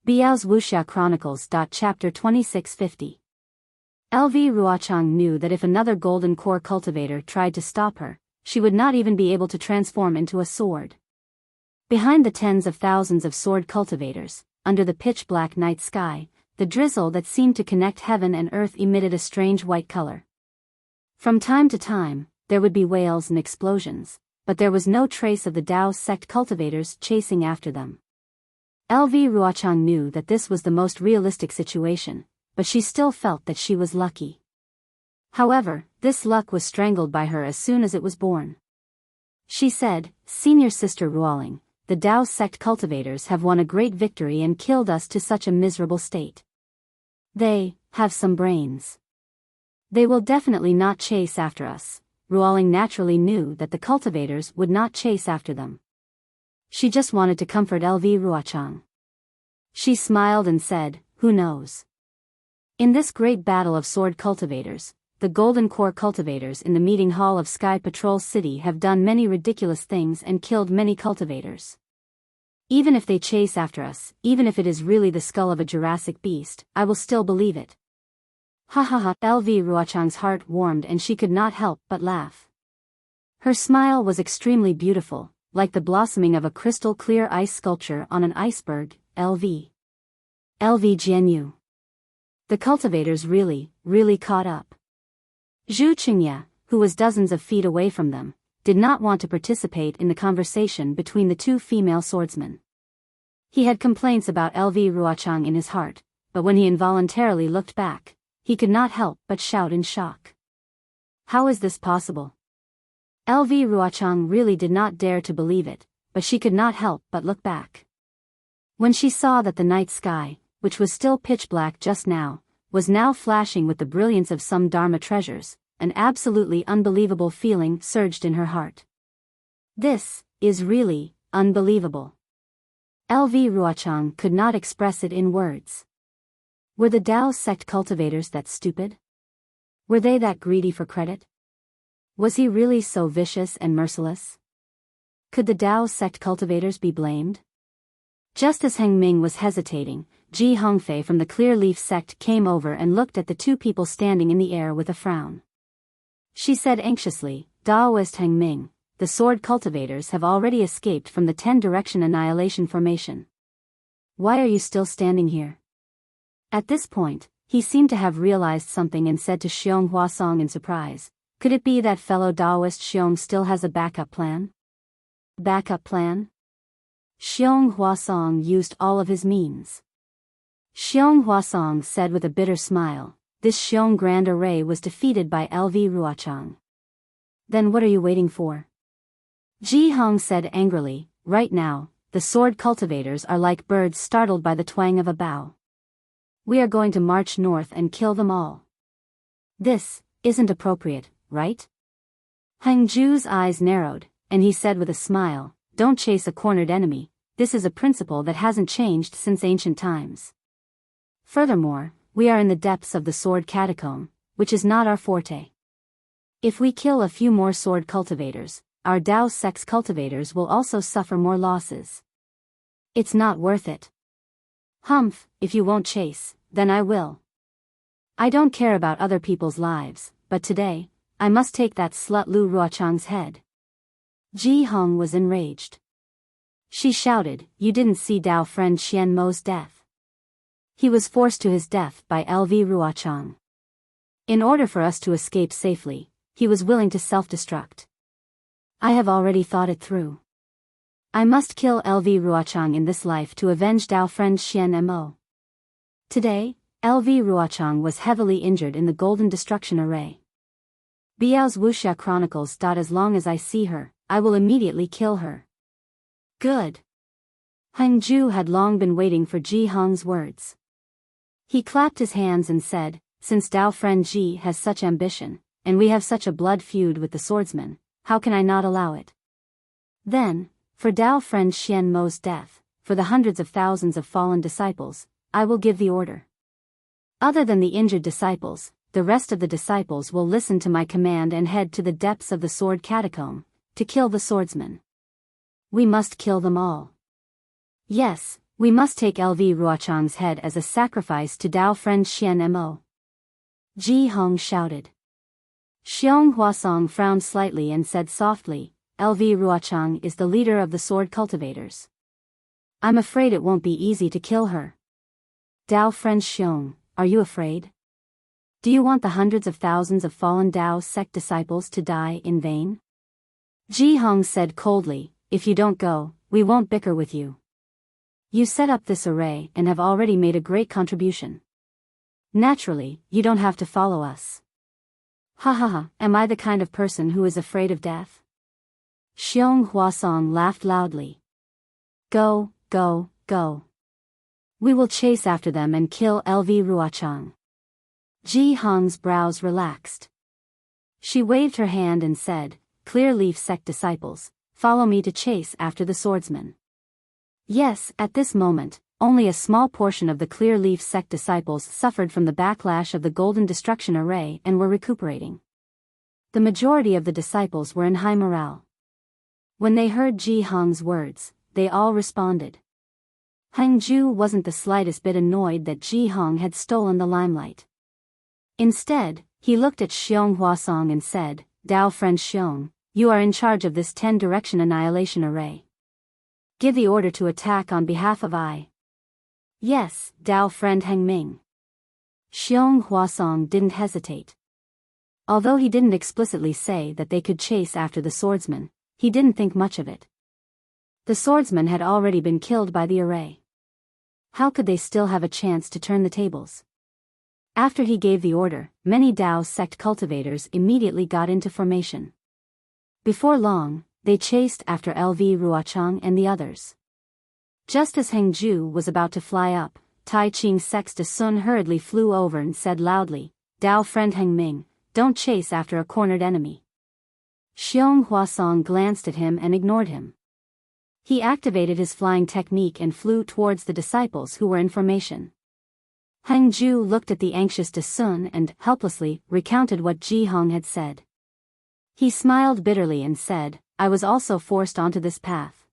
Biyao's Wuxia Chronicles. Chapter 2650. LV Ruochang knew that if another golden core cultivator tried to stop her, she would not even be able to transform into a sword. Behind the tens of thousands of sword cultivators, under the pitch-black night sky, the drizzle that seemed to connect heaven and earth emitted a strange white color. From time to time, there would be wails and explosions, but there was no trace of the Dao sect cultivators chasing after them. LV Ruochang knew that this was the most realistic situation, but she still felt that she was lucky. However, this luck was strangled by her as soon as it was born. She said, "Senior Sister Ruoling, the Dao sect cultivators have won a great victory and killed us to such a miserable state. They have some brains. They will definitely not chase after us." Ruoling naturally knew that the cultivators would not chase after them. She just wanted to comfort LV Ruochang. She smiled and said, "Who knows? In this great battle of sword cultivators, the Golden Core cultivators in the meeting hall of Sky Patrol City have done many ridiculous things and killed many cultivators. Even if they chase after us, even if it is really the skull of a Jurassic beast, I will still believe it." Ha ha ha. LV Ruochang's heart warmed and she could not help but laugh. Her smile was extremely beautiful, like the blossoming of a crystal-clear ice sculpture on an iceberg. LV Jianyu. The cultivators really caught up. Zhu Qingye, who was dozens of feet away from them, did not want to participate in the conversation between the two female swordsmen. He had complaints about LV Ruochang in his heart, but when he involuntarily looked back, he could not help but shout in shock. How is this possible? LV Ruochang really did not dare to believe it, but she could not help but look back. When she saw that the night sky, which was still pitch black just now, was now flashing with the brilliance of some Dharma treasures, an absolutely unbelievable feeling surged in her heart. This is really unbelievable. LV Ruochang could not express it in words. Were the Dao sect cultivators that stupid? Were they that greedy for credit? Was he really so vicious and merciless? Could the Dao sect cultivators be blamed? Just as Heng Ming was hesitating, Ji Hongfei from the Clear Leaf sect came over and looked at the two people standing in the air with a frown. She said anxiously, "Daoist Heng Ming, the sword cultivators have already escaped from the 10-direction annihilation formation. Why are you still standing here?" At this point, he seemed to have realized something and said to Xiong Huasong in surprise, "Could it be that fellow Daoist Xiong still has a backup plan?" Backup plan? Xiong Huasong used all of his means. Xiong Huasong said with a bitter smile, "This Xiong Grand Array was defeated by LV Ruochang. Then what are you waiting for?" Ji Hong said angrily, "Right now, the sword cultivators are like birds startled by the twang of a bow. We are going to march north and kill them all. This isn't appropriate, right?" Heng Ju's eyes narrowed, and he said with a smile, "Don't chase a cornered enemy. This is a principle that hasn't changed since ancient times. Furthermore, we are in the depths of the sword catacomb, which is not our forte. If we kill a few more sword cultivators, our Dao sect cultivators will also suffer more losses. It's not worth it. Humph, if you won't chase, then I will. I don't care about other people's lives, but today, I must take that slut Lu Ruochang's head." Ji Hong was enraged. She shouted, "You didn't see Dao friend Xian Mo's death. He was forced to his death by LV Ruochang. In order for us to escape safely, he was willing to self-destruct. I have already thought it through. I must kill LV Ruochang in this life to avenge Dao friend Xian Mo." Today, LV Ruochang was heavily injured in the Golden Destruction Array. Biyao's Wuxia Chronicles. As long as I see her, I will immediately kill her. Good. Heng Ju had long been waiting for Ji Hong's words. He clapped his hands and said, "Since Dao friend Ji has such ambition, and we have such a blood feud with the swordsman, how can I not allow it? Then, for Dao friend Xian Mo's death, for the hundreds of thousands of fallen disciples, I will give the order. Other than the injured disciples, the rest of the disciples will listen to my command and head to the depths of the sword catacomb, to kill the swordsman. We must kill them all. Yes, We must take LV Ruochang's head as a sacrifice to Dao friend Xian Mo. Ji Hong shouted. Xiong Huasong frowned slightly and said softly, LV Ruochang is the leader of the sword cultivators. I'm afraid it won't be easy to kill her. Dao friend Xiong, are you afraid? Do you want the hundreds of thousands of fallen Dao sect disciples to die in vain? Ji Hong said coldly, if you don't go, we won't bicker with you. You set up this array and have already made a great contribution. Naturally, you don't have to follow us. Ha ha ha, am I the kind of person who is afraid of death? Xiong Huasong laughed loudly. Go, go, go. We will chase after them and kill LV Ruochang. Ji Hong's brows relaxed. She waved her hand and said, Clear Leaf sect disciples, follow me to chase after the swordsman. Yes, at this moment, only a small portion of the Clear Leaf sect disciples suffered from the backlash of the Golden Destruction Array and were recuperating. The majority of the disciples were in high morale. When they heard Ji Hong's words, they all responded. Heng Ju wasn't the slightest bit annoyed that Ji Hong had stolen the limelight. Instead, he looked at Xiong Huasong and said, Dao friend Xiong, you are in charge of this 10-direction annihilation array. Give the order to attack on behalf of I. Yes, Dao friend Heng Ming. Xiong Huasong didn't hesitate. Although he didn't explicitly say that they could chase after the swordsman, he didn't think much of it. The swordsman had already been killed by the array. How could they still have a chance to turn the tables? After he gave the order, many Dao sect cultivators immediately got into formation. Before long, they chased after LV Ruochang and the others. Just as Heng Ju was about to fly up, Tai Ching Sect's De Sun hurriedly flew over and said loudly, Dao friend Heng Ming, don't chase after a cornered enemy. Xiong Huasong glanced at him and ignored him. He activated his flying technique and flew towards the disciples who were in formation. Heng Ju looked at the anxious De Sun and, helplessly, recounted what Ji Hong had said. He smiled bitterly and said, I was also forced onto this path.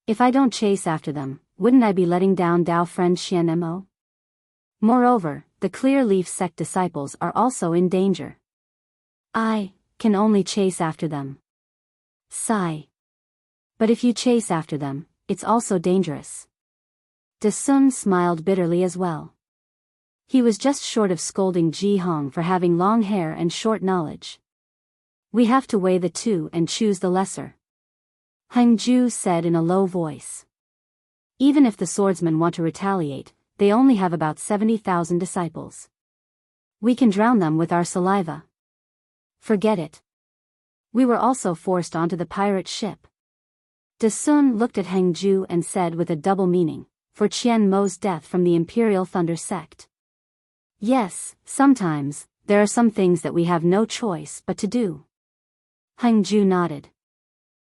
If I don't chase after them, wouldn't I be letting down Dao friend Xian Mo? Moreover, the Clear Leaf sect disciples are also in danger. I can only chase after them. Sigh. But if you chase after them, it's also dangerous. De Sun smiled bitterly as well. He was just short of scolding Ji Hong for having long hair and short knowledge. We have to weigh the two and choose the lesser. Heng Ju said in a low voice. Even if the swordsmen want to retaliate, they only have about 70,000 disciples. We can drown them with our saliva. Forget it. We were also forced onto the pirate ship. De Sun looked at Heng Ju and said with a double meaning, for Qian Mo's death from the Imperial Thunder sect. Yes, sometimes, there are some things that we have no choice but to do. Heng Ju nodded.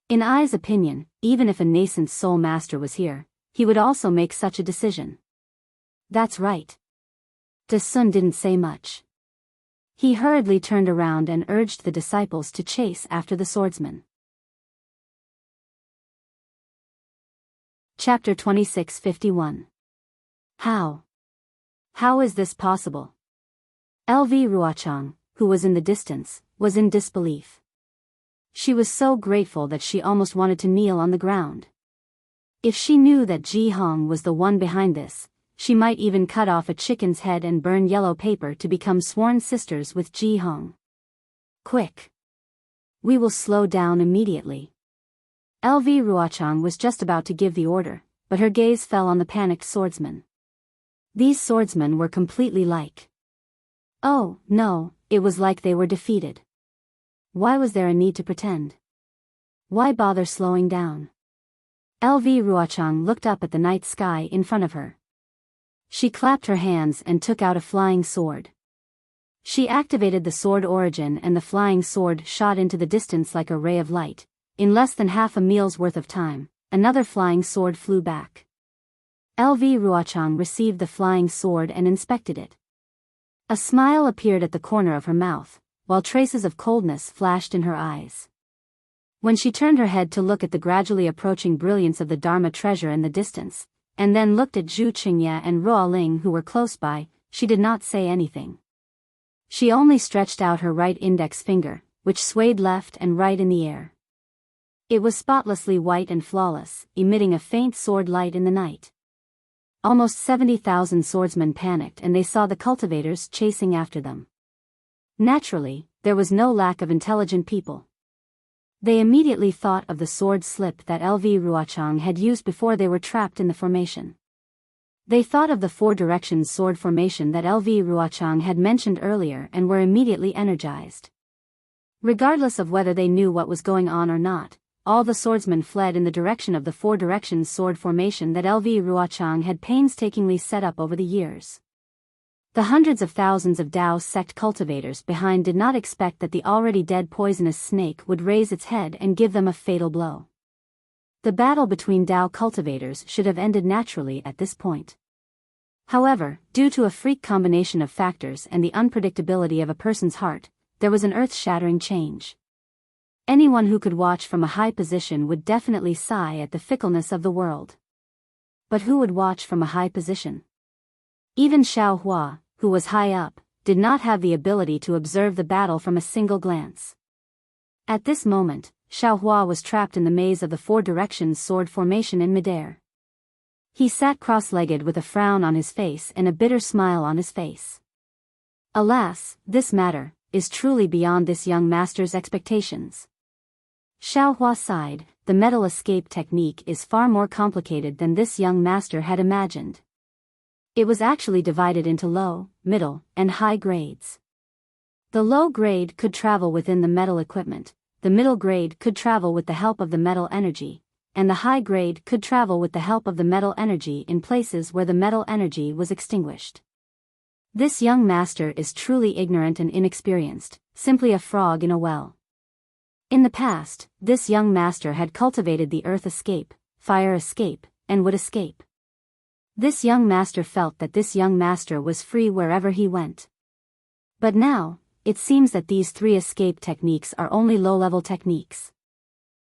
In Ai's opinion, even if a nascent soul master was here, he would also make such a decision. That's right. De Sun didn't say much. He hurriedly turned around and urged the disciples to chase after the swordsman. Chapter 2651. How? How is this possible? LV Ruochang, who was in the distance, was in disbelief. She was so grateful that she almost wanted to kneel on the ground. If she knew that Ji Hong was the one behind this, she might even cut off a chicken's head and burn yellow paper to become sworn sisters with Ji Hong. Quick! We will slow down immediately. LV Ruochang was just about to give the order, but her gaze fell on the panicked swordsman. These swordsmen were completely like. Oh, no, it was like they were defeated. Why was there a need to pretend? Why bother slowing down? LV Ruochang looked up at the night sky in front of her. She clapped her hands and took out a flying sword. She activated the sword origin and the flying sword shot into the distance like a ray of light. In less than half a meal's worth of time, another flying sword flew back. LV Ruochang received the flying sword and inspected it. A smile appeared at the corner of her mouth, while traces of coldness flashed in her eyes. When she turned her head to look at the gradually approaching brilliance of the Dharma treasure in the distance, and then looked at Zhu Qingye and Ruo Ling who were close by. She did not say anything. She only stretched out her right index finger, which swayed left and right in the air. It was spotlessly white and flawless, emitting a faint sword light in the night. Almost 70,000 swordsmen panicked and they saw the cultivators chasing after them. Naturally, there was no lack of intelligent people. They immediately thought of the sword slip that LV Ruochang had used before they were trapped in the formation. They thought of the four directions sword formation that LV Ruochang had mentioned earlier and were immediately energized. Regardless of whether they knew what was going on or not, all the swordsmen fled in the direction of the four directions sword formation that LV Ruochang had painstakingly set up over the years. The hundreds of thousands of Dao sect cultivators behind did not expect that the already dead poisonous snake would raise its head and give them a fatal blow. The battle between Dao cultivators should have ended naturally at this point. However, due to a freak combination of factors and the unpredictability of a person's heart, there was an earth-shattering change. Anyone who could watch from a high position would definitely sigh at the fickleness of the world. But who would watch from a high position? Even Xiao Hua, who was high up, did not have the ability to observe the battle from a single glance. At this moment, Xiao Hua was trapped in the maze of the four directions sword formation in midair. He sat cross-legged with a frown on his face and a bitter smile on his face. Alas, this matter is truly beyond this young master's expectations. Xiao Hua sighed. The metal escape technique is far more complicated than this young master had imagined. It was actually divided into low, middle, and high grades. The low grade could travel within the metal equipment, the middle grade could travel with the help of the metal energy, and the high grade could travel with the help of the metal energy in places where the metal energy was extinguished. This young master is truly ignorant and inexperienced, simply a frog in a well. In the past, this young master had cultivated the earth escape, fire escape, and wood escape. This young master felt that this young master was free wherever he went. But now, it seems that these three escape techniques are only low-level techniques.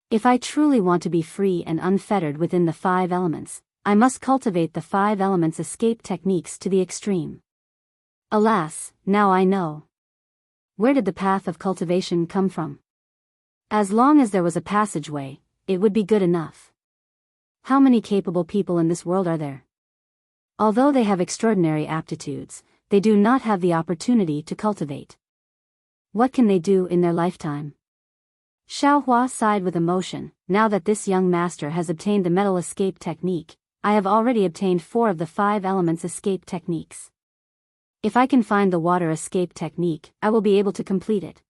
If I truly want to be free and unfettered within the five elements, I must cultivate the five elements escape techniques to the extreme. Alas, now I know. Where did the path of cultivation come from? As long as there was a passageway, it would be good enough. How many capable people in this world are there? Although they have extraordinary aptitudes, they do not have the opportunity to cultivate. What can they do in their lifetime? Xiao Hua sighed with emotion. Now that this young master has obtained the metal escape technique, I have already obtained 4 of the 5 elements escape techniques. If I can find the water escape technique, I will be able to complete it.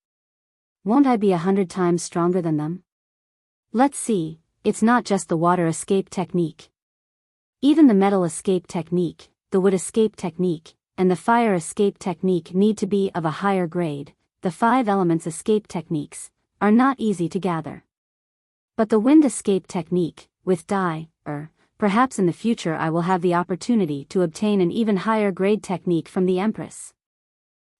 Won't I be 100 times stronger than them? Let's see, it's not just the water escape technique. Even the metal escape technique, the wood escape technique, and the fire escape technique need to be of a higher grade. The 5 elements escape techniques are not easy to gather. But the wind escape technique, with perhaps in the future I will have the opportunity to obtain an even higher grade technique from the Empress.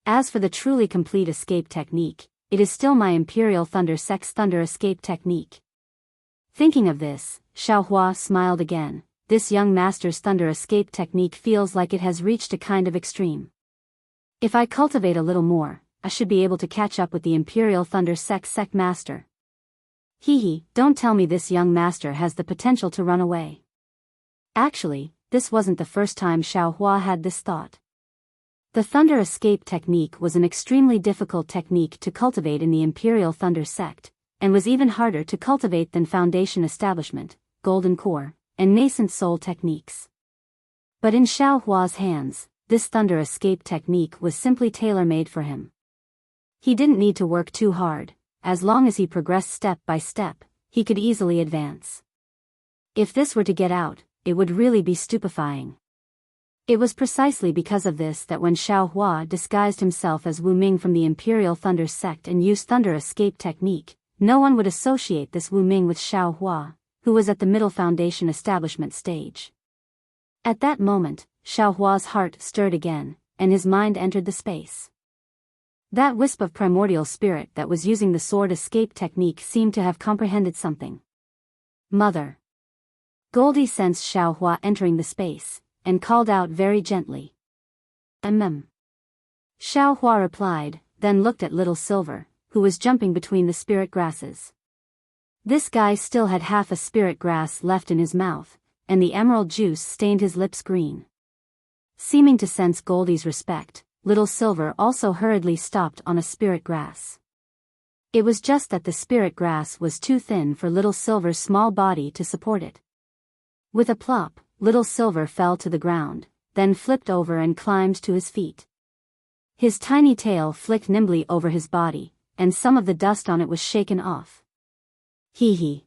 As for the truly complete escape technique, it is still my Imperial Thunder Sect's Thunder escape technique. Thinking of this, Xiao Hua smiled again. This young master's thunder escape technique feels like it has reached a kind of extreme. If I cultivate a little more, I should be able to catch up with the Imperial Thunder Sect master. Don't tell me this young master has the potential to run away. Actually, this wasn't the first time Xiao Hua had this thought. The thunder escape technique was an extremely difficult technique to cultivate in the Imperial Thunder Sect, and was even harder to cultivate than Foundation Establishment, Golden Core, and Nascent Soul techniques. But in Xiao Hua's hands, this thunder escape technique was simply tailor-made for him. He didn't need to work too hard. As long as he progressed step by step, he could easily advance. If this were to get out, it would really be stupefying. It was precisely because of this that when Xiao Hua disguised himself as Wu Ming from the Imperial Thunder Sect and used thunder escape technique, no one would associate this Wu Ming with Xiao Hua, who was at the middle Foundation Establishment stage. At that moment, Xiao Hua's heart stirred again, and his mind entered the space. That wisp of primordial spirit that was using the sword escape technique seemed to have comprehended something. Mother. Goldie sensed Xiaohua entering the space, and called out very gently. Xiaohua replied, then looked at Little Silver, who was jumping between the spirit grasses. This guy still had half a spirit grass left in his mouth, and the emerald juice stained his lips green. Seeming to sense Goldie's respect, Little Silver also hurriedly stopped on a spirit grass. It was just that the spirit grass was too thin for Little Silver's small body to support it. With a plop, Little Silver fell to the ground, then flipped over and climbed to his feet. His tiny tail flicked nimbly over his body, and some of the dust on it was shaken off. Hee hee.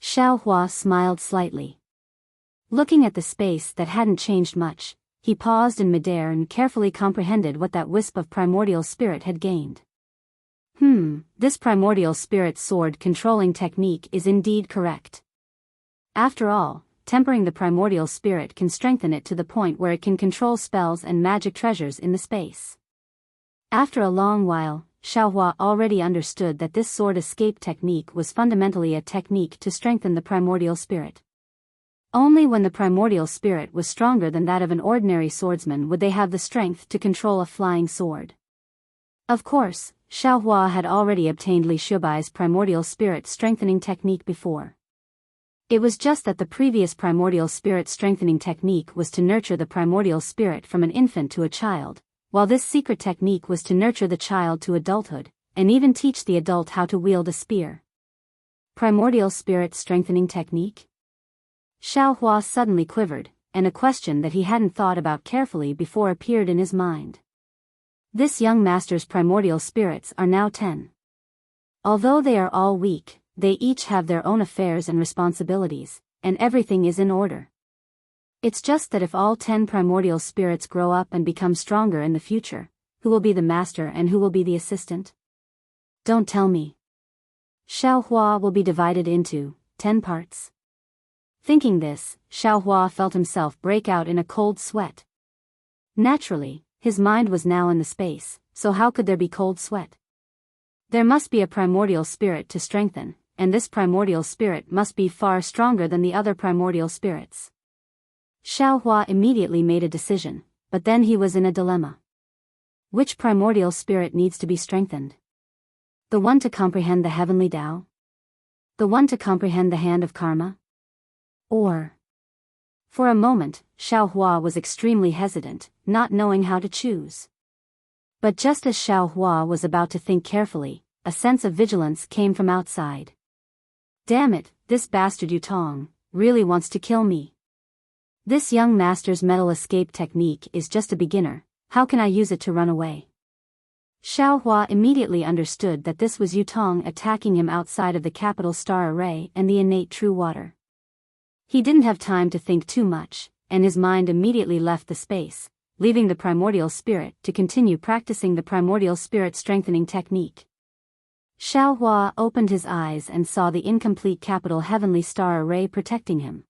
Xiaohua smiled slightly. Looking at the space that hadn't changed much, he paused in midair and carefully comprehended what that wisp of primordial spirit had gained. This primordial spirit sword controlling technique is indeed correct. After all, tempering the primordial spirit can strengthen it to the point where it can control spells and magic treasures in the space. After a long while, Xiaohua already understood that this sword escape technique was fundamentally a technique to strengthen the primordial spirit. Only when the primordial spirit was stronger than that of an ordinary swordsman would they have the strength to control a flying sword. Of course, Xiaohua had already obtained Li Shubai's primordial spirit strengthening technique before. It was just that the previous primordial spirit strengthening technique was to nurture the primordial spirit from an infant to a child, while this secret technique was to nurture the child to adulthood, and even teach the adult how to wield a spear. Primordial spirit strengthening technique? Xiaohua suddenly quivered, and a question that he hadn't thought about carefully before appeared in his mind. This young master's primordial spirits are now 10. Although they are all weak, they each have their own affairs and responsibilities, and everything is in order. It's just that if all 10 primordial spirits grow up and become stronger in the future, who will be the master and who will be the assistant? Don't tell me. Xiaohua will be divided into 10 parts. Thinking this, Xiaohua felt himself break out in a cold sweat. Naturally, his mind was now in the space, so how could there be cold sweat? There must be a primordial spirit to strengthen, and this primordial spirit must be far stronger than the other primordial spirits. Xiaohua immediately made a decision, but then he was in a dilemma. Which primordial spirit needs to be strengthened? The one to comprehend the heavenly Tao? The one to comprehend the hand of karma? Or? For a moment, Xiaohua was extremely hesitant, not knowing how to choose. But just as Xiaohua was about to think carefully, a sense of vigilance came from outside. Damn it, this bastard Yutong really wants to kill me. This young master's metal escape technique is just a beginner, how can I use it to run away? Xiaohua immediately understood that this was Yutong attacking him outside of the capital star array and the innate true water. He didn't have time to think too much, and his mind immediately left the space, leaving the primordial spirit to continue practicing the primordial spirit strengthening technique. Xiaohua opened his eyes and saw the incomplete capital heavenly star array protecting him.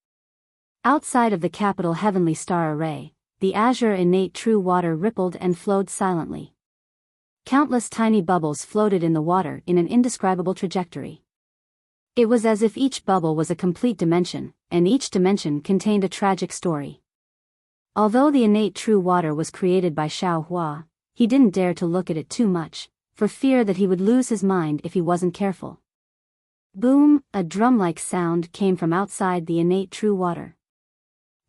Outside of the capital heavenly star array, the azure innate true water rippled and flowed silently. Countless tiny bubbles floated in the water in an indescribable trajectory. It was as if each bubble was a complete dimension, and each dimension contained a tragic story. Although the innate true water was created by Xiaohua, he didn't dare to look at it too much, for fear that he would lose his mind if he wasn't careful. Boom, a drum-like sound came from outside the innate true water.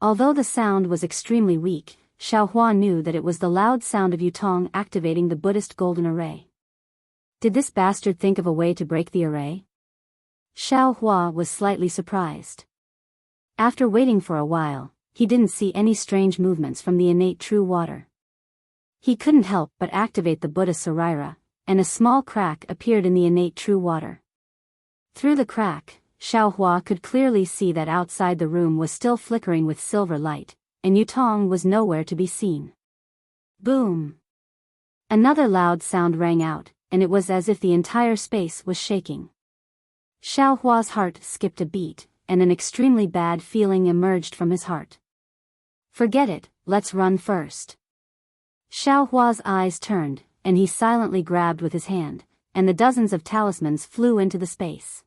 Although the sound was extremely weak, Xiaohua knew that it was the loud sound of Yutong activating the Buddhist golden array. Did this bastard think of a way to break the array? Xiaohua was slightly surprised. After waiting for a while, he didn't see any strange movements from the innate true water. He couldn't help but activate the Buddha Sarira, and a small crack appeared in the innate true water. Through the crack, Xiaohua could clearly see that outside the room was still flickering with silver light, and Yutong was nowhere to be seen. Boom! Another loud sound rang out, and it was as if the entire space was shaking. Xiaohua's heart skipped a beat, and an extremely bad feeling emerged from his heart. Forget it, let's run first. Xiaohua's eyes turned, and he silently grabbed with his hand, and the dozens of talismans flew into the space.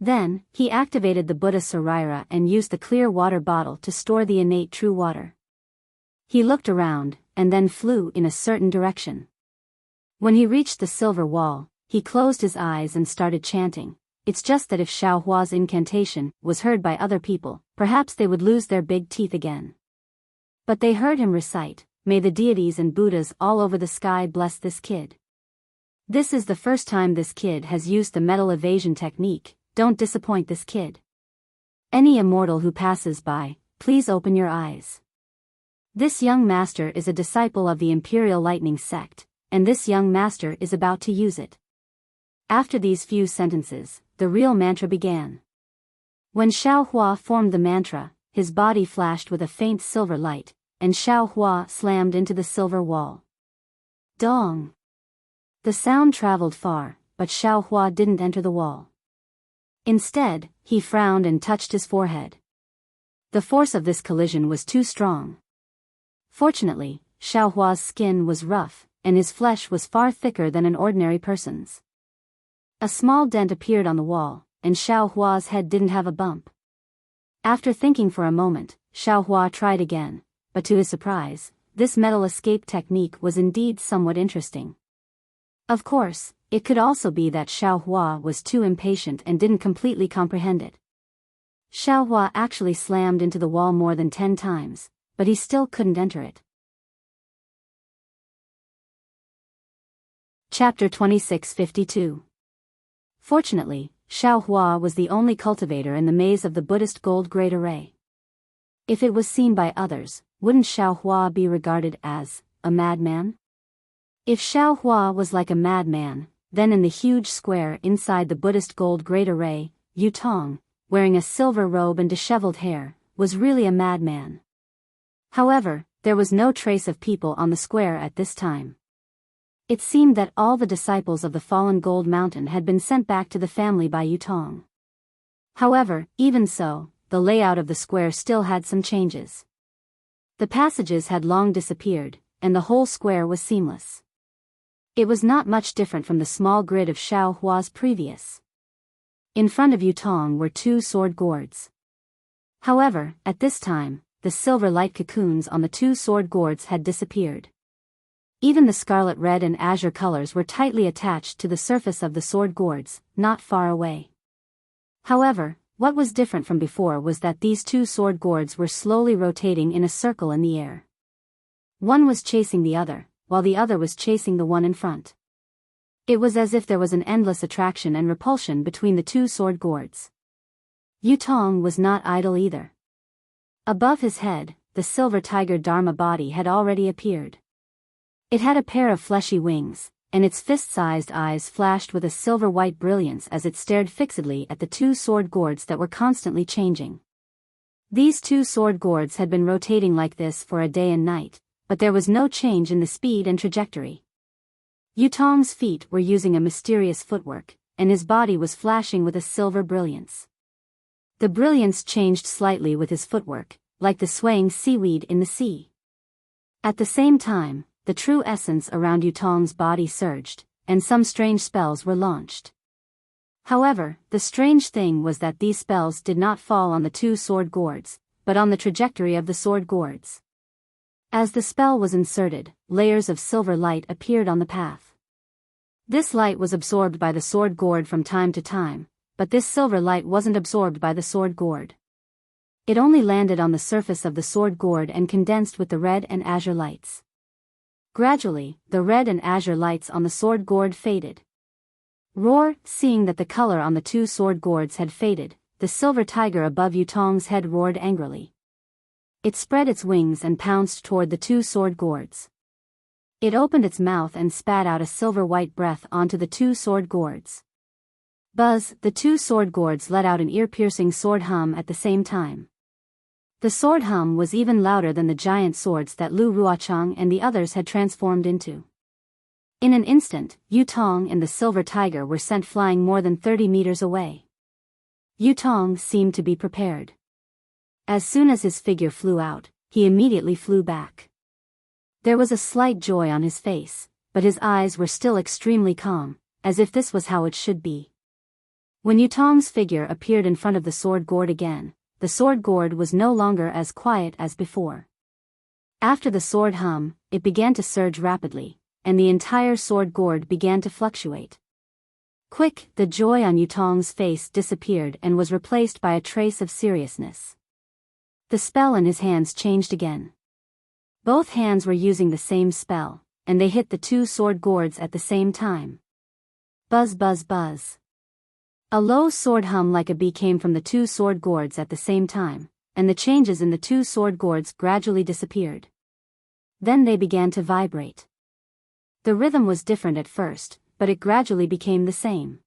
Then, he activated the Buddha Sarira and used the clear water bottle to store the innate true water. He looked around, and then flew in a certain direction. When he reached the silver wall, he closed his eyes and started chanting. It's just that if Xiaohua's incantation was heard by other people, perhaps they would lose their big teeth again. But they heard him recite, "May the deities and Buddhas all over the sky bless this kid. This is the first time this kid has used the metal evasion technique, don't disappoint this kid. Any immortal who passes by, please open your eyes. This young master is a disciple of the Imperial Lightning Sect, and this young master is about to use it." After these few sentences, the real mantra began. When Xiaohua formed the mantra, his body flashed with a faint silver light, and Xiaohua slammed into the silver wall. Dong! The sound traveled far, but Xiaohua didn't enter the wall. Instead, he frowned and touched his forehead. The force of this collision was too strong. Fortunately, Xiaohua's skin was rough, and his flesh was far thicker than an ordinary person's. A small dent appeared on the wall, and Xiaohua's head didn't have a bump. After thinking for a moment, Xiaohua tried again, but to his surprise, this metal escape technique was indeed somewhat interesting. Of course, it could also be that Xiaohua was too impatient and didn't completely comprehend it. Xiaohua actually slammed into the wall more than 10 times, but he still couldn't enter it. Chapter 2652. Fortunately, Xiaohua was the only cultivator in the maze of the Buddhist gold great array. If it was seen by others, wouldn't Xiaohua be regarded as a madman? If Xiaohua was like a madman, then in the huge square inside the Buddhist gold great array, Yutong, wearing a silver robe and disheveled hair, was really a madman. However, there was no trace of people on the square at this time. It seemed that all the disciples of the fallen gold mountain had been sent back to the family by Yutong. However, even so, the layout of the square still had some changes. The passages had long disappeared, and the whole square was seamless. It was not much different from the small grid of Xiaohua's previous. In front of Yutong were 2 sword gourds. However, at this time, the silver light cocoons on the 2 sword gourds had disappeared. Even the scarlet red and azure colors were tightly attached to the surface of the sword gourds, not far away. However, what was different from before was that these 2 sword gourds were slowly rotating in a circle in the air. One was chasing the other, while the other was chasing the one in front. It was as if there was an endless attraction and repulsion between the 2 sword gourds. Yutong was not idle either. Above his head, the silver tiger Dharma body had already appeared. It had a pair of fleshy wings, and its fist-sized eyes flashed with a silver-white brilliance as it stared fixedly at the 2 sword gourds that were constantly changing. These 2 sword gourds had been rotating like this for a day and night, but there was no change in the speed and trajectory. Yutong's feet were using a mysterious footwork, and his body was flashing with a silver brilliance. The brilliance changed slightly with his footwork, like the swaying seaweed in the sea. At the same time, the true essence around Yutong's body surged, and some strange spells were launched. However, the strange thing was that these spells did not fall on the 2 sword gourds, but on the trajectory of the sword gourds. As the spell was inserted, layers of silver light appeared on the path. This light was absorbed by the sword gourd from time to time, but this silver light wasn't absorbed by the sword gourd. It only landed on the surface of the sword gourd and condensed with the red and azure lights. Gradually, the red and azure lights on the sword gourd faded. Roar, seeing that the color on the 2 sword gourds had faded, the silver tiger above Yutong's head roared angrily. It spread its wings and pounced toward the 2 sword gourds. It opened its mouth and spat out a silver-white breath onto the 2 sword gourds. Buzz, the 2 sword gourds let out an ear-piercing sword hum at the same time. The sword hum was even louder than the giant swords that Lu Ruochang and the others had transformed into. In an instant, Yutong and the silver tiger were sent flying more than 30 meters away. Yutong seemed to be prepared. As soon as his figure flew out, he immediately flew back. There was a slight joy on his face, but his eyes were still extremely calm, as if this was how it should be. When Yutong's figure appeared in front of the sword gourd again, the sword gourd was no longer as quiet as before. After the sword hum, it began to surge rapidly, and the entire sword gourd began to fluctuate. Quick, the joy on Yutong's face disappeared and was replaced by a trace of seriousness. The spell in his hands changed again. Both hands were using the same spell, and they hit the two sword gourds at the same time. Buzz buzz buzz. A low sword hum like a bee came from the two sword gourds at the same time, and the changes in the two sword gourds gradually disappeared. Then they began to vibrate. The rhythm was different at first, but it gradually became the same.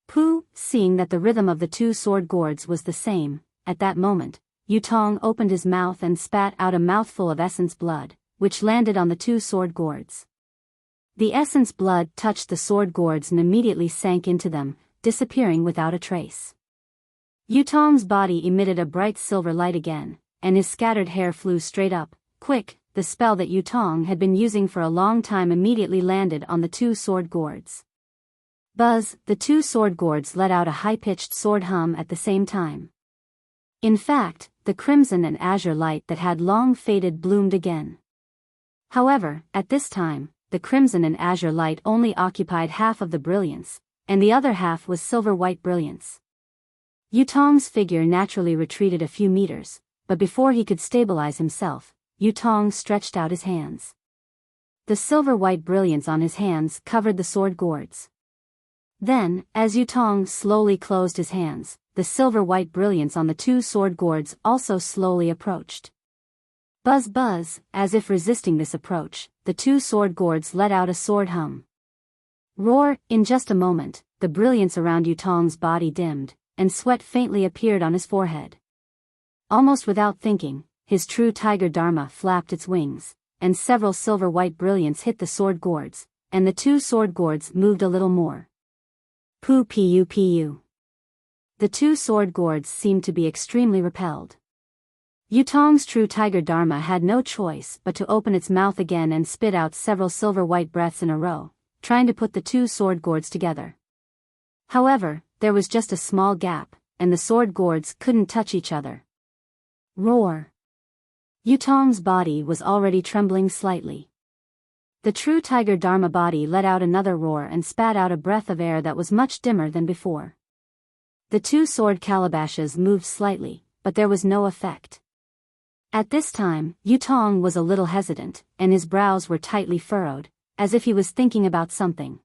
Pu, seeing that the rhythm of the two sword gourds was the same, at that moment, Yutong opened his mouth and spat out a mouthful of essence blood, which landed on the two sword gourds. The essence blood touched the sword gourds and immediately sank into them, disappearing without a trace. Yutong's body emitted a bright silver light again, and his scattered hair flew straight up. Quick, the spell that Yutong had been using for a long time immediately landed on the two sword gourds. Buzz, the two sword gourds let out a high-pitched sword hum at the same time. In fact, the crimson and azure light that had long faded bloomed again. However, at this time, the crimson and azure light only occupied half of the brilliance, and the other half was silver-white brilliance. Yutong's figure naturally retreated a few meters, but before he could stabilize himself, Yutong stretched out his hands. The silver-white brilliance on his hands covered the sword gourds. Then, as Yutong slowly closed his hands, the silver-white brilliance on the two sword gourds also slowly approached. Buzz buzz, as if resisting this approach, the two sword gourds let out a sword hum. Roar, in just a moment, the brilliance around Yutong's body dimmed, and sweat faintly appeared on his forehead. Almost without thinking, his true tiger dharma flapped its wings, and several silver-white brilliance hit the sword gourds, and the two sword gourds moved a little more. Pu pu pu. The two sword gourds seemed to be extremely repelled. Yutong's true tiger dharma had no choice but to open its mouth again and spit out several silver-white breaths in a row, trying to put the two sword gourds together. However, there was just a small gap, and the sword gourds couldn't touch each other. Roar. Yutong's body was already trembling slightly. The true tiger dharma body let out another roar and spat out a breath of air that was much dimmer than before. The two sword calabashes moved slightly, but there was no effect. At this time, Yutong was a little hesitant, and his brows were tightly furrowed, as if he was thinking about something.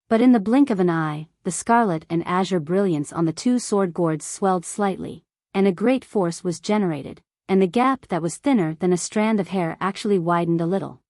But in the blink of an eye, the scarlet and azure brilliance on the two sword gourds swelled slightly, and a great force was generated, and the gap that was thinner than a strand of hair actually widened a little.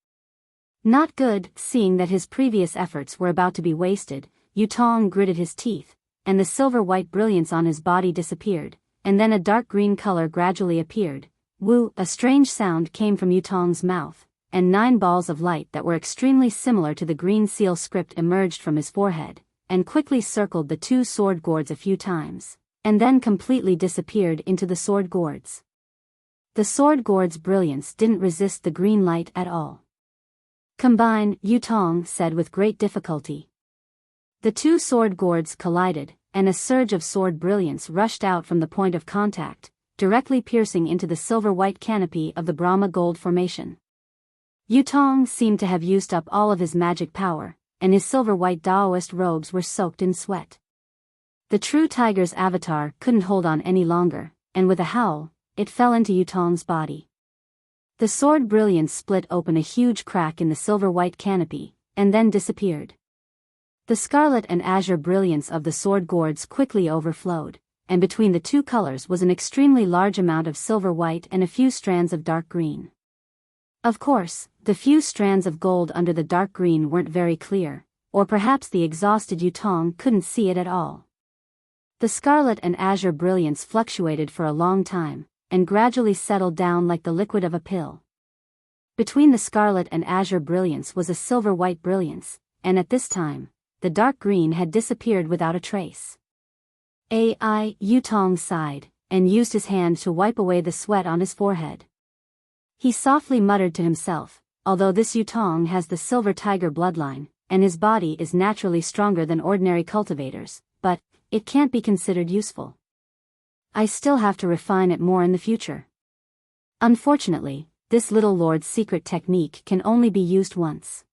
Not good, seeing that his previous efforts were about to be wasted, Yutong gritted his teeth, and the silver-white brilliance on his body disappeared, and then a dark green color gradually appeared. Woo, a strange sound came from Yutong's mouth, and 9 balls of light that were extremely similar to the green seal script emerged from his forehead, and quickly circled the two sword gourds a few times, and then completely disappeared into the sword gourds. The sword gourd's brilliance didn't resist the green light at all. Combine, Yutong said with great difficulty. The two sword gourds collided, and a surge of sword brilliance rushed out from the point of contact, directly piercing into the silver-white canopy of the Brahma gold formation. Yutong seemed to have used up all of his magic power, and his silver-white Taoist robes were soaked in sweat. The true tiger's avatar couldn't hold on any longer, and with a howl, it fell into Yutong's body. The sword brilliance split open a huge crack in the silver-white canopy, and then disappeared. The scarlet and azure brilliance of the sword gourds quickly overflowed, and between the two colors was an extremely large amount of silver-white and a few strands of dark green. Of course, the few strands of gold under the dark green weren't very clear, or perhaps the exhausted Yutong couldn't see it at all. The scarlet and azure brilliance fluctuated for a long time, and gradually settled down like the liquid of a pill. Between the scarlet and azure brilliance was a silver-white brilliance, and at this time, the dark green had disappeared without a trace. Yutong sighed, and used his hand to wipe away the sweat on his forehead. He softly muttered to himself, although this Yutong has the silver tiger bloodline, and his body is naturally stronger than ordinary cultivators, but, it can't be considered useful. I still have to refine it more in the future. Unfortunately, this little lord's secret technique can only be used once.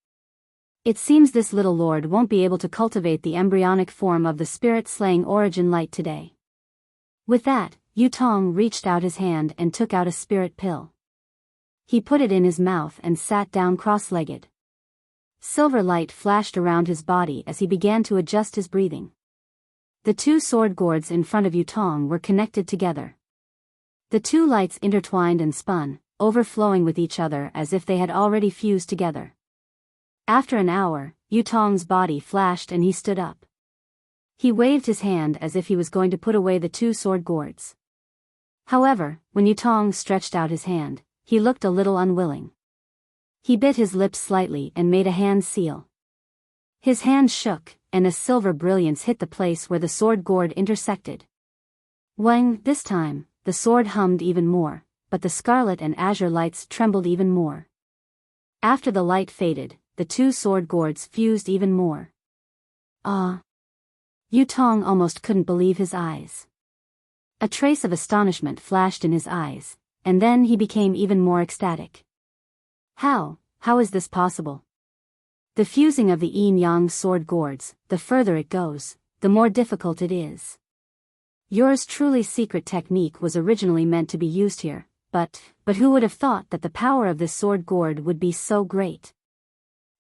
It seems this little lord won't be able to cultivate the embryonic form of the spirit-slaying origin light today. With that, Yutong reached out his hand and took out a spirit pill. He put it in his mouth and sat down cross-legged. Silver light flashed around his body as he began to adjust his breathing. The two sword gourds in front of Yutong were connected together. The two lights intertwined and spun, overflowing with each other as if they had already fused together. After an hour, Yutong's body flashed and he stood up. He waved his hand as if he was going to put away the two sword gourds. However, when Yutong stretched out his hand, he looked a little unwilling. He bit his lips slightly and made a hand seal. His hand shook, and a silver brilliance hit the place where the sword gourd intersected. Wang, this time, the sword hummed even more, but the scarlet and azure lights trembled even more. After the light faded, the two sword gourds fused even more. Ah! Yutong almost couldn't believe his eyes. A trace of astonishment flashed in his eyes, and then he became even more ecstatic. How is this possible? The fusing of the yin-yang sword gourds, the further it goes, the more difficult it is. Yours truly secret technique was originally meant to be used here, but who would have thought that the power of this sword gourd would be so great?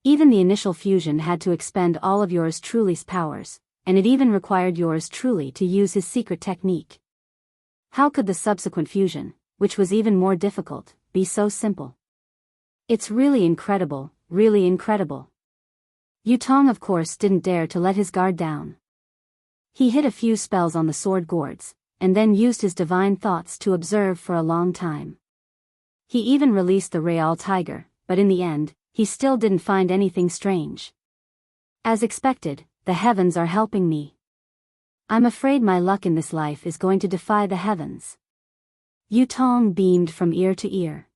Even the initial fusion had to expend all of yours truly's powers, and it even required yours truly to use his secret technique. How could the subsequent fusion, which was even more difficult, be so simple? It's really incredible, really incredible. Yutong of course didn't dare to let his guard down. He hit a few spells on the sword gourds, and then used his divine thoughts to observe for a long time. He even released the Real Tiger, but in the end, he still didn't find anything strange. As expected, the heavens are helping me. I'm afraid my luck in this life is going to defy the heavens. Yutong beamed from ear to ear.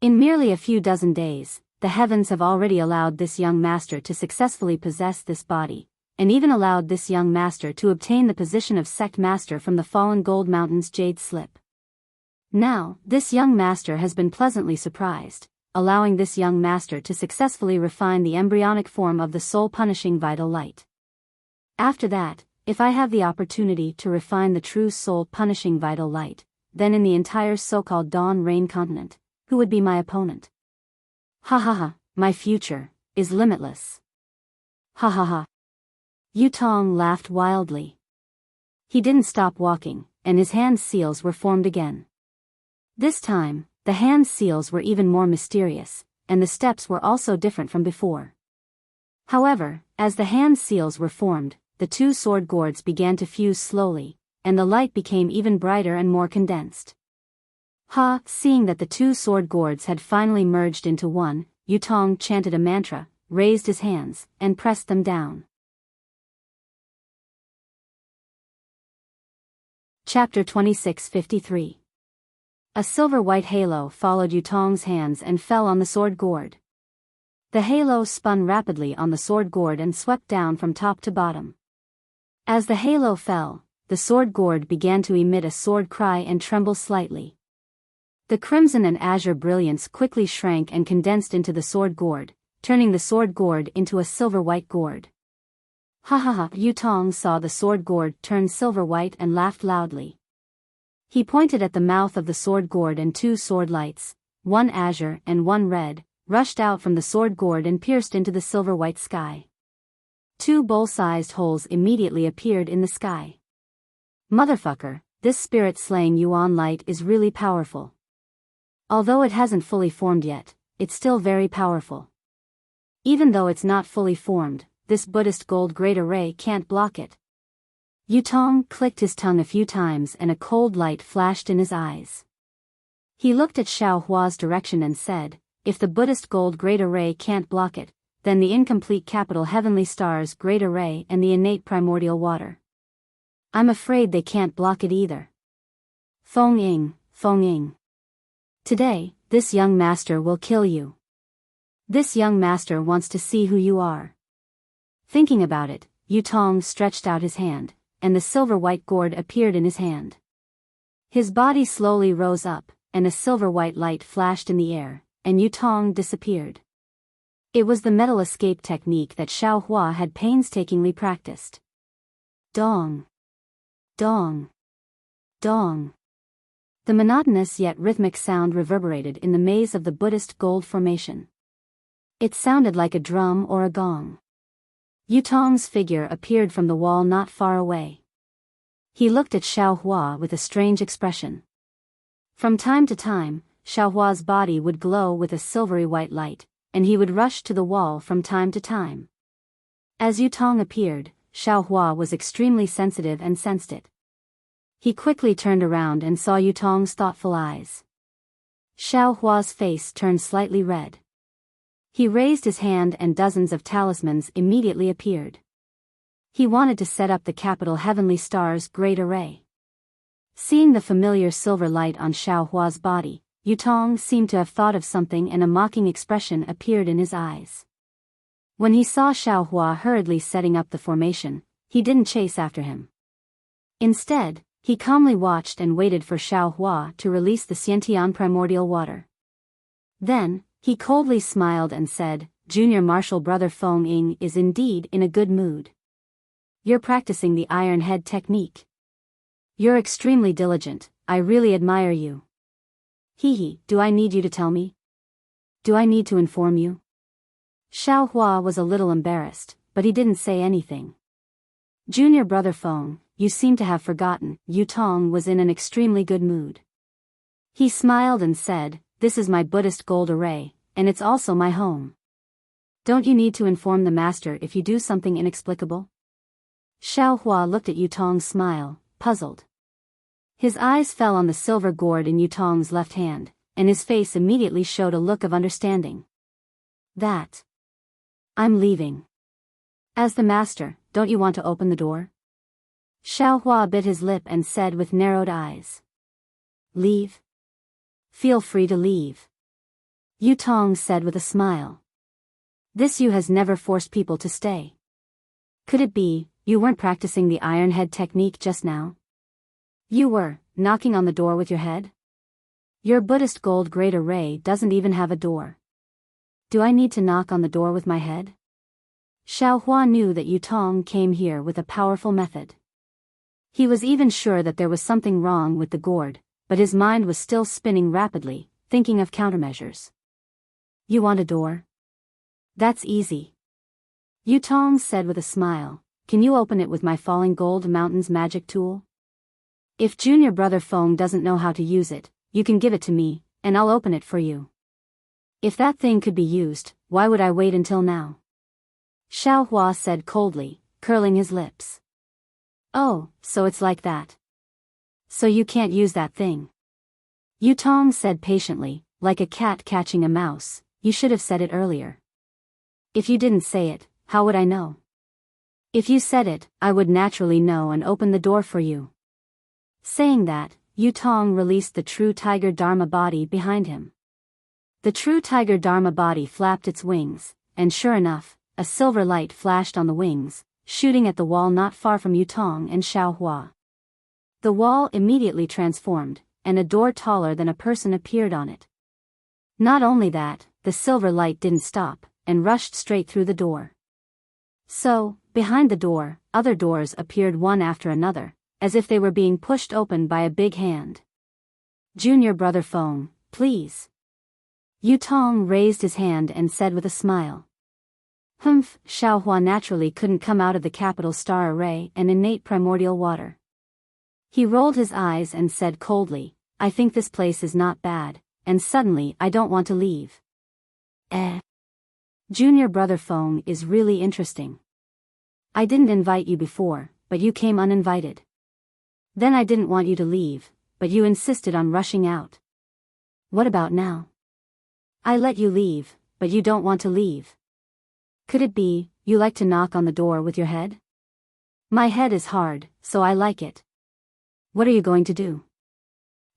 In merely a few dozen days, the heavens have already allowed this young master to successfully possess this body, and even allowed this young master to obtain the position of sect master from the fallen Gold Mountain's jade slip. Now, this young master has been pleasantly surprised, allowing this young master to successfully refine the embryonic form of the soul-punishing vital light. After that, if I have the opportunity to refine the true soul-punishing vital light, then in the entire so-called Dawn Rain continent, who would be my opponent? Ha ha ha, my future is limitless. Ha ha ha. Yutong laughed wildly. He didn't stop walking, and his hand seals were formed again. This time, the hand seals were even more mysterious, and the steps were also different from before. However, as the hand seals were formed, the two sword gourds began to fuse slowly, and the light became even brighter and more condensed. Seeing that the two sword gourds had finally merged into one, Yutong chanted a mantra, raised his hands, and pressed them down. Chapter 2653. A silver-white halo followed Yutong's hands and fell on the sword gourd. The halo spun rapidly on the sword gourd and swept down from top to bottom. As the halo fell, the sword gourd began to emit a sword cry and tremble slightly. The crimson and azure brilliance quickly shrank and condensed into the sword gourd, turning the sword gourd into a silver-white gourd. Ha ha ha! Yutong saw the sword gourd turn silver-white and laughed loudly. He pointed at the mouth of the sword gourd and two sword lights, one azure and one red, rushed out from the sword gourd and pierced into the silver-white sky. Two bowl-sized holes immediately appeared in the sky. Motherfucker, this spirit-slaying Yuan light is really powerful. Although it hasn't fully formed yet, it's still very powerful. Even though it's not fully formed, this Buddhist gold great array can't block it. Yutong clicked his tongue a few times and a cold light flashed in his eyes. He looked at Xiao Hua's direction and said, if the Buddhist gold great array can't block it, then the incomplete capital heavenly stars great array and the innate primordial water. I'm afraid they can't block it either. Feng Ying, Feng Ying. Today, this young master will kill you. This young master wants to see who you are. Thinking about it, Yutong stretched out his hand, and the silver-white gourd appeared in his hand. His body slowly rose up, and a silver-white light flashed in the air, and Yutong disappeared. It was the metal escape technique that Xiao Hua had painstakingly practiced. Dong. Dong. Dong. The monotonous yet rhythmic sound reverberated in the maze of the Buddhist gold formation. It sounded like a drum or a gong. Yutong's figure appeared from the wall not far away. He looked at Xiao Hua with a strange expression. From time to time, Xiao Hua's body would glow with a silvery white light, and he would rush to the wall from time to time. As Yutong appeared, Xiao Hua was extremely sensitive and sensed it. He quickly turned around and saw Yutong's thoughtful eyes. Xiao Hua's face turned slightly red. He raised his hand and dozens of talismans immediately appeared. He wanted to set up the capital Heavenly Star's great array. Seeing the familiar silver light on Xiao Hua's body, Yutong seemed to have thought of something and a mocking expression appeared in his eyes. When he saw Xiao Hua hurriedly setting up the formation, he didn't chase after him. Instead, he calmly watched and waited for Xiao Hua to release the Xiantian primordial water. Then, he coldly smiled and said, "Junior Marshal Brother Feng Ying is indeed in a good mood. You're practicing the iron head technique. You're extremely diligent, I really admire you." "Hee, do I need you to tell me? Do I need to inform you?" Xiao Hua was a little embarrassed, but he didn't say anything. "Junior Brother Feng, you seem to have forgotten." Yutong was in an extremely good mood. He smiled and said, "This is my Buddhist gold array, and it's also my home. Don't you need to inform the master if you do something inexplicable?" Xiao Hua looked at Yutong's smile, puzzled. His eyes fell on the silver gourd in Yutong's left hand, and his face immediately showed a look of understanding. "I'm leaving." "As the master, don't you want to open the door?" Xiao Hua bit his lip and said with narrowed eyes. "Leave? Feel free to leave." Yutong said with a smile. "This Yu has never forced people to stay. Could it be, you weren't practicing the iron head technique just now? You were, knocking on the door with your head? Your Buddhist gold great array doesn't even have a door. Do I need to knock on the door with my head?" Xiao Hua knew that Yutong came here with a powerful method. He was even sure that there was something wrong with the gourd, but his mind was still spinning rapidly, thinking of countermeasures. "You want a door? That's easy." Yutong said with a smile, "Can you open it with my falling gold mountains magic tool? If Junior Brother Feng doesn't know how to use it, you can give it to me, and I'll open it for you. If that thing could be used, why would I wait until now?" Xiao Hua said coldly, curling his lips. "Oh, so it's like that. So you can't use that thing." Yutong said patiently, like a cat catching a mouse, "You should have said it earlier. If you didn't say it, how would I know? If you said it, I would naturally know and open the door for you." Saying that, Yutong released the true tiger Dharma body behind him. The true tiger Dharma body flapped its wings, and sure enough, a silver light flashed on the wings, shooting at the wall not far from Yutong and Xiao Hua. The wall immediately transformed, and a door taller than a person appeared on it. Not only that, the silver light didn't stop, and rushed straight through the door. So, behind the door, other doors appeared one after another, as if they were being pushed open by a big hand. "Junior Brother Feng, please." Yutong raised his hand and said with a smile. "Humph." Xiao Hua naturally couldn't come out of the capital star array and innate primordial water. He rolled his eyes and said coldly, "I think this place is not bad, and suddenly I don't want to leave." Junior Brother Feng is really interesting. I didn't invite you before, but you came uninvited. Then I didn't want you to leave, but you insisted on rushing out. What about now? I let you leave, but you don't want to leave. Could it be, you like to knock on the door with your head? My head is hard, so I like it. What are you going to do?"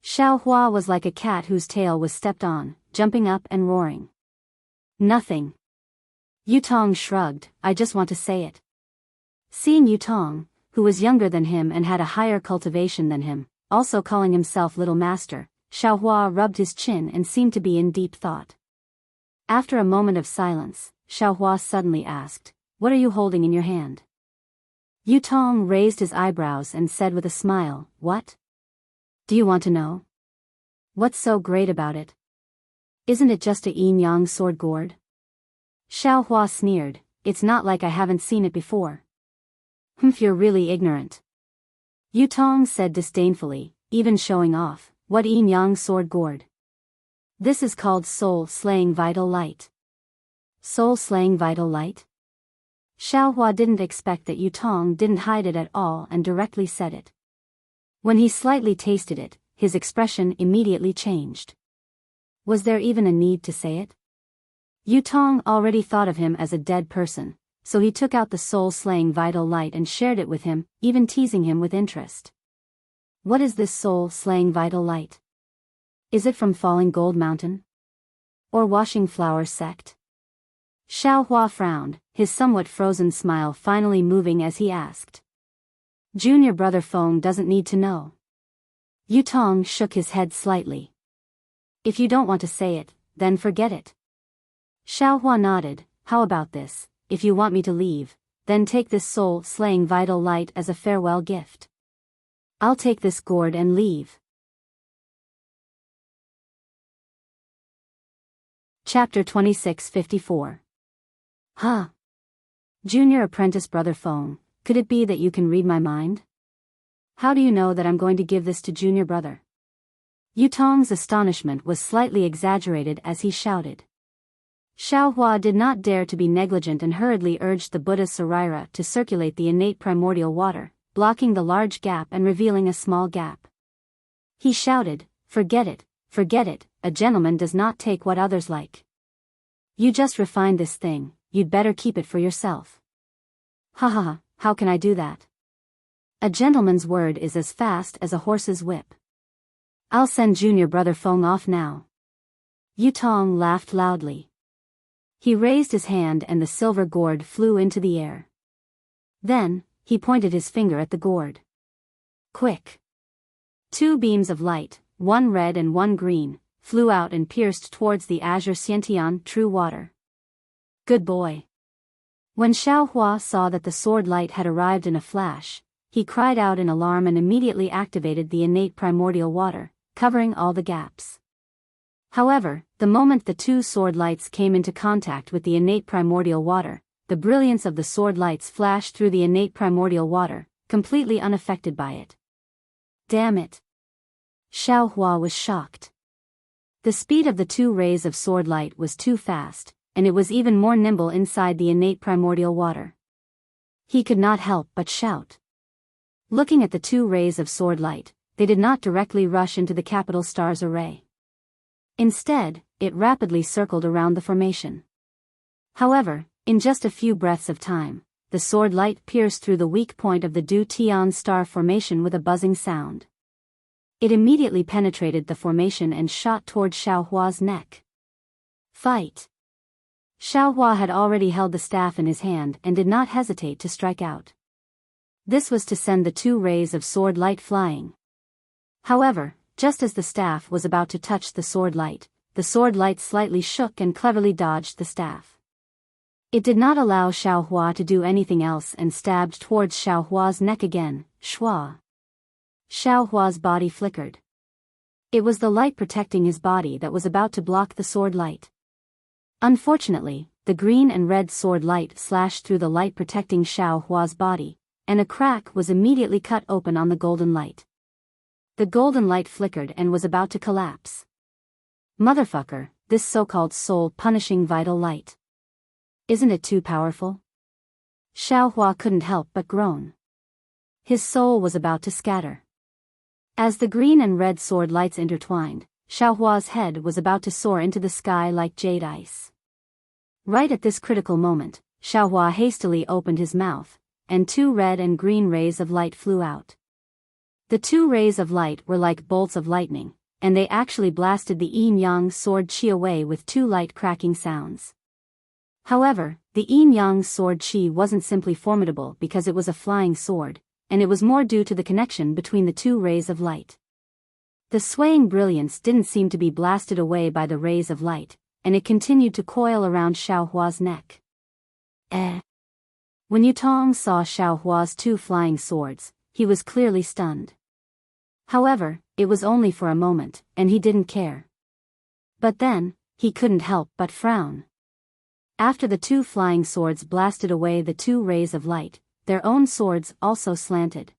Xiao Hua was like a cat whose tail was stepped on, jumping up and roaring. "Nothing." Yutong shrugged, "I just want to say it." Seeing Yutong, who was younger than him and had a higher cultivation than him, also calling himself Little Master. Xiaohua rubbed his chin and seemed to be in deep thought. After a moment of silence, Xiaohua suddenly asked, "What are you holding in your hand?" Yutong raised his eyebrows and said with a smile, "What? Do you want to know? What's so great about it? Isn't it just a yin-yang sword gourd?" Xiaohua sneered, "It's not like I haven't seen it before." "Humph, you're really ignorant," Yutong said disdainfully, even showing off. "What yin-yang sword gourd? This is called soul-slaying vital light." Soul-slaying vital light? Xiaohua didn't expect that Yutong didn't hide it at all and directly said it. When he slightly tasted it, his expression immediately changed. Was there even a need to say it? Yutong already thought of him as a dead person, so he took out the soul-slaying vital light and shared it with him, even teasing him with interest. "What is this soul-slaying vital light? Is it from Falling Gold Mountain? Or Washing Flower Sect?" Xiaohua frowned, his somewhat frozen smile finally moving as he asked. "Junior brother Feng doesn't need to know." Yutong shook his head slightly. "If you don't want to say it, then forget it." Xiaohua nodded. "How about this? If you want me to leave, then take this soul-slaying vital light as a farewell gift. I'll take this gourd and leave." Chapter 2654. Huh? Junior apprentice brother Feng, could it be that you can read my mind? How do you know that I'm going to give this to junior brother? Yutong's astonishment was slightly exaggerated as he shouted. Xiaohua did not dare to be negligent and hurriedly urged the Buddha Sarira to circulate the innate primordial water, blocking the large gap and revealing a small gap. He shouted, forget it, a gentleman does not take what others like. You just refined this thing, you'd better keep it for yourself." "Ha ha ha, how can I do that? A gentleman's word is as fast as a horse's whip. I'll send junior brother Feng off now." Yutong laughed loudly. He raised his hand and the silver gourd flew into the air. Then, he pointed his finger at the gourd. Quick! 2 beams of light, one red and one green, flew out and pierced towards the azure Xiantian true water. "Good boy." When Xiaohua saw that the sword light had arrived in a flash, he cried out in alarm and immediately activated the innate primordial water, covering all the gaps. However, the moment the 2 sword lights came into contact with the innate primordial water, the brilliance of the sword lights flashed through the innate primordial water, completely unaffected by it. Damn it! Xiaohua was shocked. The speed of the 2 rays of sword light was too fast, and it was even more nimble inside the innate primordial water. He could not help but shout. Looking at the 2 rays of sword light, they did not directly rush into the capital star's array. Instead, it rapidly circled around the formation. However, in just a few breaths of time, the sword light pierced through the weak point of the Du Tian star formation with a buzzing sound. It immediately penetrated the formation and shot toward Xiaohua's neck. Fight! Xiaohua had already held the staff in his hand and did not hesitate to strike out. This was to send the 2 rays of sword light flying. However, just as the staff was about to touch the sword light slightly shook and cleverly dodged the staff. It did not allow Xiaohua to do anything else and stabbed towards Xiaohua's neck again. Shua! Xiaohua's body flickered. It was the light protecting his body that was about to block the sword light. Unfortunately, the green and red sword light slashed through the light protecting Xiaohua's body, and a crack was immediately cut open on the golden light. The golden light flickered and was about to collapse. Motherfucker, this so-called soul-punishing vital light. Isn't it too powerful? Xiaohua couldn't help but groan. His soul was about to scatter. As the green and red sword lights intertwined, Xiaohua's head was about to soar into the sky like jade ice. Right at this critical moment, Xiaohua hastily opened his mouth, and 2 red and green rays of light flew out. The 2 rays of light were like bolts of lightning, and they actually blasted the yin-yang sword chi away with 2 light cracking sounds. However, the yin-yang sword chi wasn't simply formidable because it was a flying sword, and it was more due to the connection between the two rays of light. The swaying brilliance didn't seem to be blasted away by the rays of light, and it continued to coil around Xiao Hua's neck. When Yutong saw Xiao Hua's two flying swords, he was clearly stunned. However, it was only for a moment, and he didn't care. But then, he couldn't help but frown. After the two flying swords blasted away the two rays of light, their own swords also slanted.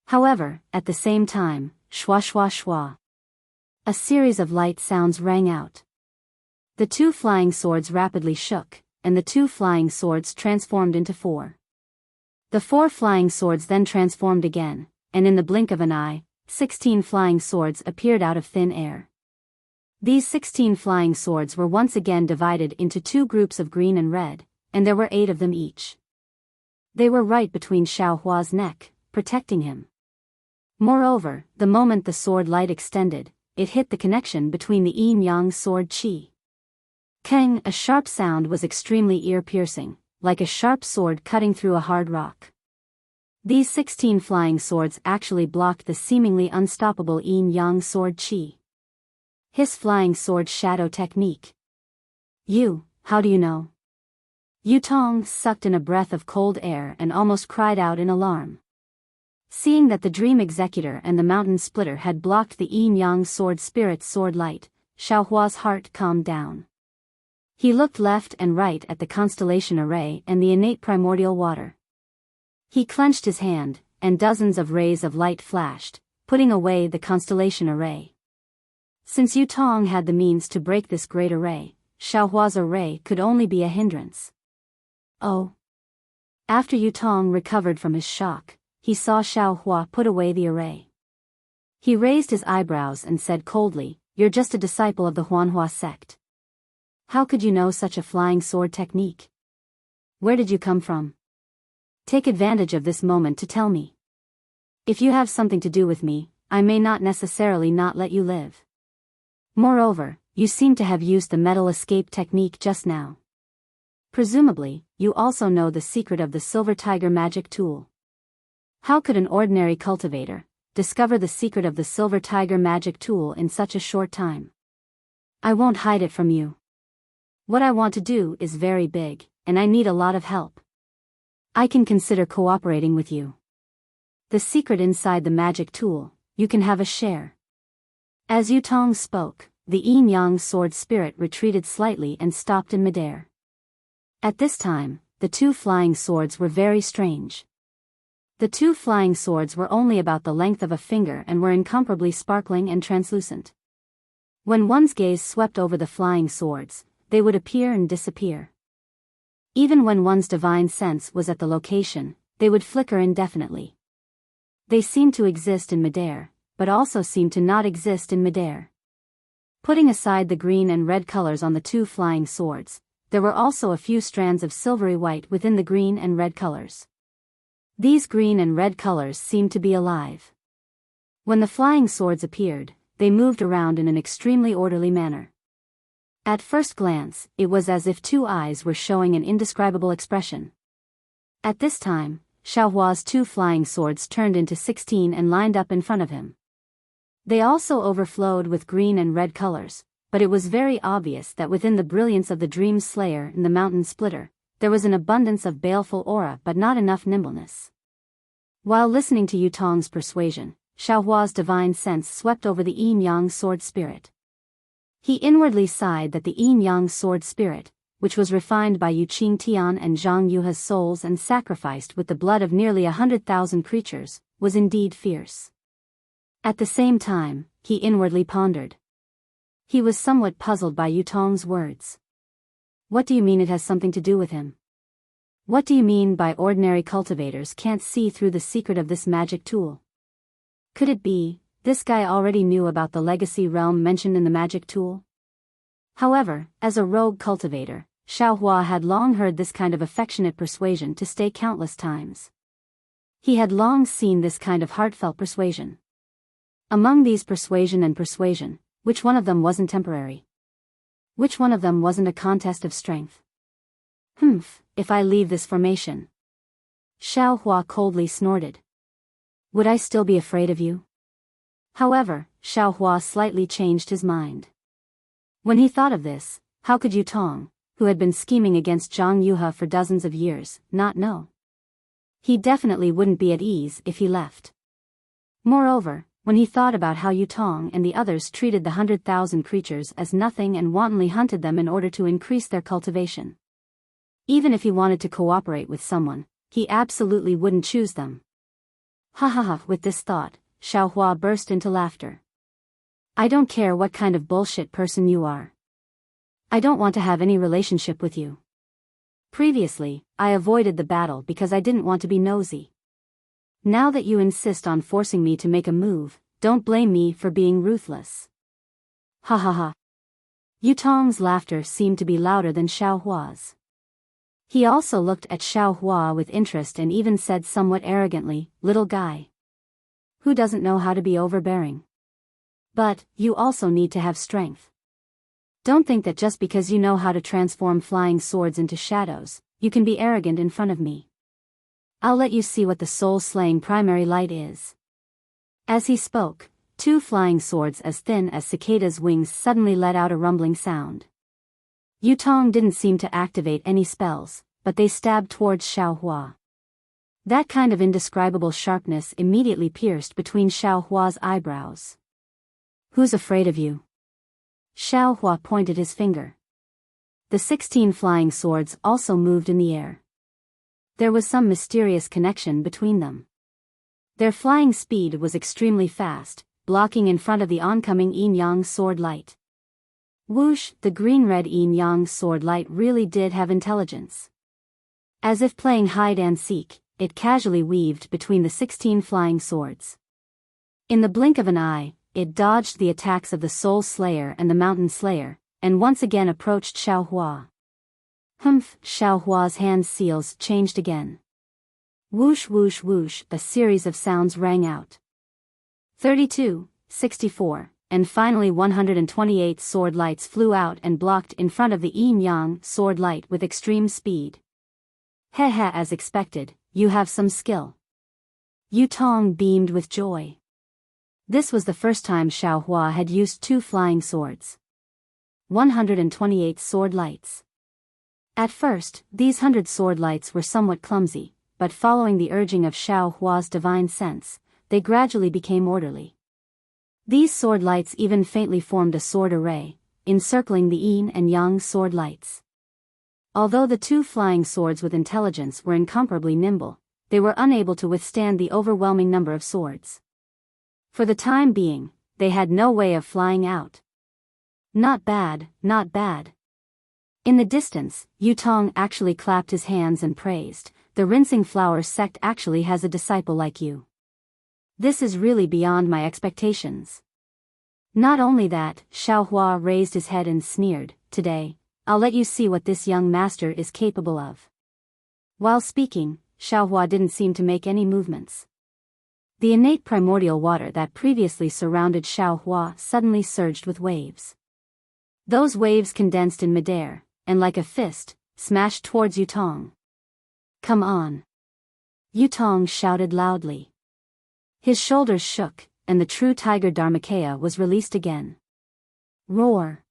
However, at the same time, shwa shwa shwa, a series of light sounds rang out. The two flying swords rapidly shook, and the two flying swords transformed into four. The four flying swords then transformed again, and in the blink of an eye, 16 flying swords appeared out of thin air. These 16 flying swords were once again divided into two groups of green and red, and there were 8 of them each. They were right between Xiao Hua's neck, protecting him. Moreover, the moment the sword light extended, it hit the connection between the yin-yang sword qi. Keng, a sharp sound was extremely ear-piercing, like a sharp sword cutting through a hard rock. These 16 flying swords actually blocked the seemingly unstoppable yin-yang sword qi. His flying sword shadow technique. How do you know? Yutong sucked in a breath of cold air and almost cried out in alarm. Seeing that the Dream Executor and the Mountain Splitter had blocked the yin-yang sword spirit's sword light, Xiao Hua's heart calmed down. He looked left and right at the constellation array and the innate primordial water. He clenched his hand, and dozens of rays of light flashed, putting away the constellation array. Since Yutong had the means to break this great array, Xiao Hua's array could only be a hindrance. Oh. After Yutong recovered from his shock, he saw Xiao Hua put away the array. He raised his eyebrows and said coldly, "You're just a disciple of the Huanhua sect. How could you know such a flying sword technique? Where did you come from? Take advantage of this moment to tell me. If you have something to do with me, I may not necessarily not let you live. Moreover, you seem to have used the metal escape technique just now. Presumably, you also know the secret of the Silver Tiger magic tool. How could an ordinary cultivator discover the secret of the Silver Tiger magic tool in such a short time? I won't hide it from you. What I want to do is very big, and I need a lot of help. I can consider cooperating with you. The secret inside the magic tool, you can have a share." As Yutong spoke, the yin-yang sword spirit retreated slightly and stopped in midair. At this time, the two flying swords were very strange. The two flying swords were only about the length of a finger and were incomparably sparkling and translucent. When one's gaze swept over the flying swords, they would appear and disappear. Even when one's divine sense was at the location, they would flicker indefinitely. They seemed to exist in midair, but also seemed to not exist in midair. Putting aside the green and red colors on the two flying swords, there were also a few strands of silvery white within the green and red colors. These green and red colors seemed to be alive. When the flying swords appeared, they moved around in an extremely orderly manner. At first glance, it was as if two eyes were showing an indescribable expression. At this time, Xiao Hua's two flying swords turned into 16 and lined up in front of him. They also overflowed with green and red colors, but it was very obvious that within the brilliance of the Dream Slayer and the Mountain Splitter, there was an abundance of baleful aura but not enough nimbleness. While listening to Yutong's persuasion, Xiao Hua's divine sense swept over the yin-yang sword spirit. He inwardly sighed that the yin-yang sword spirit, which was refined by Yuqing Tian and Zhang Yuha's souls and sacrificed with the blood of nearly 100,000 creatures, was indeed fierce. At the same time, he inwardly pondered. He was somewhat puzzled by Yutong's words. What do you mean it has something to do with him? What do you mean by ordinary cultivators can't see through the secret of this magic tool? Could it be, this guy already knew about the legacy realm mentioned in the magic tool? However, as a rogue cultivator, Xiao Hua had long heard this kind of affectionate persuasion to stay countless times. He had long seen this kind of heartfelt persuasion. Among these persuasion and persuasion, which one of them wasn't temporary? Which one of them wasn't a contest of strength? If I leave this formation. Xiao Hua coldly snorted. Would I still be afraid of you? However, Xiao Hua slightly changed his mind. When he thought of this, how could Yu Tong, who had been scheming against Zhang Yuhe for dozens of years, not know? He definitely wouldn't be at ease if he left. Moreover, when he thought about how Yu Tong and the others treated the 100,000 creatures as nothing and wantonly hunted them in order to increase their cultivation. Even if he wanted to cooperate with someone, he absolutely wouldn't choose them. Ha ha ha! With this thought, Xiao Hua burst into laughter. I don't care what kind of bullshit person you are. I don't want to have any relationship with you. Previously, I avoided the battle because I didn't want to be nosy. Now that you insist on forcing me to make a move, don't blame me for being ruthless. Ha ha ha. Yu Tong's laughter seemed to be louder than Xiao Hua's. He also looked at Xiao Hua with interest and even said somewhat arrogantly, "Little guy. Who doesn't know how to be overbearing? But, you also need to have strength. Don't think that just because you know how to transform flying swords into shadows, you can be arrogant in front of me. I'll let you see what the soul-slaying primary light is." As he spoke, 2 flying swords as thin as cicadas' wings suddenly let out a rumbling sound. Yu Tong didn't seem to activate any spells, but they stabbed towards Xiao Hua. That kind of indescribable sharpness immediately pierced between Xiao Hua's eyebrows. Who's afraid of you? Xiao Hua pointed his finger. The 16 flying swords also moved in the air. There was some mysterious connection between them. Their flying speed was extremely fast, blocking in front of the oncoming yin-yang sword light. Whoosh! The green-red yin-yang sword light really did have intelligence. As if playing hide-and-seek, it casually weaved between the 16 flying swords. In the blink of an eye, it dodged the attacks of the Soul Slayer and the Mountain Slayer, and once again approached Xiao Hua. Humph! Xiao Hua's hand seals changed again. Whoosh whoosh whoosh! A series of sounds rang out. 32, 64, and finally 128 sword lights flew out and blocked in front of the yin-yang sword light with extreme speed. Heh heh, as expected, you have some skill. Yu Tong beamed with joy. This was the first time Xiao Hua had used 2 flying swords. 128 sword lights. At first, these 100 sword lights were somewhat clumsy, but following the urging of Xiao Hua's divine sense, they gradually became orderly. These sword lights even faintly formed a sword array, encircling the yin and yang sword lights. Although the 2 flying swords with intelligence were incomparably nimble, they were unable to withstand the overwhelming number of swords. For the time being, they had no way of flying out. Not bad, not bad. In the distance, Yu Tong actually clapped his hands and praised, "The Rinsing Flower sect actually has a disciple like you. This is really beyond my expectations." Not only that, Xiao Hua raised his head and sneered, "Today, I'll let you see what this young master is capable of." While speaking, Xiao Hua didn't seem to make any movements. The innate primordial water that previously surrounded Xiao Hua suddenly surged with waves. Those waves condensed in midair, and like a fist, smashed towards Yu Tong. "Come on!" Yu Tong shouted loudly. His shoulders shook, and the true tiger Dharmakaya was released again. Roar!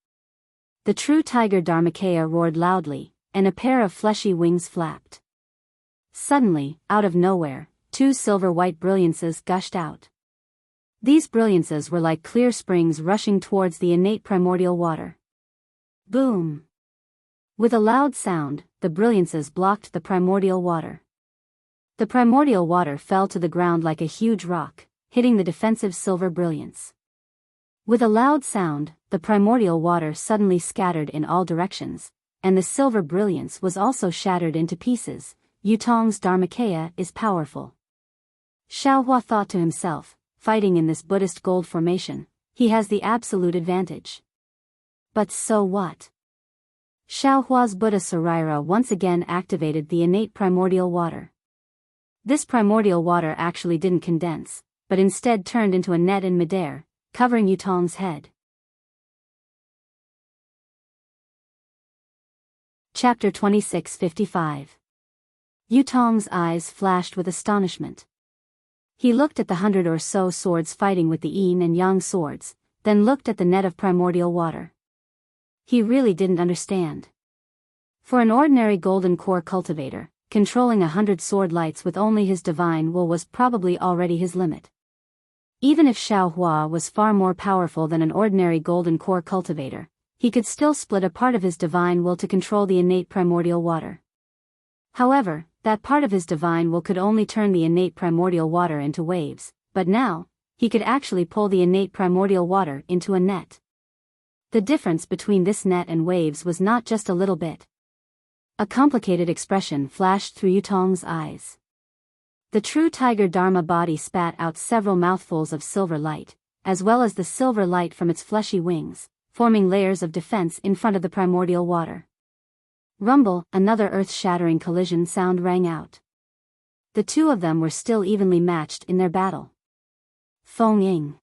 The true tiger Dharmakaya roared loudly, and a pair of fleshy wings flapped. Suddenly, out of nowhere, 2 silver-white brilliances gushed out. These brilliances were like clear springs rushing towards the innate primordial water. Boom! With a loud sound, the brilliances blocked the primordial water. The primordial water fell to the ground like a huge rock, hitting the defensive silver brilliance. With a loud sound, the primordial water suddenly scattered in all directions, and the silver brilliance was also shattered into pieces. Yu Tong's Dharmakaya is powerful. Xiao Hua thought to himself, fighting in this Buddhist gold formation, he has the absolute advantage. But so what? Xiao Hua's Buddha Saraira once again activated the innate primordial water. This primordial water actually didn't condense, but instead turned into a net in midair, covering Yu Tong's head. Chapter 26:55. Yu Tong's eyes flashed with astonishment. He looked at the 100 or so swords fighting with the yin and yang swords, then looked at the net of primordial water. He really didn't understand. For an ordinary golden core cultivator, controlling 100 sword lights with only his divine will was probably already his limit. Even if Xiaohua was far more powerful than an ordinary golden core cultivator, he could still split a part of his divine will to control the innate primordial water. However, that part of his divine will could only turn the innate primordial water into waves, but now, he could actually pull the innate primordial water into a net. The difference between this net and waves was not just a little bit. A complicated expression flashed through Yutong's eyes. The true tiger Dharma body spat out several mouthfuls of silver light, as well as the silver light from its fleshy wings, forming layers of defense in front of the primordial water. Rumble, another earth-shattering collision sound rang out. The two of them were still evenly matched in their battle. Feng Ying.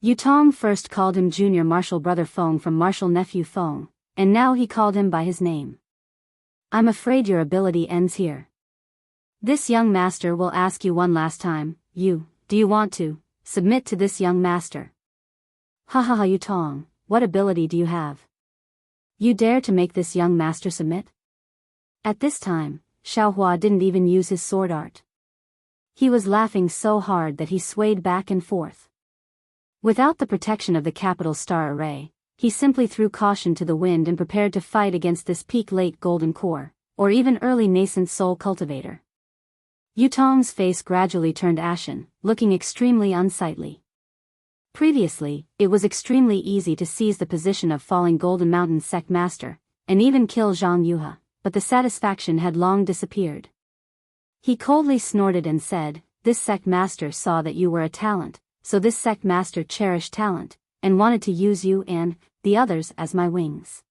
Yutong first called him junior martial brother Feng from martial nephew Feng, and now he called him by his name. I'm afraid your ability ends here. This young master will ask you one last time, do you want to submit to this young master? Ha ha ha, Yutong, what ability do you have? You dare to make this young master submit? At this time, Xiaohua didn't even use his sword art. He was laughing so hard that he swayed back and forth. Without the protection of the capital star array, he simply threw caution to the wind and prepared to fight against this peak late golden core, or even early nascent soul cultivator. Yutong's face gradually turned ashen, looking extremely unsightly. Previously, it was extremely easy to seize the position of falling Golden Mountain sect master, and even kill Zhang Yuhe, but the satisfaction had long disappeared. He coldly snorted and said, "This sect master saw that you were a talent, so this sect master cherished talent, and wanted to use you and the others as my wings.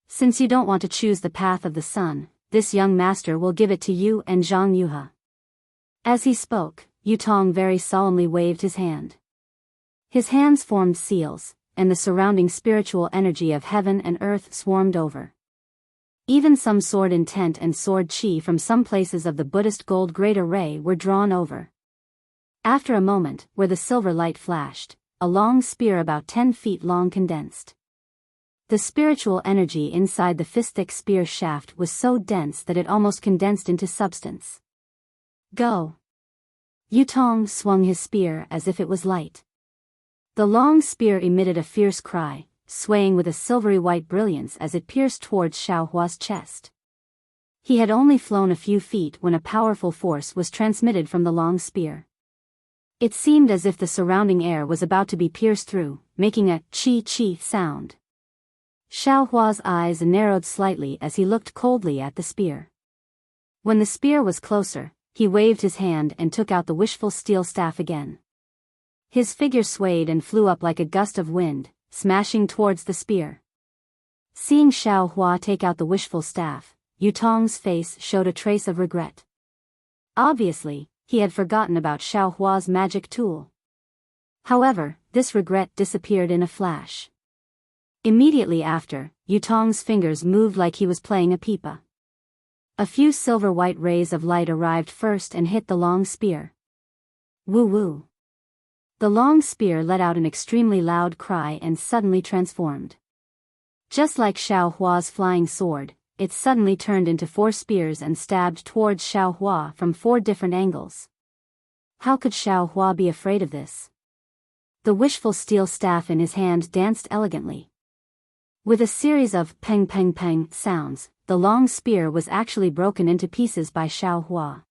Since you don't want to choose the path of the sun, this young master will give it to you and Zhang Yuhe." As he spoke, Yutong very solemnly waved his hand. His hands formed seals, and the surrounding spiritual energy of heaven and earth swarmed over. Even some sword intent and sword chi from some places of the Buddhist gold great array were drawn over. After a moment, where the silver light flashed, a long spear about 10 feet long condensed. The spiritual energy inside the fist-thick spear shaft was so dense that it almost condensed into substance. Go! Yutong swung his spear as if it was light. The long spear emitted a fierce cry, swaying with a silvery white brilliance as it pierced towards Xiaohua's chest. He had only flown a few feet when a powerful force was transmitted from the long spear. It seemed as if the surrounding air was about to be pierced through, making a chi-chi sound. Xiaohua's eyes narrowed slightly as he looked coldly at the spear. When the spear was closer, he waved his hand and took out the wishful steel staff again. His figure swayed and flew up like a gust of wind, smashing towards the spear. Seeing Xiaohua take out the wishful staff, Yutong's face showed a trace of regret. Obviously, he had forgotten about Xiaohua's magic tool. However, this regret disappeared in a flash. Immediately after, Yutong's fingers moved like he was playing a pipa. A few silver-white rays of light arrived first and hit the long spear. Woo-woo. The long spear let out an extremely loud cry and suddenly transformed. Just like Xiaohua's flying sword, it suddenly turned into 4 spears and stabbed towards Xiaohua from 4 different angles. How could Xiaohua be afraid of this? The wishful steel staff in his hand danced elegantly. With a series of peng peng peng sounds, the long spear was actually broken into pieces by Xiaohua.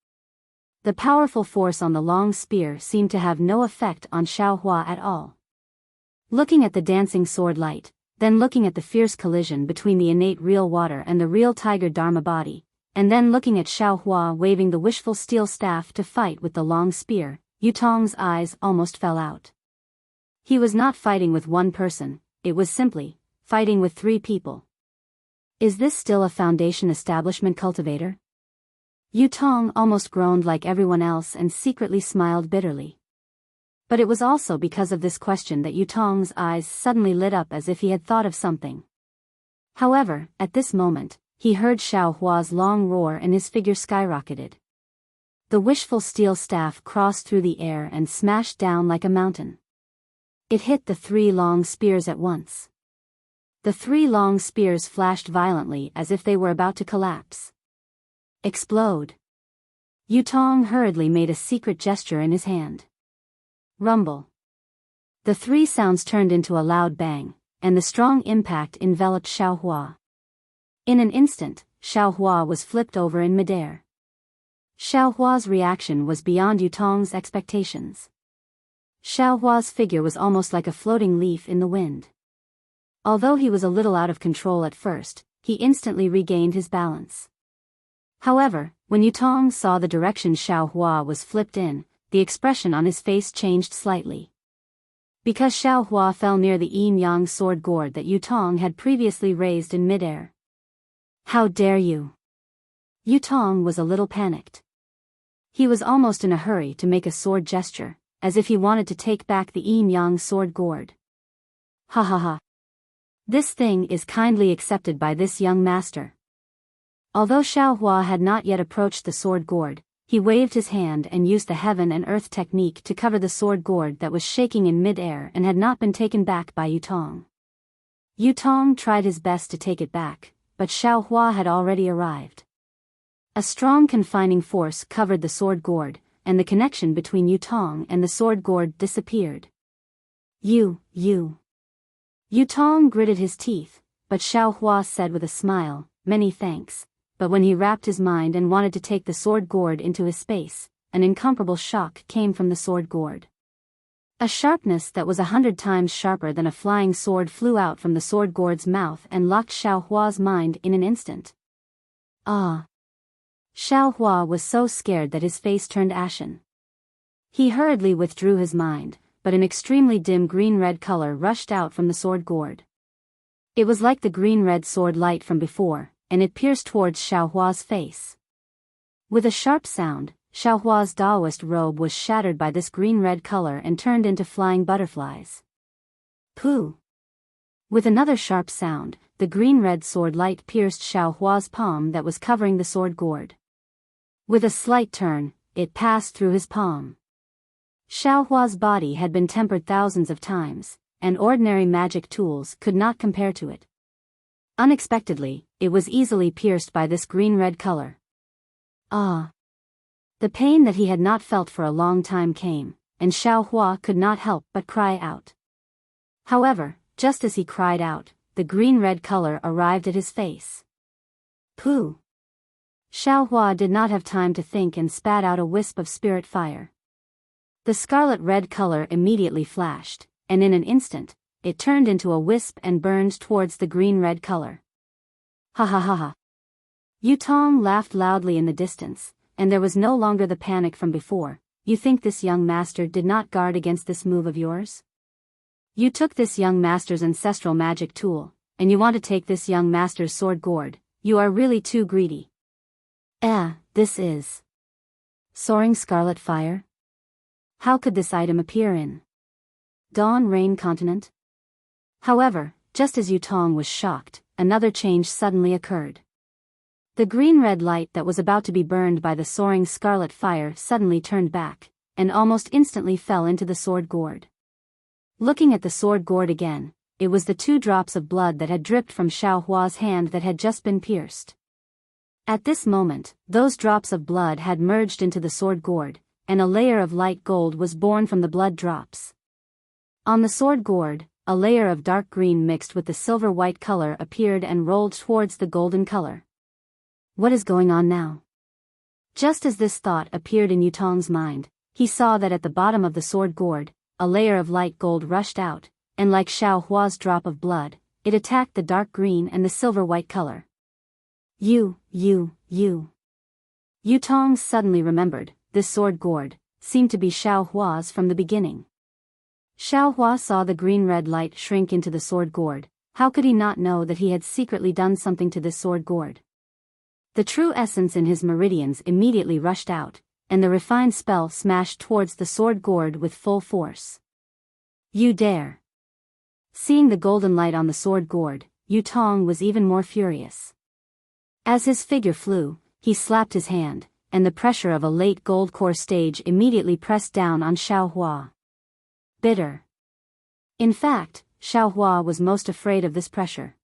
The powerful force on the long spear seemed to have no effect on Xiaohua at all. Looking at the dancing sword light, then looking at the fierce collision between the innate real water and the real tiger Dharma body, and then looking at Xiaohua waving the wishful steel staff to fight with the long spear, Yutong's eyes almost fell out. He was not fighting with one person, it was simply fighting with 3 people. Is this still a foundation establishment cultivator? Yutong almost groaned like everyone else and secretly smiled bitterly. But it was also because of this question that Yutong's eyes suddenly lit up as if he had thought of something. However, at this moment, he heard Xiaohua's long roar and his figure skyrocketed. The wishful steel staff crossed through the air and smashed down like a mountain. It hit the 3 long spears at once. The 3 long spears flashed violently as if they were about to collapse. Explode. Yutong hurriedly made a secret gesture in his hand. Rumble. The 3 sounds turned into a loud bang, and the strong impact enveloped Xiaohua. In an instant, Xiaohua was flipped over in midair. Xiaohua's reaction was beyond Yutong's expectations. Xiaohua's figure was almost like a floating leaf in the wind. Although he was a little out of control at first, he instantly regained his balance. However, when Yutong saw the direction Xiaohua was flipped in, the expression on his face changed slightly. Because Xiaohua fell near the yin-yang sword gourd that Yutong had previously raised in midair. How dare you! Yutong was a little panicked. He was almost in a hurry to make a sword gesture, as if he wanted to take back the yin-yang sword gourd. Ha ha ha. This thing is kindly accepted by this young master. Although Xiaohua had not yet approached the sword gourd, he waved his hand and used the heaven and earth technique to cover the sword gourd that was shaking in mid-air and had not been taken back by Yutong. Yutong tried his best to take it back, but Xiaohua had already arrived. A strong confining force covered the sword gourd, and the connection between Yutong and the sword gourd disappeared. Yutong gritted his teeth, but Xiaohua said with a smile, "Many thanks," but when he wrapped his mind and wanted to take the sword gourd into his space, an incomparable shock came from the sword gourd. A sharpness that was 100 times sharper than a flying sword flew out from the sword gourd's mouth and locked Xiaohua's mind in an instant. Ah! Xiaohua was so scared that his face turned ashen. He hurriedly withdrew his mind, but an extremely dim green-red color rushed out from the sword gourd. It was like the green-red sword light from before, and it pierced towards Xiaohua's face. With a sharp sound, Xiaohua's Daoist robe was shattered by this green-red color and turned into flying butterflies. Pooh! With another sharp sound, the green-red sword light pierced Xiaohua's palm that was covering the sword gourd. With a slight turn, it passed through his palm. Xiaohua's body had been tempered thousands of times, and ordinary magic tools could not compare to it. Unexpectedly, it was easily pierced by this green-red color. Ah! The pain that he had not felt for a long time came, and Xiaohua could not help but cry out. However, just as he cried out, the green-red color arrived at his face. Pooh! Xiaohua did not have time to think and spat out a wisp of spirit fire. The scarlet-red color immediately flashed, and in an instant, it turned into a wisp and burned towards the green-red color. Ha ha ha ha! Yutong laughed loudly in the distance, and there was no longer the panic from before. You think this young master did not guard against this move of yours? You took this young master's ancestral magic tool, and you want to take this young master's sword gourd. You are really too greedy. This is soaring scarlet fire? How could this item appear in Dawn Rain Continent? However, just as Yutong was shocked, another change suddenly occurred. The green-red light that was about to be burned by the soaring scarlet fire suddenly turned back, and almost instantly fell into the sword gourd. Looking at the sword gourd again, it was the 2 drops of blood that had dripped from Xiaohua's hand that had just been pierced. At this moment, those drops of blood had merged into the sword gourd, and a layer of light gold was born from the blood drops. On the sword gourd, a layer of dark green mixed with the silver-white color appeared and rolled towards the golden color. What is going on now? Just as this thought appeared in Yutong's mind, he saw that at the bottom of the sword gourd, a layer of light gold rushed out, and like Xiaohua's drop of blood, it attacked the dark green and the silver-white color. Yutong suddenly remembered, this sword gourd seemed to be Xiaohua's from the beginning. Xiaohua saw the green-red light shrink into the sword gourd. How could he not know that he had secretly done something to this sword gourd? The true essence in his meridians immediately rushed out, and the refined spell smashed towards the sword gourd with full force. You dare! Seeing the golden light on the sword gourd, Yutong was even more furious. As his figure flew, he slapped his hand, and the pressure of a late gold core stage immediately pressed down on Xiaohua. Bitter. In fact, Xiaohua was most afraid of this pressure.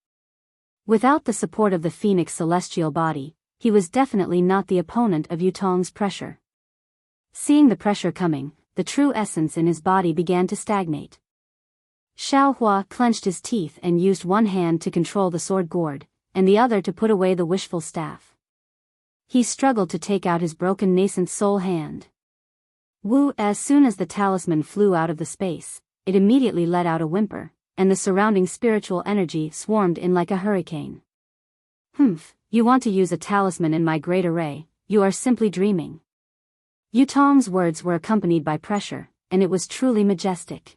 Without the support of the Phoenix celestial body, he was definitely not the opponent of Yutong's pressure. Seeing the pressure coming, the true essence in his body began to stagnate. Xiaohua clenched his teeth and used one hand to control the sword gourd, and the other to put away the wishful staff. He struggled to take out his broken nascent soul hand. As soon as the talisman flew out of the space, it immediately let out a whimper, and the surrounding spiritual energy swarmed in like a hurricane. You want to use a talisman in my great array, you are simply dreaming. Yutong's words were accompanied by pressure, and it was truly majestic.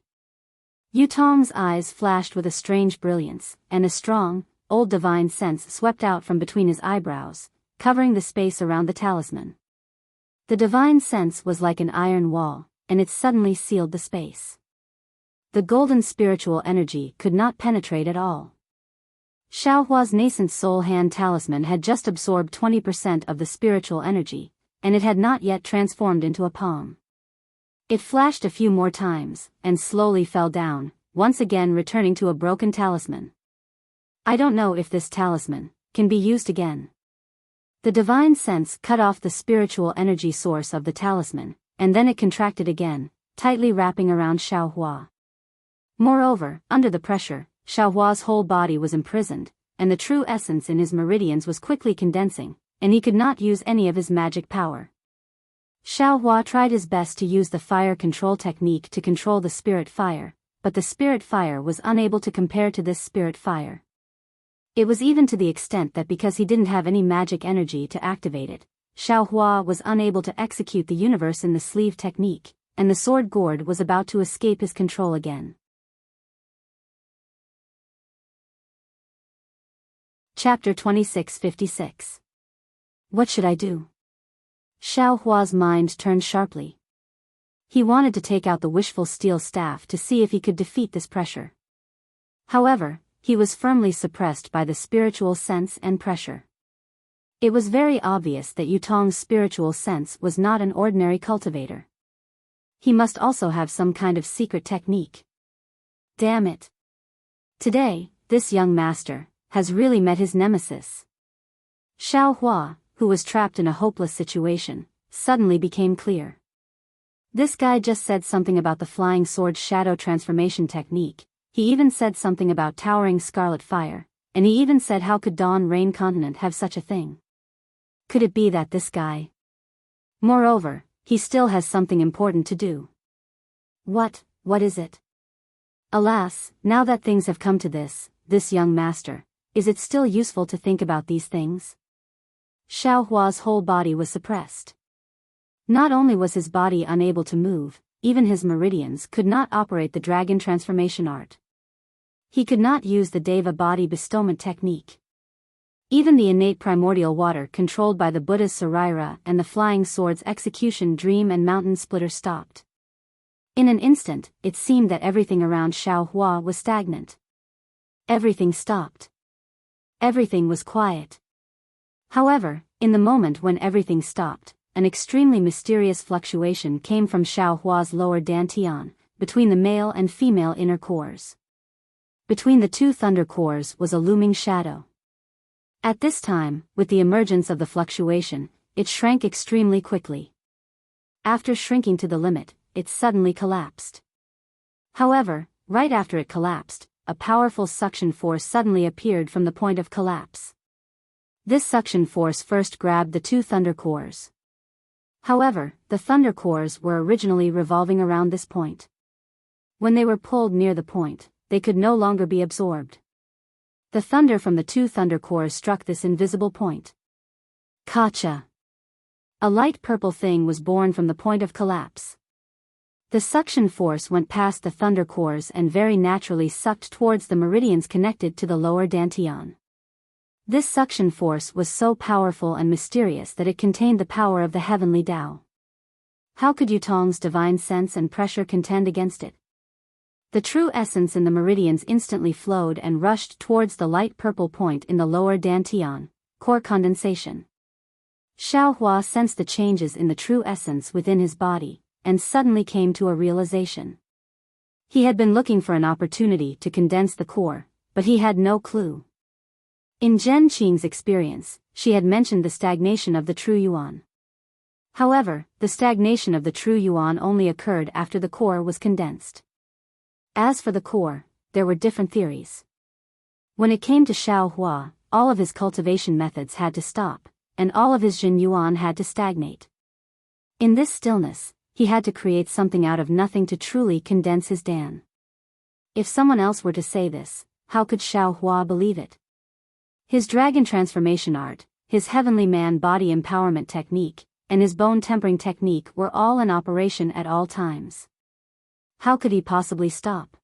Yutong's eyes flashed with a strange brilliance, and a strong, old divine sense swept out from between his eyebrows, covering the space around the talisman. The divine sense was like an iron wall, and it suddenly sealed the space. The golden spiritual energy could not penetrate at all. Xiaohua's nascent soul hand talisman had just absorbed 20% of the spiritual energy, and it had not yet transformed into a palm. It flashed a few more times, and slowly fell down, once again returning to a broken talisman. I don't know if this talisman can be used again. The divine sense cut off the spiritual energy source of the talisman, and then it contracted again, tightly wrapping around Xiaohua. Moreover, under the pressure, Xiaohua's whole body was imprisoned, and the true essence in his meridians was quickly condensing, and he could not use any of his magic power. Xiaohua tried his best to use the fire control technique to control the spirit fire, but the spirit fire was unable to compare to this spirit fire. It was even to the extent that because he didn't have any magic energy to activate it, Xiaohua was unable to execute the universe in the sleeve technique, and the sword gourd was about to escape his control again. Chapter 2656. What should I do? Xiaohua's mind turned sharply. He wanted to take out the wishful steel staff to see if he could defeat this pressure. However, he was firmly suppressed by the spiritual sense and pressure. It was very obvious that Yutong's spiritual sense was not an ordinary cultivator. He must also have some kind of secret technique. Damn it. Today, this young master has really met his nemesis. Xiaohua, who was trapped in a hopeless situation, suddenly became clear. This guy just said something about the flying sword shadow transformation technique, he even said something about towering scarlet fire, and he even said how could Dawn Rain Continent have such a thing? Could it be that this guy? Moreover, he still has something important to do. What is it? Alas, now that things have come to this young master, is it still useful to think about these things? Xiaohua's whole body was suppressed. Not only was his body unable to move, even his meridians could not operate the dragon transformation art. He could not use the Deva body bestowment technique. Even the innate primordial water controlled by the Buddha's Saraira and the flying sword's execution dream and mountain splitter stopped. In an instant, it seemed that everything around Xiaohua was stagnant. Everything stopped. Everything was quiet. However, in the moment when everything stopped, an extremely mysterious fluctuation came from Xiaohua's lower dantian, between the male and female inner cores. Between the two thunder cores was a looming shadow. At this time, with the emergence of the fluctuation, it shrank extremely quickly. After shrinking to the limit, it suddenly collapsed. However, right after it collapsed, a powerful suction force suddenly appeared from the point of collapse. This suction force first grabbed the two thunder cores. However, the thunder cores were originally revolving around this point. When they were pulled near the point, they could no longer be absorbed. The thunder from the two thunder cores struck this invisible point. Kacha! A light purple thing was born from the point of collapse. The suction force went past the thunder cores and very naturally sucked towards the meridians connected to the lower dantian. This suction force was so powerful and mysterious that it contained the power of the heavenly Tao. How could Yutong's divine sense and pressure contend against it? The true essence in the meridians instantly flowed and rushed towards the light purple point in the lower dantian, core condensation. Xiao Hua sensed the changes in the true essence within his body, and suddenly came to a realization. He had been looking for an opportunity to condense the core, but he had no clue. In Zhen Qing's experience, she had mentioned the stagnation of the true yuan. However, the stagnation of the true yuan only occurred after the core was condensed. As for the core, there were different theories. When it came to Xiao Hua, all of his cultivation methods had to stop, and all of his Jin yuan had to stagnate. In this stillness, he had to create something out of nothing to truly condense his Dan. If someone else were to say this, how could Xiao Hua believe it? His dragon transformation art, his heavenly man body empowerment technique, and his bone tempering technique were all in operation at all times. How could he possibly stop?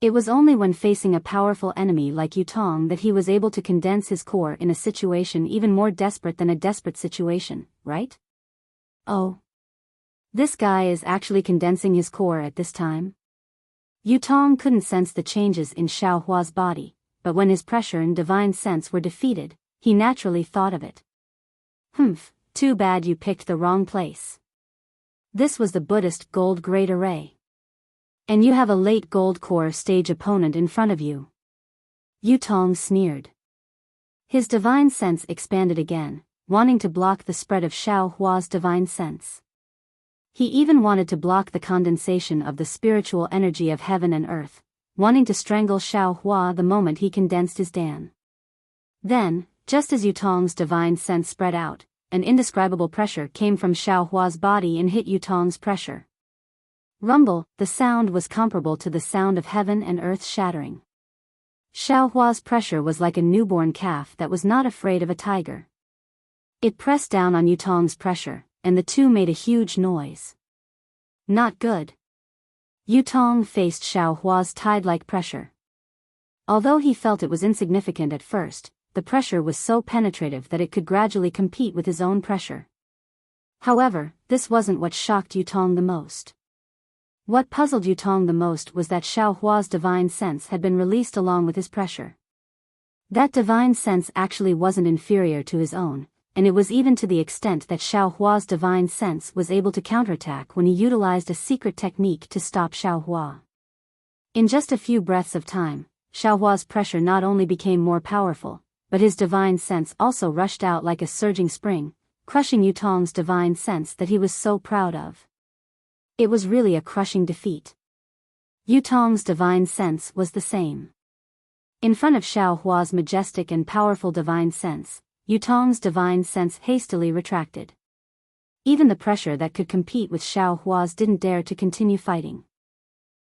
It was only when facing a powerful enemy like Yutong that he was able to condense his core in a situation even more desperate than a desperate situation, right? Oh. This guy is actually condensing his core at this time? Yutong couldn't sense the changes in Xiao Hua's body, but when his pressure and divine sense were defeated, he naturally thought of it. Humph, too bad you picked the wrong place. This was the Buddhist gold great array. And you have a late gold core stage opponent in front of you. Yutong sneered. His divine sense expanded again, wanting to block the spread of Xiao Hua's divine sense. He even wanted to block the condensation of the spiritual energy of heaven and earth, wanting to strangle Xiao Hua the moment he condensed his Dan. Then, just as Yutong's divine sense spread out, an indescribable pressure came from Xiao Hua's body and hit Yutong's pressure. Rumble, the sound was comparable to the sound of heaven and earth shattering. Xiao Hua's pressure was like a newborn calf that was not afraid of a tiger. It pressed down on Yutong's pressure, and the two made a huge noise. Not good. Yutong faced Xiao Hua's tide-like pressure. Although he felt it was insignificant at first, the pressure was so penetrative that it could gradually compete with his own pressure. However, this wasn't what shocked Yutong the most. What puzzled Yutong the most was that Xiao Hua's divine sense had been released along with his pressure. That divine sense actually wasn't inferior to his own, and it was even to the extent that Xiao Hua's divine sense was able to counterattack when he utilized a secret technique to stop Xiao Hua. In just a few breaths of time, Xiao Hua's pressure not only became more powerful, but his divine sense also rushed out like a surging spring, crushing Yutong's divine sense that he was so proud of. It was really a crushing defeat. Yutong's divine sense was the same. In front of Xiao Hua's majestic and powerful divine sense, Yutong's divine sense hastily retracted. Even the pressure that could compete with Xiao Hua's didn't dare to continue fighting.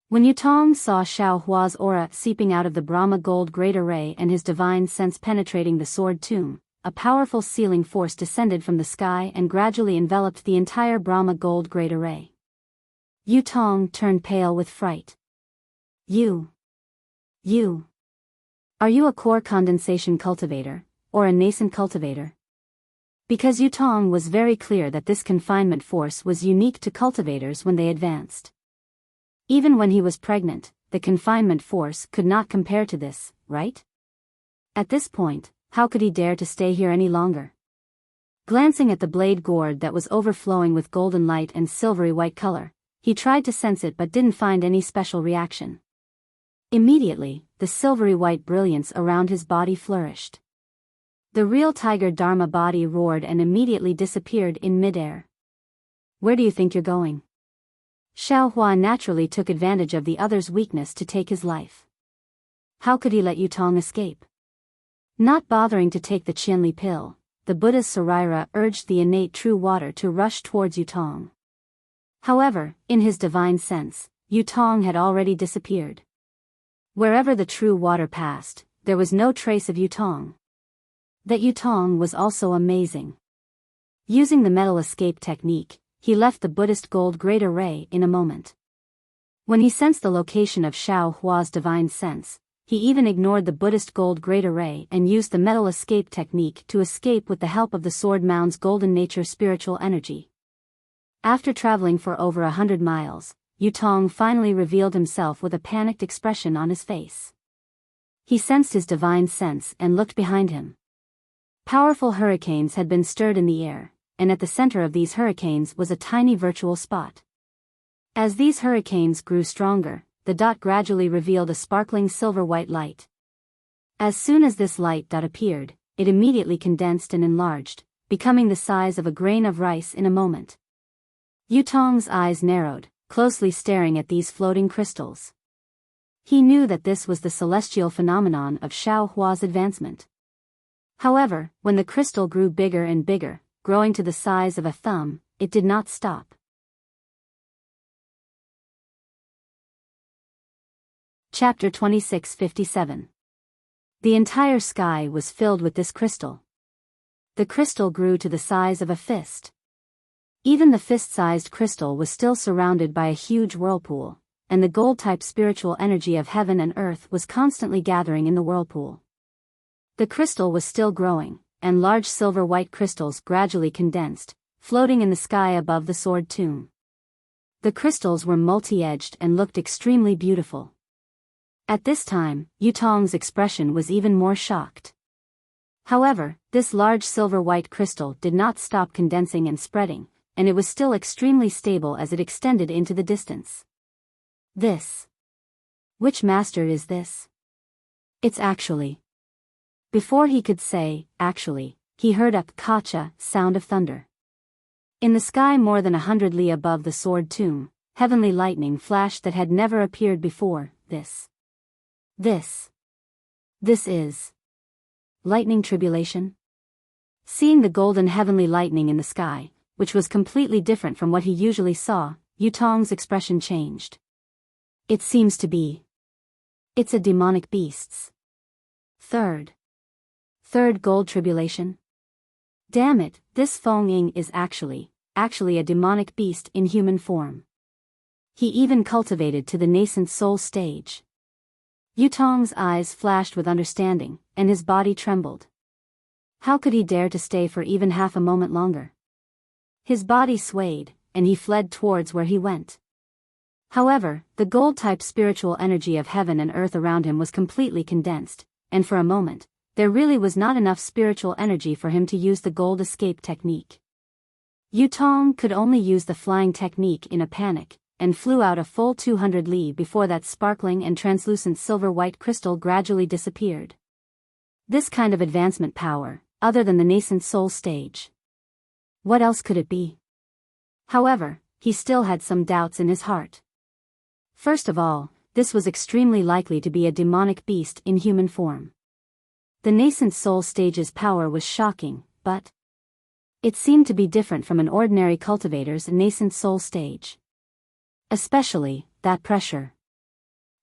When Yutong saw Xiao Hua's aura seeping out of the Brahma gold great array and his divine sense penetrating the sword tomb, a powerful sealing force descended from the sky and gradually enveloped the entire Brahma gold great array. Yutong turned pale with fright. You. Are you a core condensation cultivator, or a nascent cultivator? Because Yutong was very clear that this confinement force was unique to cultivators when they advanced. Even when he was pregnant, the confinement force could not compare to this, right? At this point, how could he dare to stay here any longer? Glancing at the blade gourd that was overflowing with golden light and silvery white color, he tried to sense it but didn't find any special reaction. Immediately, the silvery white brilliance around his body flourished. The real tiger Dharma body roared and immediately disappeared in midair. Where do you think you're going? Xiao Hua naturally took advantage of the other's weakness to take his life. How could he let Yutong escape? Not bothering to take the Qianli pill, the Buddha's Saraira urged the innate true water to rush towards Yutong. However, in his divine sense, Yutong had already disappeared. Wherever the true water passed, there was no trace of Yutong. That Yutong was also amazing. Using the metal escape technique, he left the Buddhist gold great array in a moment. When he sensed the location of Xiao Hua's divine sense, he even ignored the Buddhist gold great array and used the metal escape technique to escape with the help of the sword mound's golden nature spiritual energy. After traveling for over 100 miles, Yutong finally revealed himself with a panicked expression on his face. He sensed his divine sense and looked behind him. Powerful hurricanes had been stirred in the air, and at the center of these hurricanes was a tiny virtual spot. As these hurricanes grew stronger, the dot gradually revealed a sparkling silver-white light. As soon as this light dot appeared, it immediately condensed and enlarged, becoming the size of a grain of rice in a moment. Yutong's eyes narrowed, closely staring at these floating crystals. He knew that this was the celestial phenomenon of Xiao Hua's advancement. However, when the crystal grew bigger and bigger, growing to the size of a thumb, it did not stop. Chapter 2657. The entire sky was filled with this crystal. The crystal grew to the size of a fist. Even the fist-sized crystal was still surrounded by a huge whirlpool, and the gold-type spiritual energy of heaven and earth was constantly gathering in the whirlpool. The crystal was still growing, and large silver-white crystals gradually condensed, floating in the sky above the sword tomb. The crystals were multi-edged and looked extremely beautiful. At this time, Yutong's expression was even more shocked. However, this large silver-white crystal did not stop condensing and spreading, and it was still extremely stable as it extended into the distance. This. Which master is this? It's actually. Before he could say, actually, he heard a kacha sound of thunder. In the sky more than 100 li above the sword tomb, heavenly lightning flashed that had never appeared before. This is lightning tribulation? Seeing the golden heavenly lightning in the sky, which was completely different from what he usually saw, Yutong's expression changed. It seems to be. It's a demonic beast's. Third gold tribulation? Damn it, this Feng Ying is actually a demonic beast in human form. He even cultivated to the nascent soul stage. Yutong's eyes flashed with understanding, and his body trembled. How could he dare to stay for even half a moment longer? His body swayed, and he fled towards where he went. However, the gold-type spiritual energy of heaven and earth around him was completely condensed, and for a moment, there really was not enough spiritual energy for him to use the gold escape technique. Yutong could only use the flying technique in a panic, and flew out a full 200 li before that sparkling and translucent silver-white crystal gradually disappeared. This kind of advancement power, other than the nascent soul stage. What else could it be? However, he still had some doubts in his heart. First of all, this was extremely likely to be a demonic beast in human form. The nascent soul stage's power was shocking, but it seemed to be different from an ordinary cultivator's nascent soul stage. Especially, that pressure.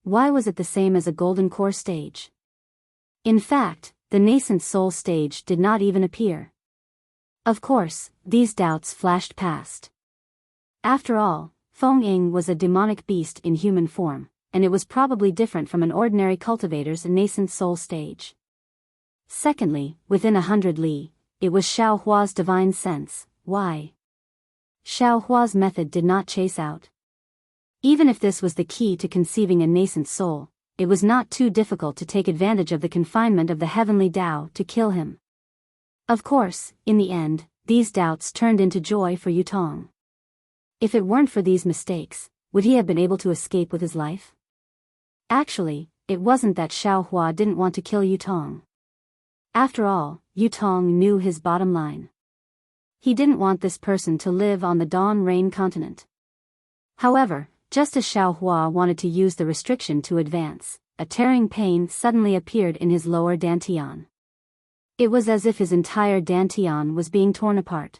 Why was it the same as a golden core stage? In fact, the nascent soul stage did not even appear. Of course, these doubts flashed past. After all, Feng Ying was a demonic beast in human form, and it was probably different from an ordinary cultivator's nascent soul stage. Secondly, within 100 li, it was Xiao Hua's divine sense. Why? Xiao Hua's method did not chase out. Even if this was the key to conceiving a nascent soul, it was not too difficult to take advantage of the confinement of the heavenly Tao to kill him. Of course, in the end, these doubts turned into joy for Yutong. If it weren't for these mistakes, would he have been able to escape with his life? Actually, it wasn't that Xiao Hua didn't want to kill Yutong. After all, Yutong knew his bottom line. He didn't want this person to live on the Dawn Rain continent. However, just as Xiao Hua wanted to use the restriction to advance, a tearing pain suddenly appeared in his lower dantian. It was as if his entire dantian was being torn apart.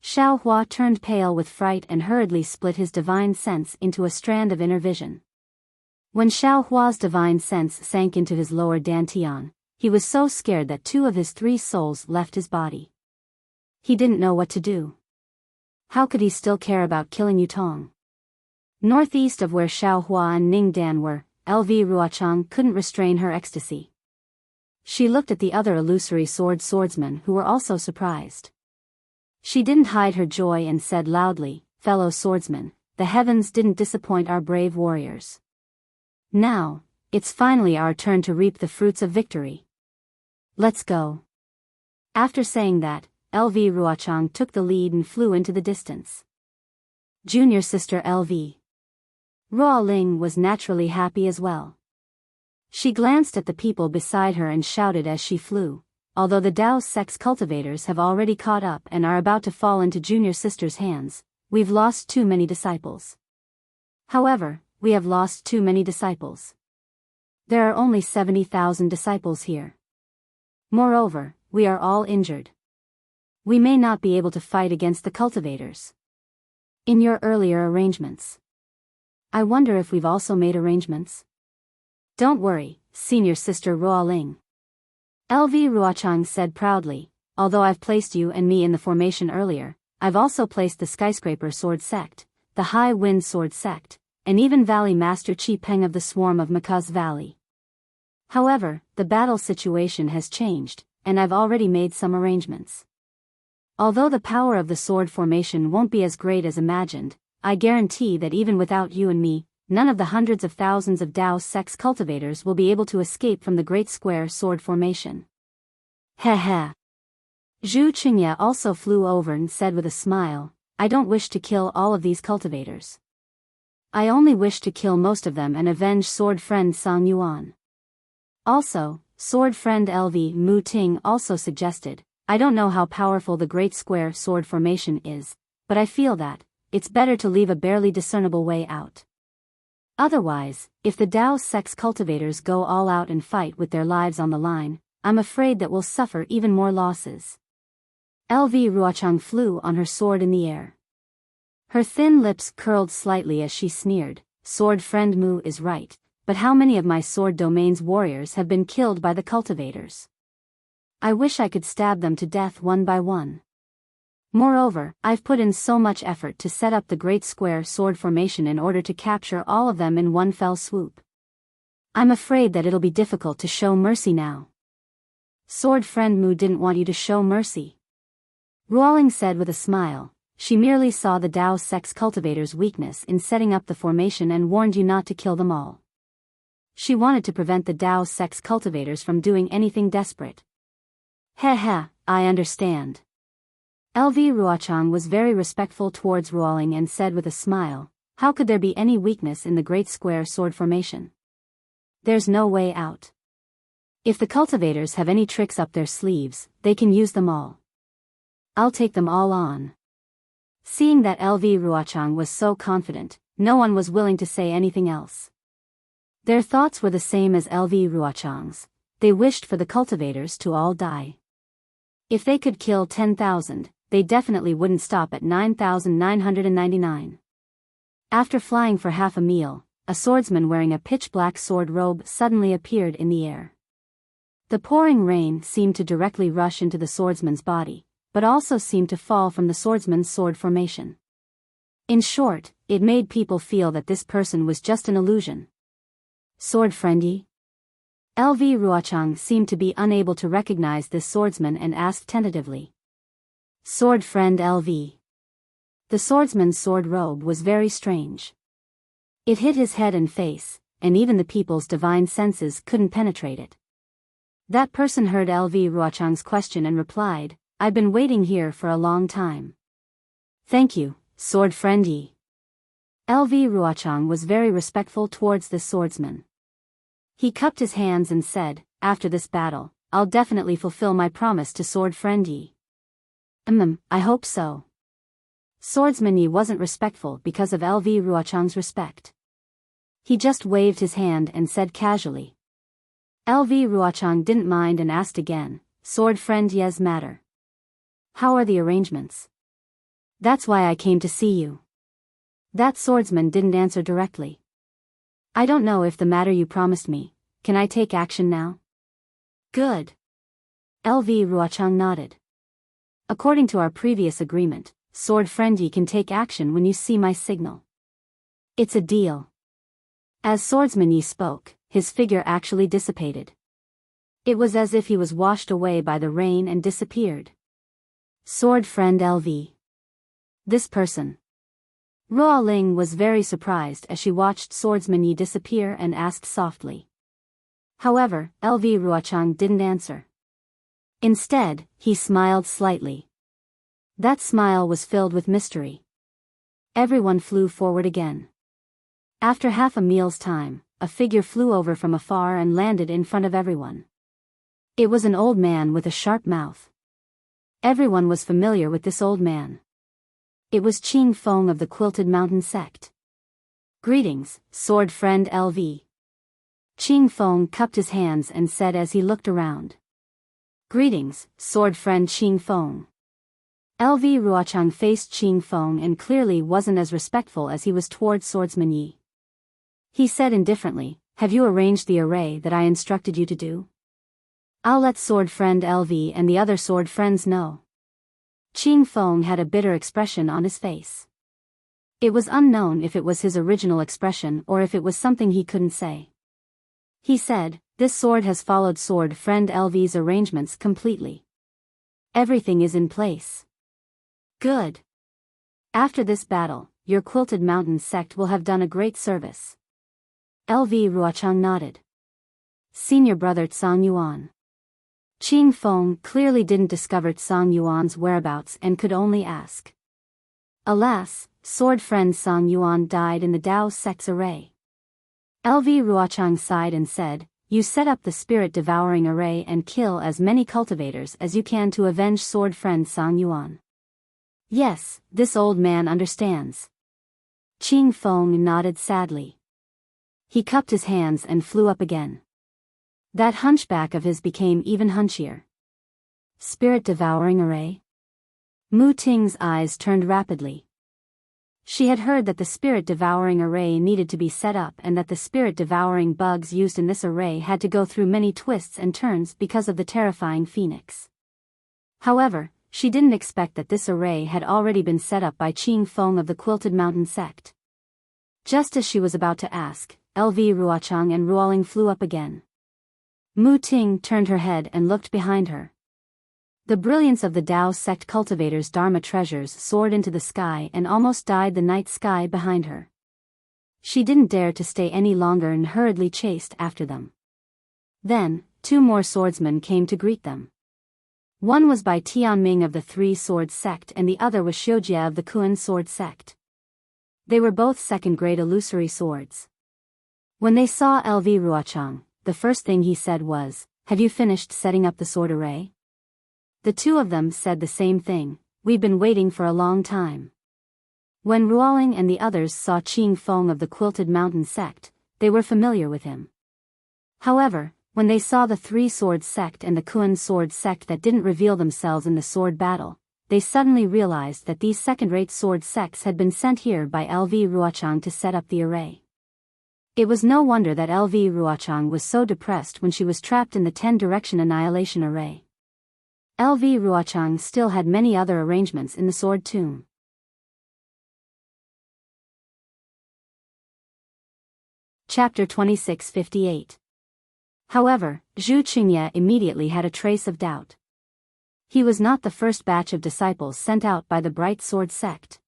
Xiao Hua turned pale with fright and hurriedly split his divine sense into a strand of inner vision. When Xiao Hua's divine sense sank into his lower dantian, he was so scared that 2 of his 3 souls left his body. He didn't know what to do. How could he still care about killing Yutong? Northeast of where Xiao Hua and Ning Dan were, LV Ruochang couldn't restrain her ecstasy. She looked at the other illusory swordsmen who were also surprised. She didn't hide her joy and said loudly, "Fellow swordsmen, the heavens didn't disappoint our brave warriors. Now, it's finally our turn to reap the fruits of victory. Let's go." After saying that, LV Ruochang took the lead and flew into the distance. Junior sister LV Ruoling was naturally happy as well. She glanced at the people beside her and shouted as she flew, although the Dao sex cultivators have already caught up and are about to fall into junior sister's hands, we've lost too many disciples. However, we have lost too many disciples. There are only 70,000 disciples here. Moreover, we are all injured. We may not be able to fight against the cultivators. In your earlier arrangements. I wonder if we've also made arrangements? Don't worry, senior sister Ruoling. LV Ruochang said proudly, although I've placed you and me in the formation earlier, I've also placed the Skyscraper Sword Sect, the High Wind Sword Sect, and even Valley Master Chi Peng of the Swarm of Makaz Valley. However, the battle situation has changed, and I've already made some arrangements. Although the power of the sword formation won't be as great as imagined, I guarantee that even without you and me, none of the hundreds of thousands of Dao sex cultivators will be able to escape from the Great Square Sword Formation. Heh heh. Zhu Qingye also flew over and said with a smile, I don't wish to kill all of these cultivators. I only wish to kill most of them and avenge sword friend Song Yuan. Also, sword friend LV Mu Ting also suggested, I don't know how powerful the Great Square Sword Formation is, but I feel that it's better to leave a barely discernible way out. Otherwise, if the Dao sex cultivators go all out and fight with their lives on the line, I'm afraid that we'll suffer even more losses. LV Ruochang flew on her sword in the air. Her thin lips curled slightly as she sneered, sword friend Mu is right, but how many of my sword domain's warriors have been killed by the cultivators? I wish I could stab them to death one by one. Moreover, I've put in so much effort to set up the Great Square Sword Formation in order to capture all of them in one fell swoop. I'm afraid that it'll be difficult to show mercy now. Sword friend Mu didn't want you to show mercy. Ruoling said with a smile, she merely saw the Dao sex cultivator's weakness in setting up the formation and warned you not to kill them all. She wanted to prevent the Dao sex cultivators from doing anything desperate. Heh heh, I understand. LV Ruochang was very respectful towards Ruoling and said with a smile, how could there be any weakness in the Great Square Sword Formation? There's no way out. If the cultivators have any tricks up their sleeves, they can use them all. I'll take them all on. Seeing that LV Ruochang was so confident, no one was willing to say anything else. Their thoughts were the same as LV Ruochang's. They wished for the cultivators to all die. If they could kill 10,000, they definitely wouldn't stop at 9,999. After flying for half a meal, a swordsman wearing a pitch-black sword robe suddenly appeared in the air. The pouring rain seemed to directly rush into the swordsman's body, but also seemed to fall from the swordsman's sword formation. In short, it made people feel that this person was just an illusion. Sword friendy? LV Ruochang seemed to be unable to recognize this swordsman and asked tentatively. Sword friend LV. The swordsman's sword robe was very strange. It hid his head and face, and even the people's divine senses couldn't penetrate it. That person heard LV Ruochang's question and replied, I've been waiting here for a long time. Thank you, sword friend Yi. LV Ruochang was very respectful towards this swordsman. He cupped his hands and said, after this battle, I'll definitely fulfill my promise to sword friend Yi. I hope so. Swordsman Yi wasn't respectful because of LV Ruochang's respect. He just waved his hand and said casually. LV Ruochang didn't mind and asked again, sword friend Ye's matter. How are the arrangements? That's why I came to see you. That swordsman didn't answer directly. I don't know if the matter you promised me, can I take action now? Good. LV Ruochang nodded. According to our previous agreement, sword friend Yi can take action when you see my signal. It's a deal. As swordsman Yi spoke, his figure actually dissipated. It was as if he was washed away by the rain and disappeared. Sword friend LV. This person. Ruoling was very surprised as she watched swordsman Yi disappear and asked softly. However, LV Ruochang didn't answer. Instead, he smiled slightly. That smile was filled with mystery. Everyone flew forward again. After half a meal's time, a figure flew over from afar and landed in front of everyone. It was an old man with a sharp mouth. Everyone was familiar with this old man. It was Qing Feng of the Quilted Mountain sect. "Greetings, sword friend LV." Qing Feng cupped his hands and said as he looked around. "Greetings, sword friend Qing Feng." LV Ruochang faced Qing Feng and clearly wasn't as respectful as he was toward swordsman Yi. He said indifferently, "Have you arranged the array that I instructed you to do?" "I'll let sword friend LV and the other sword friends know." Qing Feng had a bitter expression on his face. It was unknown if it was his original expression or if it was something he couldn't say. He said, "This sword has followed sword friend LV's arrangements completely. Everything is in place." "Good. After this battle, your Quilted Mountain sect will have done a great service." LV Ruochang nodded. "Senior brother Tsang Yuan." Qing Feng clearly didn't discover Tsang Yuan's whereabouts and could only ask. Alas, sword friend Tsang Yuan died in the Dao sect's array. LV Ruochang sighed and said, "You set up the spirit-devouring array and kill as many cultivators as you can to avenge sword friend Tsang Yuan." "Yes, this old man understands." Qing Feng nodded sadly. He cupped his hands and flew up again. That hunchback of his became even hunchier. Spirit-devouring array? Mu Ting's eyes turned rapidly. She had heard that the spirit-devouring array needed to be set up and that the spirit-devouring bugs used in this array had to go through many twists and turns because of the terrifying phoenix. However, she didn't expect that this array had already been set up by Qing Feng of the Quilted Mountain sect. Just as she was about to ask, LV Ruochang and Ruoling flew up again. Mu Ting turned her head and looked behind her. The brilliance of the Dao sect cultivators' Dharma treasures soared into the sky and almost dyed the night sky behind her. She didn't dare to stay any longer and hurriedly chased after them. Then, two more swordsmen came to greet them. One was by Tianming of the Three Sword sect and the other was Xiujie of the Kuan Sword sect. They were both second-grade illusory swords. When they saw LV Ruochang, the first thing he said was, "Have you finished setting up the sword array?" The two of them said the same thing, "We've been waiting for a long time." When Ruoling and the others saw Qing Feng of the Quilted Mountain sect, they were familiar with him. However, when they saw the Three Sword sect and the Kuan Sword sect that didn't reveal themselves in the sword battle, they suddenly realized that these second-rate sword sects had been sent here by LV Ruochang to set up the array. It was no wonder that LV Ruochang was so depressed when she was trapped in the 10-direction annihilation array. LV Ruochang still had many other arrangements in the sword tomb. Chapter 2658. However, Zhu Qingye immediately had a trace of doubt. He was not the first batch of disciples sent out by the Bright Sword sect.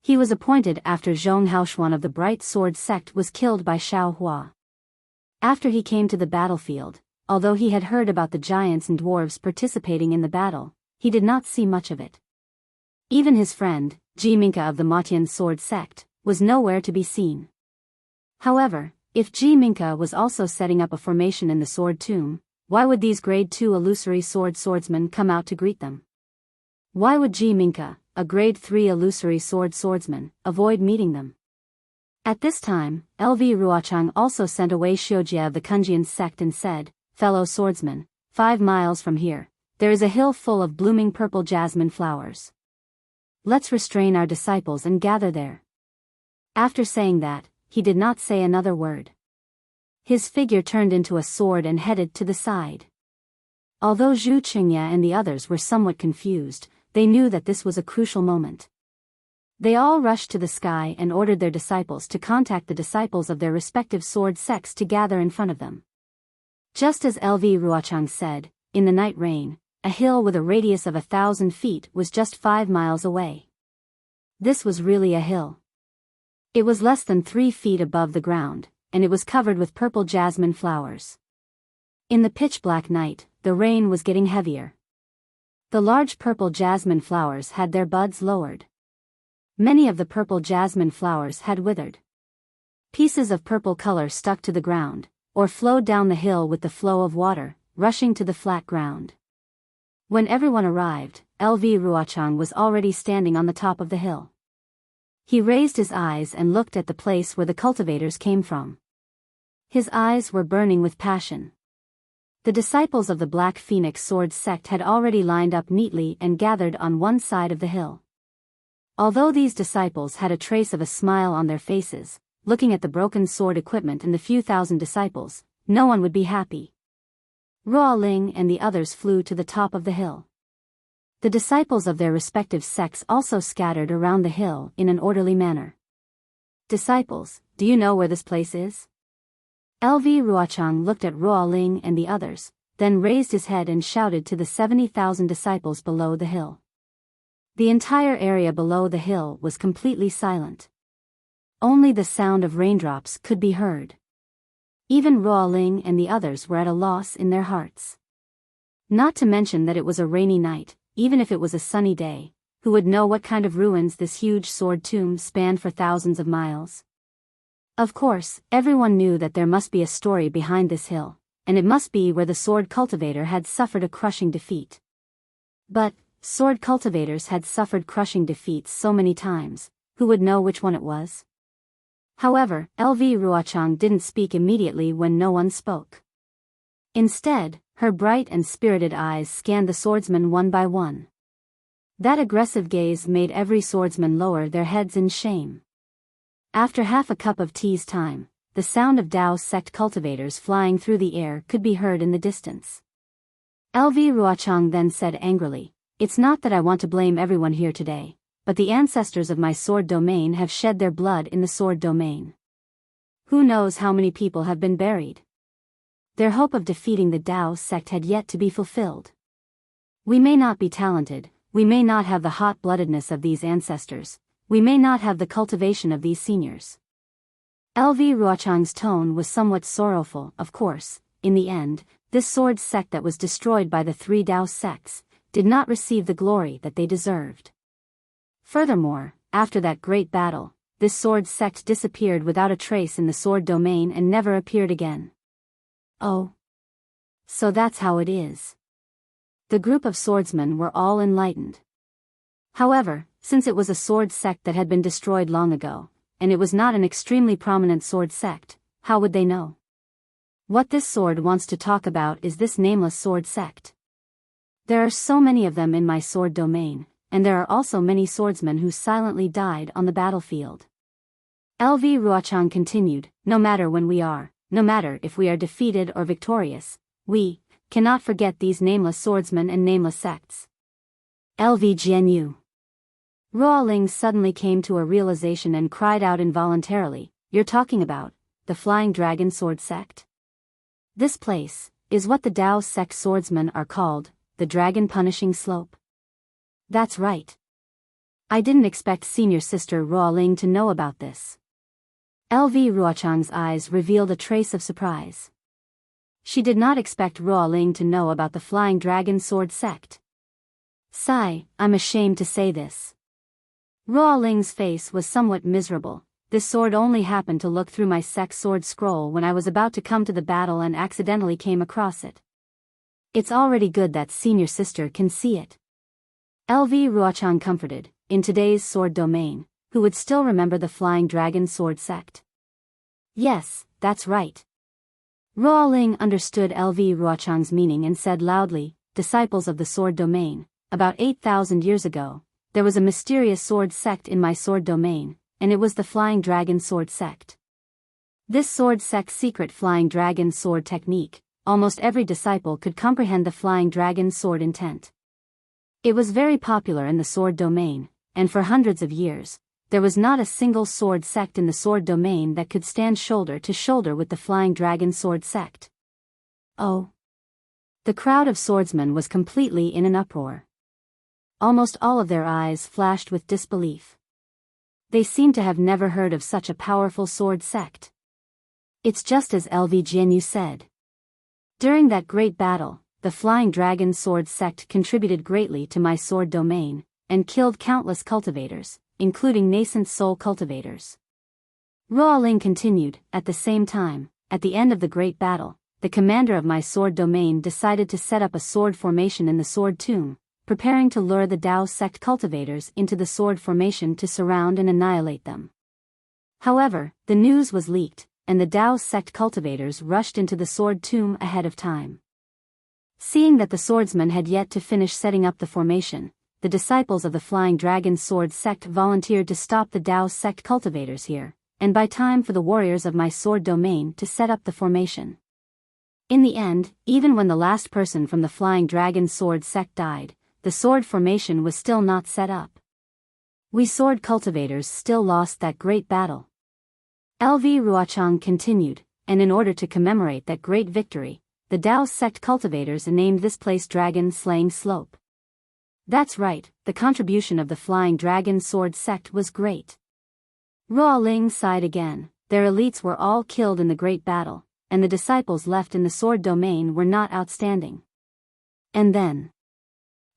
He was appointed after Zhong Haoshuan of the Bright Sword sect was killed by Xiao Hua. After he came to the battlefield, although he had heard about the giants and dwarves participating in the battle, he did not see much of it. Even his friend, Ji Minka of the Matian Sword sect, was nowhere to be seen. However, if Ji Minka was also setting up a formation in the sword tomb, why would these grade 2 illusory swordsmen come out to greet them? Why would Ji Minka, a grade 3 illusory swordsman, avoid meeting them? At this time, LV Ruochang also sent away Xiujie of the Kunjian sect and said, "Fellow swordsmen, 5 miles from here, there is a hill full of blooming purple jasmine flowers. Let's restrain our disciples and gather there." After saying that, he did not say another word. His figure turned into a sword and headed to the side. Although Zhu Qingye and the others were somewhat confused, they knew that this was a crucial moment. They all rushed to the sky and ordered their disciples to contact the disciples of their respective sword sects to gather in front of them. Just as LV Ruochang said, in the night rain, a hill with a radius of 1,000 feet was just 5 miles away. This was really a hill. It was less than 3 feet above the ground, and it was covered with purple jasmine flowers. In the pitch-black night, the rain was getting heavier. The large purple jasmine flowers had their buds lowered. Many of the purple jasmine flowers had withered. Pieces of purple color stuck to the ground, or flowed down the hill with the flow of water, rushing to the flat ground. When everyone arrived, LV Ruochang was already standing on the top of the hill. He raised his eyes and looked at the place where the cultivators came from. His eyes were burning with passion. The disciples of the Black Phoenix Sword sect had already lined up neatly and gathered on one side of the hill. Although these disciples had a trace of a smile on their faces, looking at the broken sword equipment and the few thousand disciples, no one would be happy. Ruo Ling and the others flew to the top of the hill. The disciples of their respective sects also scattered around the hill in an orderly manner. Disciples, do you know where this place is? LV Ruochang looked at Ruo Ling and the others, then raised his head and shouted to the 70,000 disciples below the hill. The entire area below the hill was completely silent. Only the sound of raindrops could be heard. Even Ruo Ling and the others were at a loss in their hearts. Not to mention that it was a rainy night. Even if it was a sunny day, who would know what kind of ruins this huge sword tomb spanned for thousands of miles? Of course, everyone knew that there must be a story behind this hill, and it must be where the sword cultivator had suffered a crushing defeat. But, sword cultivators had suffered crushing defeats so many times, who would know which one it was? However, LV Ruochang didn't speak immediately when no one spoke. Instead, her bright and spirited eyes scanned the swordsmen one by one. That aggressive gaze made every swordsman lower their heads in shame. After half a cup of tea's time, the sound of Dao sect cultivators flying through the air could be heard in the distance. LV Ruochang then said angrily, "It's not that I want to blame everyone here today, but the ancestors of my sword domain have shed their blood in the sword domain. Who knows how many people have been buried? Their hope of defeating the Dao sect had yet to be fulfilled. We may not be talented, we may not have the hot-bloodedness of these ancestors, we may not have the cultivation of these seniors." LV Ruochang's tone was somewhat sorrowful. Of course, in the end, this sword sect that was destroyed by the three Dao sects did not receive the glory that they deserved. Furthermore, after that great battle, this sword sect disappeared without a trace in the sword domain and never appeared again. Oh. So that's how it is. The group of swordsmen were all enlightened. However, since it was a sword sect that had been destroyed long ago, and it was not an extremely prominent sword sect, how would they know? What this sword wants to talk about is this nameless sword sect. There are so many of them in my sword domain, and there are also many swordsmen who silently died on the battlefield. LV Ruochang continued, no matter when we are, no matter if we are defeated or victorious, we cannot forget these nameless swordsmen and nameless sects. LV Jianyu. Ruo Ling suddenly came to a realization and cried out involuntarily, "You're talking about the Flying Dragon Sword Sect? This place is what the Dao sect swordsmen are called, the Dragon Punishing Slope." That's right. I didn't expect senior sister Ruo Ling to know about this. LV Ruochang's eyes revealed a trace of surprise. She did not expect Ruo Ling to know about the Flying Dragon Sword Sect. Sigh, I'm ashamed to say this. Ruo Ling's face was somewhat miserable. This sword only happened to look through my sect sword scroll when I was about to come to the battle and accidentally came across it. It's already good that senior sister can see it. LV Ruochang comforted, in today's sword domain, who would still remember the Flying Dragon Sword Sect? Yes, that's right. Ruo Ling understood LV Ruochang's meaning and said loudly, "Disciples of the sword domain, about 8,000 years ago, there was a mysterious sword sect in my sword domain, and it was the Flying Dragon Sword Sect. This sword sect's secret Flying Dragon Sword technique, almost every disciple could comprehend the Flying Dragon Sword intent. It was very popular in the sword domain, and for hundreds of years, there was not a single sword sect in the sword domain that could stand shoulder to shoulder with the Flying Dragon Sword Sect." Oh. The crowd of swordsmen was completely in an uproar. Almost all of their eyes flashed with disbelief. They seemed to have never heard of such a powerful sword sect. It's just as LV Jianyu said. During that great battle, the Flying Dragon Sword sect contributed greatly to my sword domain, and killed countless cultivators, including nascent soul cultivators. Ruoling continued. At the same time, at the end of the great battle, the commander of my sword domain decided to set up a sword formation in the sword tomb, preparing to lure the Dao sect cultivators into the sword formation to surround and annihilate them. However, the news was leaked, and the Dao sect cultivators rushed into the sword tomb ahead of time. Seeing that the swordsmen had yet to finish setting up the formation, the disciples of the Flying Dragon Sword sect volunteered to stop the Dao sect cultivators here, and buy time for the warriors of my sword domain to set up the formation. In the end, even when the last person from the Flying Dragon Sword sect died, the sword formation was still not set up. We sword cultivators still lost that great battle. LV Ruochang continued, and in order to commemorate that great victory, the Dao sect cultivators named this place Dragon Slaying Slope. That's right, the contribution of the Flying Dragon Sword sect was great. Ruoling sighed again. Their elites were all killed in the great battle, and the disciples left in the sword domain were not outstanding. And then,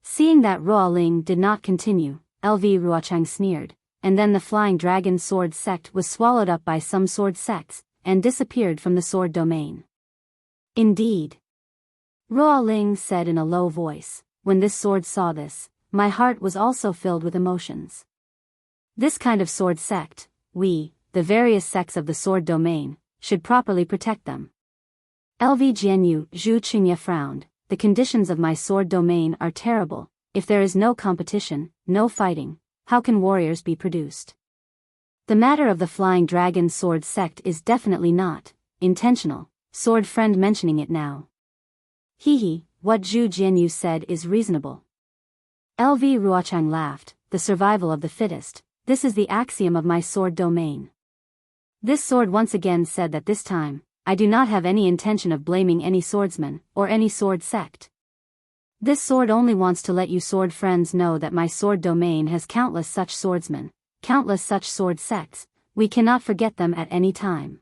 seeing that Ruoling did not continue, LV Ruochang sneered, and then the Flying Dragon Sword sect was swallowed up by some sword sects, and disappeared from the sword domain. Indeed. Ruoling said in a low voice, when this sword saw this, my heart was also filled with emotions. This kind of sword sect, we, the various sects of the sword domain, should properly protect them. LV Jianyu Zhu Qingye frowned. The conditions of my sword domain are terrible. If there is no competition, no fighting, how can warriors be produced? The matter of the Flying Dragon Sword sect is definitely not intentional. Sword friend mentioning it now. Hehe, what Zhu Jianyu said is reasonable. LV Ruochang laughed. The survival of the fittest, this is the axiom of my sword domain. This sword once again said that this time, I do not have any intention of blaming any swordsman, or any sword sect. This sword only wants to let you sword friends know that my sword domain has countless such swordsmen, countless such sword sects, we cannot forget them at any time.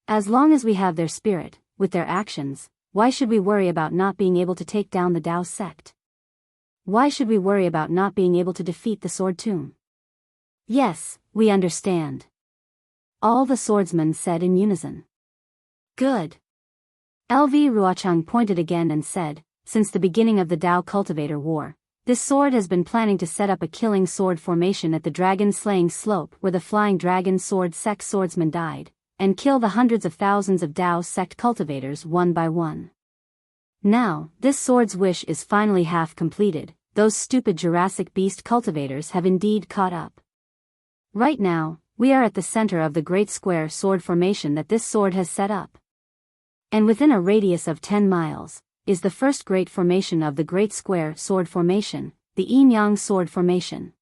As long as we have their spirit, with their actions, why should we worry about not being able to take down the Dao sect? Why should we worry about not being able to defeat the sword tomb? Yes, we understand. All the swordsmen said in unison. Good. LV Ruochang pointed again and said, since the beginning of the Dao Cultivator War, this sword has been planning to set up a killing sword formation at the Dragon Slaying Slope where the Flying Dragon Sword sect swordsmen died, and kill the hundreds of thousands of Dao sect cultivators one by one. Now, this sword's wish is finally half completed. Those stupid Jurassic beast cultivators have indeed caught up. Right now, we are at the center of the great square sword formation that this sword has set up. And within a radius of 10 miles, is the first great formation of the great square sword formation, the Yin-Yang sword formation.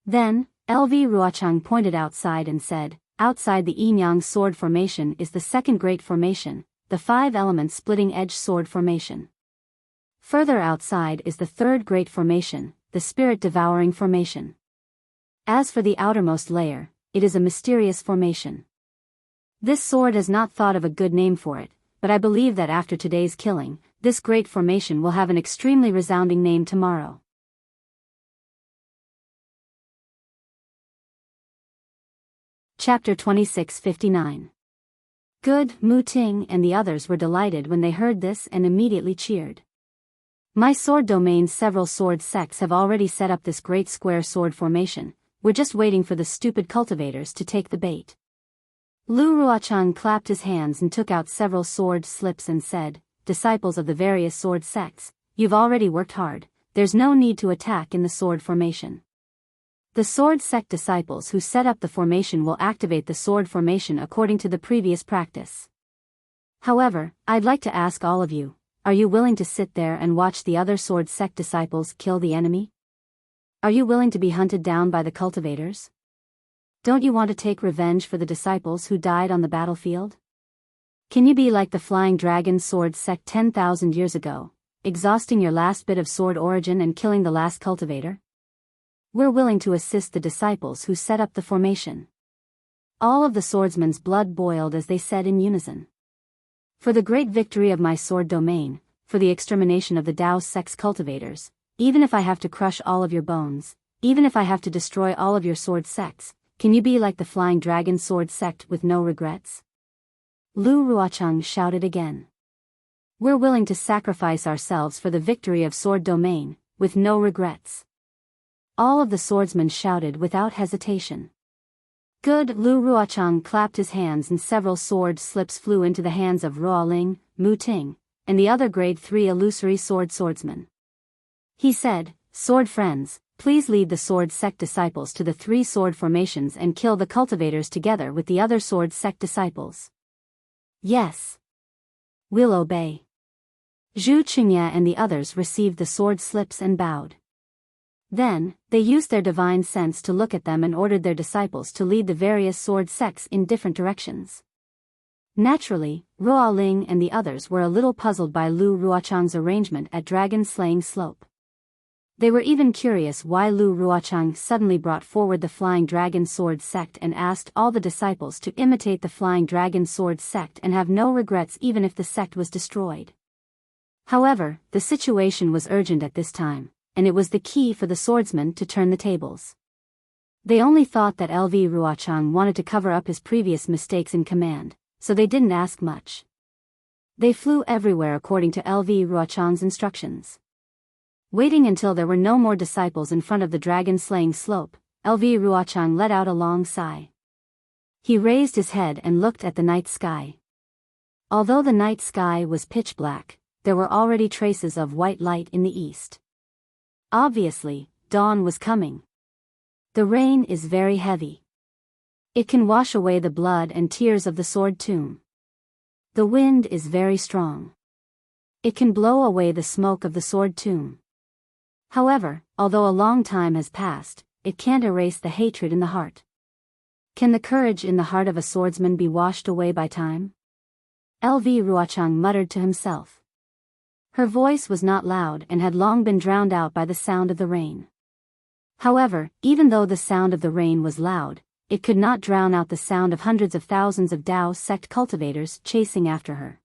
Then, LV Ruochang pointed outside and said, outside the Yin-Yang sword formation is the second great formation, the 5-element splitting edge sword formation. Further outside is the third great formation, the spirit devouring formation. As for the outermost layer, it is a mysterious formation. This sword has not thought of a good name for it, but I believe that after today's killing, this great formation will have an extremely resounding name tomorrow. Chapter 2659. Good, Mu Ting and the others were delighted when they heard this and immediately cheered. My sword domain's several sword sects have already set up this great square sword formation. We're just waiting for the stupid cultivators to take the bait. Lu Ruochang clapped his hands and took out several sword slips and said, disciples of the various sword sects, you've already worked hard, there's no need to attack in the sword formation. The sword sect disciples who set up the formation will activate the sword formation according to the previous practice. However, I'd like to ask all of you, are you willing to sit there and watch the other sword sect disciples kill the enemy? Are you willing to be hunted down by the cultivators? Don't you want to take revenge for the disciples who died on the battlefield? Can you be like the Flying Dragon Sword sect 10,000 years ago, exhausting your last bit of sword origin and killing the last cultivator? We're willing to assist the disciples who set up the formation. All of the swordsmen's blood boiled as they said in unison. For the great victory of my sword domain, for the extermination of the Dao sect's cultivators, even if I have to crush all of your bones, even if I have to destroy all of your sword sects, can you be like the Flying Dragon Sword sect with no regrets? Lu Ruochang shouted again. We're willing to sacrifice ourselves for the victory of sword domain, with no regrets. All of the swordsmen shouted without hesitation. Good. Lu Ruochang clapped his hands and several sword slips flew into the hands of Ruoling, Mu Ting, and the other grade 3 illusory swordsmen. He said, Sword friends, please lead the sword sect disciples to the 3 sword formations and kill the cultivators together with the other sword sect disciples. Yes. We'll obey. Zhu Qingye and the others received the sword slips and bowed. Then, they used their divine sense to look at them and ordered their disciples to lead the various sword sects in different directions. Naturally, Ruoling and the others were a little puzzled by Lu Ruochang's arrangement at Dragon Slaying Slope. They were even curious why Lu Ruochang suddenly brought forward the Flying Dragon Sword sect and asked all the disciples to imitate the Flying Dragon Sword sect and have no regrets even if the sect was destroyed. However, the situation was urgent at this time, and it was the key for the swordsmen to turn the tables. They only thought that LV Ruochang wanted to cover up his previous mistakes in command, so they didn't ask much. They flew everywhere according to LV Ruochang's instructions. Waiting until there were no more disciples in front of the dragon-slaying slope, LV Ruochang let out a long sigh. He raised his head and looked at the night sky. Although the night sky was pitch black, there were already traces of white light in the east. Obviously, dawn was coming. The rain is very heavy. It can wash away the blood and tears of the sword tomb. The wind is very strong. It can blow away the smoke of the sword tomb. However, although a long time has passed, it can't erase the hatred in the heart. Can the courage in the heart of a swordsman be washed away by time? LV Ruochang muttered to himself. Her voice was not loud and had long been drowned out by the sound of the rain. However, even though the sound of the rain was loud, it could not drown out the sound of hundreds of thousands of Dao sect cultivators chasing after her.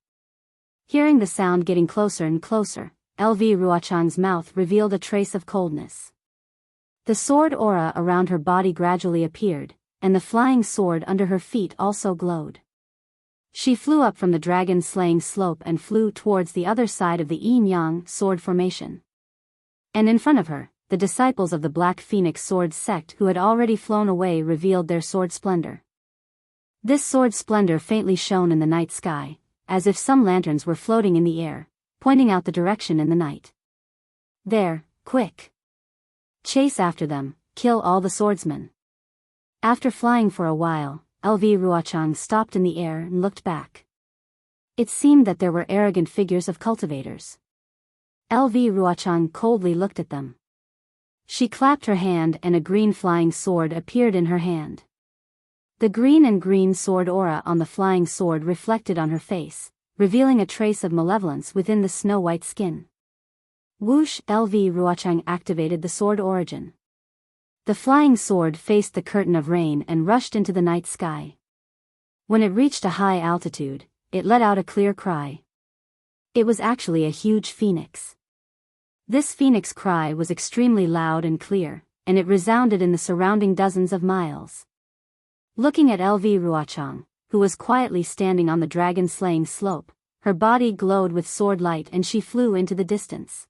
Hearing the sound getting closer and closer, LV Ruochang's mouth revealed a trace of coldness. The sword aura around her body gradually appeared, and the flying sword under her feet also glowed. She flew up from the dragon-slaying slope and flew towards the other side of the yin-yang sword formation. And in front of her, the disciples of the Black Phoenix sword sect who had already flown away revealed their sword splendor. This sword splendor faintly shone in the night sky, as if some lanterns were floating in the air, pointing out the direction in the night. There, quick! Chase after them, kill all the swordsmen. After flying for a while, LV Ruochang stopped in the air and looked back. It seemed that there were arrogant figures of cultivators. LV Ruochang coldly looked at them. She clapped her hand and a green flying sword appeared in her hand. The green sword aura on the flying sword reflected on her face, revealing a trace of malevolence within the snow-white skin. Whoosh! LV Ruochang activated the sword origin. The flying sword faced the curtain of rain and rushed into the night sky. When it reached a high altitude, it let out a clear cry. It was actually a huge phoenix. This phoenix cry was extremely loud and clear, and it resounded in the surrounding dozens of miles. Looking at LV Ruochang, who was quietly standing on the dragon-slaying slope, her body glowed with sword light and she flew into the distance.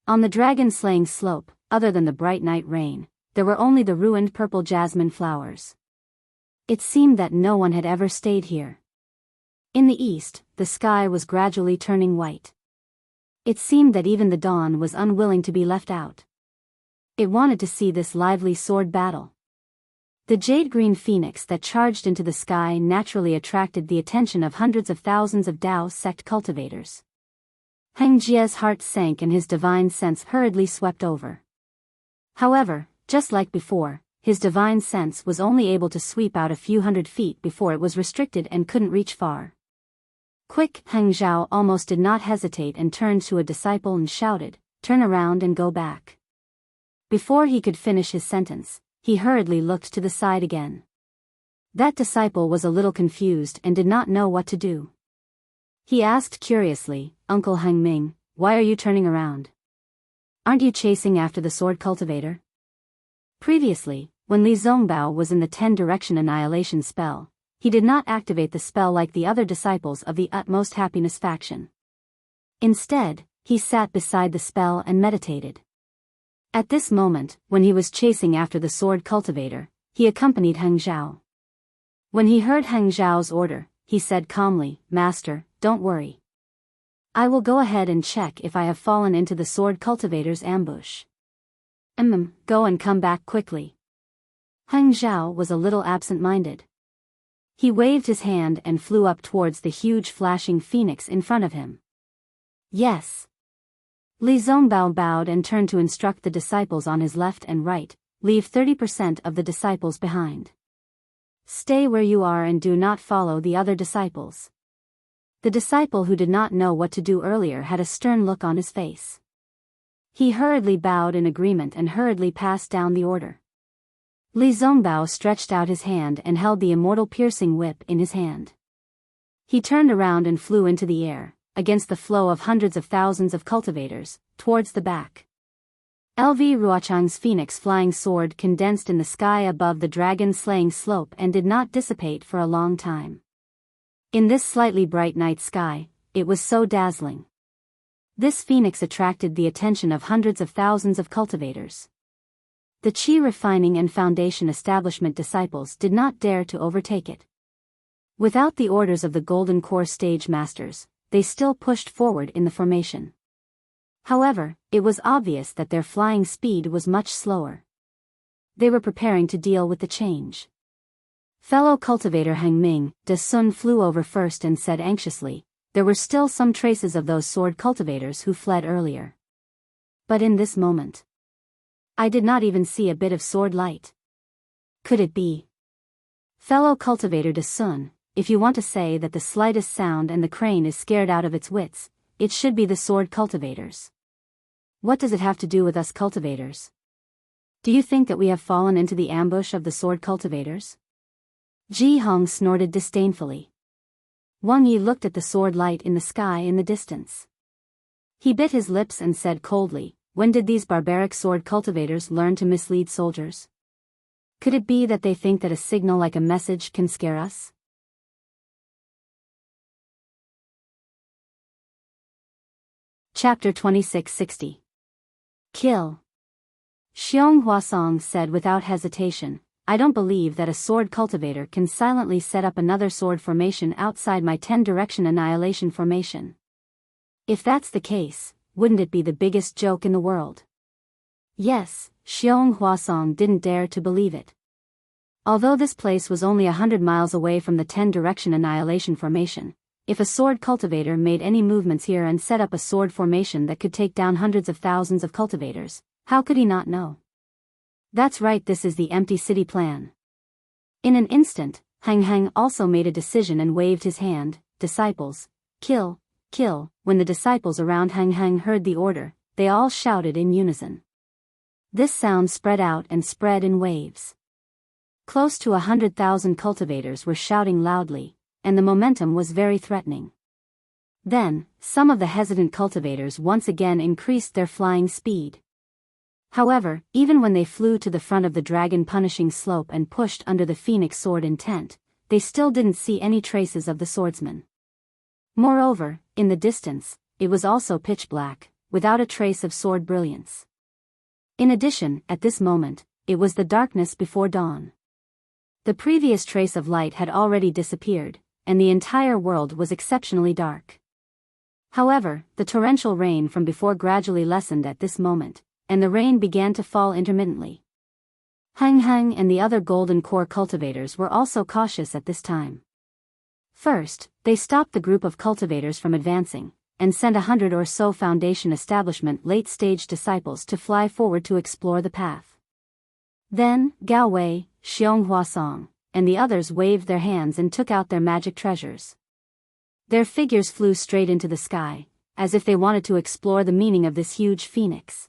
On the dragon-slaying slope, other than the bright night rain, there were only the ruined purple jasmine flowers. It seemed that no one had ever stayed here. In the east, the sky was gradually turning white. It seemed that even the dawn was unwilling to be left out. It wanted to see this lively sword battle. The jade-green phoenix that charged into the sky naturally attracted the attention of hundreds of thousands of Dao sect cultivators. Heng Jie's heart sank and his divine sense hurriedly swept over. However, just like before, his divine sense was only able to sweep out a few hundred feet before it was restricted and couldn't reach far. Quick! Heng Zhao almost did not hesitate and turned to a disciple and shouted, "Turn around and go back." Before he could finish his sentence, he hurriedly looked to the side again. That disciple was a little confused and did not know what to do. He asked curiously, Uncle Hang Ming, why are you turning around? Aren't you chasing after the sword cultivator? Previously, when Li Zongbao was in the 10-direction annihilation spell, he did not activate the spell like the other disciples of the Utmost Happiness faction. Instead, he sat beside the spell and meditated. At this moment, when he was chasing after the sword cultivator, he accompanied Hang Zhao. When he heard Hang Zhao's order, he said calmly, Master, don't worry. I will go ahead and check if I have fallen into the sword cultivator's ambush. Go and come back quickly. Hang Zhao was a little absent-minded. He waved his hand and flew up towards the huge flashing phoenix in front of him. Yes. Li Zongbao bowed and turned to instruct the disciples on his left and right, leave 30% of the disciples behind. Stay where you are and do not follow the other disciples. The disciple who did not know what to do earlier had a stern look on his face. He hurriedly bowed in agreement and hurriedly passed down the order. Li Zongbao stretched out his hand and held the immortal piercing whip in his hand. He turned around and flew into the air, against the flow of hundreds of thousands of cultivators, towards the back. LV Ruochang's phoenix flying sword condensed in the sky above the dragon-slaying slope and did not dissipate for a long time. In this slightly bright night sky, it was so dazzling. This phoenix attracted the attention of hundreds of thousands of cultivators. The Qi refining and foundation establishment disciples did not dare to overtake it. Without the orders of the Golden Core stage masters, they still pushed forward in the formation. However, it was obvious that their flying speed was much slower. They were preparing to deal with the change. Fellow cultivator Hang Ming, De Sun flew over first and said anxiously, there were still some traces of those sword cultivators who fled earlier. But in this moment, I did not even see a bit of sword light. Could it be? Fellow cultivator De Sun, if you want to say that the slightest sound and the crane is scared out of its wits, it should be the sword cultivators. What does it have to do with us cultivators? Do you think that we have fallen into the ambush of the sword cultivators? Ji Hong snorted disdainfully. Wang Yi looked at the sword light in the sky in the distance. He bit his lips and said coldly, when did these barbaric sword cultivators learn to mislead soldiers? Could it be that they think that a signal like a message can scare us? Chapter 2660. Kill. Xiong Huasong said without hesitation, I don't believe that a sword cultivator can silently set up another sword formation outside my 10-direction annihilation formation. If that's the case, wouldn't it be the biggest joke in the world? Yes, Xiong Huasong didn't dare to believe it. Although this place was only 100 miles away from the 10-direction annihilation formation, if a sword cultivator made any movements here and set up a sword formation that could take down hundreds of thousands of cultivators, how could he not know? That's right, this is the empty city plan. In an instant, Hang also made a decision and waved his hand, disciples, kill, kill. When the disciples around Hang heard the order, they all shouted in unison. This sound spread out and spread in waves. Close to 100,000 cultivators were shouting loudly, and the momentum was very threatening. Then, some of the hesitant cultivators once again increased their flying speed. However, even when they flew to the front of the dragon-punishing slope and pushed under the phoenix sword intent, they still didn't see any traces of the swordsman. Moreover, in the distance, it was also pitch black, without a trace of sword brilliance. In addition, at this moment, it was the darkness before dawn. The previous trace of light had already disappeared, and the entire world was exceptionally dark. However, the torrential rain from before gradually lessened at this moment, and the rain began to fall intermittently. Hang and the other golden core cultivators were also cautious at this time. First, they stopped the group of cultivators from advancing, and sent 100 or so foundation establishment late-stage disciples to fly forward to explore the path. Then, Gao Wei, Xiong Huasong, and the others waved their hands and took out their magic treasures. Their figures flew straight into the sky, as if they wanted to explore the meaning of this huge phoenix.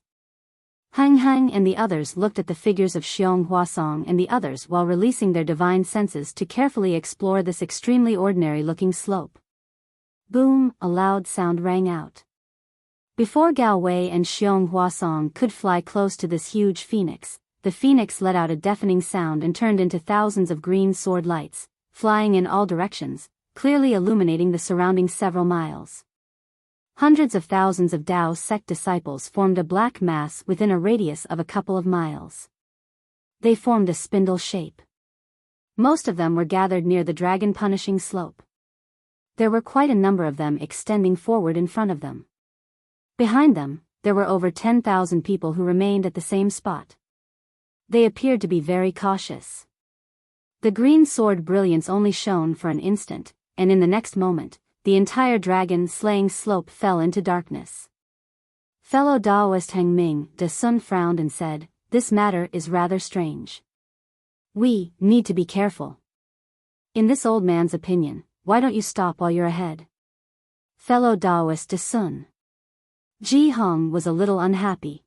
Hang and the others looked at the figures of Xiong Huasong and the others while releasing their divine senses to carefully explore this extremely ordinary-looking slope. Boom, a loud sound rang out. Before Gao Wei and Xiong Huasong could fly close to this huge phoenix, the phoenix let out a deafening sound and turned into thousands of green sword lights, flying in all directions, clearly illuminating the surrounding several miles. Hundreds of thousands of Dao sect disciples formed a black mass within a radius of a couple of miles. They formed a spindle shape. Most of them were gathered near the dragon-punishing slope. There were quite a number of them extending forward in front of them. Behind them, there were over 10,000 people who remained at the same spot. They appeared to be very cautious. The green sword brilliance only shone for an instant, and in the next moment, the entire dragon-slaying slope fell into darkness. Fellow Daoist Heng Ming de Sun frowned and said, "This matter is rather strange. We need to be careful. In this old man's opinion, why don't you stop while you're ahead?" Fellow Daoist de Sun. Ji Hong was a little unhappy.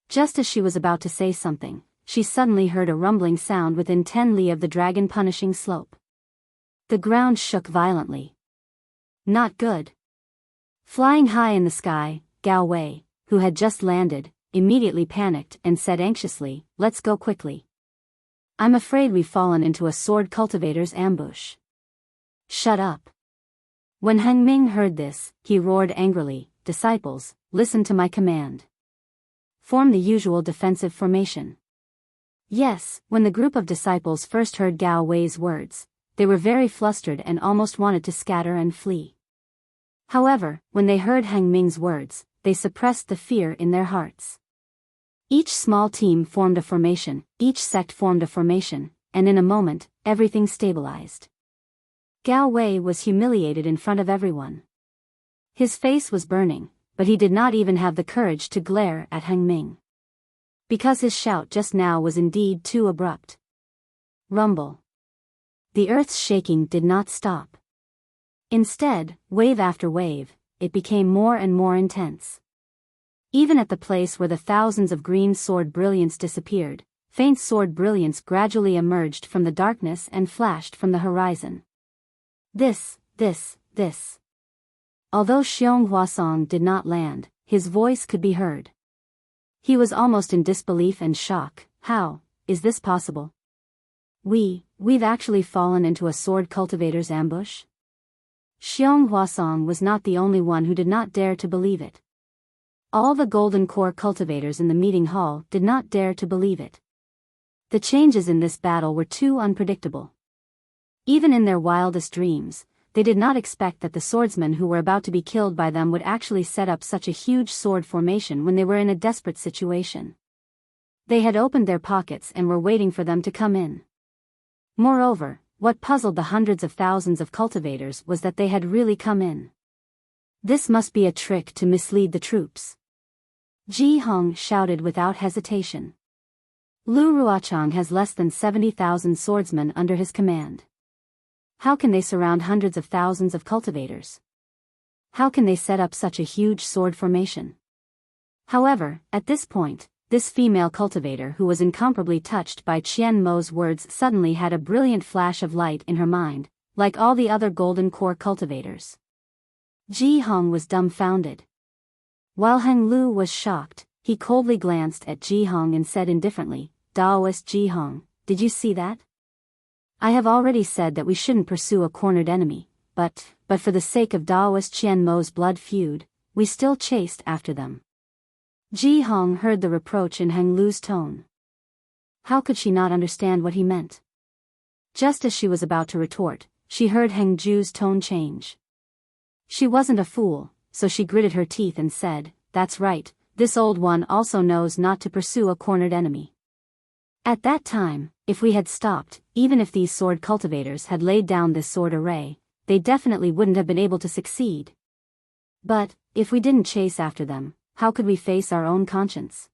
Just as she was about to say something, she suddenly heard a rumbling sound within 10 li of the dragon-punishing slope. The ground shook violently. Not good. Flying high in the sky, Gao Wei, who had just landed, immediately panicked and said anxiously, "Let's go quickly. I'm afraid we've fallen into a sword cultivator's ambush." "Shut up." When Heng Ming heard this, he roared angrily, "Disciples, listen to my command. Form the usual defensive formation." Yes, when the group of disciples first heard Gao Wei's words, they were very flustered and almost wanted to scatter and flee. However, when they heard Heng Ming's words, they suppressed the fear in their hearts. Each small team formed a formation, each sect formed a formation, and in a moment, everything stabilized. Gao Wei was humiliated in front of everyone. His face was burning, but he did not even have the courage to glare at Heng Ming. Because his shout just now was indeed too abrupt. Rumble. The earth's shaking did not stop. Instead, wave after wave, it became more and more intense. Even at the place where the thousands of green sword brilliance disappeared, faint sword brilliance gradually emerged from the darkness and flashed from the horizon. This. Although Xiong Huasong did not land, his voice could be heard. He was almost in disbelief and shock. "How is this possible? We've actually fallen into a sword cultivator's ambush?" Xiong Huasong was not the only one who did not dare to believe it. All the golden core cultivators in the meeting hall did not dare to believe it. The changes in this battle were too unpredictable. Even in their wildest dreams, they did not expect that the swordsmen who were about to be killed by them would actually set up such a huge sword formation when they were in a desperate situation. They had opened their pockets and were waiting for them to come in. Moreover, what puzzled the hundreds of thousands of cultivators was that they had really come in. This must be a trick to mislead the troops. Ji Hong shouted without hesitation. Lu Ruochang has less than 70,000 swordsmen under his command. How can they surround hundreds of thousands of cultivators? How can they set up such a huge sword formation? However, at this point, this female cultivator who was incomparably touched by Qian Mo's words suddenly had a brilliant flash of light in her mind, like all the other golden core cultivators. Ji Hong was dumbfounded. While Heng Lu was shocked, he coldly glanced at Ji Hong and said indifferently, "Daoist Ji Hong, did you see that? I have already said that we shouldn't pursue a cornered enemy, but for the sake of Daoist Qian Mo's blood feud, we still chased after them." Ji Hong heard the reproach in Heng Lu's tone. How could she not understand what he meant? Just as she was about to retort, she heard Heng Ju's tone change. She wasn't a fool, so she gritted her teeth and said, "That's right, this old one also knows not to pursue a cornered enemy." At that time, if we had stopped, even if these sword cultivators had laid down this sword array, they definitely wouldn't have been able to succeed. But, if we didn't chase after them, how could we face our own conscience?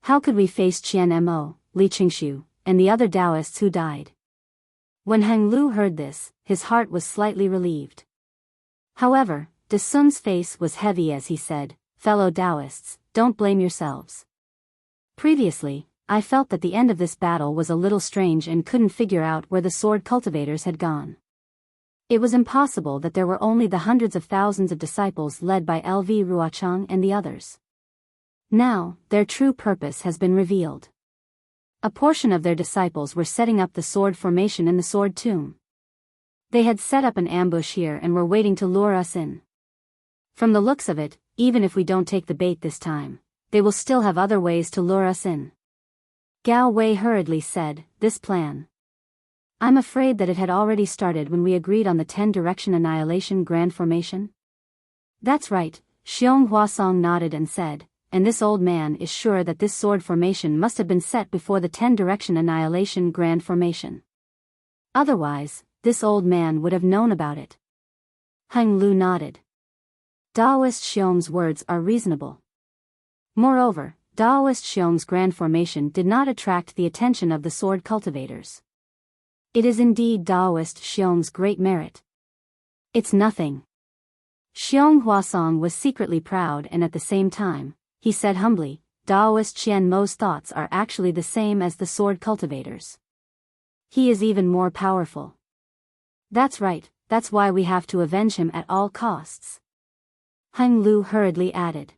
How could we face Qian Mo, Li Qingshu, and the other Taoists who died? When Heng Lu heard this, his heart was slightly relieved. However, De Sun's face was heavy as he said, "Fellow Taoists, don't blame yourselves. Previously, I felt that the end of this battle was a little strange and couldn't figure out where the sword cultivators had gone. It was impossible that there were only the hundreds of thousands of disciples led by LV Ruochang and the others. Now, their true purpose has been revealed. A portion of their disciples were setting up the sword formation in the sword tomb. They had set up an ambush here and were waiting to lure us in. From the looks of it, even if we don't take the bait this time, they will still have other ways to lure us in. Gao Wei hurriedly said, "This plan. I'm afraid that it had already started when we agreed on the 10-direction annihilation grand formation." "That's right," Xiong Huasong nodded and said, "and this old man is sure that this sword formation must have been set before the 10-direction annihilation grand formation. Otherwise, this old man would have known about it." Heng Lu nodded. Daoist Xiong's words are reasonable. Moreover, Daoist Xiong's grand formation did not attract the attention of the sword cultivators. It is indeed Daoist Xiong's great merit. "It's nothing." Xiong Huasong was secretly proud, and at the same time, he said humbly, "Daoist Qian Mo's thoughts are actually the same as the sword cultivators. He is even more powerful." "That's right, that's why we have to avenge him at all costs." Heng Lu hurriedly added.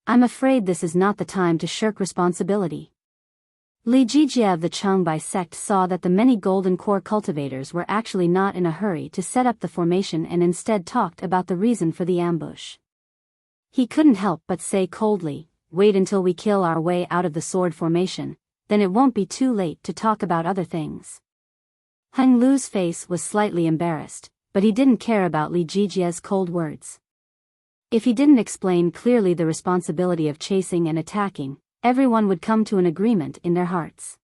"I'm afraid this is not the time to shirk responsibility." Li Jijie of the Changbai sect saw that the many golden core cultivators were actually not in a hurry to set up the formation and instead talked about the reason for the ambush. He couldn't help but say coldly, "Wait until we kill our way out of the sword formation, then it won't be too late to talk about other things." Heng Lu's face was slightly embarrassed, but he didn't care about Li Jijie's cold words. If he didn't explain clearly the responsibility of chasing and attacking, everyone would come to an agreement in their hearts.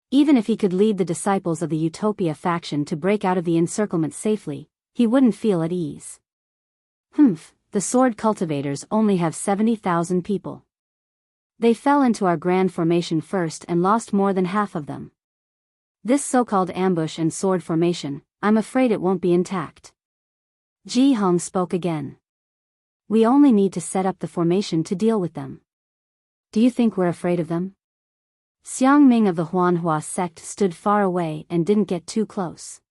Even if he could lead the disciples of the Utopia faction to break out of the encirclement safely, he wouldn't feel at ease. The sword cultivators only have 70,000 people. They fell into our grand formation first and lost more than half of them. This so-called ambush and sword formation, I'm afraid it won't be intact. Ji Hong spoke again. "We only need to set up the formation to deal with them." "Do you think we're afraid of them?" Xiang Ming of the Huanhua sect stood far away and didn't get too close.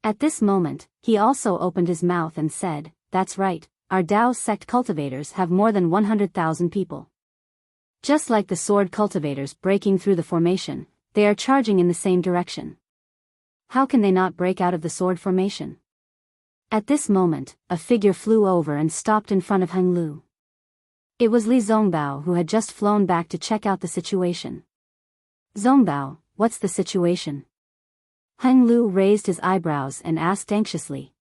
At this moment, he also opened his mouth and said, "That's right, our Dao sect cultivators have more than 100,000 people. Just like the sword cultivators breaking through the formation, they are charging in the same direction. How can they not break out of the sword formation?" At this moment, a figure flew over and stopped in front of Heng Lu. It was Li Zongbao, who had just flown back to check out the situation. "Zongbao, what's the situation?" Heng Lu raised his eyebrows and asked anxiously.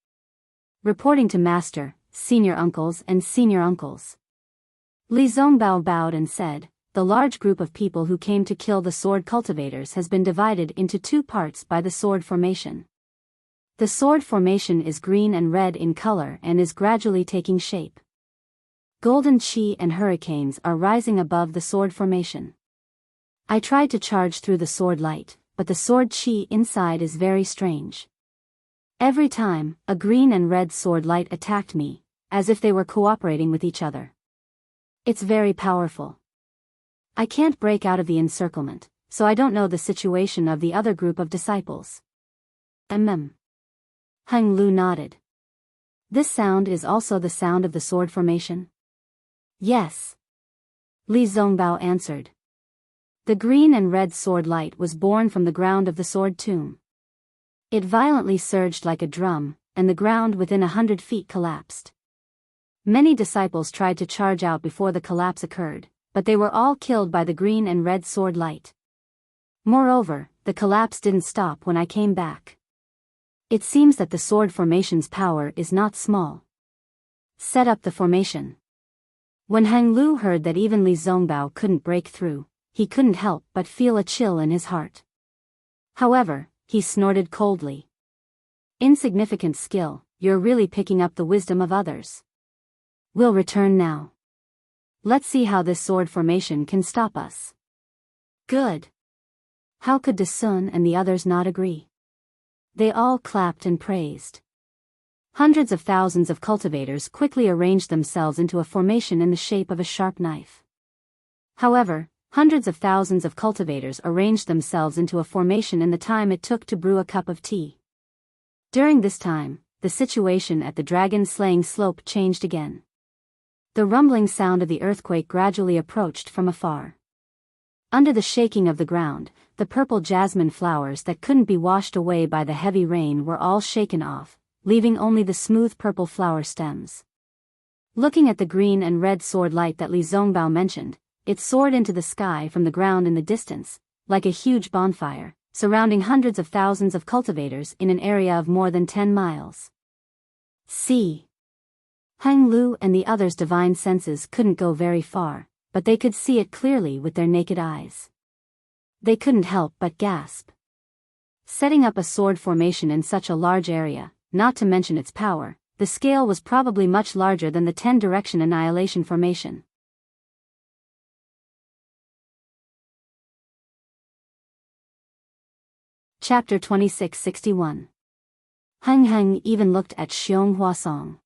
"Reporting to Master, senior uncles and senior uncles." Li Zongbao bowed and said, "The large group of people who came to kill the sword cultivators has been divided into two parts by the sword formation. The sword formation is green and red in color and is gradually taking shape. Golden chi and hurricanes are rising above the sword formation. I tried to charge through the sword light, but the sword chi inside is very strange. Every time, a green and red sword light attacked me, as if they were cooperating with each other. It's very powerful. I can't break out of the encirclement, so I don't know the situation of the other group of disciples." Heng Lu nodded. "This sound is also the sound of the sword formation?" "Yes." Li Zongbao answered. The green and red sword light was born from the ground of the sword tomb. It violently surged like a drum, and the ground within 100 feet collapsed. Many disciples tried to charge out before the collapse occurred, but they were all killed by the green and red sword light. Moreover, the collapse didn't stop when I came back. It seems that the sword formation's power is not small. Set up the formation." When Heng Lu heard that even Li Zongbao couldn't break through, he couldn't help but feel a chill in his heart. However, he snorted coldly. "Insignificant skill, you're really picking up the wisdom of others. We'll return now. Let's see how this sword formation can stop us." "Good." How could De Sun and the others not agree? They all clapped and praised. Hundreds of thousands of cultivators quickly arranged themselves into a formation in the shape of a sharp knife. However, hundreds of thousands of cultivators arranged themselves into a formation in the time it took to brew a cup of tea. During this time, the situation at the dragon-slaying slope changed again. The rumbling sound of the earthquake gradually approached from afar. Under the shaking of the ground, the purple jasmine flowers that couldn't be washed away by the heavy rain were all shaken off, leaving only the smooth purple flower stems. Looking at the green and red sword light that Li Zongbao mentioned, it soared into the sky from the ground in the distance, like a huge bonfire, surrounding hundreds of thousands of cultivators in an area of more than 10 miles. See. Heng Lu and the others' divine senses couldn't go very far, but they could see it clearly with their naked eyes. They couldn't help but gasp. Setting up a sword formation in such a large area, not to mention its power, the scale was probably much larger than the 10-direction annihilation formation. Chapter 2661. Heng even looked at Xiong Huasong.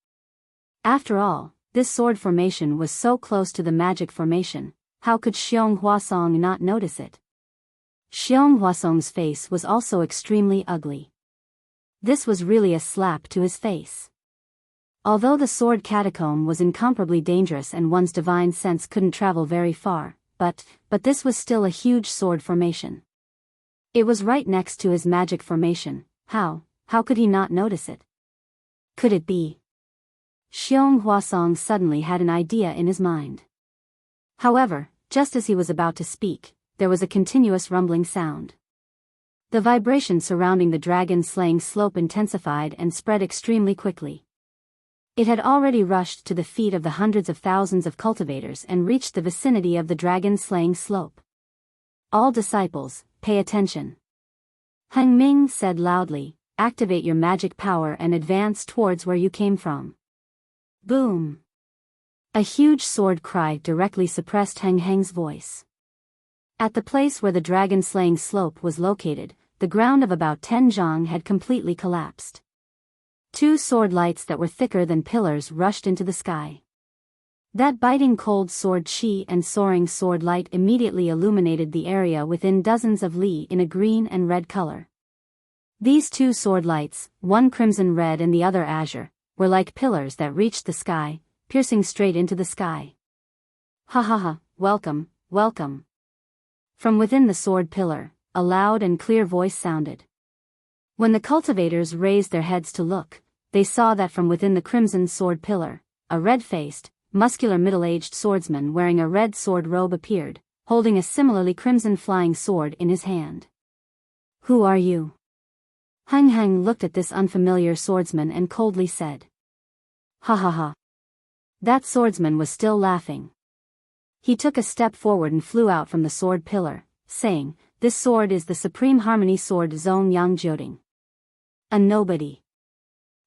After all, this sword formation was so close to the magic formation, how could Xiong Huasong not notice it? Xiong Huasong's face was also extremely ugly. This was really a slap to his face. Although the sword catacomb was incomparably dangerous and one's divine sense couldn't travel very far, but this was still a huge sword formation. It was right next to his magic formation. How could he not notice it? Could it be? Xiong Huasong suddenly had an idea in his mind. However, just as he was about to speak, there was a continuous rumbling sound. The vibration surrounding the dragon-slaying slope intensified and spread extremely quickly. It had already rushed to the feet of the hundreds of thousands of cultivators and reached the vicinity of the dragon-slaying slope. All disciples, pay attention. Heng Ming said loudly, activate your magic power and advance towards where you came from. Boom! A huge sword cry directly suppressed Heng's voice. At the place where the dragon-slaying slope was located, the ground of about 10 zhang had completely collapsed. 2 sword lights that were thicker than pillars rushed into the sky. That biting cold sword chi and soaring sword light immediately illuminated the area within dozens of li in a green and red color. These 2 sword lights, one crimson red and the other azure, were like pillars that reached the sky, piercing straight into the sky. Ha ha ha, welcome, welcome. From within the sword pillar, a loud and clear voice sounded. When the cultivators raised their heads to look, they saw that from within the crimson sword pillar, a red-faced, muscular middle-aged swordsman wearing a red sword robe appeared, holding a similarly crimson flying sword in his hand. Who are you? Heng looked at this unfamiliar swordsman and coldly said. Ha ha ha. That swordsman was still laughing. He took a step forward and flew out from the sword pillar, saying, this sword is the Supreme Harmony Sword Zong Yang Jioding. A nobody.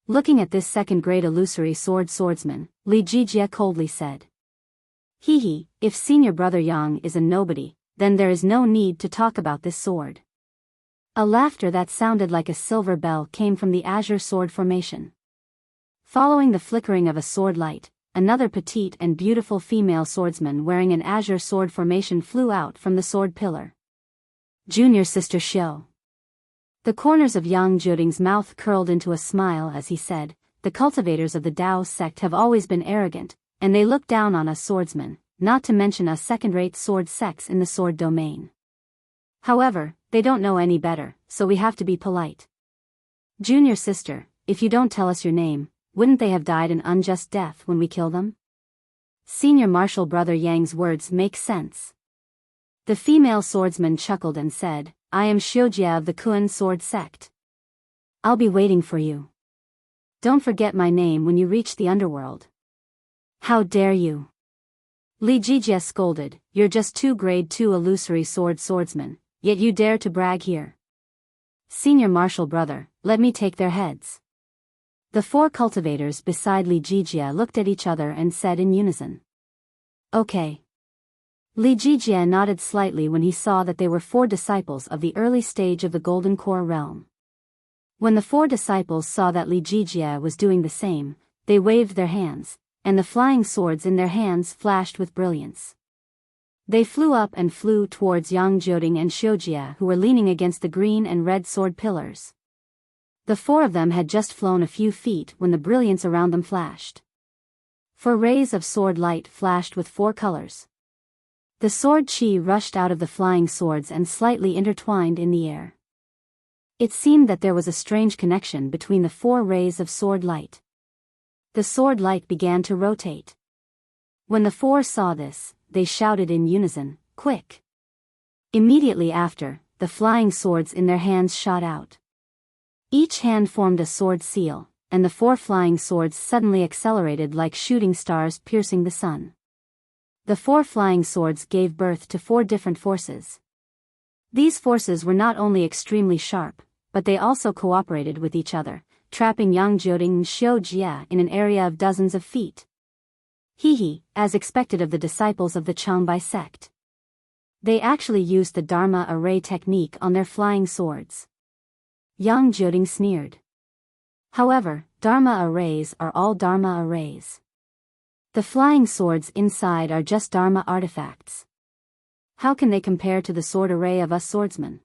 Looking at this second-grade illusory swordsman, Li Jijie coldly said. Hee, if senior brother Yang is a nobody, then there is no need to talk about this sword. A laughter that sounded like a silver bell came from the azure sword formation. Following the flickering of a sword light, another petite and beautiful female swordsman wearing an azure sword formation flew out from the sword pillar. Junior sister Xiao. The corners of Yang Jioding's mouth curled into a smile as he said, the cultivators of the Dao sect have always been arrogant, and they look down on us swordsmen, not to mention us second-rate sword sects in the sword domain. However, they don't know any better, so we have to be polite. Junior sister, if you don't tell us your name, wouldn't they have died an unjust death when we kill them? Senior martial brother Yang's words make sense. The female swordsman chuckled and said, I am Xiujia of the Kuan sword sect. I'll be waiting for you. Don't forget my name when you reach the underworld. How dare you? Li Jijie scolded, you're just 2 grade 2 illusory swordsmen, yet you dare to brag here. Senior martial brother, let me take their heads. The 4 cultivators beside Li Jijie looked at each other and said in unison. Okay. Li Jijie nodded slightly when he saw that they were 4 disciples of the early stage of the Golden Core realm. When the 4 disciples saw that Li Jijie was doing the same, they waved their hands, and the flying swords in their hands flashed with brilliance. They flew up and flew towards Yang Jioding and Xiujia who were leaning against the green and red sword pillars. The four of them had just flown a few feet when the brilliance around them flashed. 4 rays of sword light flashed with 4 colors. The sword chi rushed out of the flying swords and slightly intertwined in the air. It seemed that there was a strange connection between the 4 rays of sword light. The sword light began to rotate. When the 4 saw this, they shouted in unison, "Quick!" Immediately after, the flying swords in their hands shot out. Each hand formed a sword seal, and the 4 flying swords suddenly accelerated like shooting stars piercing the sun. The 4 flying swords gave birth to 4 different forces. These forces were not only extremely sharp, but they also cooperated with each other, trapping Yang Jioding and Xiao Jia in an area of dozens of feet. As expected of the disciples of the Changbai sect. They actually used the Dharma array technique on their flying swords. Yang Jioding sneered. However, Dharma arrays are all Dharma arrays. The flying swords inside are just Dharma artifacts. How can they compare to the sword array of us swordsmen?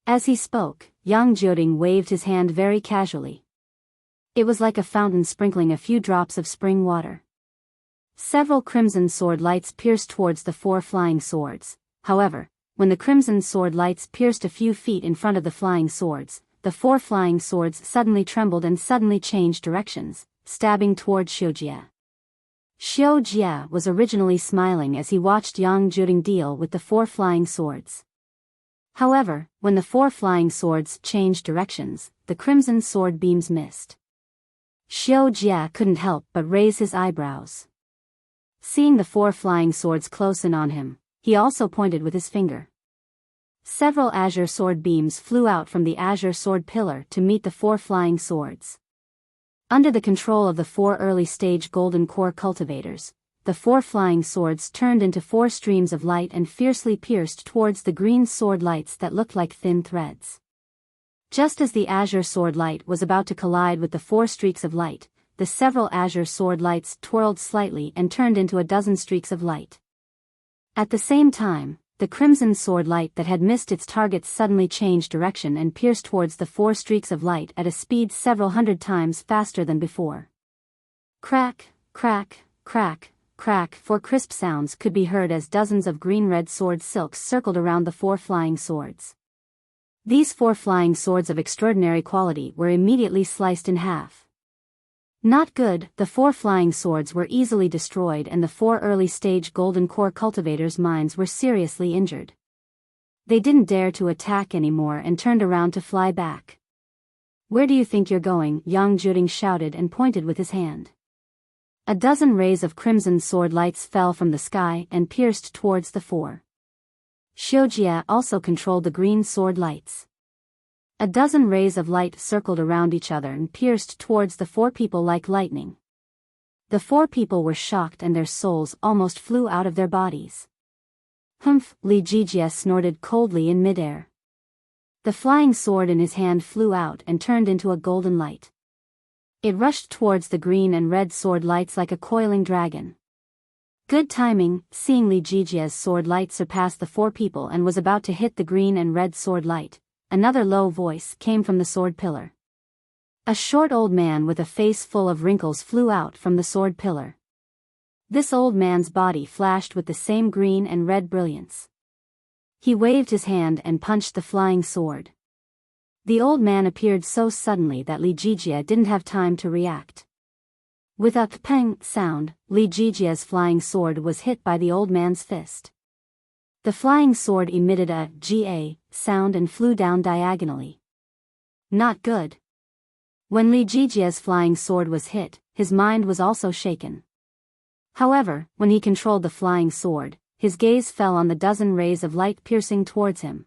As he spoke, Yang Jioding waved his hand very casually. It was like a fountain sprinkling a few drops of spring water. Several crimson sword lights pierced towards the 4 flying swords. However, when the crimson sword lights pierced a few feet in front of the flying swords, the 4 flying swords suddenly trembled and suddenly changed directions, stabbing toward Xiao Jia. Xiao Jia was originally smiling as he watched Yang Jioding deal with the 4 flying swords. However, when the 4 flying swords changed directions, the crimson sword beams missed. Xiao Jia couldn't help but raise his eyebrows. Seeing the 4 flying swords close in on him, he also pointed with his finger. Several azure sword beams flew out from the azure sword pillar to meet the 4 flying swords. Under the control of the 4 early-stage golden core cultivators, the 4 flying swords turned into 4 streams of light and fiercely pierced towards the green sword lights that looked like thin threads. Just as the azure sword light was about to collide with the 4 streaks of light, the several azure sword lights twirled slightly and turned into a dozen streaks of light. At the same time, the crimson sword light that had missed its target suddenly changed direction and pierced towards the 4 streaks of light at a speed several hundred times faster than before. Crack, crack, crack, crack, 4 crisp sounds could be heard as dozens of green-red sword silks circled around the 4 flying swords. These 4 flying swords of extraordinary quality were immediately sliced in half. Not good, the 4 flying swords were easily destroyed and the 4 early-stage golden core cultivators' minds were seriously injured. They didn't dare to attack anymore and turned around to fly back. "Where do you think you're going?" Yang Jioding shouted and pointed with his hand. A dozen rays of crimson sword lights fell from the sky and pierced towards the 4. Xiao Jia also controlled the green sword lights. A dozen rays of light circled around each other and pierced towards the 4 people like lightning. The 4 people were shocked and their souls almost flew out of their bodies. "Humph!" Li Jijia snorted coldly in midair. The flying sword in his hand flew out and turned into a golden light. It rushed towards the green and red sword lights like a coiling dragon. Good timing, seeing Li Jijia's sword light surpass the 4 people and was about to hit the green and red sword light. Another low voice came from the sword pillar. A short old man with a face full of wrinkles flew out from the sword pillar. This old man's body flashed with the same green and red brilliance. He waved his hand and punched the flying sword. The old man appeared so suddenly that Li Jijia didn't have time to react. With a pang sound, Li Jijia's flying sword was hit by the old man's fist. The flying sword emitted a "ga" sound and flew down diagonally. Not good. When Li Jijia's flying sword was hit, his mind was also shaken. However, when he controlled the flying sword, his gaze fell on the dozen rays of light piercing towards him.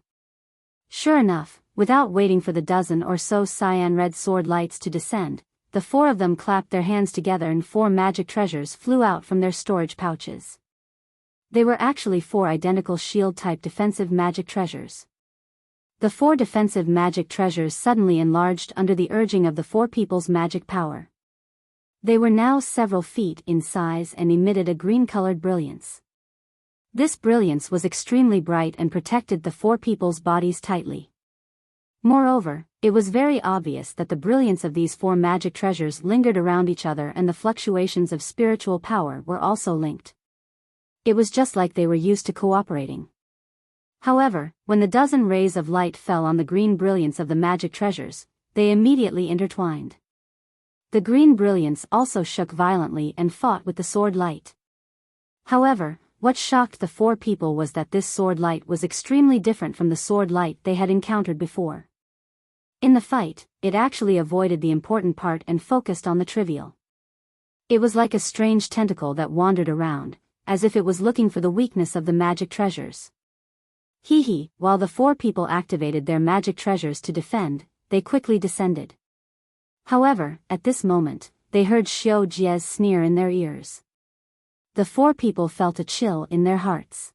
Sure enough, without waiting for the dozen or so cyan red sword lights to descend, the 4 of them clapped their hands together and 4 magic treasures flew out from their storage pouches. They were actually 4 identical shield-type defensive magic treasures. The 4 defensive magic treasures suddenly enlarged under the urging of the 4 people's magic power. They were now several feet in size and emitted a green-colored brilliance. This brilliance was extremely bright and protected the 4 people's bodies tightly. Moreover, it was very obvious that the brilliance of these four magic treasures lingered around each other, and the fluctuations of spiritual power were also linked. It was just like they were used to cooperating. However, when the dozen rays of light fell on the green brilliance of the magic treasures, they immediately intertwined. The green brilliance also shook violently and fought with the sword light. However, what shocked the four people was that this sword light was extremely different from the sword light they had encountered before. In the fight, it actually avoided the important part and focused on the trivial. It was like a strange tentacle that wandered around, as if it was looking for the weakness of the magic treasures. While the four people activated their magic treasures to defend, they quickly descended. However, at this moment, they heard Xiao Jie's sneer in their ears. The four people felt a chill in their hearts.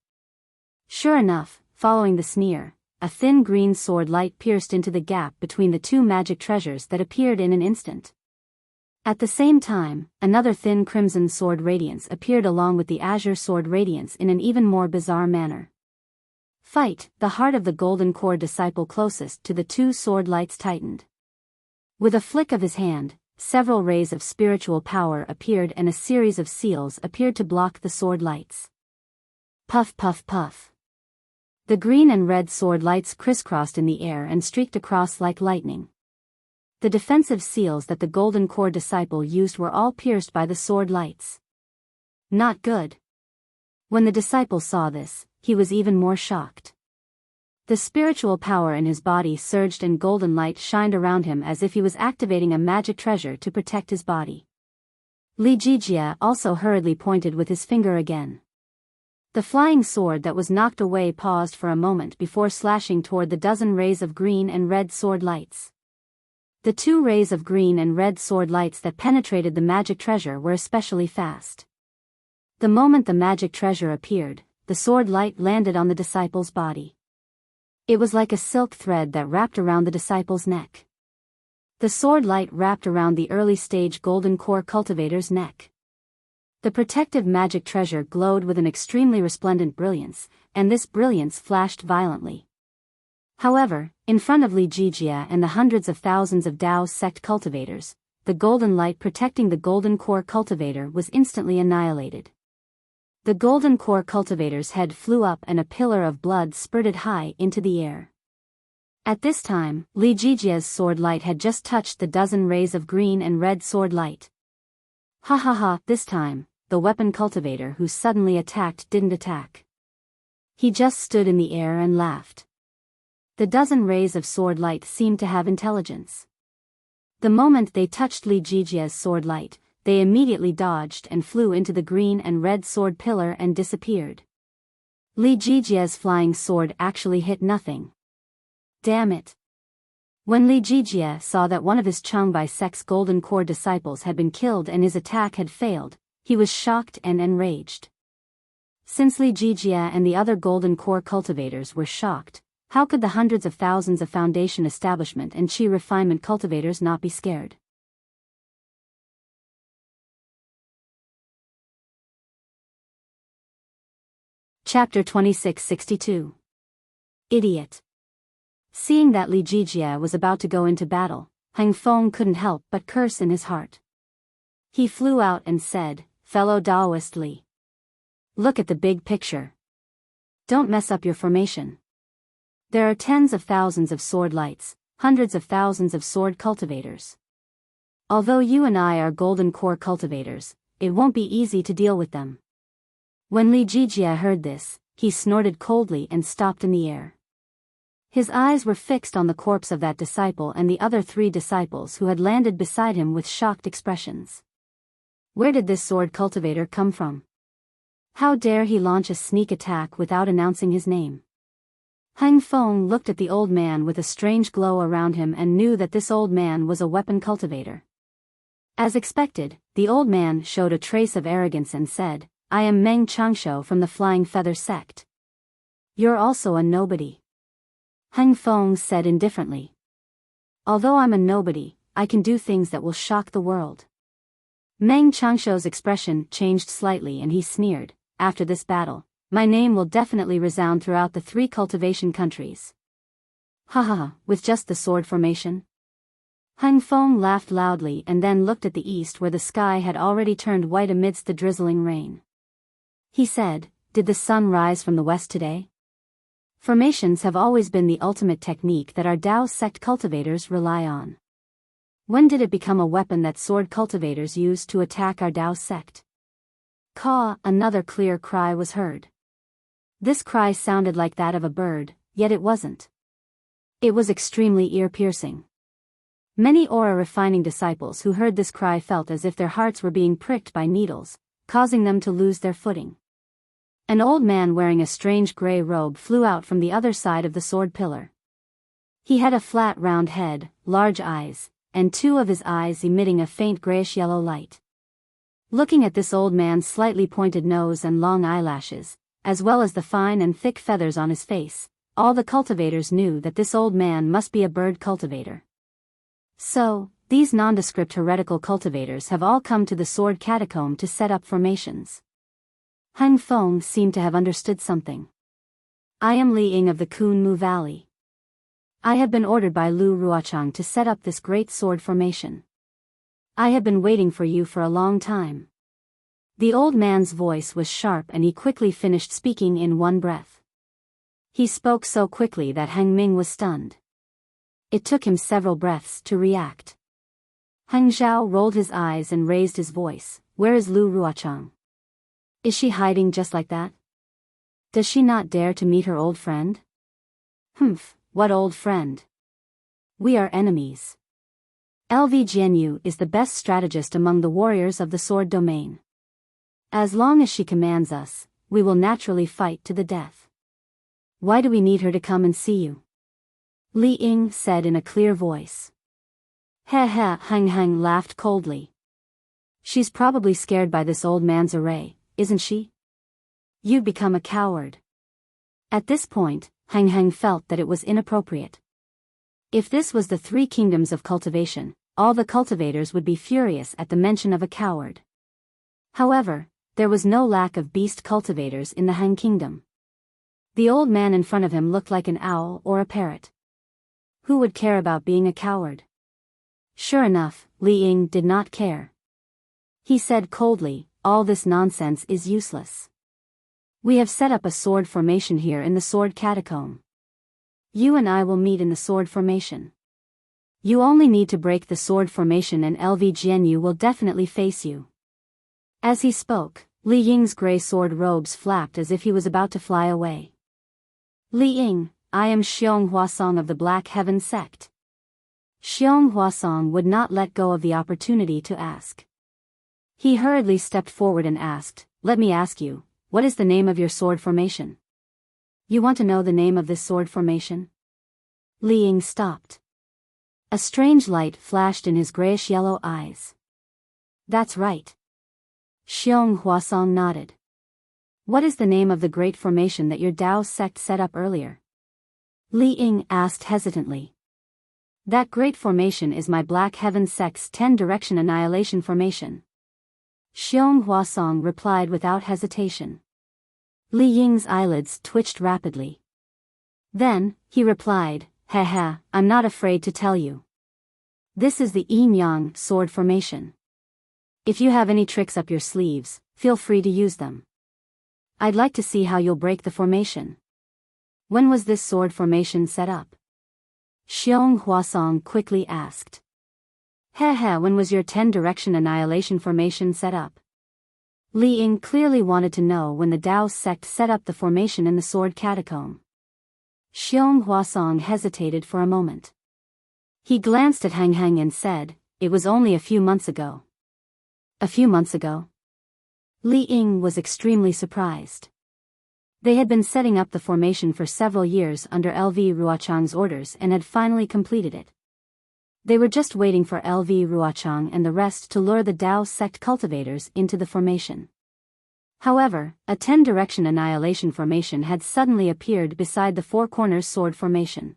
Sure enough, following the sneer, a thin green sword light pierced into the gap between the two magic treasures that appeared in an instant. At the same time, another thin crimson sword radiance appeared along with the azure sword radiance in an even more bizarre manner. Fight! The heart of the golden core disciple closest to the two sword lights tightened. With a flick of his hand, several rays of spiritual power appeared and a series of seals appeared to block the sword lights. Puff puff puff. The green and red sword lights crisscrossed in the air and streaked across like lightning. The defensive seals that the golden core disciple used were all pierced by the sword lights. Not good. When the disciple saw this, he was even more shocked. The spiritual power in his body surged and golden light shined around him as if he was activating a magic treasure to protect his body. Li Jijia also hurriedly pointed with his finger again. The flying sword that was knocked away paused for a moment before slashing toward the dozen rays of green and red sword lights. The two rays of green and red sword lights that penetrated the magic treasure were especially fast. The moment the magic treasure appeared, the sword light landed on the disciple's body. It was like a silk thread that wrapped around the disciple's neck. The sword light wrapped around the early-stage golden core cultivator's neck. The protective magic treasure glowed with an extremely resplendent brilliance, and this brilliance flashed violently. However, in front of Li Jijia and the hundreds of thousands of Dao sect cultivators, the golden light protecting the golden core cultivator was instantly annihilated. The golden core cultivator's head flew up and a pillar of blood spurted high into the air. At this time, Li Jijia's sword light had just touched the dozen rays of green and red sword light. Ha ha ha, this time, the weapon cultivator who suddenly attacked didn't attack. He just stood in the air and laughed. The dozen rays of sword light seemed to have intelligence. The moment they touched Li Jijia's sword light, they immediately dodged and flew into the green and red sword pillar and disappeared. Li Jijia's flying sword actually hit nothing. Damn it. When Li Jijia saw that one of his Changbai sect's golden core disciples had been killed and his attack had failed, he was shocked and enraged. Since Li Jijia and the other golden core cultivators were shocked, how could the hundreds of thousands of foundation establishment and chi refinement cultivators not be scared? Chapter 2662. Idiot. Seeing that Li Jijia was about to go into battle, Hang Feng couldn't help but curse in his heart. He flew out and said, "Fellow Daoist Li. Look at the big picture. Don't mess up your formation. There are tens of thousands of sword lights, hundreds of thousands of sword cultivators. Although you and I are golden core cultivators, it won't be easy to deal with them." When Li Jijia heard this, he snorted coldly and stopped in the air. His eyes were fixed on the corpse of that disciple and the other 3 disciples who had landed beside him with shocked expressions. Where did this sword cultivator come from? How dare he launch a sneak attack without announcing his name? Hang Feng looked at the old man with a strange glow around him and knew that this old man was a weapon cultivator. As expected, the old man showed a trace of arrogance and said, "I am Meng Changsho from the Flying Feather sect." "You're also a nobody," Hang Feng said indifferently. "Although I'm a nobody, I can do things that will shock the world." Meng Changsho's expression changed slightly and he sneered, "After this battle, my name will definitely resound throughout the 3 cultivation countries." Ha ha ha, with just the sword formation? Hang Feng laughed loudly and then looked at the east where the sky had already turned white amidst the drizzling rain. He said, "Did the sun rise from the west today?" Formations have always been the ultimate technique that our Dao sect cultivators rely on. When did it become a weapon that sword cultivators use to attack our Dao sect? Caw, another clear cry was heard. This cry sounded like that of a bird, yet it wasn't. It was extremely ear-piercing. Many aura-refining disciples who heard this cry felt as if their hearts were being pricked by needles, causing them to lose their footing. An old man wearing a strange gray robe flew out from the other side of the sword pillar. He had a flat round head, large eyes, and two of his eyes emitting a faint grayish-yellow light. Looking at this old man's slightly pointed nose and long eyelashes, as well as the fine and thick feathers on his face, all the cultivators knew that this old man must be a bird cultivator. So, these nondescript heretical cultivators have all come to the sword catacomb to set up formations. Hang Feng seemed to have understood something. I am Li Ying of the Kunmu Valley. I have been ordered by Lu Ruochang to set up this great sword formation. I have been waiting for you for a long time. The old man's voice was sharp and he quickly finished speaking in one breath. He spoke so quickly that Hang Ming was stunned. It took him several breaths to react. Hang Zhao rolled his eyes and raised his voice. Where is Lu Ruochang? Is she hiding just like that? Does she not dare to meet her old friend? Humph, what old friend? We are enemies. LV Jianyu is the best strategist among the warriors of the sword domain. As long as she commands us, we will naturally fight to the death. Why do we need her to come and see you? Li Ying said in a clear voice. Heh heh, Hang laughed coldly. She's probably scared by this old man's array, isn't she? You've become a coward. At this point, Hang felt that it was inappropriate. If this was the three kingdoms of cultivation, all the cultivators would be furious at the mention of a coward. However, there was no lack of beast cultivators in the Han kingdom. The old man in front of him looked like an owl or a parrot. Who would care about being a coward? Sure enough, Li Ying did not care. He said coldly, all this nonsense is useless. We have set up a sword formation here in the sword catacomb. You and I will meet in the sword formation. You only need to break the sword formation and LV Jianyu will definitely face you. As he spoke, Li Ying's gray sword robes flapped as if he was about to fly away. Li Ying, I am Xiong Huasong of the Black Heaven sect. Xiong Huasong would not let go of the opportunity to ask. He hurriedly stepped forward and asked, let me ask you, what is the name of your sword formation? You want to know the name of this sword formation? Li Ying stopped. A strange light flashed in his grayish-yellow eyes. That's right. Xiong Huasong nodded. What is the name of the great formation that your Dao sect set up earlier? Li Ying asked hesitantly. That great formation is my Black Heaven sect's 10-direction annihilation formation. Xiong Huasong replied without hesitation. Li Ying's eyelids twitched rapidly. Then, he replied, heh, I'm not afraid to tell you. This is the Yin Yang sword formation. If you have any tricks up your sleeves, feel free to use them. I'd like to see how you'll break the formation. When was this sword formation set up? Xiong Huasong quickly asked. When was your 10-direction annihilation formation set up? Li Ying clearly wanted to know when the Dao sect set up the formation in the sword catacomb. Xiong Huasong hesitated for a moment. He glanced at Hang and said, it was only a few months ago. A few months ago? Li Ying was extremely surprised. They had been setting up the formation for several years under LV Ruochang's orders and had finally completed it. They were just waiting for LV Ruochang and the rest to lure the Dao sect cultivators into the formation. However, a 10-direction annihilation formation had suddenly appeared beside the Four Corners sword formation.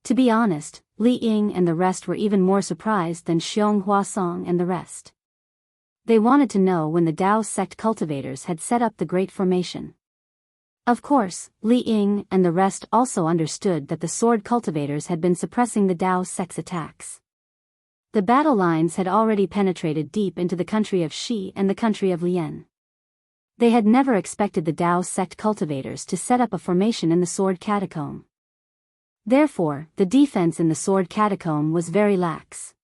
To be honest, Li Ying and the rest were even more surprised than Xiong Huasong and the rest. They wanted to know when the Dao sect cultivators had set up the great formation. Of course, Li Ying and the rest also understood that the sword cultivators had been suppressing the Dao sect's attacks. The battle lines had already penetrated deep into the country of Shi and the country of Lian. They had never expected the Dao sect cultivators to set up a formation in the sword catacomb. Therefore, the defense in the sword catacomb was very lax.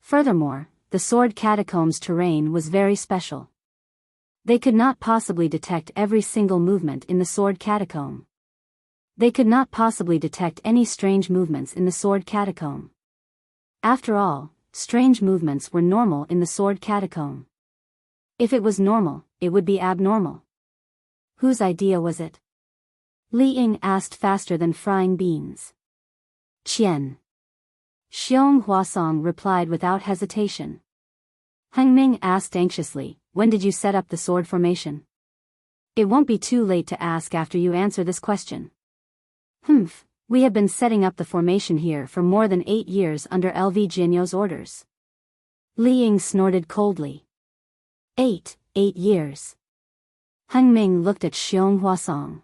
Furthermore, the sword catacomb's terrain was very special. They could not possibly detect every single movement in the sword catacomb. They could not possibly detect any strange movements in the sword catacomb. After all, strange movements were normal in the sword catacomb. If it was normal, it would be abnormal. Whose idea was it? Li Ying asked faster than frying beans. Qian. Xiong Huasong replied without hesitation. Heng Ming asked anxiously, when did you set up the sword formation? It won't be too late to ask after you answer this question. Humph, we have been setting up the formation here for more than 8 years under LV Jianyo's orders. Li Ying snorted coldly. 8 years. Heng Ming looked at Xiong Huasong.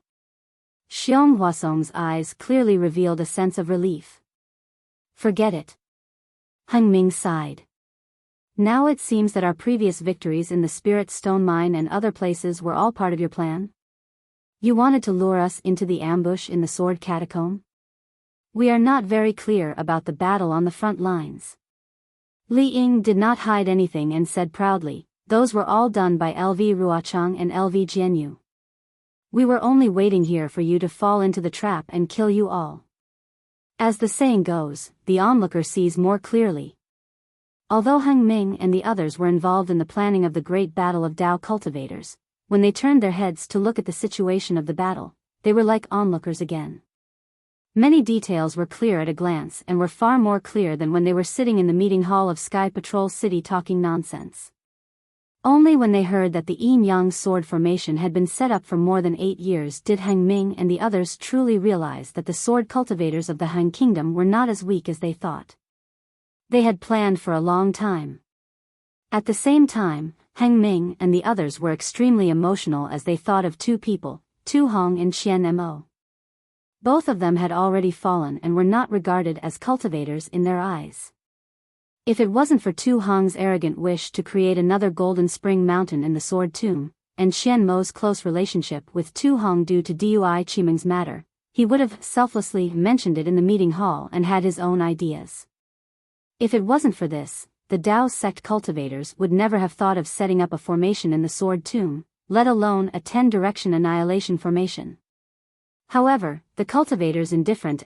Xiong Huasong's eyes clearly revealed a sense of relief. Forget it. Heng Ming sighed. Now it seems that our previous victories in the Spirit Stone Mine and other places were all part of your plan? You wanted to lure us into the ambush in the sword catacomb? We are not very clear about the battle on the front lines. Li Ying did not hide anything and said proudly, those were all done by LV Ruochang and LV Jianyu. We were only waiting here for you to fall into the trap and kill you all. As the saying goes, the onlooker sees more clearly. Although Heng Ming and the others were involved in the planning of the great battle of Dao cultivators, when they turned their heads to look at the situation of the battle, they were like onlookers again. Many details were clear at a glance and were far more clear than when they were sitting in the meeting hall of Sky Patrol City talking nonsense. Only when they heard that the Yin Yang sword formation had been set up for more than 8 years did Heng Ming and the others truly realize that the sword cultivators of the Han Kingdom were not as weak as they thought. They had planned for a long time. At the same time, Heng Ming and the others were extremely emotional as they thought of 2 people, Tu Hong and Qian Mo. Both of them had already fallen and were not regarded as cultivators in their eyes. If it wasn't for Tu Hong's arrogant wish to create another Golden Spring Mountain in the Sword Tomb, and Qian Mo's close relationship with Tu Hong due to Dui Qimeng's matter, he would have selflessly mentioned it in the meeting hall and had his own ideas. If it wasn't for this, the Dao sect cultivators would never have thought of setting up a formation in the Sword Tomb, let alone a 10-direction annihilation formation. However, the cultivators' indifferent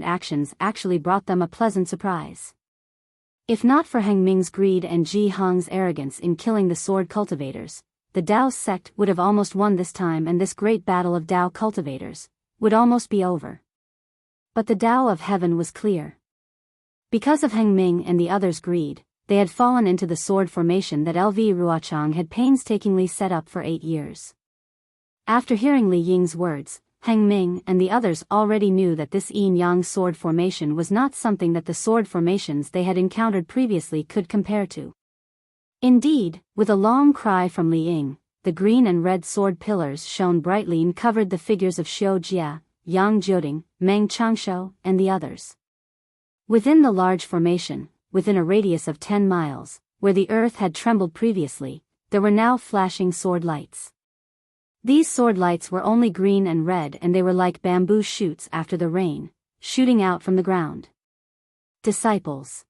actions actually brought them a pleasant surprise. If not for Heng Ming's greed and Ji Hong's arrogance in killing the sword cultivators, the Dao sect would have almost won this time and this great battle of Dao cultivators would almost be over. But the Dao of heaven was clear. Because of Heng Ming and the others' greed, they had fallen into the sword formation that LV Ruochang had painstakingly set up for 8 years. After hearing Li Ying's words, Heng Ming and the others already knew that this yin-yang sword formation was not something that the sword formations they had encountered previously could compare to. Indeed, with a long cry from Li Ying, the green and red sword pillars shone brightly and covered the figures of Xiu Jia, Yang Jiuding, Meng Changshou, and the others. Within the large formation, within a radius of 10 miles, where the earth had trembled previously, there were now flashing sword lights. These sword lights were only green and red and they were like bamboo shoots after the rain, shooting out from the ground. Disciples.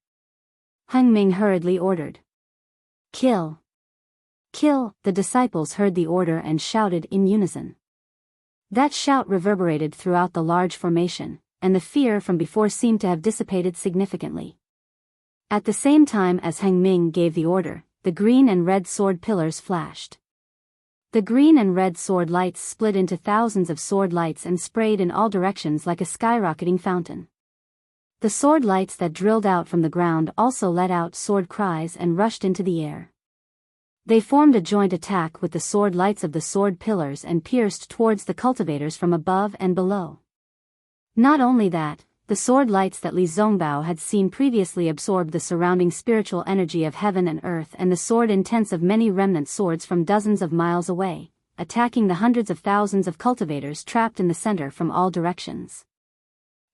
Heng Ming hurriedly ordered. Kill! Kill! The disciples heard the order and shouted in unison. That shout reverberated throughout the large formation, and the fear from before seemed to have dissipated significantly. At the same time as Heng Ming gave the order, the green and red sword pillars flashed. The green and red sword lights split into thousands of sword lights and sprayed in all directions like a skyrocketing fountain. The sword lights that drilled out from the ground also let out sword cries and rushed into the air. They formed a joint attack with the sword lights of the sword pillars and pierced towards the cultivators from above and below. Not only that, the sword lights that Li Zongbao had seen previously absorbed the surrounding spiritual energy of heaven and earth and the sword intents of many remnant swords from dozens of miles away, attacking the hundreds of thousands of cultivators trapped in the center from all directions.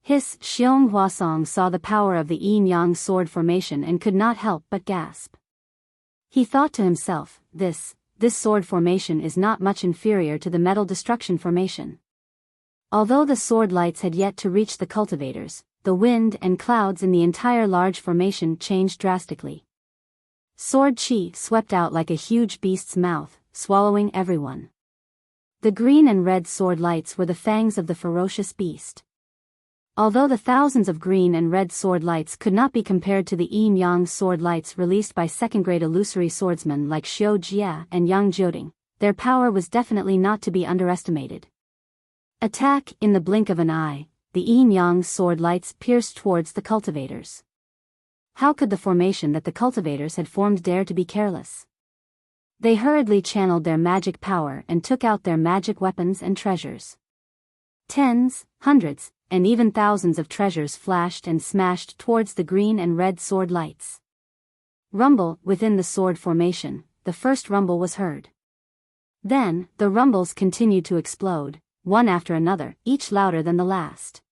His Xiong Huasong saw the power of the yin-yang sword formation and could not help but gasp. He thought to himself, this sword formation is not much inferior to the metal destruction formation. Although the sword lights had yet to reach the cultivators, the wind and clouds in the entire large formation changed drastically. Sword chi swept out like a huge beast's mouth, swallowing everyone. The green and red sword lights were the fangs of the ferocious beast. Although the thousands of green and red sword lights could not be compared to the yin-yang sword lights released by second-grade illusory swordsmen like Xiao Jia and Yang Jioding, their power was definitely not to be underestimated. Attack! In the blink of an eye, the yin-yang sword lights pierced towards the cultivators. How could the formation that the cultivators had formed dare to be careless? They hurriedly channeled their magic power and took out their magic weapons and treasures. Tens, hundreds, and even thousands of treasures flashed and smashed towards the green and red sword lights. Rumble within the sword formation, the first rumble was heard. Then, the rumbles continued to explode, one after another, each louder than the last.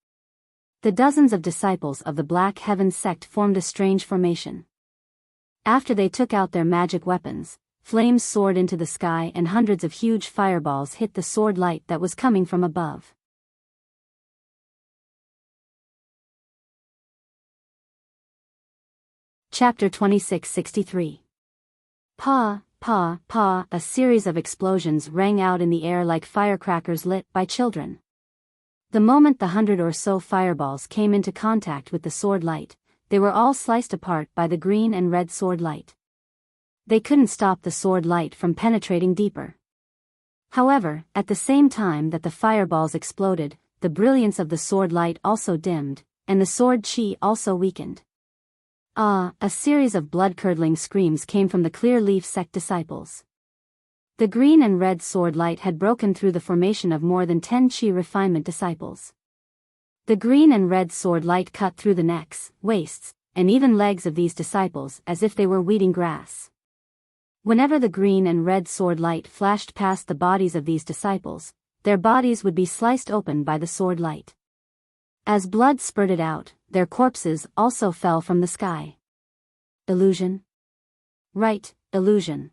The dozens of disciples of the Black Heaven sect formed a strange formation. After they took out their magic weapons, flames soared into the sky and hundreds of huge fireballs hit the sword light that was coming from above. Chapter 2663. Pa, pa, pa, a series of explosions rang out in the air like firecrackers lit by children. The moment the 100 or so fireballs came into contact with the sword light, they were all sliced apart by the green and red sword light. They couldn't stop the sword light from penetrating deeper. However, at the same time that the fireballs exploded, the brilliance of the sword light also dimmed, and the sword chi also weakened. Ah! A series of blood-curdling screams came from the Clear Leaf sect disciples. The green and red sword light had broken through the formation of more than 10 chi refinement disciples. The green and red sword light cut through the necks, waists, and even legs of these disciples as if they were weeding grass. Whenever the green and red sword light flashed past the bodies of these disciples, their bodies would be sliced open by the sword light. As blood spurted out, their corpses also fell from the sky. Illusion? Right, illusion.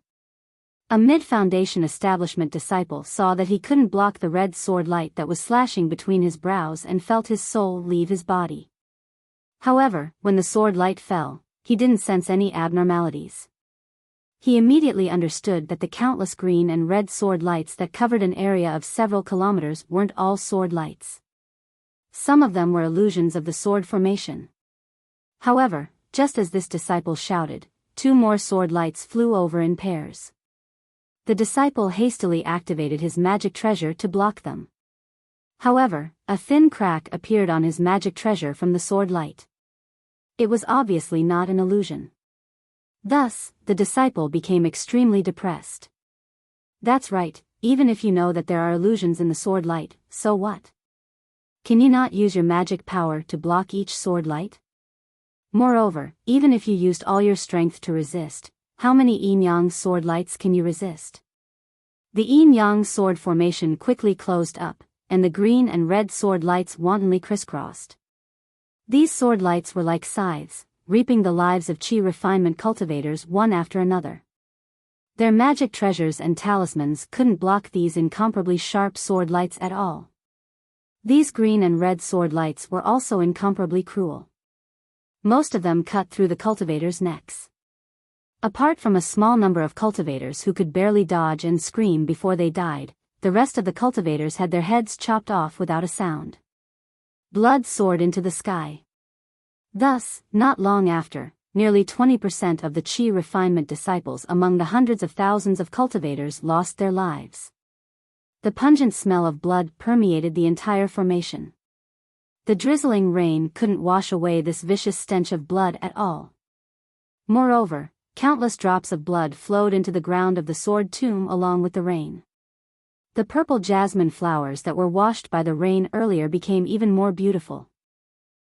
A mid-foundation establishment disciple saw that he couldn't block the red sword light that was slashing between his brows and felt his soul leave his body. However, when the sword light fell, he didn't sense any abnormalities. He immediately understood that the countless green and red sword lights that covered an area of several kilometers weren't all sword lights. Some of them were illusions of the sword formation. However, just as this disciple shouted, 2 more sword lights flew over in pairs. The disciple hastily activated his magic treasure to block them. However, a thin crack appeared on his magic treasure from the sword light. It was obviously not an illusion. Thus, the disciple became extremely depressed. That's right, even if you know that there are illusions in the sword light, so what? Can you not use your magic power to block each sword light? Moreover, even if you used all your strength to resist, how many yin-yang sword lights can you resist? The yin-yang sword formation quickly closed up, and the green and red sword lights wantonly crisscrossed. These sword lights were like scythes, reaping the lives of chi refinement cultivators one after another. Their magic treasures and talismans couldn't block these incomparably sharp sword lights at all. These green and red sword lights were also incomparably cruel. Most of them cut through the cultivators' necks. Apart from a small number of cultivators who could barely dodge and scream before they died, the rest of the cultivators had their heads chopped off without a sound. Blood soared into the sky. Thus, not long after, nearly 20% of the chi refinement disciples among the hundreds of thousands of cultivators lost their lives. The pungent smell of blood permeated the entire formation. The drizzling rain couldn't wash away this vicious stench of blood at all. Moreover, countless drops of blood flowed into the ground of the sword tomb along with the rain. The purple jasmine flowers that were washed by the rain earlier became even more beautiful.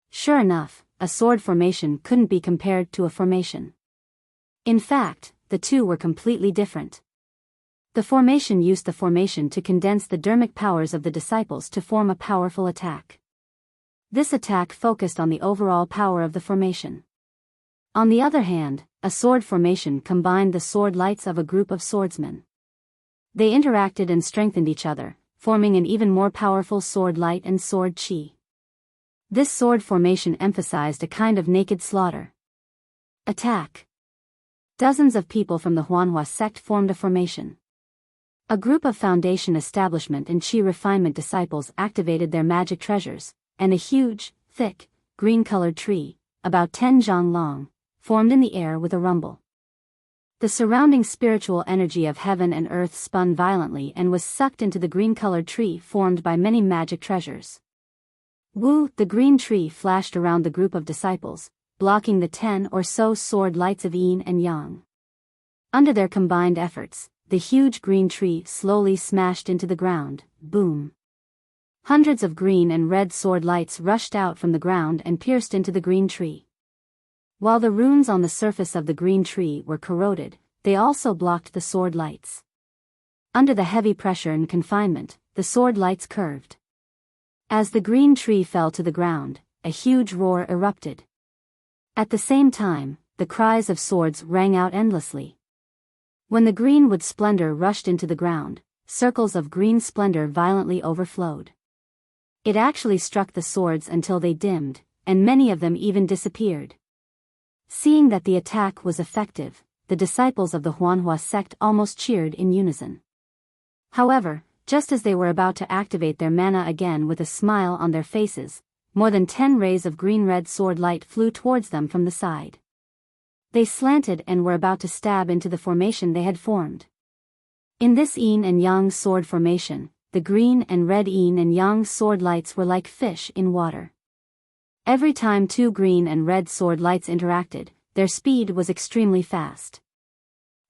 Sure enough, a sword formation couldn't be compared to a formation. In fact, the two were completely different. The formation used the formation to condense the dermic powers of the disciples to form a powerful attack. This attack focused on the overall power of the formation. On the other hand, a sword formation combined the sword lights of a group of swordsmen. They interacted and strengthened each other, forming an even more powerful sword light and sword chi. This sword formation emphasized a kind of naked slaughter. Attack. Dozens of people from the Huanhua sect formed a formation. A group of Foundation Establishment and Qi Refinement disciples activated their magic treasures, and a huge, thick, green-colored tree, about 10 zhang long, formed in the air with a rumble. The surrounding spiritual energy of heaven and earth spun violently and was sucked into the green-colored tree formed by many magic treasures. Wu, the green tree flashed around the group of disciples, blocking the 10 or so sword lights of yin and yang. Under their combined efforts, the huge green tree slowly smashed into the ground, boom. Hundreds of green and red sword lights rushed out from the ground and pierced into the green tree. While the runes on the surface of the green tree were corroded, they also blocked the sword lights. Under the heavy pressure and confinement, the sword lights curved. As the green tree fell to the ground, a huge roar erupted. At the same time, the cries of swords rang out endlessly. When the greenwood splendor rushed into the ground, circles of green splendor violently overflowed. It actually struck the swords until they dimmed, and many of them even disappeared. Seeing that the attack was effective, the disciples of the Huanhua sect almost cheered in unison. However, just as they were about to activate their mana again with a smile on their faces, more than 10 rays of green-red sword light flew towards them from the side. They slanted and were about to stab into the formation they had formed. In this yin and yang sword formation, the green and red yin and yang sword lights were like fish in water. Every time 2 green and red sword lights interacted, their speed was extremely fast.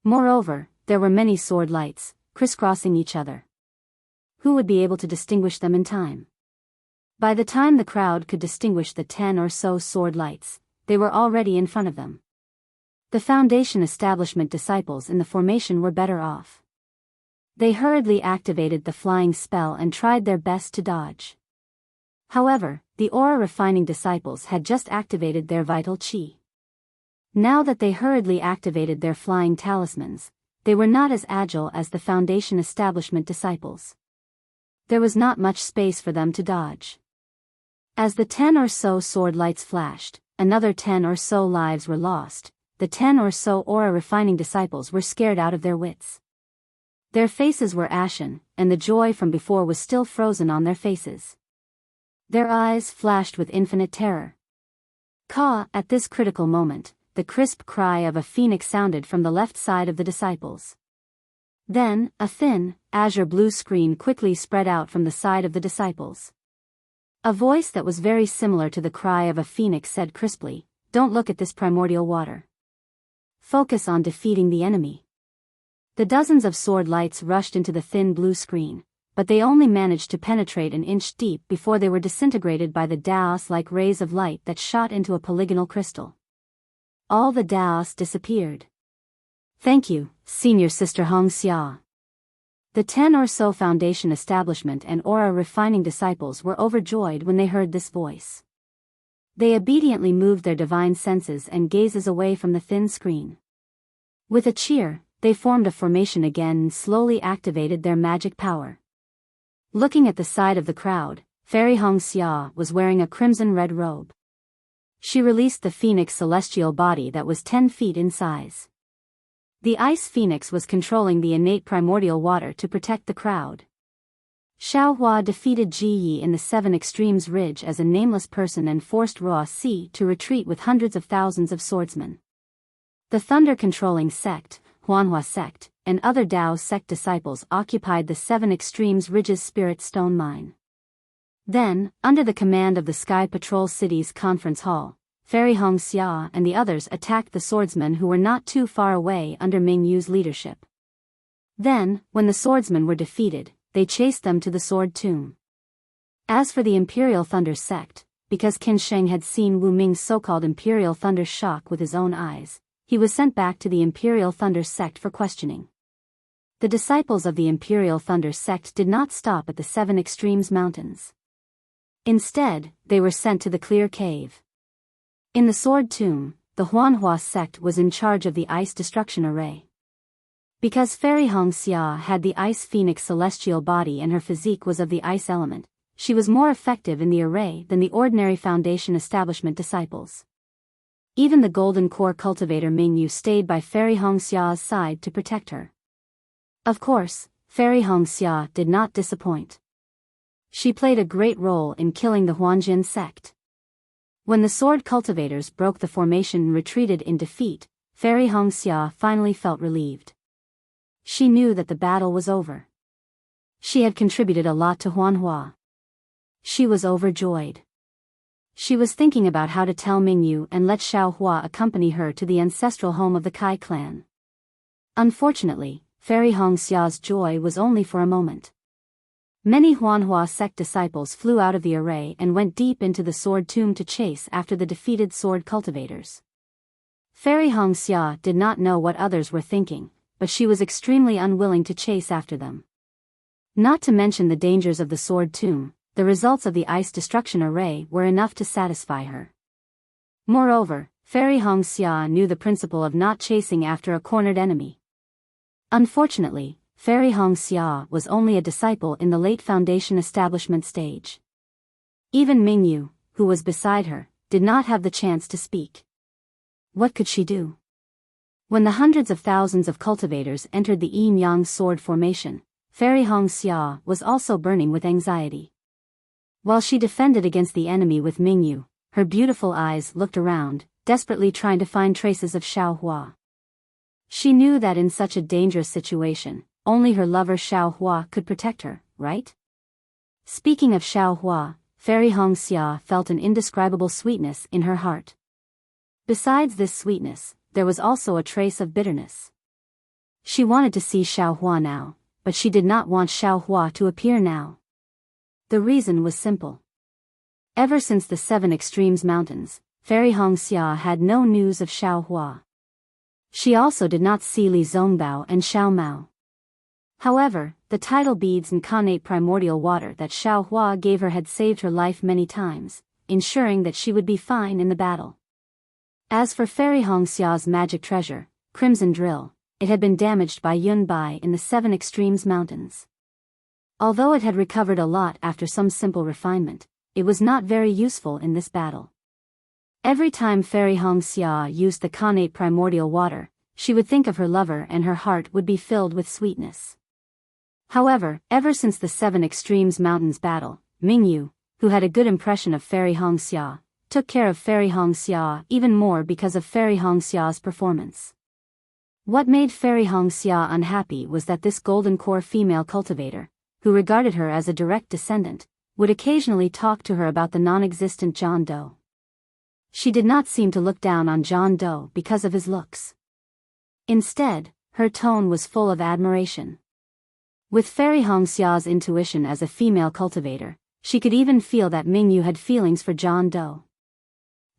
Moreover, there were many sword lights, crisscrossing each other. Who would be able to distinguish them in time? By the time the crowd could distinguish the 10 or so sword lights, they were already in front of them. The Foundation Establishment disciples in the formation were better off. They hurriedly activated the flying spell and tried their best to dodge. However, the aura refining disciples had just activated their vital chi. Now that they hurriedly activated their flying talismans, they were not as agile as the Foundation Establishment disciples. There was not much space for them to dodge. As the 10 or so sword lights flashed, another 10 or so lives were lost. The 10 or so aura-refining disciples were scared out of their wits. Their faces were ashen, and the joy from before was still frozen on their faces. Their eyes flashed with infinite terror. Ka, at this critical moment, the crisp cry of a phoenix sounded from the left side of the disciples. Then, a thin, azure-blue screen quickly spread out from the side of the disciples. A voice that was very similar to the cry of a phoenix said crisply, "Don't look at this primordial water. Focus on defeating the enemy." The dozens of sword lights rushed into the thin blue screen, but they only managed to penetrate an inch deep before they were disintegrated by the Daos-like rays of light that shot into a polygonal crystal. All the Daos disappeared. "Thank you, Senior Sister Hong Xia." The 10 or so Foundation Establishment and aura refining disciples were overjoyed when they heard this voice. They obediently moved their divine senses and gazes away from the thin screen. With a cheer, they formed a formation again and slowly activated their magic power. Looking at the side of the crowd, Fairy Hong Xia was wearing a crimson-red robe. She released the phoenix celestial body that was 10 feet in size. The ice phoenix was controlling the innate primordial water to protect the crowd. Xiao Hua defeated Ji Yi in the 7 Extremes Ridge as a nameless person and forced Ruo Si to retreat with hundreds of thousands of swordsmen. The thunder-controlling sect, Huanhua sect, and other Dao sect disciples occupied the 7 Extremes Ridge's Spirit Stone Mine. Then, under the command of the Sky Patrol City's conference hall, Fairy Hong Xia and the others attacked the swordsmen who were not too far away under Ming Yu's leadership. Then, when the swordsmen were defeated, they chased them to the Sword Tomb. As for the Imperial Thunder sect, because Qin Sheng had seen Wu Ming's so-called Imperial Thunder shock with his own eyes, he was sent back to the Imperial Thunder sect for questioning. The disciples of the Imperial Thunder sect did not stop at the Seven Extremes Mountains. Instead, they were sent to the Clear Cave. In the Sword Tomb, the Huanhua sect was in charge of the Ice Destruction Array. Because Fairy Hongxia had the Ice Phoenix celestial body and her physique was of the ice element, she was more effective in the array than the ordinary Foundation Establishment disciples. Even the Golden Core cultivator Mingyu stayed by Fairy Hongxia's side to protect her. Of course, Fairy Hongxia did not disappoint. She played a great role in killing the Huanjin sect. When the sword cultivators broke the formation and retreated in defeat, Fairy Hongxia finally felt relieved. She knew that the battle was over. She had contributed a lot to Huanhua. She was overjoyed. She was thinking about how to tell Mingyu and let Xiaohua accompany her to the ancestral home of the Kai clan. Unfortunately, Fairy Hongxia's joy was only for a moment. Many Huanhua sect disciples flew out of the array and went deep into the sword tomb to chase after the defeated sword cultivators. Fairy Hongxia did not know what others were thinking, but she was extremely unwilling to chase after them. Not to mention the dangers of the sword tomb, the results of the ice destruction array were enough to satisfy her. Moreover, Fairy Hongxia knew the principle of not chasing after a cornered enemy. Unfortunately, Fairy Hongxia was only a disciple in the late Foundation establishment stage. Even Mingyu, who was beside her, did not have the chance to speak. What could she do? When the hundreds of thousands of cultivators entered the yin-yang sword formation, Fairy Hongxia was also burning with anxiety. While she defended against the enemy with Mingyu, her beautiful eyes looked around, desperately trying to find traces of Xiaohua. She knew that in such a dangerous situation, only her lover Xiaohua could protect her, right? Speaking of Xiaohua, Fairy Hongxia felt an indescribable sweetness in her heart. Besides this sweetness, there was also a trace of bitterness. She wanted to see Xiaohua now, but she did not want Xiaohua to appear now. The reason was simple. Ever since the Seven Extremes Mountains, Fairy Hongxia had no news of Xiaohua. She also did not see Li Zongbao and Xiao Mao. However, the tidal beads and connate primordial water that Xiaohua gave her had saved her life many times, ensuring that she would be fine in the battle. As for Fairy Hongxia's magic treasure, Crimson Drill, it had been damaged by Yun Bai in the Seven Extremes Mountains. Although it had recovered a lot after some simple refinement, it was not very useful in this battle. Every time Fairy Hongxia used the connate primordial water, she would think of her lover and her heart would be filled with sweetness. However, ever since the Seven Extremes Mountains battle, Mingyu, who had a good impression of Fairy Hongxia, took care of Fairy Hongxia even more because of Fairy Hongxia's performance. What made Fairy Hongxia unhappy was that this golden core female cultivator, who regarded her as a direct descendant, would occasionally talk to her about the non-existent John Doe. She did not seem to look down on John Doe because of his looks. Instead, her tone was full of admiration. With Fairy Hongxia's intuition as a female cultivator, she could even feel that Mingyu had feelings for John Doe.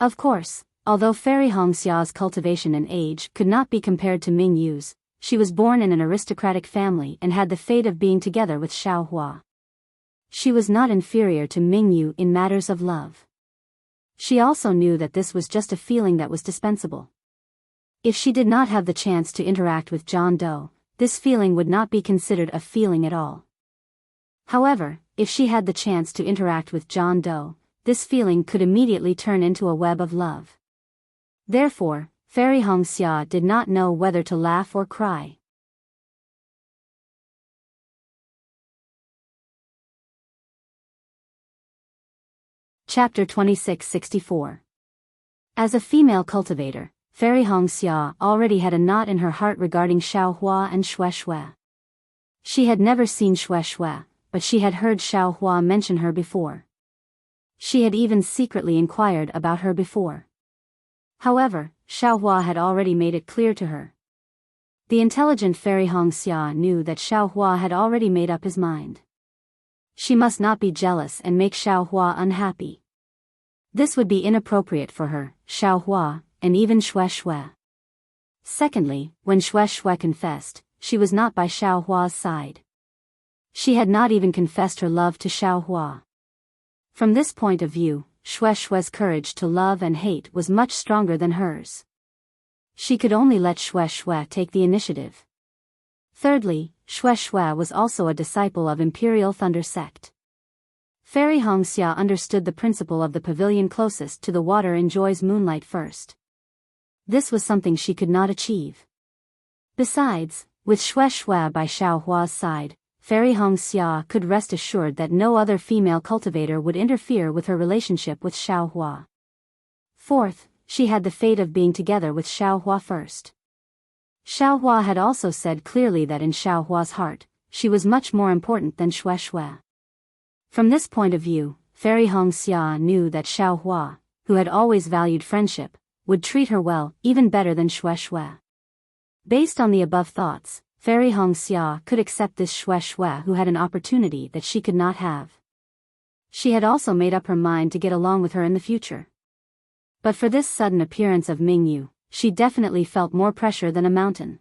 Of course, although Fairy Hongxia's cultivation and age could not be compared to Mingyu's, she was born in an aristocratic family and had the fate of being together with Xiaohua. She was not inferior to Mingyu in matters of love. She also knew that this was just a feeling that was dispensable. If she did not have the chance to interact with John Doe, this feeling would not be considered a feeling at all. However, if she had the chance to interact with John Doe, this feeling could immediately turn into a web of love. Therefore, Fairy Hongxia did not know whether to laugh or cry. Chapter 2664. As a female cultivator, Fairy Hongxia already had a knot in her heart regarding Xiaohua and Xue Xue. She had never seen Xue Xue, but she had heard Xiaohua mention her before. She had even secretly inquired about her before. However, Xiaohua had already made it clear to her. The intelligent Fairy Hongxia knew that Xiaohua had already made up his mind. She must not be jealous and make Xiaohua unhappy. This would be inappropriate for her, Xiaohua, and even Xue Xue. Secondly, when Xue Xue confessed, she was not by Xiao Hua's side. She had not even confessed her love to Xiao Hua. From this point of view, Xue Xue's courage to love and hate was much stronger than hers. She could only let Xue Xue take the initiative. Thirdly, Xue Xue was also a disciple of Imperial Thunder Sect. Fairy Hongxia understood the principle of the pavilion closest to the water enjoys moonlight first. This was something she could not achieve. Besides, with Xue Xue by Xiao Hua's side, Fairy Hongxia could rest assured that no other female cultivator would interfere with her relationship with Xiao Hua. Fourth, she had the fate of being together with Xiao Hua first. Xiao Hua had also said clearly that in Xiao Hua's heart, she was much more important than Xue Xue. From this point of view, Fairy Hongxia knew that Xiao Hua, who had always valued friendship, would treat her well, even better than Xue Xue. Based on the above thoughts, Fairy Hongxia could accept this Xue Xue who had an opportunity that she could not have. She had also made up her mind to get along with her in the future. But for this sudden appearance of Mingyu, she definitely felt more pressure than a mountain.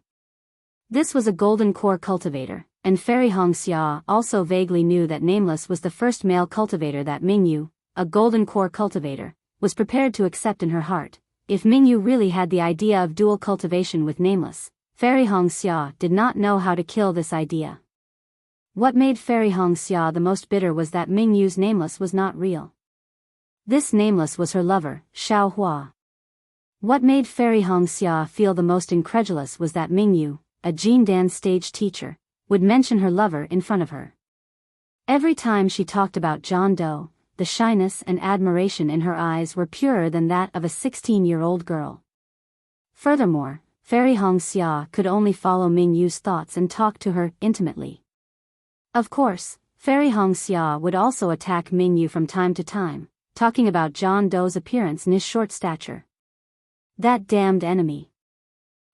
This was a golden core cultivator, and Fairy Hongxia also vaguely knew that Nameless was the first male cultivator that Mingyu, a golden core cultivator, was prepared to accept in her heart. If Mingyu really had the idea of dual cultivation with Nameless, Fairy Hongxia did not know how to kill this idea. What made Fairy Hongxia the most bitter was that Mingyu's Nameless was not real. This Nameless was her lover, Xiao Hua. What made Fairy Hongxia feel the most incredulous was that Mingyu, a Jindan stage teacher, would mention her lover in front of her. Every time she talked about John Doe, the shyness and admiration in her eyes were purer than that of a 16-year-old girl. Furthermore, Fairy Hongxia could only follow Mingyu's thoughts and talk to her intimately. Of course, Fairy Hongxia would also attack Mingyu from time to time, talking about John Doe's appearance and his short stature. That damned enemy.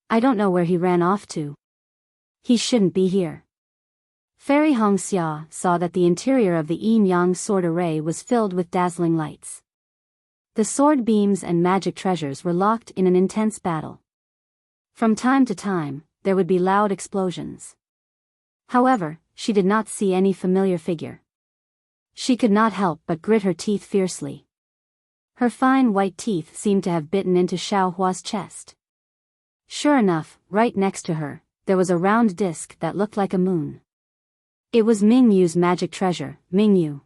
I don't know where he ran off to. He shouldn't be here. Fairy Hongxia saw that the interior of the yin-yang sword array was filled with dazzling lights. The sword beams and magic treasures were locked in an intense battle. From time to time, there would be loud explosions. However, she did not see any familiar figure. She could not help but grit her teeth fiercely. Her fine white teeth seemed to have bitten into Xiao Hua's chest. Sure enough, right next to her, there was a round disc that looked like a moon. It was Mingyu's magic treasure, Mingyu.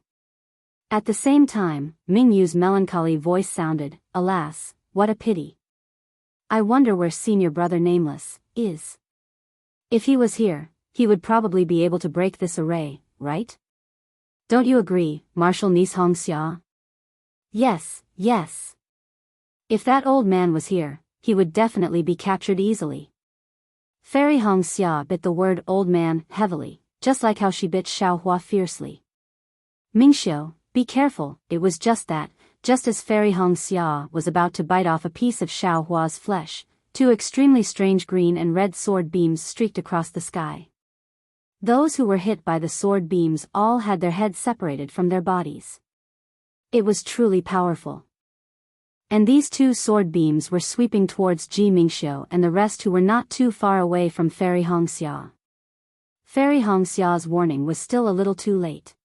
At the same time, Mingyu's melancholy voice sounded, alas, what a pity. I wonder where senior brother Nameless is. If he was here, he would probably be able to break this array, right? Don't you agree, Marshal Niece Hongxia? Yes, yes. If that old man was here, he would definitely be captured easily. Fairy Hongxia bit the word old man heavily, just like how she bit Xiao Hua fiercely. Mingxiu, be careful, it was just that, just as Fairy Hongxia was about to bite off a piece of Xiao Hua's flesh, two extremely strange green and red sword beams streaked across the sky. Those who were hit by the sword beams all had their heads separated from their bodies. It was truly powerful. And these two sword beams were sweeping towards Ji Mingxiu and the rest who were not too far away from Fairy Hongxia. Fairy Hongxia's warning was still a little too late.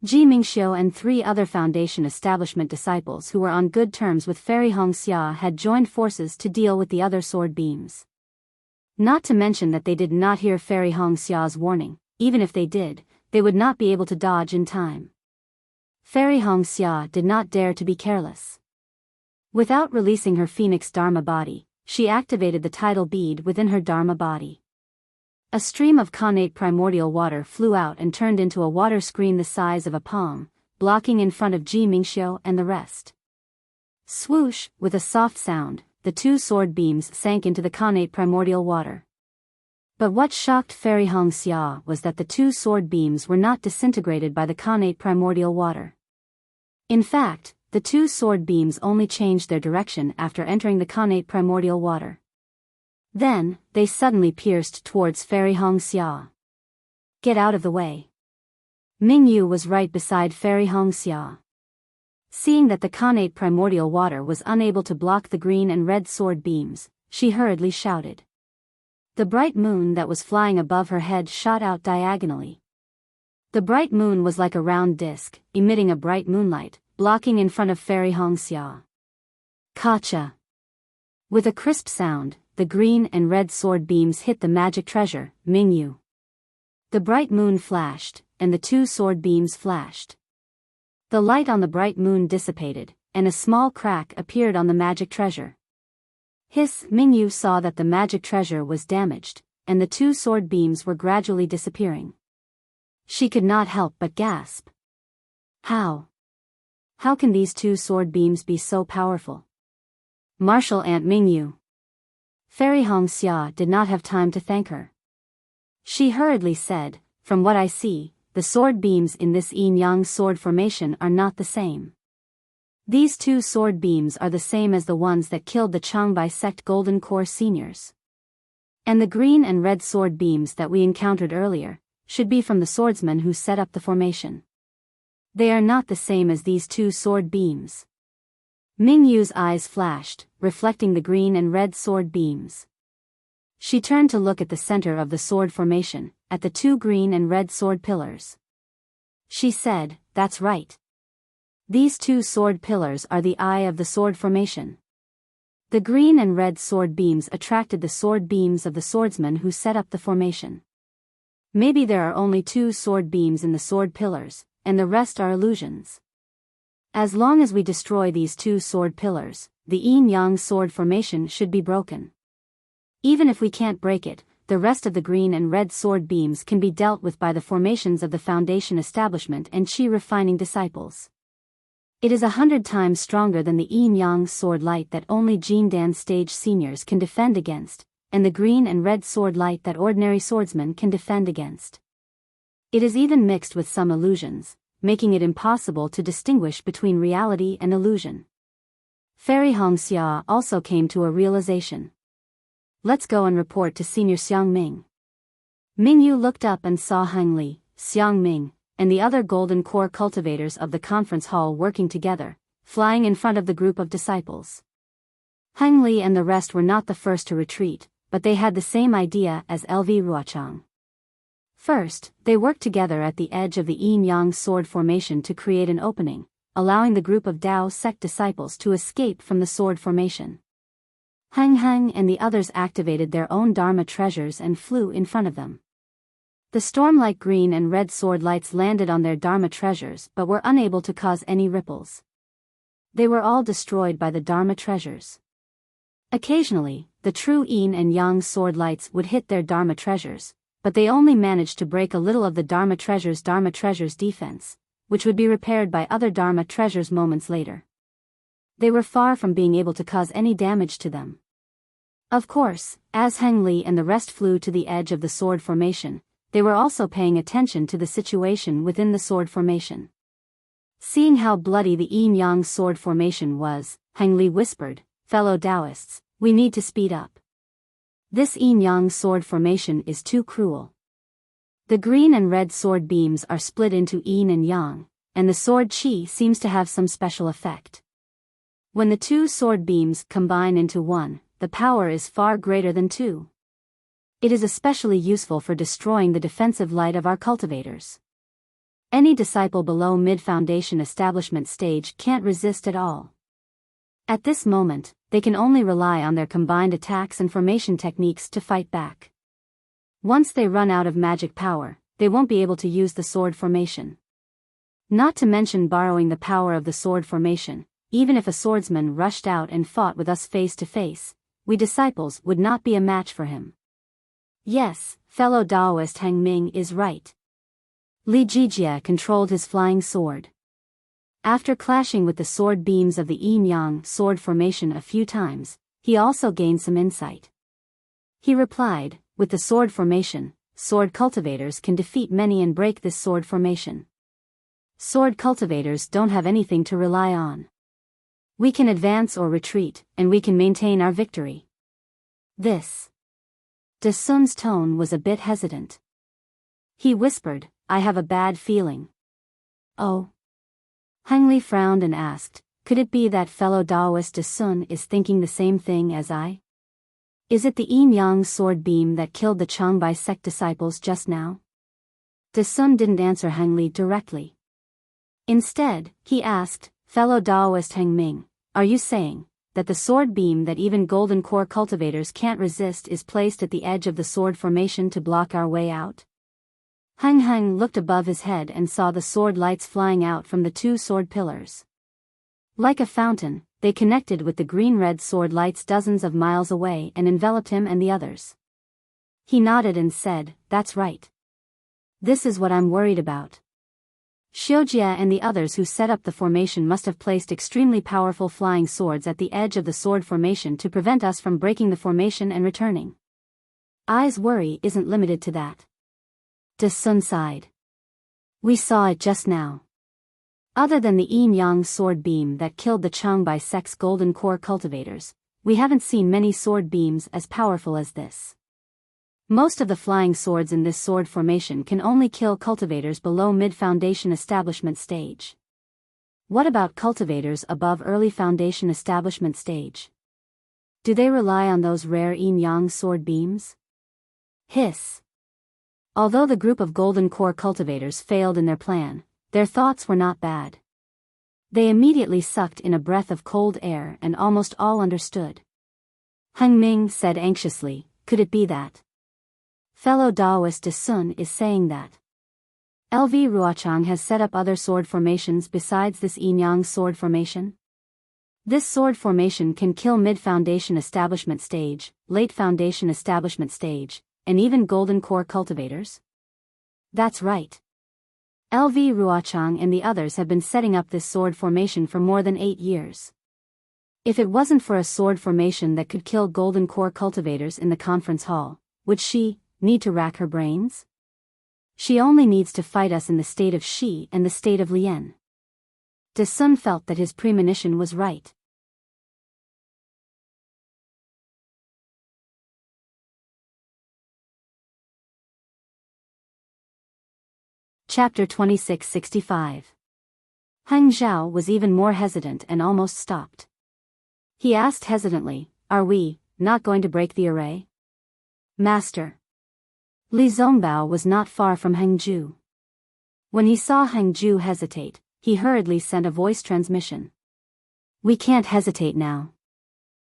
Ji Mingxiu and 3 other Foundation establishment disciples who were on good terms with Fairy Hongxia had joined forces to deal with the other sword beams. Not to mention that they did not hear Fairy Hongxia's warning. Even if they did, they would not be able to dodge in time. Fairy Hongxia did not dare to be careless. Without releasing her Phoenix Dharma body, she activated the tidal bead within her Dharma body. A stream of connate primordial water flew out and turned into a water screen the size of a palm, blocking in front of Ji Mingxiu and the rest. Swoosh, with a soft sound, the 2 sword beams sank into the connate primordial water. But what shocked Fairy Hongxia was that the 2 sword beams were not disintegrated by the connate primordial water. In fact, the 2 sword beams only changed their direction after entering the connate primordial water. Then, they suddenly pierced towards Fairy Hongxia. Get out of the way. Mingyu was right beside Fairy Hongxia. Seeing that the connate primordial water was unable to block the green and red sword beams, she hurriedly shouted. The bright moon that was flying above her head shot out diagonally. The bright moon was like a round disk, emitting a bright moonlight, blocking in front of Fairy Hongxia. Kacha! With a crisp sound, the green and red sword beams hit the magic treasure, Mingyu. The bright moon flashed, and the two sword beams flashed. The light on the bright moon dissipated, and a small crack appeared on the magic treasure. Hiss! Mingyu saw that the magic treasure was damaged, and the two sword beams were gradually disappearing. She could not help but gasp. How? How can these two sword beams be so powerful? Martial Aunt Mingyu. Fairy Hongxia did not have time to thank her. She hurriedly said, "From what I see, the sword beams in this yin-yang sword formation are not the same. These two sword beams are the same as the ones that killed the Changbai sect Golden Core seniors. And the green and red sword beams that we encountered earlier should be from the swordsmen who set up the formation. They are not the same as these two sword beams." Mingyu's eyes flashed, reflecting the green and red sword beams. She turned to look at the center of the sword formation, at the two green and red sword pillars. She said, "That's right. These two sword pillars are the eye of the sword formation." The green and red sword beams attracted the sword beams of the swordsmen who set up the formation. Maybe there are only two sword beams in the sword pillars, and the rest are illusions. As long as we destroy these two sword pillars, the yin-yang sword formation should be broken. Even if we can't break it, the rest of the green and red sword beams can be dealt with by the formations of the Foundation establishment and Qi refining disciples. It is 100 times stronger than the yin-yang sword light that only Jindan stage seniors can defend against, and the green and red sword light that ordinary swordsmen can defend against. It is even mixed with some illusions, making it impossible to distinguish between reality and illusion. Fairy Hongxia also came to a realization. "Let's go and report to Senior Xiang Ming." Mingyu looked up and saw Heng Li, Xiang Ming, and the other Golden Core cultivators of the conference hall working together, flying in front of the group of disciples. Heng Li and the rest were not the first to retreat, but they had the same idea as LV Ruochang. First, they worked together at the edge of the yin-yang sword formation to create an opening, allowing the group of Dao sect disciples to escape from the sword formation. Heng and the others activated their own Dharma treasures and flew in front of them. The storm-like green and red sword lights landed on their Dharma treasures but were unable to cause any ripples. They were all destroyed by the Dharma treasures. Occasionally, the true yin and yang sword lights would hit their Dharma treasures, but they only managed to break a little of the Dharma treasures' defense, which would be repaired by other Dharma treasures moments later. They were far from being able to cause any damage to them. Of course, as Heng Li and the rest flew to the edge of the sword formation, they were also paying attention to the situation within the sword formation. Seeing how bloody the yin-yang sword formation was, Heng Li whispered, "Fellow Taoists, we need to speed up. This yin-yang sword formation is too cruel. The green and red sword beams are split into yin and yang, and the sword qi seems to have some special effect. When the two sword beams combine into one, the power is far greater than two. It is especially useful for destroying the defensive light of our cultivators. Any disciple below mid-foundation establishment stage can't resist at all. At this moment, they can only rely on their combined attacks and formation techniques to fight back. Once they run out of magic power, they won't be able to use the sword formation. Not to mention borrowing the power of the sword formation, even if a swordsman rushed out and fought with us face to face, we disciples would not be a match for him." Yes, fellow Taoist Heng Ming is right. Li Jijie controlled his flying sword. After clashing with the sword beams of the yin-yang sword formation a few times, he also gained some insight. He replied, "With the sword formation, sword cultivators can defeat many and break this sword formation. Sword cultivators don't have anything to rely on. We can advance or retreat, and we can maintain our victory." This. De Sun's tone was a bit hesitant. He whispered, "I have a bad feeling." "Oh?" Heng Li frowned and asked, "Could it be that fellow Taoist De Sun is thinking the same thing as I?" Is it the yin-yang sword beam that killed the Changbai sect disciples just now? De Sun didn't answer Hang Li directly. Instead, he asked, fellow Daoist Heng Ming, are you saying that the sword beam that even golden core cultivators can't resist is placed at the edge of the sword formation to block our way out? Hang looked above his head and saw the sword lights flying out from the two sword pillars. Like a fountain, they connected with the green-red sword lights dozens of miles away and enveloped him and the others. He nodded and said, that's right. This is what I'm worried about. Xiujia and the others who set up the formation must have placed extremely powerful flying swords at the edge of the sword formation to prevent us from breaking the formation and returning. I's worry isn't limited to that. De Sun sighed. We saw it just now. Other than the yin-yang sword beam that killed the Changbai sect's golden core cultivators, we haven't seen many sword beams as powerful as this. Most of the flying swords in this sword formation can only kill cultivators below mid-foundation establishment stage. What about cultivators above early foundation establishment stage? Do they rely on those rare yin-yang sword beams? Hiss. Although the group of golden core cultivators failed in their plan, their thoughts were not bad. They immediately sucked in a breath of cold air and almost all understood. Heng Ming said anxiously, could it be that fellow Daoist De Sun is saying that LV Ruochang has set up other sword formations besides this yin-yang sword formation? This sword formation can kill mid-foundation establishment stage, late foundation establishment stage, and even golden core cultivators? That's right. LV Ruochang and the others have been setting up this sword formation for more than 8 years. If it wasn't for a sword formation that could kill golden core cultivators in the conference hall, would she need to rack her brains? She only needs to fight us in the state of Shi and the state of Lian. De Sun felt that his premonition was right. Chapter 2665. Heng Zhao was even more hesitant and almost stopped. He asked hesitantly, are we not going to break the array? Master. Li Zongbao was not far from Heng Ju. When he saw Heng Ju hesitate, he hurriedly sent a voice transmission. We can't hesitate now.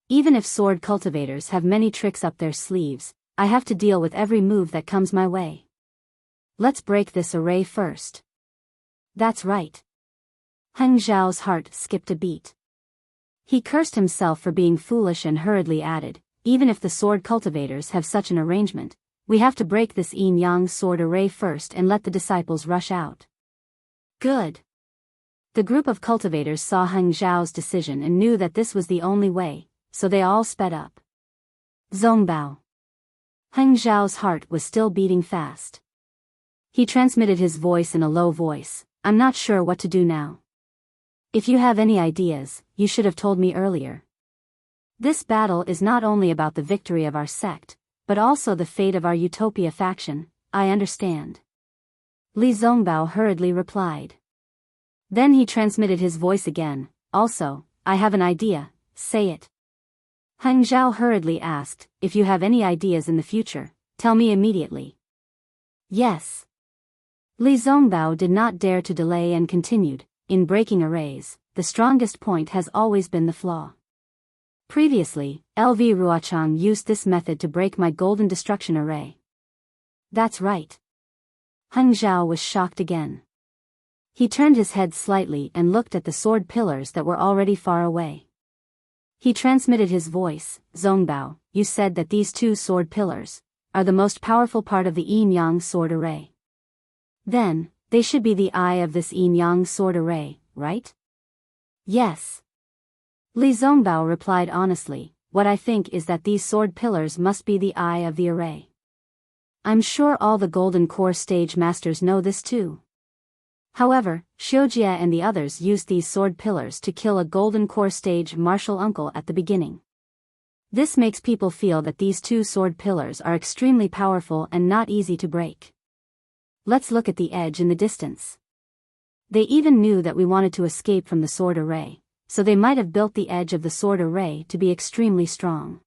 Even if sword cultivators have many tricks up their sleeves, I have to deal with every move that comes my way. Let's break this array first. That's right. Heng Zhao's heart skipped a beat. He cursed himself for being foolish and hurriedly added, even if the sword cultivators have such an arrangement, we have to break this yin-yang sword array first and let the disciples rush out. Good. The group of cultivators saw Heng Zhao's decision and knew that this was the only way, so they all sped up. Zongbao. Heng Zhao's heart was still beating fast. He transmitted his voice in a low voice, I'm not sure what to do now. If you have any ideas, you should have told me earlier. This battle is not only about the victory of our sect, but also the fate of our Utopia faction, I understand. Li Zongbao hurriedly replied. Then he transmitted his voice again, also, I have an idea, say it. Heng Zhao hurriedly asked, if you have any ideas in the future, tell me immediately. Yes. Li Zongbao did not dare to delay and continued, in breaking arrays, the strongest point has always been the flaw. Previously, LV Ruochang used this method to break my golden destruction array. That's right. Heng Zhao was shocked again. He turned his head slightly and looked at the sword pillars that were already far away. He transmitted his voice, Zongbao, you said that these two sword pillars are the most powerful part of the yin-yang sword array. Then, they should be the eye of this yin-yang sword array, right? Yes. Li Zongbao replied honestly, what I think is that these sword pillars must be the eye of the array. I'm sure all the golden core stage masters know this too. However, Xiujia and the others used these sword pillars to kill a golden core stage martial uncle at the beginning. This makes people feel that these two sword pillars are extremely powerful and not easy to break. Let's look at the edge in the distance. They even knew that we wanted to escape from the sword array, so they might have built the edge of the sword array to be extremely strong.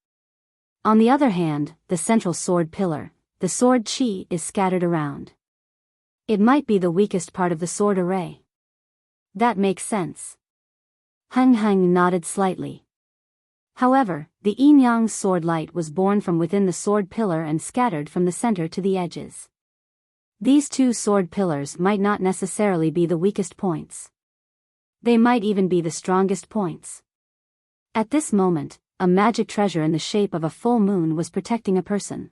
On the other hand, the central sword pillar, the sword chi, is scattered around. It might be the weakest part of the sword array. That makes sense. Heng nodded slightly. However, the yin-yang sword light was born from within the sword pillar and scattered from the center to the edges. These two sword pillars might not necessarily be the weakest points. They might even be the strongest points. At this moment, a magic treasure in the shape of a full moon was protecting a person.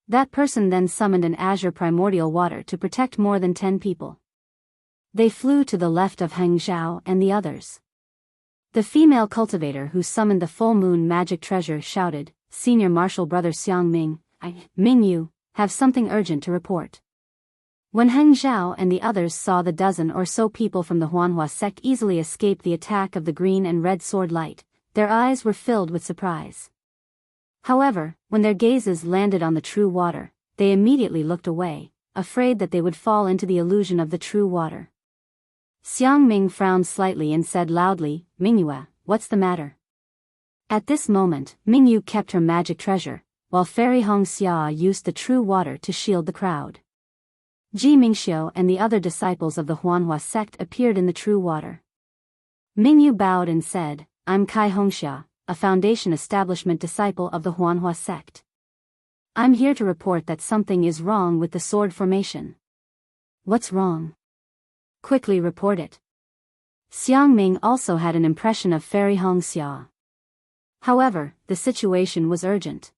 That person then summoned an azure primordial water to protect more than 10 people. They flew to the left of Heng Zhao and the others. The female cultivator who summoned the full moon magic treasure shouted, "Senior Marshal Brother Xiang Ming, Ming Yu, have something urgent to report." When Heng Zhao and the others saw the dozen or so people from the Huanhua sect easily escape the attack of the green and red sword light, their eyes were filled with surprise. However, when their gazes landed on the true water, they immediately looked away, afraid that they would fall into the illusion of the true water. Xiang Ming frowned slightly and said loudly, "Mingyue, what's the matter?" At this moment, Mingyu kept her magic treasure, while Fairy Hongxia used the true water to shield the crowd. Ji Mingxiu and the other disciples of the Huanhua sect appeared in the true water. Mingyu bowed and said, "I'm Kai Hongxia, a Foundation Establishment disciple of the Huanhua sect. I'm here to report that something is wrong with the sword formation." "What's wrong?" "Quickly report it." Xiang Ming also had an impression of Fairy Hongxia. However, the situation was urgent.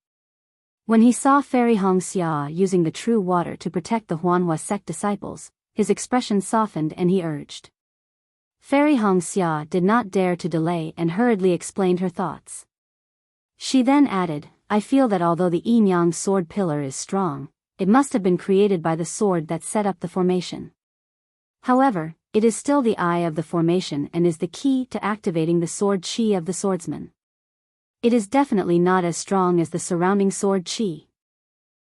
When he saw Fairy Hongxia using the true water to protect the Huanhua sect disciples, his expression softened and he urged. Fairy Hongxia did not dare to delay and hurriedly explained her thoughts. She then added, "I feel that although the yin-yang sword pillar is strong, it must have been created by the sword that set up the formation. However, it is still the eye of the formation and is the key to activating the sword chi of the swordsman. It is definitely not as strong as the surrounding sword chi.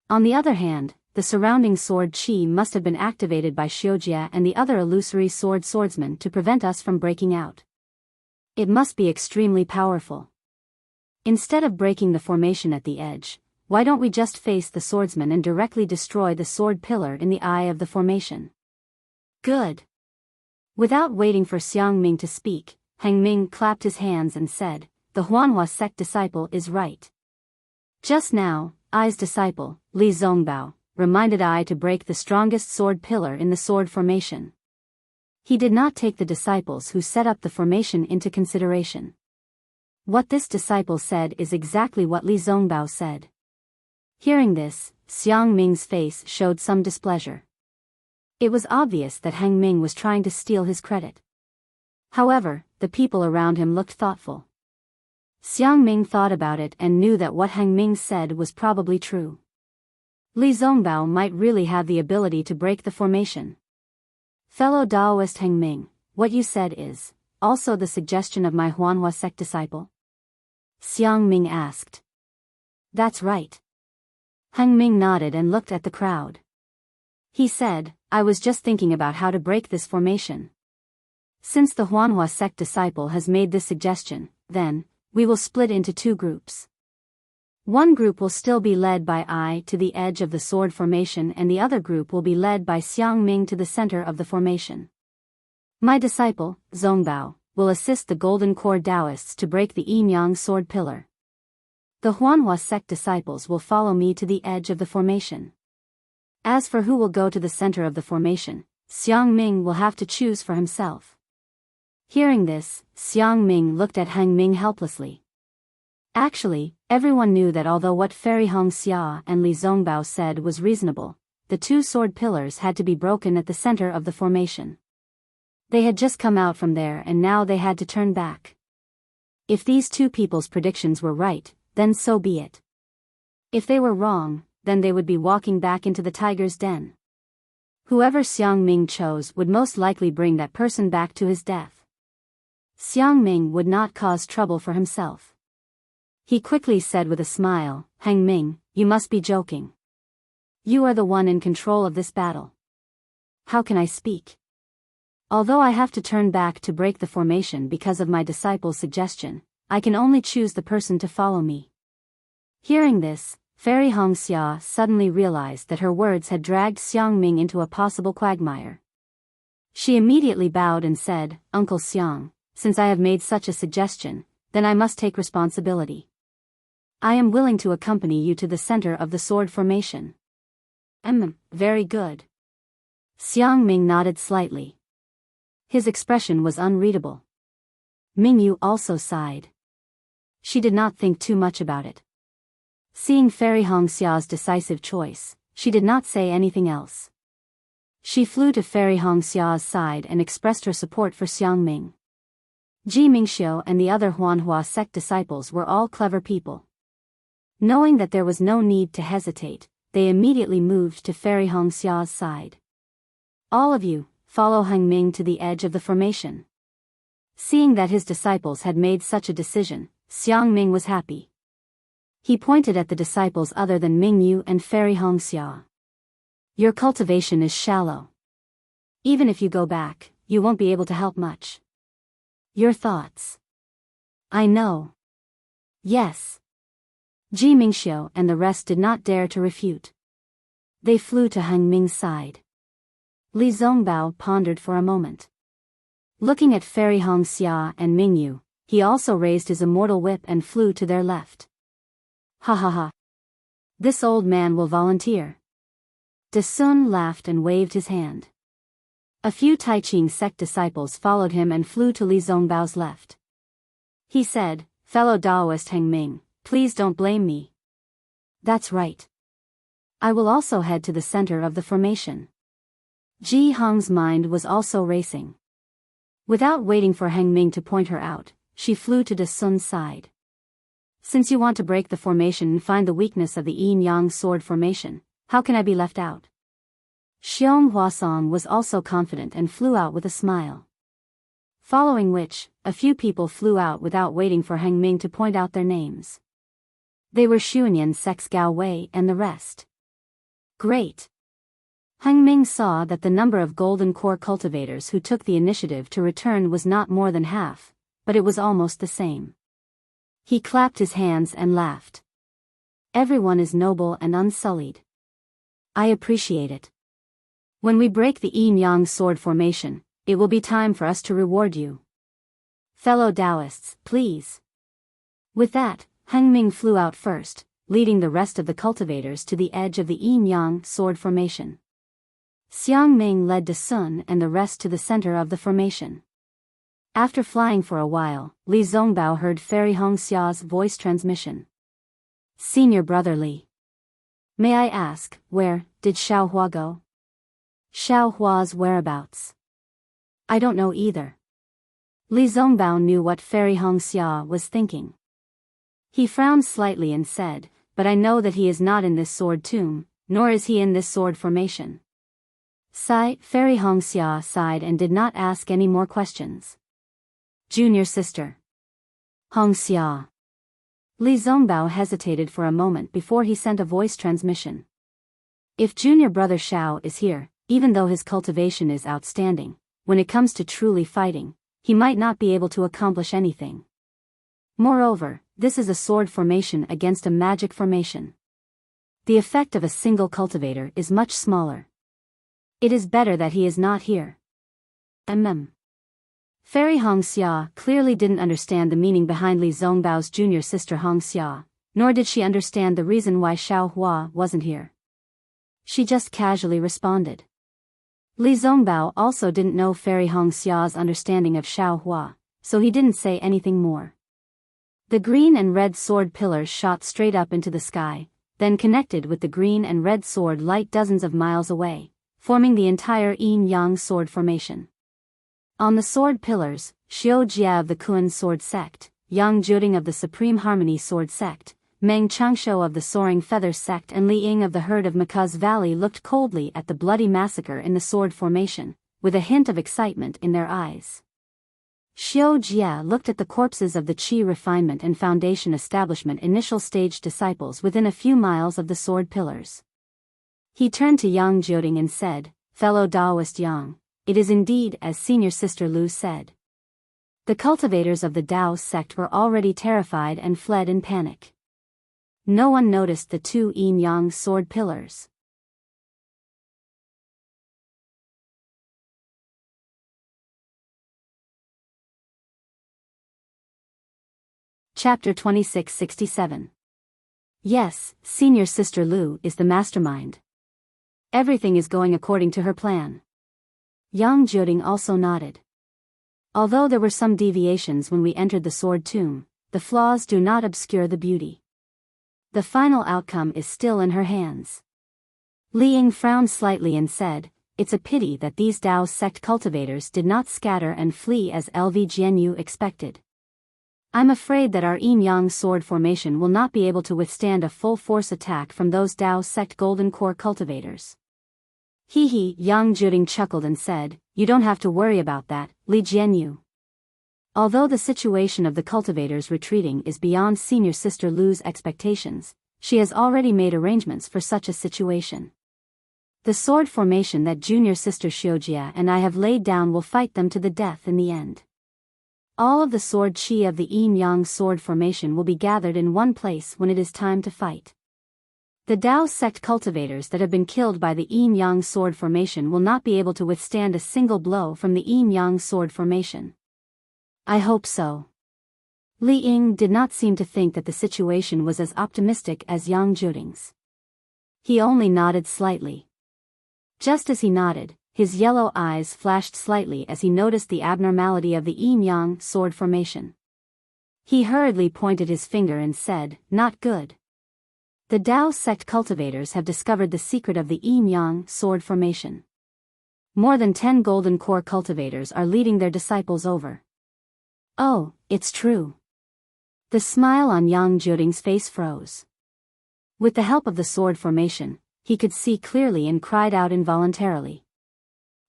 On the other hand, the surrounding sword chi must have been activated by Xiujia and the other illusory swordsmen to prevent us from breaking out. It must be extremely powerful. Instead of breaking the formation at the edge, why don't we just face the swordsman and directly destroy the sword pillar in the eye of the formation?" "Good." Without waiting for Xiang Ming to speak, Heng Ming clapped his hands and said, "The Huanhua sect disciple is right. Just now, I's disciple, Li Zongbao, reminded I to break the strongest sword pillar in the sword formation. He did not take the disciples who set up the formation into consideration. What this disciple said is exactly what Li Zongbao said." Hearing this, Xiang Ming's face showed some displeasure. It was obvious that Heng Ming was trying to steal his credit. However, the people around him looked thoughtful. Xiang Ming thought about it and knew that what Heng Ming said was probably true. Li Zongbao might really have the ability to break the formation. "Fellow Daoist Heng Ming, what you said is also the suggestion of my Huanhua sect disciple?" Xiang Ming asked. "That's right." Heng Ming nodded and looked at the crowd. He said, "I was just thinking about how to break this formation. Since the Huanhua sect disciple has made this suggestion, then we will split into two groups. One group will still be led by I to the edge of the sword formation and the other group will be led by Xiang Ming to the center of the formation. My disciple, Zongbao, will assist the Golden Core Taoists to break the yin-yang sword pillar. The Huanhua sect disciples will follow me to the edge of the formation. As for who will go to the center of the formation, Xiang Ming will have to choose for himself." Hearing this, Xiang Ming looked at Heng Ming helplessly. Actually, everyone knew that although what Fairy Hongxia and Li Zongbao said was reasonable, the two sword pillars had to be broken at the center of the formation. They had just come out from there and now they had to turn back. If these two people's predictions were right, then so be it. If they were wrong, then they would be walking back into the tiger's den. Whoever Xiang Ming chose would most likely bring that person back to his death. Xiang Ming would not cause trouble for himself. He quickly said with a smile, "Heng Ming, you must be joking. You are the one in control of this battle. How can I speak? Although I have to turn back to break the formation because of my disciple's suggestion, I can only choose the person to follow me." Hearing this, Fairy Hongxia suddenly realized that her words had dragged Xiang Ming into a possible quagmire. She immediately bowed and said, "Uncle Xiang, since I have made such a suggestion, then I must take responsibility. I am willing to accompany you to the center of the sword formation." Very good." Xiang Ming nodded slightly. His expression was unreadable. Mingyu also sighed. She did not think too much about it. Seeing Fairy Hongxia's decisive choice, she did not say anything else. She flew to Fairy Hongxia's side and expressed her support for Xiang Ming. Ji Mingxiu and the other Huanhua sect disciples were all clever people. Knowing that there was no need to hesitate, they immediately moved to Fairy Hongxia's side. "All of you, follow Heng Ming to the edge of the formation." Seeing that his disciples had made such a decision, Xiang Ming was happy. He pointed at the disciples other than Mingyu and Fairy Hongxia. "Your cultivation is shallow. Even if you go back, you won't be able to help much. Your thoughts?" "I know." "Yes." Ji Mingxiu and the rest did not dare to refute. They flew to Heng Ming's side. Li Zongbao pondered for a moment. Looking at Fairy Hongxia and Mingyu, he also raised his immortal whip and flew to their left. "Ha ha ha. This old man will volunteer." De Sun laughed and waved his hand. A few Taiching sect disciples followed him and flew to Li Zongbao's left. He said, "Fellow Daoist Heng Ming, please don't blame me." "That's right. I will also head to the center of the formation." Ji Hong's mind was also racing. Without waiting for Heng Ming to point her out, she flew to De Sun's side. "Since you want to break the formation and find the weakness of the yin-yang sword formation, how can I be left out?" Xiong Huasong was also confident and flew out with a smile. Following which, a few people flew out without waiting for Heng Ming to point out their names. They were Xuanyan Sex Gao Wei and the rest. Great! Heng Ming saw that the number of golden core cultivators who took the initiative to return was not more than half, but it was almost the same. He clapped his hands and laughed. "Everyone is noble and unsullied. I appreciate it. When we break the yin-yang sword formation, it will be time for us to reward you. Fellow Taoists, please." With that, Heng Ming flew out first, leading the rest of the cultivators to the edge of the yin-yang sword formation. Xiang Ming led De Sun and the rest to the center of the formation. After flying for a while, Li Zongbao heard Fairy Hongxia's voice transmission. "Senior Brother Li. May I ask, where did Xiao Hua go?" "Xiao Hua's whereabouts? I don't know either." Li Zongbao knew what Fairy Hongxia was thinking. He frowned slightly and said, "But I know that he is not in this sword tomb, nor is he in this sword formation." Fairy Hongxia sighed and did not ask any more questions. "Junior sister. Hongxia." Li Zongbao hesitated for a moment before he sent a voice transmission. "If junior brother Xiao is here, even though his cultivation is outstanding, when it comes to truly fighting, he might not be able to accomplish anything. Moreover, this is a sword formation against a magic formation. The effect of a single cultivator is much smaller. It is better that he is not here." Fairy Hongxia clearly didn't understand the meaning behind Li Zongbao's junior sister Hongxia, nor did she understand the reason why Xiao Hua wasn't here. She just casually responded. Li Zongbao also didn't know Fairy Hongxia's understanding of Xiao Hua, so he didn't say anything more. The green and red sword pillars shot straight up into the sky, then connected with the green and red sword light dozens of miles away, forming the entire yin-yang sword formation. On the sword pillars, Xiao Jia of the Kuan sword sect, Yang Jiuding of the Supreme Harmony sword sect, Meng Changshou of the Soaring Feathers sect and Li Ying of the herd of Makuz Valley looked coldly at the bloody massacre in the sword formation, with a hint of excitement in their eyes. Xiao Jia looked at the corpses of the Qi Refinement and Foundation Establishment initial stage disciples within a few miles of the sword pillars. He turned to Yang Jiuding and said, "Fellow Taoist Yang, it is indeed as Senior Sister Lu said." The cultivators of the Dao sect were already terrified and fled in panic. No one noticed the two yin-yang sword pillars. Chapter 2667. Yes, senior sister Lu is the mastermind. Everything is going according to her plan. Yang Jiuding also nodded. Although there were some deviations when we entered the sword tomb, the flaws do not obscure the beauty. The final outcome is still in her hands. Li Ying frowned slightly and said, "It's a pity that these Dao sect cultivators did not scatter and flee as LV Jianyu expected. I'm afraid that our yin-yang sword formation will not be able to withstand a full-force attack from those Dao sect golden core cultivators." Yang Jiuding chuckled and said, "You don't have to worry about that, Li Jianyu. Although the situation of the cultivators retreating is beyond senior sister Lu's expectations, she has already made arrangements for such a situation. The sword formation that junior sister Xiujia and I have laid down will fight them to the death in the end. All of the sword qi of the yin-yang sword formation will be gathered in one place when it is time to fight. The Dao sect cultivators that have been killed by the yin-yang sword formation will not be able to withstand a single blow from the yin-yang sword formation." "I hope so." Li Ying did not seem to think that the situation was as optimistic as Yang Jiuding's. He only nodded slightly. Just as he nodded, his yellow eyes flashed slightly as he noticed the abnormality of the yin-yang sword formation. He hurriedly pointed his finger and said, "Not good. The Dao sect cultivators have discovered the secret of the yin-yang sword formation. More than 10 golden core cultivators are leading their disciples over." "Oh, it's true." The smile on Yang Jiuding's face froze. With the help of the sword formation, he could see clearly and cried out involuntarily.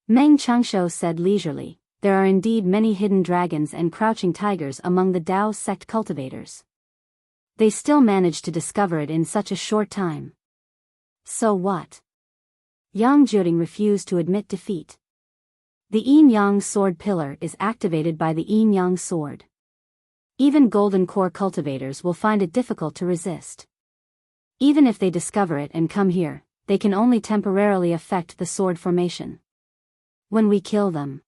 Meng Changshou said leisurely, "There are indeed many hidden dragons and crouching tigers among the Dao sect cultivators. They still managed to discover it in such a short time." "So what?" Yang Jiuding refused to admit defeat. "The yin-yang sword pillar is activated by the yin-yang sword. Even golden core cultivators will find it difficult to resist. Even if they discover it and come here, they can only temporarily affect the sword formation. When we kill them."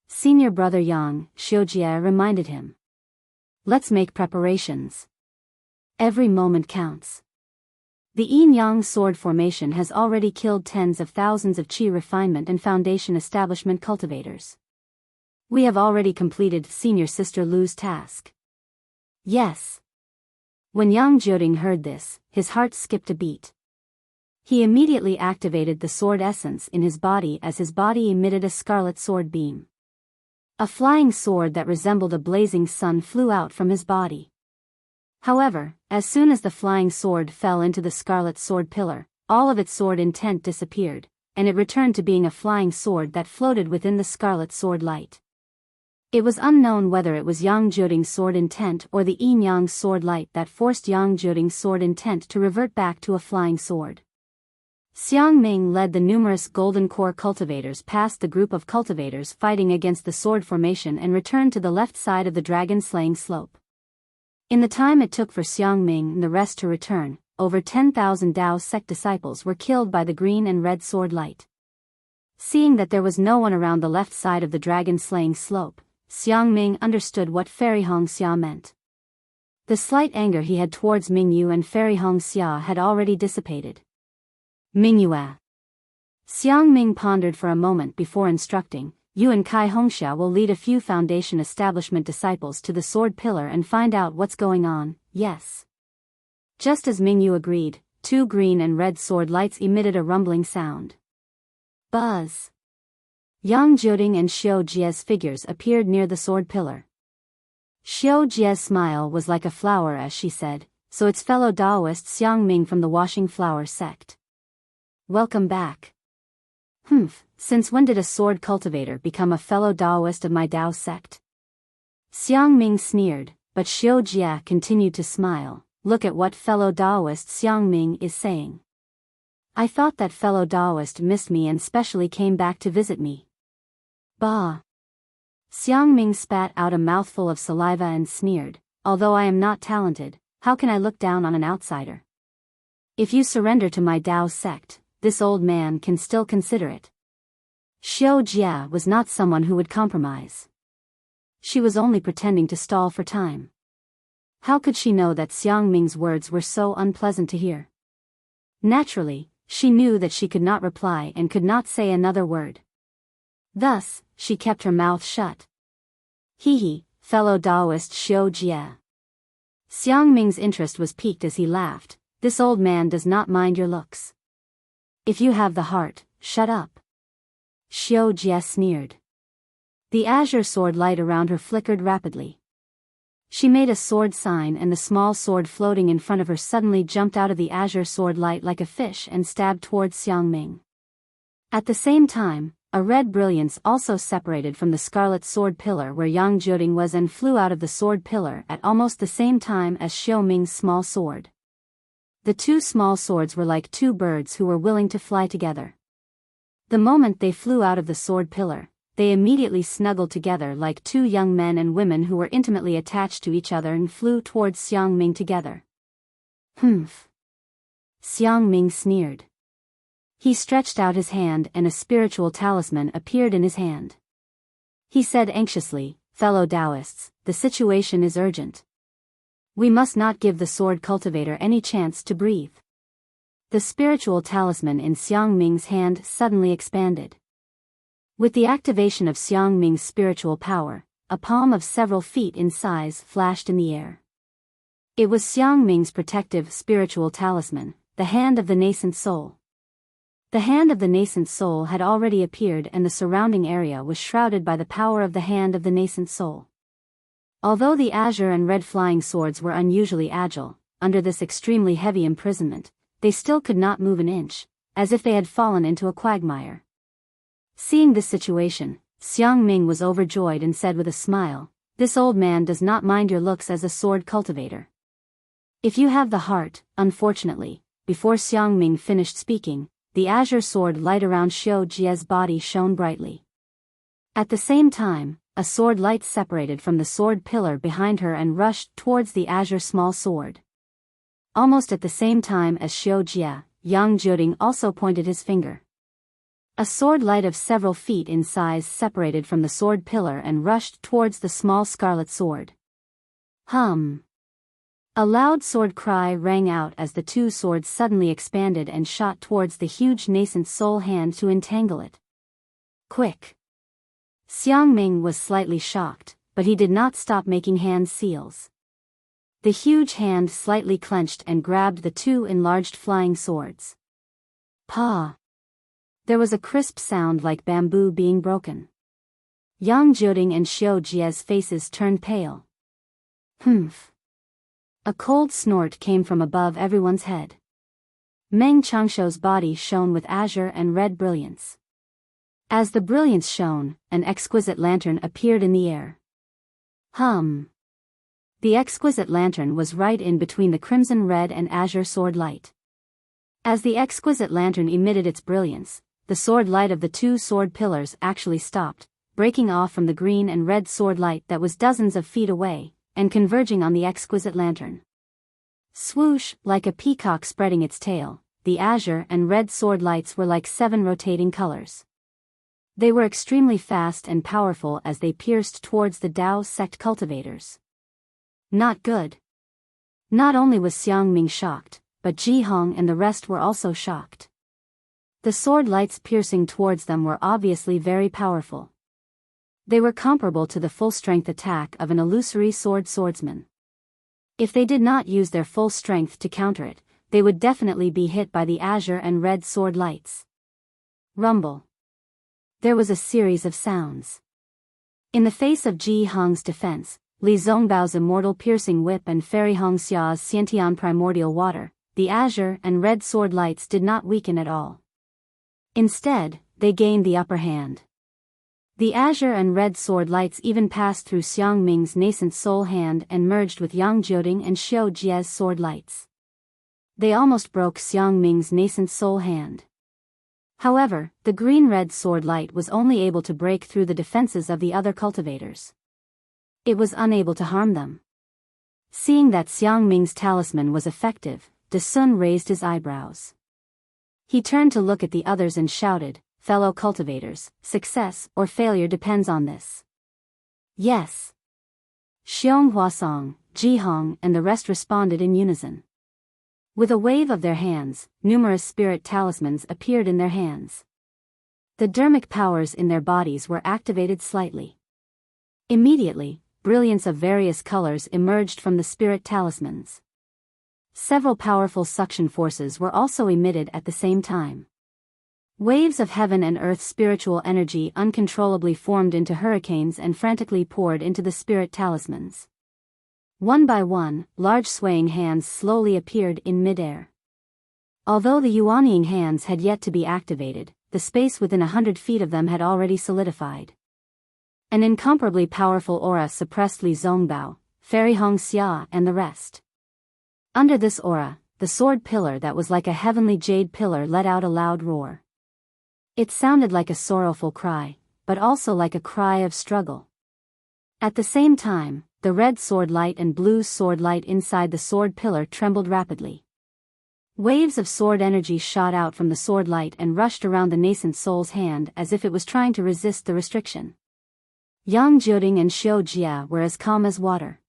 Senior brother Yang Xiujia reminded him. "Let's make preparations. Every moment counts. The yin-yang sword formation has already killed tens of thousands of qi refinement and foundation establishment cultivators. We have already completed senior sister Lu's task." "Yes." When Yang Jiuding heard this, his heart skipped a beat. He immediately activated the sword essence in his body as his body emitted a scarlet sword beam. A flying sword that resembled a blazing sun flew out from his body. However, as soon as the flying sword fell into the scarlet sword pillar, all of its sword intent disappeared, and it returned to being a flying sword that floated within the scarlet sword light. It was unknown whether it was Yang Jiuding's sword intent or the yin-yang sword light that forced Yang Jiuding's sword intent to revert back to a flying sword. Xiang Ming led the numerous golden core cultivators past the group of cultivators fighting against the sword formation and returned to the left side of the dragon-slaying slope. In the time it took for Xiang Ming and the rest to return, over 10,000 Dao sect disciples were killed by the green and red sword light. Seeing that there was no one around the left side of the dragon-slaying slope, Xiang Ming understood what Fairy Hong Xia meant. The slight anger he had towards Mingyu and Fairy Hong Xia had already dissipated. "Mingyue." Xiang Ming pondered for a moment before instructing, "You and Kai Hongxia will lead a few foundation establishment disciples to the sword pillar and find out what's going on." "Yes." Just as Mingyu agreed, 2 green and red sword lights emitted a rumbling sound. Buzz! Yang Jiuding and Xiujia's figures appeared near the sword pillar. Xiujia's smile was like a flower as she said, "So it's fellow Daoist Xiang Ming from the Washing Flower sect. Welcome back." Since when did a sword cultivator become a fellow Daoist of my Dao sect?" Xiang Ming sneered, but Xiujia continued to smile. "Look at what fellow Daoist Xiang Ming is saying. I thought that fellow Daoist missed me and specially came back to visit me." "Bah!" Xiang Ming spat out a mouthful of saliva and sneered, "Although I am not talented, how can I look down on an outsider? If you surrender to my Tao sect, this old man can still consider it. Xiao Jia was not someone who would compromise. She was only pretending to stall for time. How could she know that Xiang Ming's words were so unpleasant to hear? Naturally, she knew that she could not reply and could not say another word. Thus, she kept her mouth shut. Hee, fellow Taoist Xiao Jia. Xiang Ming's interest was piqued as he laughed. This old man does not mind your looks. If you have the heart, shut up. Xiao Jia sneered. The azure sword light around her flickered rapidly. She made a sword sign and the small sword floating in front of her suddenly jumped out of the azure sword light like a fish and stabbed towards Xiang Ming. At the same time, a red brilliance also separated from the scarlet sword pillar where Yang Jioding was and flew out of the sword pillar at almost the same time as Xiao Ming's small sword. The two small swords were like two birds who were willing to fly together. The moment they flew out of the sword pillar, they immediately snuggled together like two young men and women who were intimately attached to each other and flew towards Xiang Ming together. Humph. Xiang Ming sneered. He stretched out his hand and a spiritual talisman appeared in his hand. He said anxiously, fellow Taoists, the situation is urgent. We must not give the sword cultivator any chance to breathe. The spiritual talisman in Xiang Ming's hand suddenly expanded. With the activation of Xiang Ming's spiritual power, a palm of several feet in size flashed in the air. It was Xiang Ming's protective spiritual talisman, the hand of the nascent soul. The hand of the nascent soul had already appeared and the surrounding area was shrouded by the power of the hand of the nascent soul. Although the azure and red flying swords were unusually agile, under this extremely heavy imprisonment, they still could not move an inch, as if they had fallen into a quagmire. Seeing this situation, Xiang Ming was overjoyed and said with a smile, this old man does not mind your looks as a sword cultivator. If you have the heart, unfortunately, before Xiang Ming finished speaking, the azure sword light around Xiao Jia's body shone brightly. At the same time, a sword light separated from the sword pillar behind her and rushed towards the azure small sword. Almost at the same time as Xiao Jia, Yang Jioding also pointed his finger. A sword light of several feet in size separated from the sword pillar and rushed towards the small scarlet sword. Hum! A loud sword cry rang out as the two swords suddenly expanded and shot towards the huge nascent soul hand to entangle it. Quick! Xiang Ming was slightly shocked, but he did not stop making hand seals. The huge hand slightly clenched and grabbed the two enlarged flying swords. Pa! There was a crisp sound like bamboo being broken. Yang Jioding and Xiao Jia's faces turned pale. Humph! A cold snort came from above everyone's head. Meng Changshuo's body shone with azure and red brilliance. As the brilliance shone, an exquisite lantern appeared in the air. Hum! The exquisite lantern was right in between the crimson red and azure sword light. As the exquisite lantern emitted its brilliance, the sword light of the two sword pillars actually stopped, breaking off from the green and red sword light that was dozens of feet away, and converging on the exquisite lantern. Swoosh, like a peacock spreading its tail, the azure and red sword lights were like 7 rotating colors. They were extremely fast and powerful as they pierced towards the Tao sect cultivators. Not good. Not only was Xiang Ming shocked, but Ji Hong and the rest were also shocked. The sword lights piercing towards them were obviously very powerful. They were comparable to the full-strength attack of an illusory swordsman. If they did not use their full strength to counter it, they would definitely be hit by the azure and red sword lights. Rumble. There was a series of sounds. In the face of Ji Hong's defense, Li Zongbao's immortal piercing whip and Fairy Hongxia's Xiantian primordial water, the azure and red sword lights did not weaken at all. Instead, they gained the upper hand. The azure and red sword lights even passed through Xiang Ming's nascent soul hand and merged with Yang Jioding and Xiao Jia's sword lights. They almost broke Xiang Ming's nascent soul hand. However, the green-red sword light was only able to break through the defenses of the other cultivators. It was unable to harm them. Seeing that Xiang Ming's talisman was effective, De Sun raised his eyebrows. He turned to look at the others and shouted, "Fellow cultivators, success or failure depends on this." "Yes." Xiong Huasong, Jihong and the rest responded in unison. With a wave of their hands, numerous spirit talismans appeared in their hands. The dermic powers in their bodies were activated slightly. Immediately, brilliance of various colors emerged from the spirit talismans. Several powerful suction forces were also emitted at the same time. Waves of heaven and earth spiritual energy uncontrollably formed into hurricanes and frantically poured into the spirit talismans. One by one, large swaying hands slowly appeared in midair. Although the Yuanying hands had yet to be activated, the space within 100 feet of them had already solidified. An incomparably powerful aura suppressed Li Zongbao, Fairy Hongxia and the rest. Under this aura, the sword pillar that was like a heavenly jade pillar let out a loud roar. It sounded like a sorrowful cry, but also like a cry of struggle. At the same time, the red sword light and blue sword light inside the sword pillar trembled rapidly. Waves of sword energy shot out from the sword light and rushed around the nascent soul's hand as if it was trying to resist the restriction. Yang Jioding and Xiu Jia were as calm as water.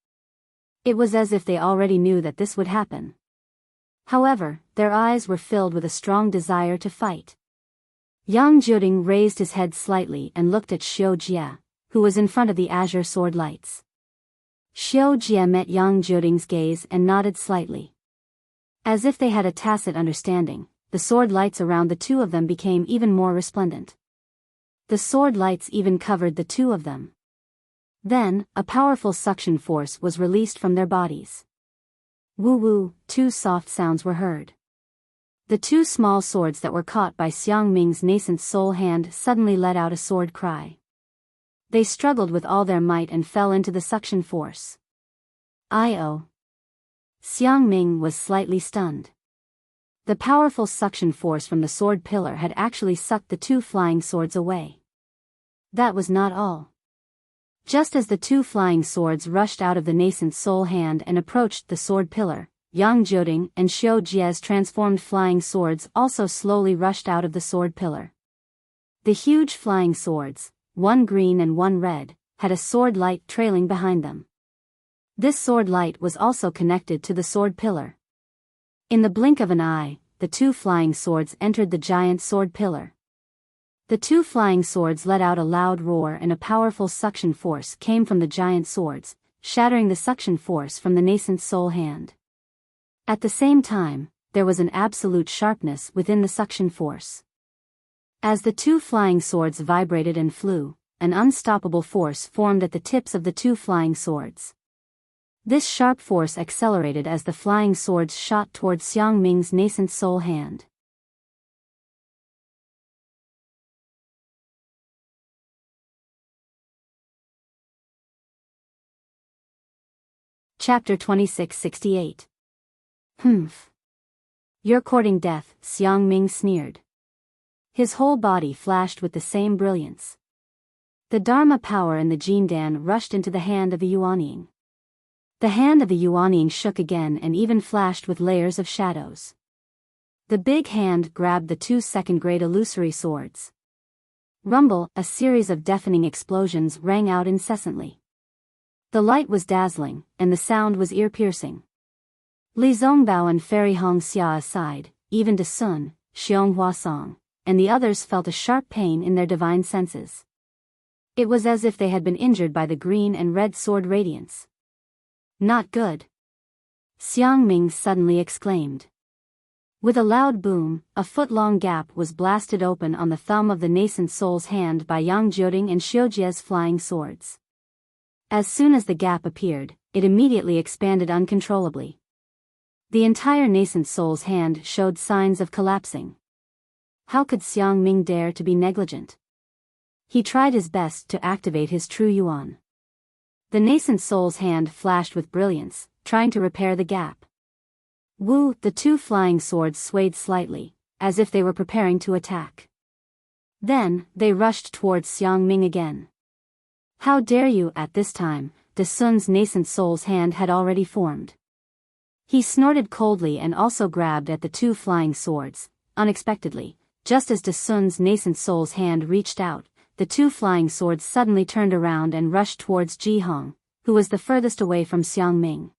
It was as if they already knew that this would happen. However, their eyes were filled with a strong desire to fight. Yang Jioding raised his head slightly and looked at Xiu Jia, who was in front of the azure sword lights. Xiu Jia met Yang Jioding's gaze and nodded slightly. As if they had a tacit understanding, the sword lights around the two of them became even more resplendent. The sword lights even covered the two of them. Then, a powerful suction force was released from their bodies. Woo-woo, two soft sounds were heard. The two small swords that were caught by Xiang Ming's nascent soul hand suddenly let out a sword cry. They struggled with all their might and fell into the suction force. I-oh. Xiang Ming was slightly stunned. The powerful suction force from the sword pillar had actually sucked the two flying swords away. That was not all. Just as the two flying swords rushed out of the nascent soul hand and approached the sword pillar, Yang Jioding and Xiu Jia's transformed flying swords also slowly rushed out of the sword pillar. The huge flying swords, one green and one red, had a sword light trailing behind them. This sword light was also connected to the sword pillar. In the blink of an eye, the two flying swords entered the giant sword pillar. The two flying swords let out a loud roar and a powerful suction force came from the giant swords, shattering the suction force from the nascent soul hand. At the same time, there was an absolute sharpness within the suction force. As the two flying swords vibrated and flew, an unstoppable force formed at the tips of the two flying swords. This sharp force accelerated as the flying swords shot towards Xiang Ming's nascent soul hand. Chapter 2668. Humph. You're courting death, Xiang Ming sneered. His whole body flashed with the same brilliance. The Dharma power and the Jindan rushed into the hand of the Yuanying. The hand of the Yuanying shook again and even flashed with layers of shadows. The big hand grabbed the two second-grade illusory swords. Rumble, a series of deafening explosions rang out incessantly. The light was dazzling, and the sound was ear-piercing. Li Zongbao and Fairy Hongxia aside, even De Sun, Xiong Huasong, and the others felt a sharp pain in their divine senses. It was as if they had been injured by the green and red sword radiance. Not good. Xiang Ming suddenly exclaimed. With a loud boom, a foot-long gap was blasted open on the thumb of the nascent soul's hand by Yang Jioding and Xiu Jia's flying swords. As soon as the gap appeared, it immediately expanded uncontrollably. The entire nascent soul's hand showed signs of collapsing. How could Xiang Ming dare to be negligent? He tried his best to activate his true yuan. The nascent soul's hand flashed with brilliance, trying to repair the gap. Woo! The two flying swords swayed slightly, as if they were preparing to attack. Then, they rushed towards Xiang Ming again. How dare you! At this time, De Sun's nascent soul's hand had already formed. He snorted coldly and also grabbed at the two flying swords. Unexpectedly, just as De Sun's nascent soul's hand reached out, the two flying swords suddenly turned around and rushed towards Ji Hong, who was the furthest away from Xiang Ming.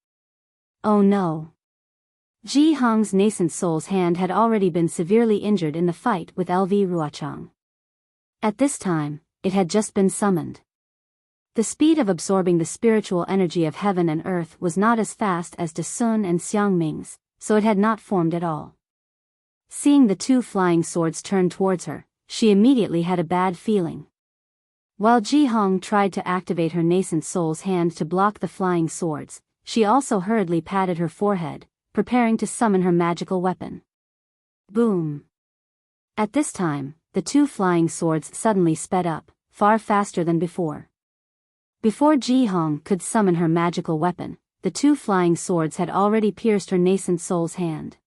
Oh no! Ji Hong's nascent soul's hand had already been severely injured in the fight with LV Ruochang. At this time, it had just been summoned. The speed of absorbing the spiritual energy of heaven and earth was not as fast as De Sun and Xiang Ming's, so it had not formed at all. Seeing the two flying swords turn towards her, she immediately had a bad feeling. While Ji Hong tried to activate her nascent soul's hand to block the flying swords, she also hurriedly patted her forehead, preparing to summon her magical weapon. Boom! At this time, the two flying swords suddenly sped up, far faster than before. Before Ji Hong could summon her magical weapon, the two flying swords had already pierced her nascent soul's hand.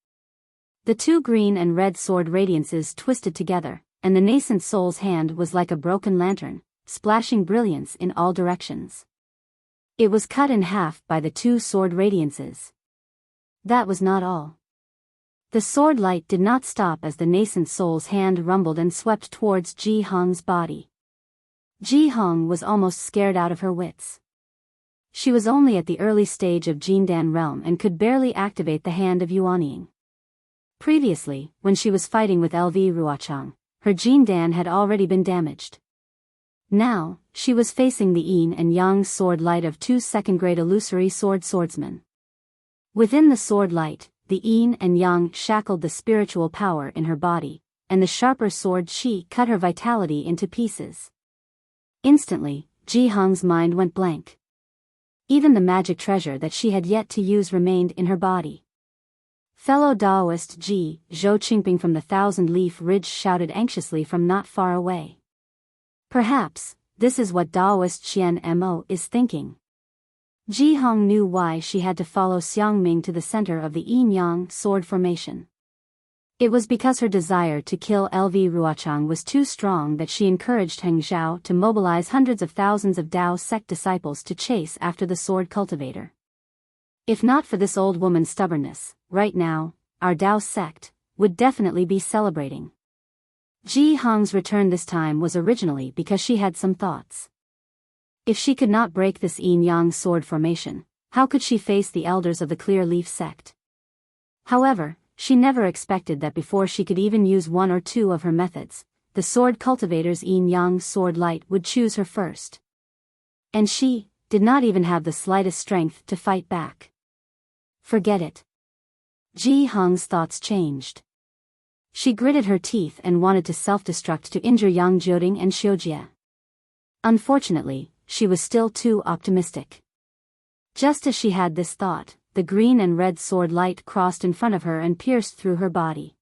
The two green and red sword radiances twisted together, and the nascent soul's hand was like a broken lantern, splashing brilliance in all directions. It was cut in half by the two sword radiances. That was not all. The sword light did not stop as the nascent soul's hand rumbled and swept towards Ji Hong's body. Ji Hong was almost scared out of her wits. She was only at the early stage of Jindan realm and could barely activate the hand of Yuanying. Previously, when she was fighting with LV Ruochang, her Jindan had already been damaged. Now, she was facing the yin and yang sword light of two second-grade illusory swordsmen. Within the sword light, the yin and yang shackled the spiritual power in her body, and the sharper sword qi cut her vitality into pieces. Instantly, Ji Hong's mind went blank. Even the magic treasure that she had yet to use remained in her body. Fellow Daoist Ji Zhou Qingping from the Thousand-Leaf Ridge shouted anxiously from not far away. Perhaps, this is what Daoist Qian Mo is thinking. Ji Hong knew why she had to follow Xiang Ming to the center of the yin-yang sword formation. It was because her desire to kill LV Ruochang was too strong that she encouraged Heng Zhao to mobilize hundreds of thousands of Dao sect disciples to chase after the sword cultivator. If not for this old woman's stubbornness, right now, our Dao sect would definitely be celebrating. Ji Hong's return this time was originally because she had some thoughts. If she could not break this yin-yang sword formation, how could she face the elders of the Clear Leaf sect? However, she never expected that before she could even use one or two of her methods, the sword cultivator's yin-yang sword light would choose her first. And she did not even have the slightest strength to fight back. Forget it. Ji Hong's thoughts changed. She gritted her teeth and wanted to self-destruct to injure Yang Jioding and Xiujie. Unfortunately, she was still too optimistic. Just as she had this thought, the green and red sword light crossed in front of her and pierced through her body.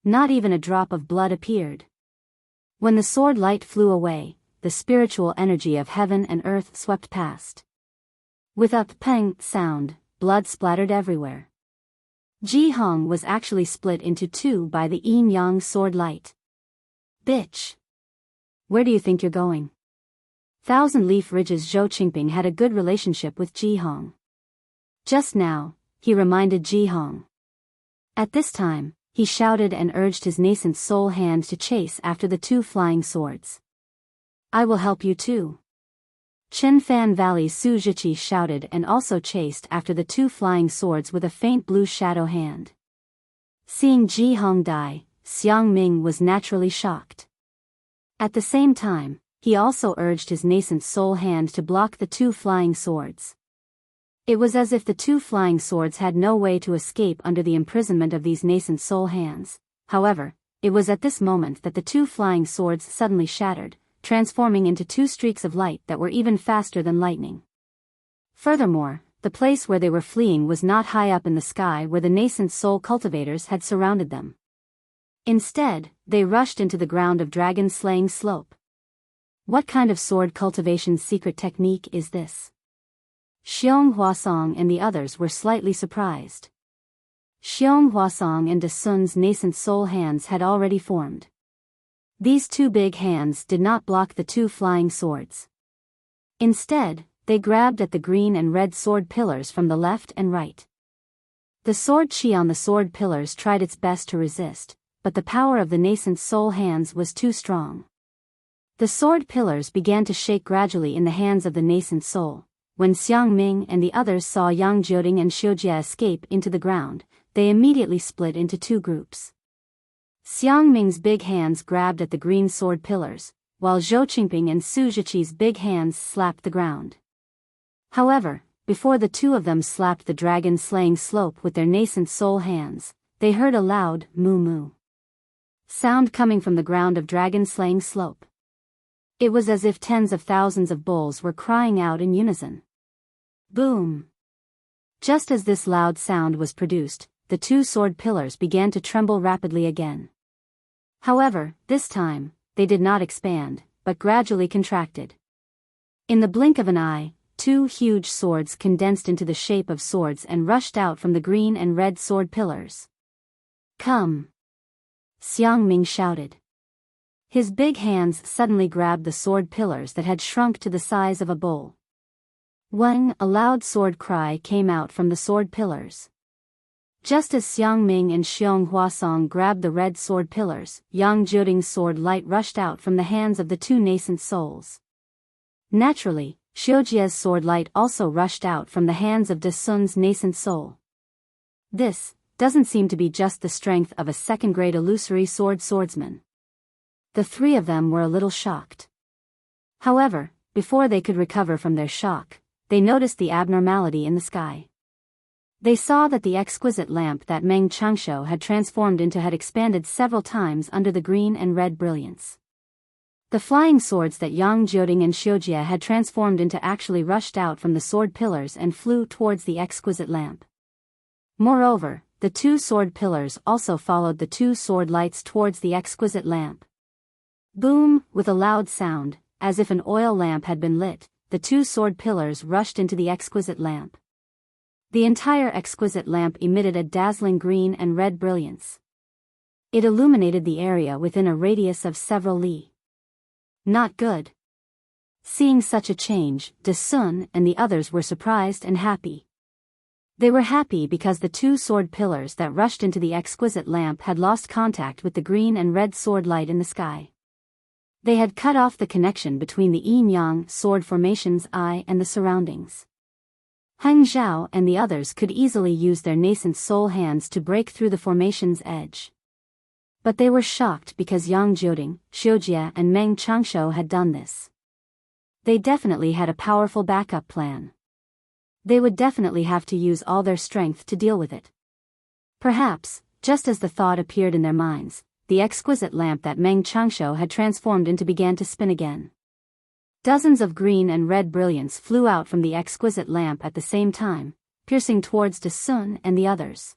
Not even a drop of blood appeared. When the sword light flew away, the spiritual energy of heaven and earth swept past. With a peng sound, blood splattered everywhere. Ji Hong was actually split into two by the yin-yang sword light. Bitch! Where do you think you're going? Thousand-Leaf Ridge's Zhou Qingping had a good relationship with Ji Hong. Just now, he reminded Ji Hong. At this time, he shouted and urged his nascent soul hand to chase after the two flying swords. I will help you too. Qinfan Valley's Su Zhiqi shouted and also chased after the two flying swords with a faint blue shadow hand. Seeing Ji Hong die, Xiang Ming was naturally shocked. At the same time, he also urged his nascent soul hand to block the two flying swords. It was as if the two flying swords had no way to escape under the imprisonment of these nascent soul hands. However, it was at this moment that the two flying swords suddenly shattered, transforming into two streaks of light that were even faster than lightning. Furthermore, the place where they were fleeing was not high up in the sky where the nascent soul cultivators had surrounded them. Instead, they rushed into the ground of dragon-slaying slope. What kind of sword cultivation secret technique is this? Xiong Huasong and the others were slightly surprised. Xiong Huasong and De Sun's nascent soul hands had already formed. These two big hands did not block the two flying swords. Instead, they grabbed at the green and red sword pillars from the left and right. The sword chi on the sword pillars tried its best to resist, but the power of the nascent soul hands was too strong. The sword pillars began to shake gradually in the hands of the nascent soul. When Xiang Ming and the others saw Yang Jiuding and Xiujie escape into the ground, they immediately split into two groups. Xiang Ming's big hands grabbed at the green sword pillars, while Zhou Qingping and Su Zhiqi's big hands slapped the ground. However, before the two of them slapped the dragon-slaying slope with their nascent soul hands, they heard a loud moo-moo sound coming from the ground of dragon-slaying slope. It was as if tens of thousands of bulls were crying out in unison. Boom! Just as this loud sound was produced, the two sword pillars began to tremble rapidly again. However, this time, they did not expand, but gradually contracted. In the blink of an eye, two huge swords condensed into the shape of swords and rushed out from the green and red sword pillars. Come! Xiang Ming shouted. His big hands suddenly grabbed the sword pillars that had shrunk to the size of a bull. Wang! A loud sword cry came out from the sword pillars. Just as Xiang Ming and Xiong Huasong grabbed the red sword pillars, Yang Jiuding's sword light rushed out from the hands of the two nascent souls. Naturally, Xiujie's sword light also rushed out from the hands of De Sun's nascent soul. This doesn't seem to be just the strength of a second-grade illusory swordsman. The three of them were a little shocked. However, before they could recover from their shock, they noticed the abnormality in the sky. They saw that the exquisite lamp that Meng Changshou had transformed into had expanded several times under the green and red brilliance. The flying swords that Yang Jiuding and Xiujie had transformed into actually rushed out from the sword pillars and flew towards the exquisite lamp. Moreover, the two sword pillars also followed the two sword lights towards the exquisite lamp. Boom! With a loud sound, as if an oil lamp had been lit, the two sword pillars rushed into the exquisite lamp. The entire exquisite lamp emitted a dazzling green and red brilliance. It illuminated the area within a radius of several li. Not good. Seeing such a change, De Sun and the others were surprised and happy. They were happy because the two sword pillars that rushed into the exquisite lamp had lost contact with the green and red sword light in the sky. They had cut off the connection between the yin-yang sword formation's eye and the surroundings. Heng Zhao and the others could easily use their nascent soul hands to break through the formation's edge. But they were shocked because Yang Jiuding, Xiujie and Meng Changshou had done this. They definitely had a powerful backup plan. They would definitely have to use all their strength to deal with it. Perhaps, just as the thought appeared in their minds, the exquisite lamp that Meng Changshou had transformed into began to spin again. Dozens of green and red brilliance flew out from the exquisite lamp at the same time, piercing towards De Sun and the others.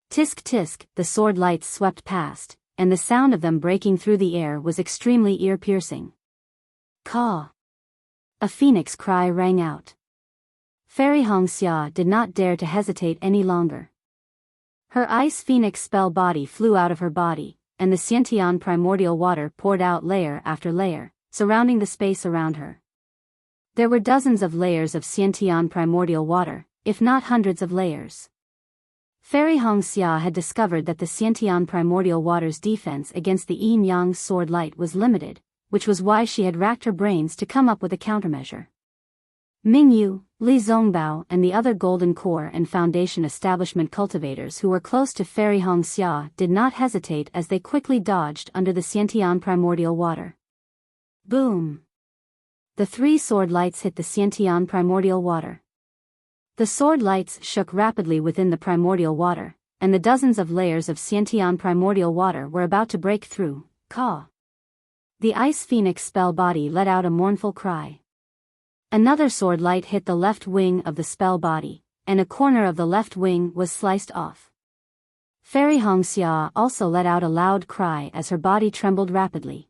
Tisk tisk, the sword lights swept past, and the sound of them breaking through the air was extremely ear-piercing. Caw! A phoenix cry rang out. Fairy Hongxia did not dare to hesitate any longer. Her ice phoenix spell body flew out of her body, and the Xiantian primordial water poured out layer after layer, surrounding the space around her. There were dozens of layers of Xiantian primordial water, if not hundreds of layers. Fairy Hongxia had discovered that the Xiantian primordial water's defense against the yin-yang sword light was limited, which was why she had racked her brains to come up with a countermeasure. Mingyu, Li Zongbao and the other Golden Core and Foundation establishment cultivators who were close to Fairy Hongxia did not hesitate as they quickly dodged under the Xiantian primordial water. Boom! The three sword lights hit the Xiantian primordial water. The sword lights shook rapidly within the primordial water, and the dozens of layers of Xiantian primordial water were about to break through. Caw! The ice phoenix spell body let out a mournful cry. Another sword light hit the left wing of the spell body, and a corner of the left wing was sliced off. Fairy Hongxia also let out a loud cry as her body trembled rapidly.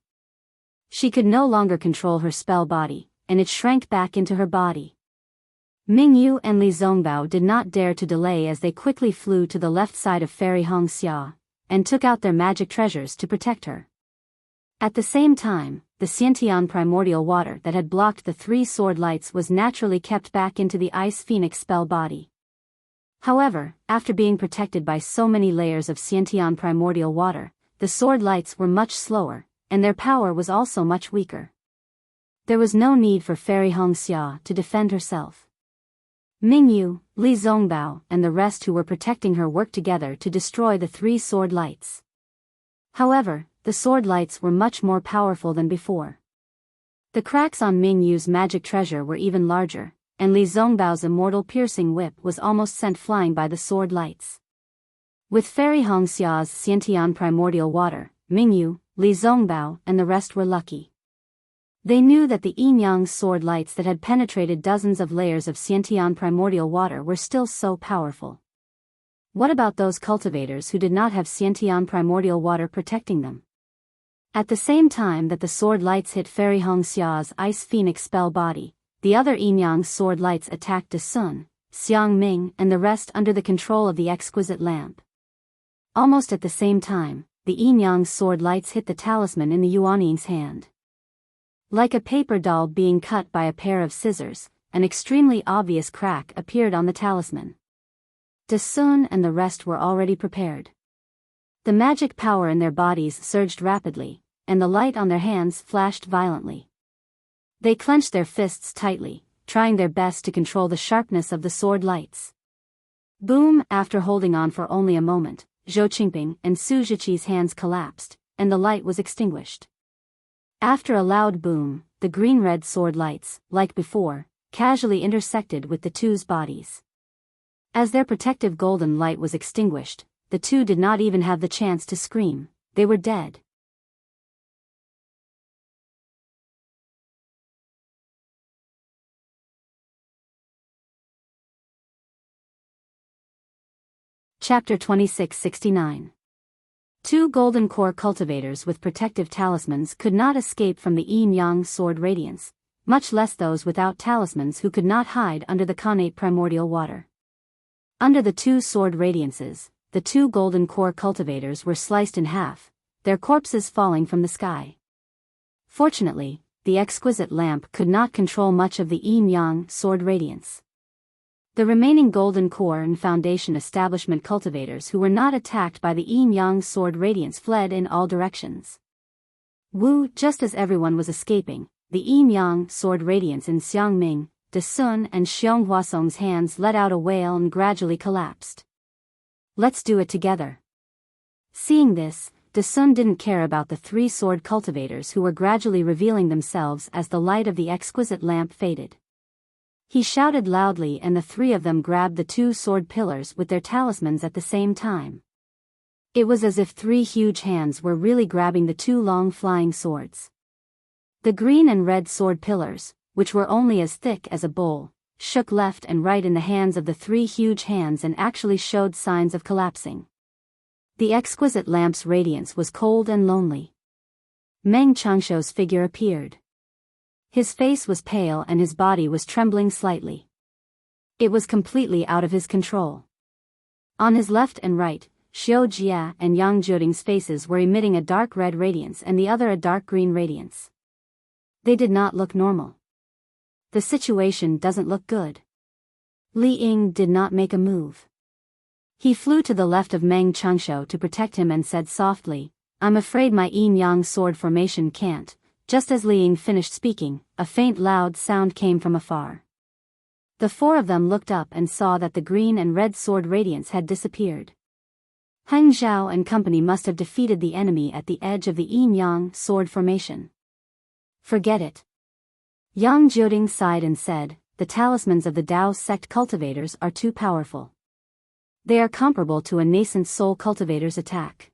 She could no longer control her spell body, and it shrank back into her body. Mingyu and Li Zongbao did not dare to delay as they quickly flew to the left side of Fairy Hongxia, and took out their magic treasures to protect her. At the same time, the Xiantian primordial water that had blocked the three sword lights was naturally kept back into the ice phoenix spell body. However, after being protected by so many layers of Xiantian primordial water, the sword lights were much slower, and their power was also much weaker. There was no need for Fairy Hongxia to defend herself. Mingyu, Li Zongbao, and the rest who were protecting her worked together to destroy the three sword lights. However, the sword lights were much more powerful than before. The cracks on Mingyu's magic treasure were even larger, and Li Zongbao's immortal piercing whip was almost sent flying by the sword lights. With Fairy Hongxia's Xiantian primordial water, Mingyu, Li Zongbao, and the rest were lucky. They knew that the Yin-Yang sword lights that had penetrated dozens of layers of Xiantian primordial water were still so powerful. What about those cultivators who did not have Xiantian primordial water protecting them? At the same time that the sword lights hit Fairy Hongxia's ice phoenix spell body, the other Yin-Yang sword lights attacked De Sun, Xiang Ming, and the rest under the control of the exquisite lamp. Almost at the same time, the Yin-Yang sword lights hit the talisman in the Yuanying's hand. Like a paper doll being cut by a pair of scissors, an extremely obvious crack appeared on the talisman. De Sun and the rest were already prepared. The magic power in their bodies surged rapidly, and the light on their hands flashed violently. They clenched their fists tightly, trying their best to control the sharpness of the sword lights. Boom! After holding on for only a moment, Zhou Qingping and Su Zhiqi's hands collapsed, and the light was extinguished. After a loud boom, the green-red sword lights, like before, casually intersected with the two's bodies. As their protective golden light was extinguished, the two did not even have the chance to scream. They were dead. Chapter 2669. Two golden core cultivators with protective talismans could not escape from the Yin-Yang sword radiance, much less those without talismans who could not hide under the connate primordial water. Under the two sword radiances, the two golden core cultivators were sliced in half, their corpses falling from the sky. Fortunately, the exquisite lamp could not control much of the Yin-Yang sword radiance. The remaining golden core and foundation establishment cultivators who were not attacked by the Yin-Yang sword radiance fled in all directions. Just as everyone was escaping, the Yin-Yang sword radiance in Xiangming, De Sun and Xiong Huasong's hands let out a wail and gradually collapsed. Let's do it together. Seeing this, De Sun didn't care about the three sword cultivators who were gradually revealing themselves as the light of the exquisite lamp faded. He shouted loudly and the three of them grabbed the two sword pillars with their talismans at the same time. It was as if three huge hands were really grabbing the two long flying swords. The green and red sword pillars, which were only as thick as a bowl, shook left and right in the hands of the three huge hands and actually showed signs of collapsing. The exquisite lamp's radiance was cold and lonely. Meng Changshuo's figure appeared. His face was pale and his body was trembling slightly. It was completely out of his control. On his left and right, Xiao Jia and Yang Jiuding's faces were emitting a dark red radiance and the other a dark green radiance. They did not look normal. The situation doesn't look good. Li Ying did not make a move. He flew to the left of Meng Changshuo to protect him and said softly, "I'm afraid my Yin-Yang sword formation can't." Just as Li Ying finished speaking, a faint loud sound came from afar. The four of them looked up and saw that the green and red sword radiance had disappeared. Heng Zhao and company must have defeated the enemy at the edge of the Yin-Yang sword formation. Forget it. Yang Jiuding sighed and said, "The talismans of the Dao sect cultivators are too powerful. They are comparable to a nascent soul cultivator's attack.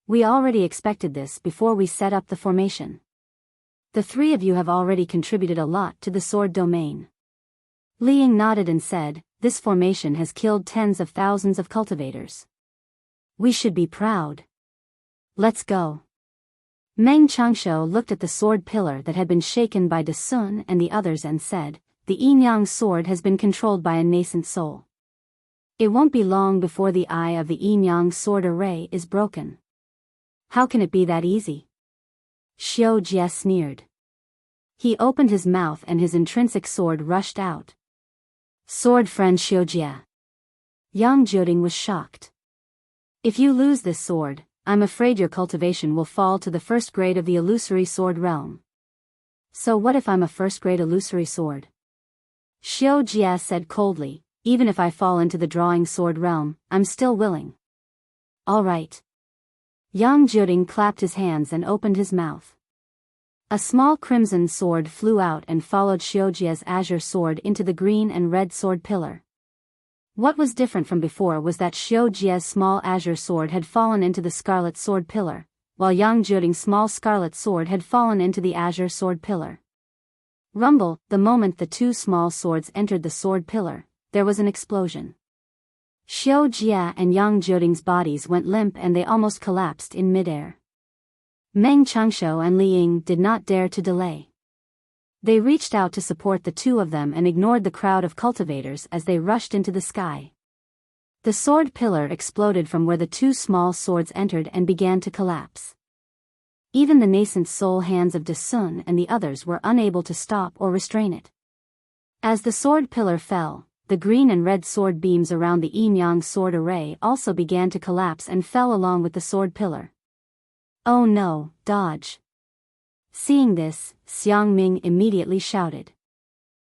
We already expected this before we set up the formation. The three of you have already contributed a lot to the sword domain." Li Ying nodded and said, "This formation has killed tens of thousands of cultivators. We should be proud. Let's go." Meng Changshuo looked at the sword pillar that had been shaken by De Sun and the others and said, "The Yin-Yang sword has been controlled by a nascent soul. It won't be long before the eye of the Yin-Yang sword array is broken. How can it be that easy?" Xiao Jie sneered. He opened his mouth and his intrinsic sword rushed out. Sword friend Xiao Jie. Yang Jioding was shocked. If you lose this sword, I'm afraid your cultivation will fall to the first grade of the illusory sword realm. So what if I'm a first grade illusory sword? Xiao Jie said coldly, even if I fall into the drawing sword realm, I'm still willing. All right. Yang Jioding clapped his hands and opened his mouth. A small crimson sword flew out and followed Xiao Jie's azure sword into the green and red sword pillar. What was different from before was that Xiao Jie's small azure sword had fallen into the scarlet sword pillar, while Yang Jioding's small scarlet sword had fallen into the azure sword pillar. Rumble, the moment the two small swords entered the sword pillar, there was an explosion. Xiao Jie and Yang Jioding's bodies went limp and they almost collapsed in midair. Meng Chengshou and Li Ying did not dare to delay. They reached out to support the two of them and ignored the crowd of cultivators as they rushed into the sky. The sword pillar exploded from where the two small swords entered and began to collapse. Even the nascent soul hands of De Sun and the others were unable to stop or restrain it. As the sword pillar fell, the green and red sword beams around the yin-yang sword array also began to collapse and fell along with the sword pillar. Oh no, dodge! Seeing this, Xiang Ming immediately shouted.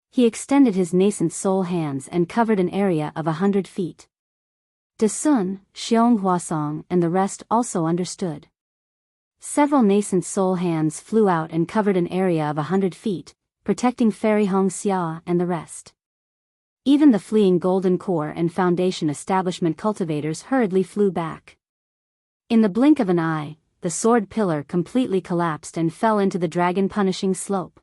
He extended his nascent soul hands and covered an area of 100 feet. De Sun, Xiong Huasong and the rest also understood. Several nascent soul hands flew out and covered an area of 100 feet, protecting Fairy Hong Xia and the rest. Even the fleeing Golden Core and Foundation establishment cultivators hurriedly flew back. In the blink of an eye, the sword pillar completely collapsed and fell into the dragon punishing slope.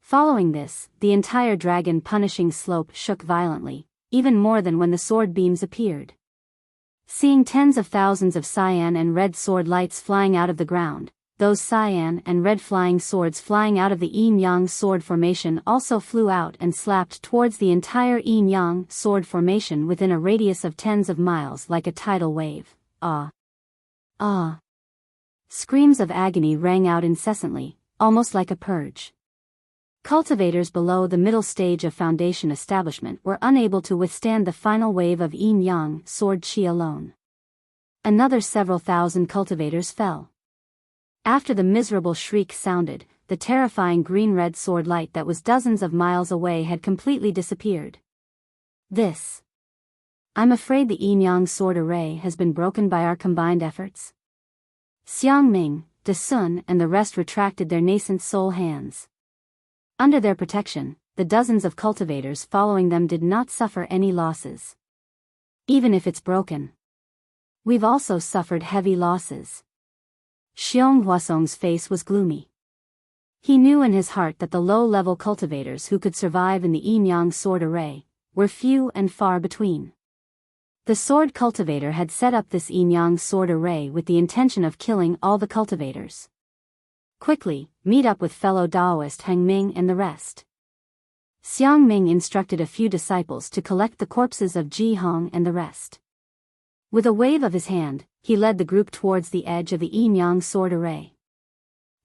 Following this, the entire dragon punishing slope shook violently, even more than when the sword beams appeared. Seeing tens of thousands of cyan and red sword lights flying out of the ground, those cyan and red flying swords flying out of the yin-yang sword formation also flew out and slapped towards the entire yin-yang sword formation within a radius of tens of miles like a tidal wave. Ah! Ah! Screams of agony rang out incessantly, almost like a purge. Cultivators below the middle stage of Foundation establishment were unable to withstand the final wave of yin-yang sword chi alone. Another several thousand cultivators fell. After the miserable shriek sounded, the terrifying green-red sword light that was dozens of miles away had completely disappeared. I'm afraid the yin-yang sword array has been broken by our combined efforts. Xiang Ming, De Sun and the rest retracted their nascent soul hands. Under their protection, the dozens of cultivators following them did not suffer any losses. Even if it's broken. We've also suffered heavy losses. Xiong Huasong's face was gloomy. He knew in his heart that the low-level cultivators who could survive in the yin-yang sword array were few and far between. The sword cultivator had set up this yin-yang sword array with the intention of killing all the cultivators. Quickly, meet up with fellow Daoist Heng Ming and the rest. Xiang Ming instructed a few disciples to collect the corpses of Ji Hong and the rest. With a wave of his hand, he led the group towards the edge of the yin-yang sword array.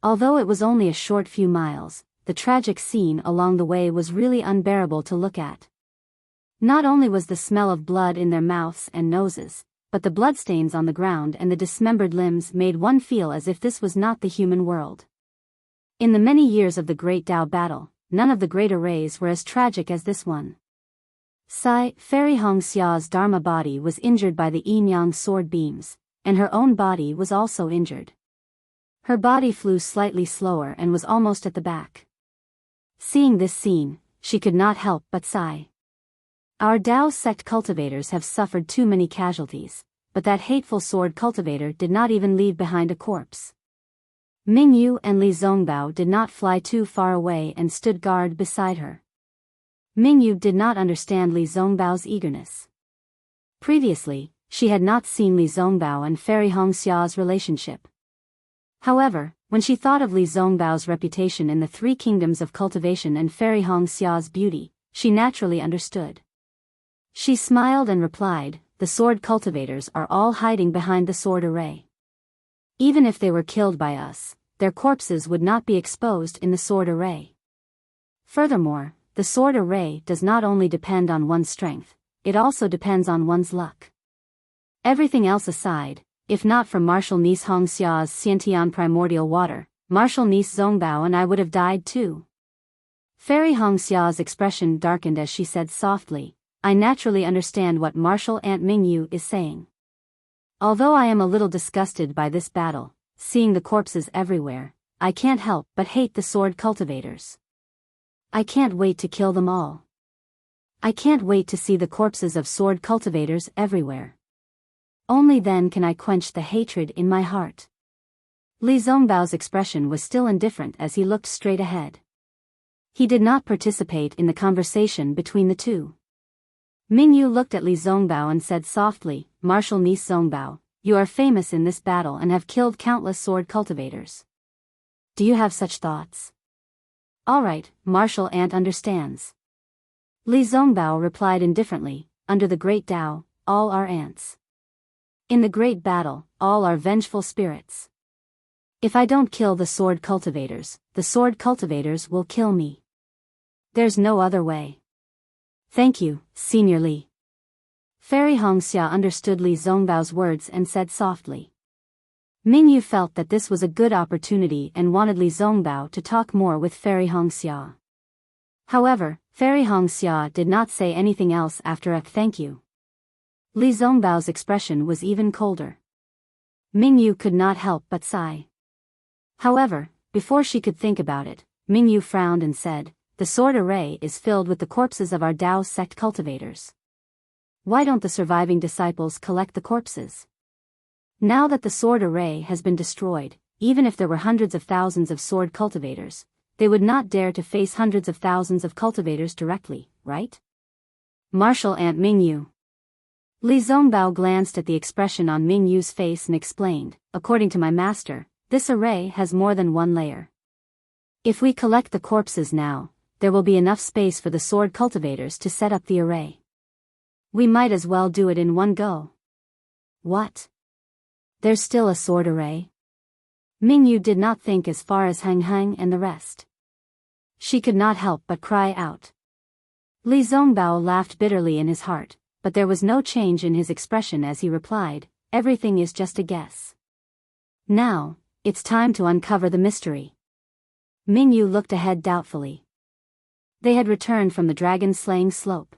Although it was only a short few miles, the tragic scene along the way was really unbearable to look at. Not only was the smell of blood in their mouths and noses, but the bloodstains on the ground and the dismembered limbs made one feel as if this was not the human world. In the many years of the Great Tao battle, none of the great arrays were as tragic as this one. Fairy Hong Xia's Dharma body was injured by the yin-yang sword beams, and her own body was also injured. Her body flew slightly slower and was almost at the back. Seeing this scene, she could not help but sigh. Our Dao sect cultivators have suffered too many casualties, but that hateful sword cultivator did not even leave behind a corpse. Ming Yu and Li Zongbao did not fly too far away and stood guard beside her. Ming Yu did not understand Li Zongbao's eagerness. Previously, she had not seen Li Zongbao and Fairy Hong Xia's relationship. However, when she thought of Li Zongbao's reputation in the three kingdoms of cultivation and Fairy Hong Xia's beauty, she naturally understood. She smiled and replied, "The sword cultivators are all hiding behind the sword array. Even if they were killed by us, their corpses would not be exposed in the sword array. Furthermore, the sword array does not only depend on one's strength, it also depends on one's luck. Everything else aside, if not for Marshal Nice Hongxia's Xiantian primordial water, Marshal Nice Zongbao and I would have died too. Fairy Hongxia's expression darkened as she said softly, I naturally understand what Marshal Aunt Mingyu is saying. Although I am a little disgusted by this battle, seeing the corpses everywhere, I can't help but hate the sword cultivators. I can't wait to kill them all. I can't wait to see the corpses of sword cultivators everywhere. Only then can I quench the hatred in my heart. Li Zongbao's expression was still indifferent as he looked straight ahead. He did not participate in the conversation between the two. Mingyu looked at Li Zongbao and said softly, Marshal Nice Zongbao, you are famous in this battle and have killed countless sword cultivators. Do you have such thoughts? All right, Marshal Ant understands. Li Zongbao replied indifferently, under the great Tao, all are ants. In the great battle, all are vengeful spirits. If I don't kill the sword cultivators will kill me. There's no other way. Thank you, Senior Li. Fairy Hongxia understood Li Zongbao's words and said softly. Mingyu felt that this was a good opportunity and wanted Li Zongbao to talk more with Fairy Hongxia. However, Fairy Hongxia did not say anything else after a thank you. Li Zongbao's expression was even colder. Mingyu could not help but sigh. However, before she could think about it, Mingyu frowned and said, the sword array is filled with the corpses of our Dao sect cultivators. Why don't the surviving disciples collect the corpses? Now that the sword array has been destroyed, even if there were hundreds of thousands of sword cultivators, they would not dare to face hundreds of thousands of cultivators directly, right? Marshal Aunt Mingyu. Li Zongbao glanced at the expression on Mingyu's face and explained, according to my master, this array has more than one layer. If we collect the corpses now, there will be enough space for the sword cultivators to set up the array. We might as well do it in one go. What? There's still a sword array? Mingyu did not think as far as Hang Hang and the rest. She could not help but cry out. Li Zongbao laughed bitterly in his heart, but there was no change in his expression as he replied, everything is just a guess. Now, it's time to uncover the mystery. Mingyu looked ahead doubtfully. They had returned from the dragon-slaying slope.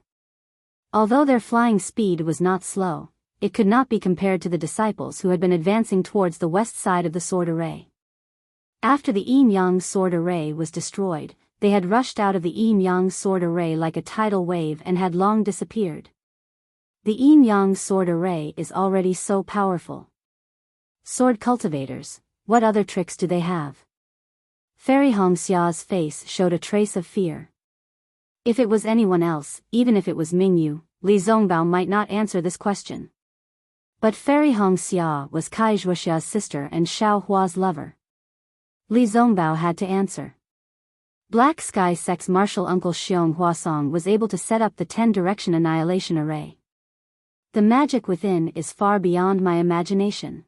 Although their flying speed was not slow, it could not be compared to the disciples who had been advancing towards the west side of the sword array. After the Yin-Yang sword array was destroyed, they had rushed out of the Yin-Yang sword array like a tidal wave and had long disappeared. The Yin-Yang sword array is already so powerful. Sword cultivators, what other tricks do they have? Fairy Hongxia's face showed a trace of fear. If it was anyone else, even if it was Mingyu, Li Zongbao might not answer this question. But Fairy Hongxia was Kai Zhuoxia's sister and Xiao Hua's lover. Li Zongbao had to answer. Black Sky Sect's Martial Uncle Xiong Huasong was able to set up the 10-direction annihilation array. The magic within is far beyond my imagination.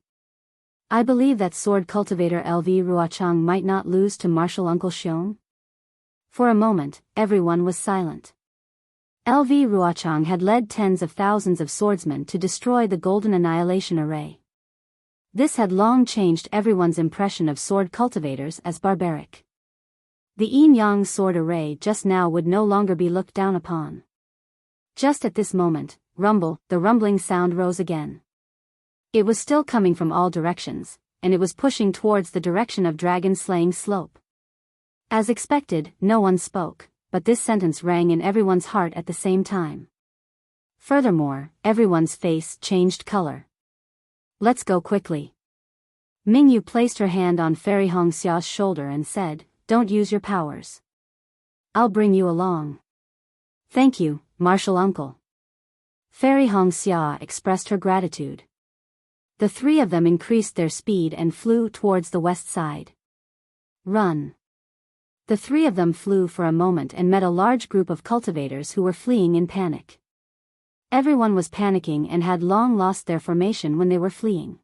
I believe that sword cultivator LV Ruochang might not lose to Martial Uncle Xiong. For a moment, everyone was silent. LV Ruochang had led tens of thousands of swordsmen to destroy the Golden Annihilation Array. This had long changed everyone's impression of sword cultivators as barbaric. The Yin-Yang sword array just now would no longer be looked down upon. Just at this moment, the rumbling sound rose again. It was still coming from all directions, and it was pushing towards the direction of dragon-slaying slope. As expected, no one spoke, but this sentence rang in everyone's heart at the same time. Furthermore, everyone's face changed color. Let's go quickly. Mingyu placed her hand on Fairy Hongxia's shoulder and said, don't use your powers. I'll bring you along. Thank you, Martial Uncle. Fairy Hongxia expressed her gratitude. The three of them increased their speed and flew towards the west side. Run. The three of them flew for a moment and met a large group of cultivators who were fleeing in panic. Everyone was panicking and had long lost their formation when they were fleeing.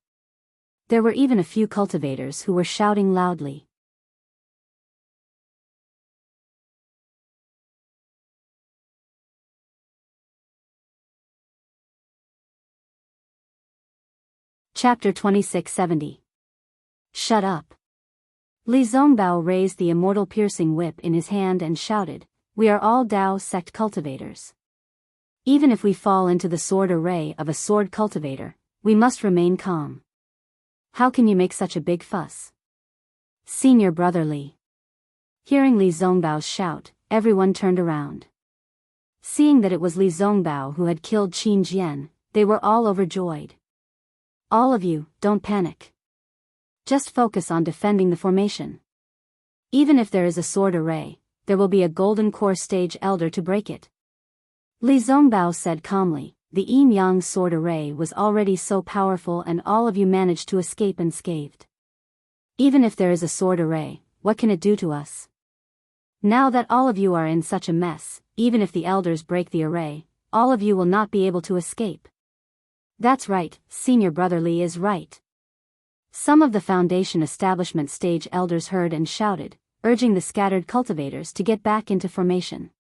There were even a few cultivators who were shouting loudly. Chapter 2670. Shut up. Li Zongbao raised the immortal piercing whip in his hand and shouted, "We are all Dao sect cultivators. Even if we fall into the sword array of a sword cultivator, we must remain calm. How can you make such a big fuss?" Senior brother Li. Hearing Li Zongbao's shout, everyone turned around. Seeing that it was Li Zongbao who had killed Qin Jian, they were all overjoyed. "All of you, don't panic. Just focus on defending the formation. Even if there is a sword array, there will be a golden core stage elder to break it." Li Zongbao said calmly, "The Yin Yang sword array was already so powerful and all of you managed to escape unscathed. Even if there is a sword array, what can it do to us? Now that all of you are in such a mess, even if the elders break the array, all of you will not be able to escape." "That's right, senior brother Li is right." Some of the foundation establishment stage elders heard and shouted, urging the scattered cultivators to get back into formation.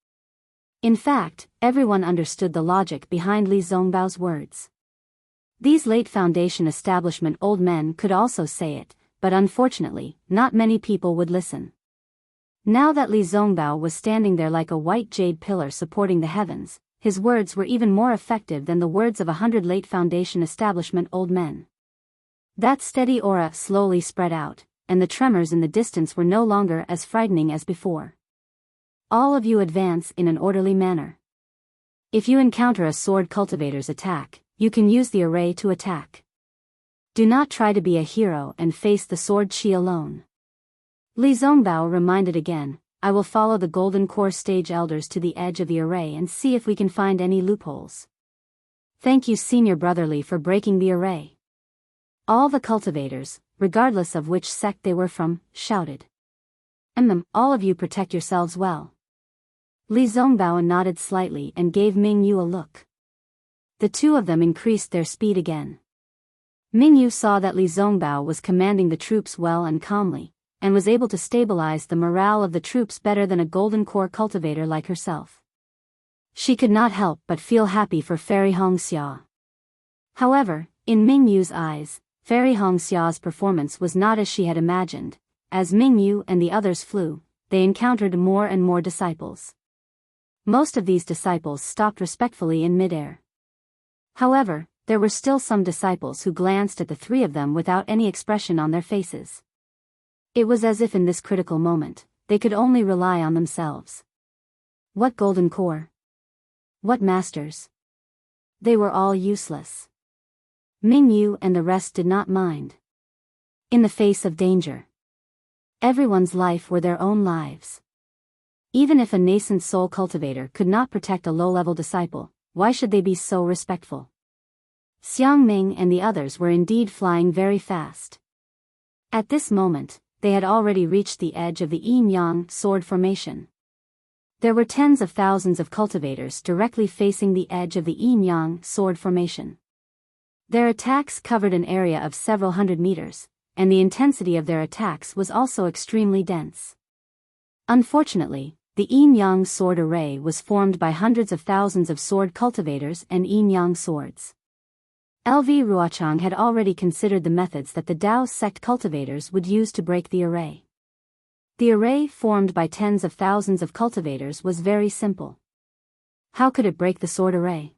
In fact, everyone understood the logic behind Li Zongbao's words. These late foundation establishment old men could also say it, but unfortunately, not many people would listen. Now that Li Zongbao was standing there like a white jade pillar supporting the heavens, his words were even more effective than the words of 100 late foundation establishment old men. That steady aura slowly spread out, and the tremors in the distance were no longer as frightening as before. "All of you advance in an orderly manner. If you encounter a sword cultivator's attack, you can use the array to attack. Do not try to be a hero and face the sword chi alone." Li Zongbao reminded again, "I will follow the golden core stage elders to the edge of the array and see if we can find any loopholes." "Thank you senior brother Li for breaking the array." All the cultivators, regardless of which sect they were from, shouted. All of you protect yourselves well." Li Zongbao nodded slightly and gave Ming Yu a look. The two of them increased their speed again. Ming Yu saw that Li Zongbao was commanding the troops well and calmly, and was able to stabilize the morale of the troops better than a golden core cultivator like herself. She could not help but feel happy for Fairy Hongxia. However, in Ming Yu's eyes, Fairy Hongxia's performance was not as she had imagined. As Ming Yu and the others flew, they encountered more and more disciples. Most of these disciples stopped respectfully in midair. However, there were still some disciples who glanced at the three of them without any expression on their faces. It was as if in this critical moment, they could only rely on themselves. What golden core? What masters? They were all useless. Ming Yu and the rest did not mind. In the face of danger, everyone's life were their own lives. Even if a nascent soul cultivator could not protect a low-level disciple, why should they be so respectful? Xiang Ming and the others were indeed flying very fast. At this moment, they had already reached the edge of the yin-yang sword formation. There were tens of thousands of cultivators directly facing the edge of the yin-yang sword formation. Their attacks covered an area of several hundred meters, and the intensity of their attacks was also extremely dense. Unfortunately, the yin-yang sword array was formed by hundreds of thousands of sword cultivators and yin-yang swords. LV Ruochang had already considered the methods that the Dao sect cultivators would use to break the array. The array formed by tens of thousands of cultivators was very simple. How could it break the sword array?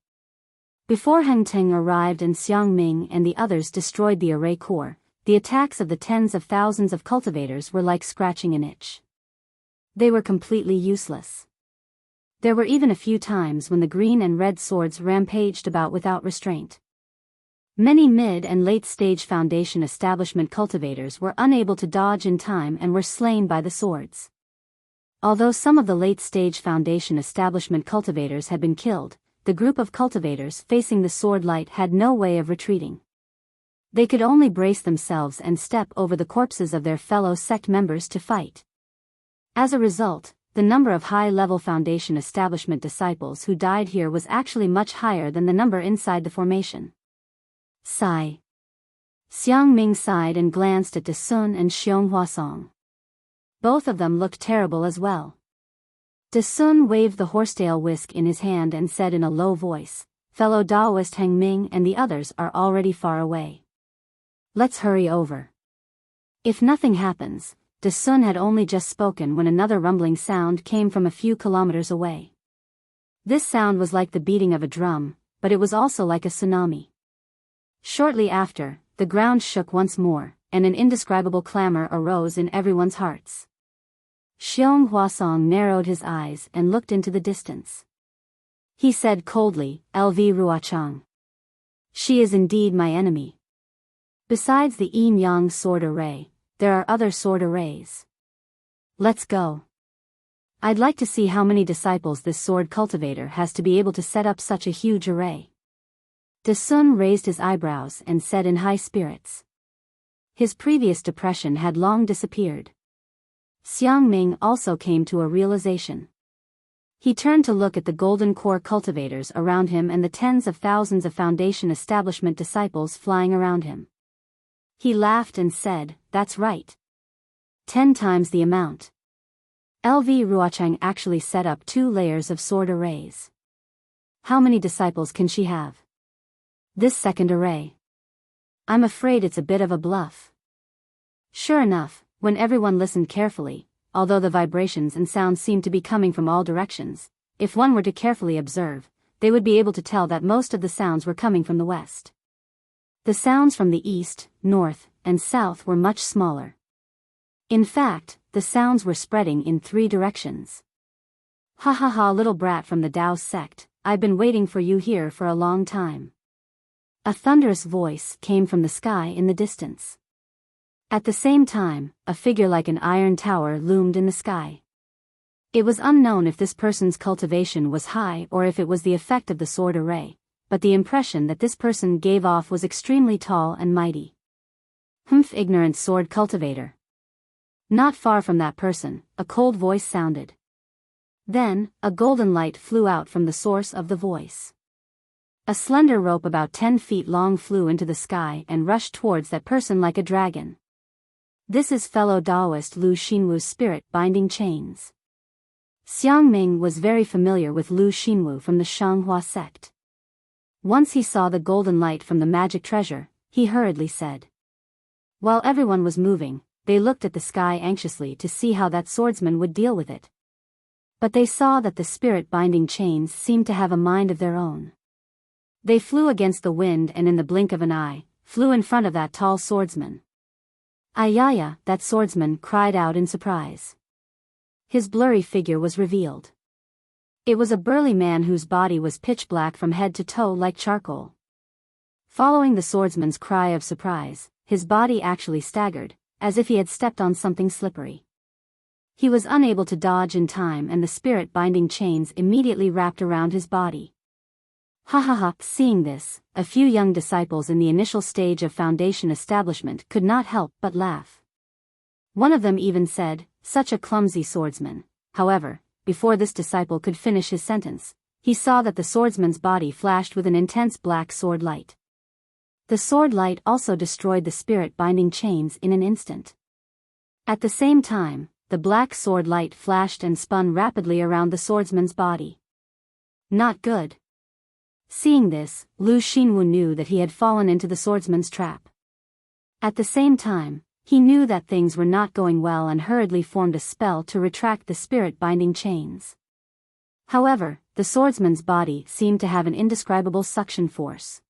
Before Heng Teng arrived and Xiang Ming and the others destroyed the array core, the attacks of the tens of thousands of cultivators were like scratching an itch. They were completely useless. There were even a few times when the green and red swords rampaged about without restraint. Many mid and late-stage foundation establishment cultivators were unable to dodge in time and were slain by the swords. Although some of the late-stage foundation establishment cultivators had been killed, the group of cultivators facing the sword light had no way of retreating. They could only brace themselves and step over the corpses of their fellow sect members to fight. As a result, the number of high-level foundation establishment disciples who died here was actually much higher than the number inside the formation. Sigh. Xiang Ming sighed and glanced at De Sun and Xiong Huasong. Both of them looked terrible as well. De Sun waved the horsetail whisk in his hand and said in a low voice, "Fellow Daoist Heng Ming and the others are already far away. Let's hurry over." If nothing happens, De Sun had only just spoken when another rumbling sound came from a few kilometers away. This sound was like the beating of a drum, but it was also like a tsunami. Shortly after, the ground shook once more, and an indescribable clamor arose in everyone's hearts. Xiong Huasong narrowed his eyes and looked into the distance. He said coldly, "LV Ruachang. She is indeed my enemy. Besides the yin-yang sword array, there are other sword arrays. Let's go. I'd like to see how many disciples this sword cultivator has to be able to set up such a huge array." De Sun raised his eyebrows and said in high spirits. His previous depression had long disappeared. Xiang Ming also came to a realization. He turned to look at the golden core cultivators around him and the tens of thousands of Foundation establishment disciples flying around him. He laughed and said, "That's right. 10 times the amount. LV Ruachang actually set up 2 layers of sword arrays. How many disciples can she have? This second array. I'm afraid it's a bit of a bluff." Sure enough, when everyone listened carefully, although the vibrations and sounds seemed to be coming from all directions, if one were to carefully observe, they would be able to tell that most of the sounds were coming from the west. The sounds from the east, north, and south were much smaller. In fact, the sounds were spreading in 3 directions. "Ha ha ha, little brat from the Tao sect, I've been waiting for you here for a long time." A thunderous voice came from the sky in the distance. At the same time, a figure like an iron tower loomed in the sky. It was unknown if this person's cultivation was high or if it was the effect of the sword array, but the impression that this person gave off was extremely tall and mighty. "Humph, ignorant sword cultivator." Not far from that person, a cold voice sounded. Then, a golden light flew out from the source of the voice. A slender rope about 10 feet long flew into the sky and rushed towards that person like a dragon. "This is fellow Daoist Lu Xinwu's spirit binding chains." Xiang Ming was very familiar with Lu Xinwu from the Shanghua sect. Once he saw the golden light from the magic treasure, he hurriedly said. While everyone was moving, they looked at the sky anxiously to see how that swordsman would deal with it. But they saw that the spirit binding chains seemed to have a mind of their own. They flew against the wind and in the blink of an eye, flew in front of that tall swordsman. "Ayaya!" that swordsman cried out in surprise. His blurry figure was revealed. It was a burly man whose body was pitch black from head to toe like charcoal. Following the swordsman's cry of surprise, his body actually staggered, as if he had stepped on something slippery. He was unable to dodge in time and the spirit binding chains immediately wrapped around his body. Ha ha ha! Seeing this, a few young disciples in the initial stage of Foundation establishment could not help but laugh. One of them even said, "Such a clumsy swordsman." However, before this disciple could finish his sentence, he saw that the swordsman's body flashed with an intense black sword light. The sword light also destroyed the spirit binding chains in an instant. At the same time, the black sword light flashed and spun rapidly around the swordsman's body. Not good. Seeing this, Lu Xinwu knew that he had fallen into the swordsman's trap. At the same time, he knew that things were not going well and hurriedly formed a spell to retract the spirit binding chains. However, the swordsman's body seemed to have an indescribable suction force.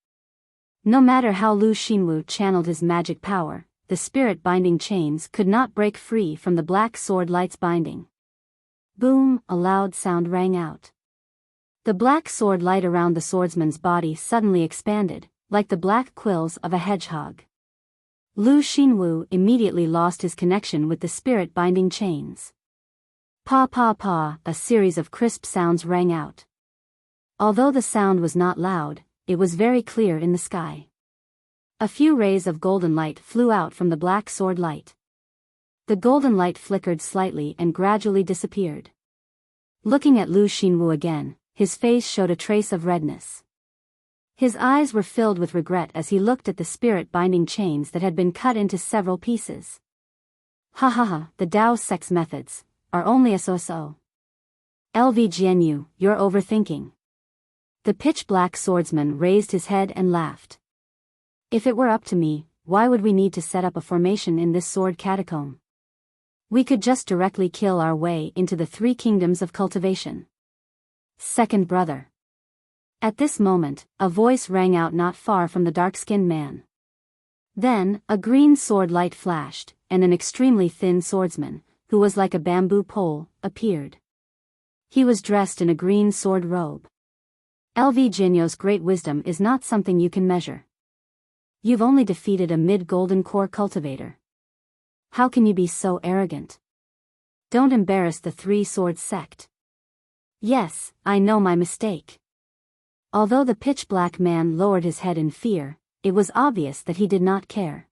No matter how Lu Xinwu channeled his magic power, the spirit binding chains could not break free from the black sword light's binding. Boom! A loud sound rang out. The black sword light around the swordsman's body suddenly expanded, like the black quills of a hedgehog. Lu Xinwu immediately lost his connection with the spirit binding chains. Pa pa pa! A series of crisp sounds rang out. Although the sound was not loud, it was very clear in the sky. A few rays of golden light flew out from the black sword light. The golden light flickered slightly and gradually disappeared. Looking at Lu Xinwu again, his face showed a trace of redness. His eyes were filled with regret as he looked at the spirit-binding chains that had been cut into several pieces. Ha ha ha, the Tao sex methods are only a so-so. LVGNU, you're overthinking. The pitch-black swordsman raised his head and laughed. If it were up to me, why would we need to set up a formation in this sword catacomb? We could just directly kill our way into the three kingdoms of cultivation. Second brother. At this moment, a voice rang out not far from the dark-skinned man. Then, a green sword light flashed, and an extremely thin swordsman, who was like a bamboo pole, appeared. He was dressed in a green sword robe. LV Jinyo's great wisdom is not something you can measure. You've only defeated a mid-golden core cultivator. How can you be so arrogant? Don't embarrass the three-sword sect. Yes, I know my mistake. Although the pitch-black man lowered his head in fear, it was obvious that he did not care.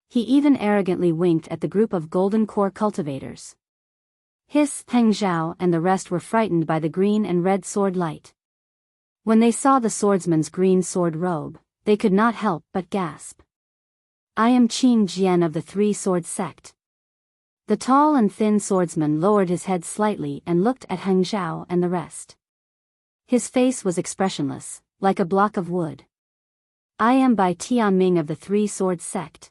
He even arrogantly winked at the group of golden core cultivators. His, Peng Zhao and the rest were frightened by the green and red sword light. When they saw the swordsman's green sword robe, they could not help but gasp. I am Qin Jian of the three-sword sect. The tall and thin swordsman lowered his head slightly and looked at Heng Zhao and the rest. His face was expressionless, like a block of wood. I am Bai Tianming of the three-sword sect.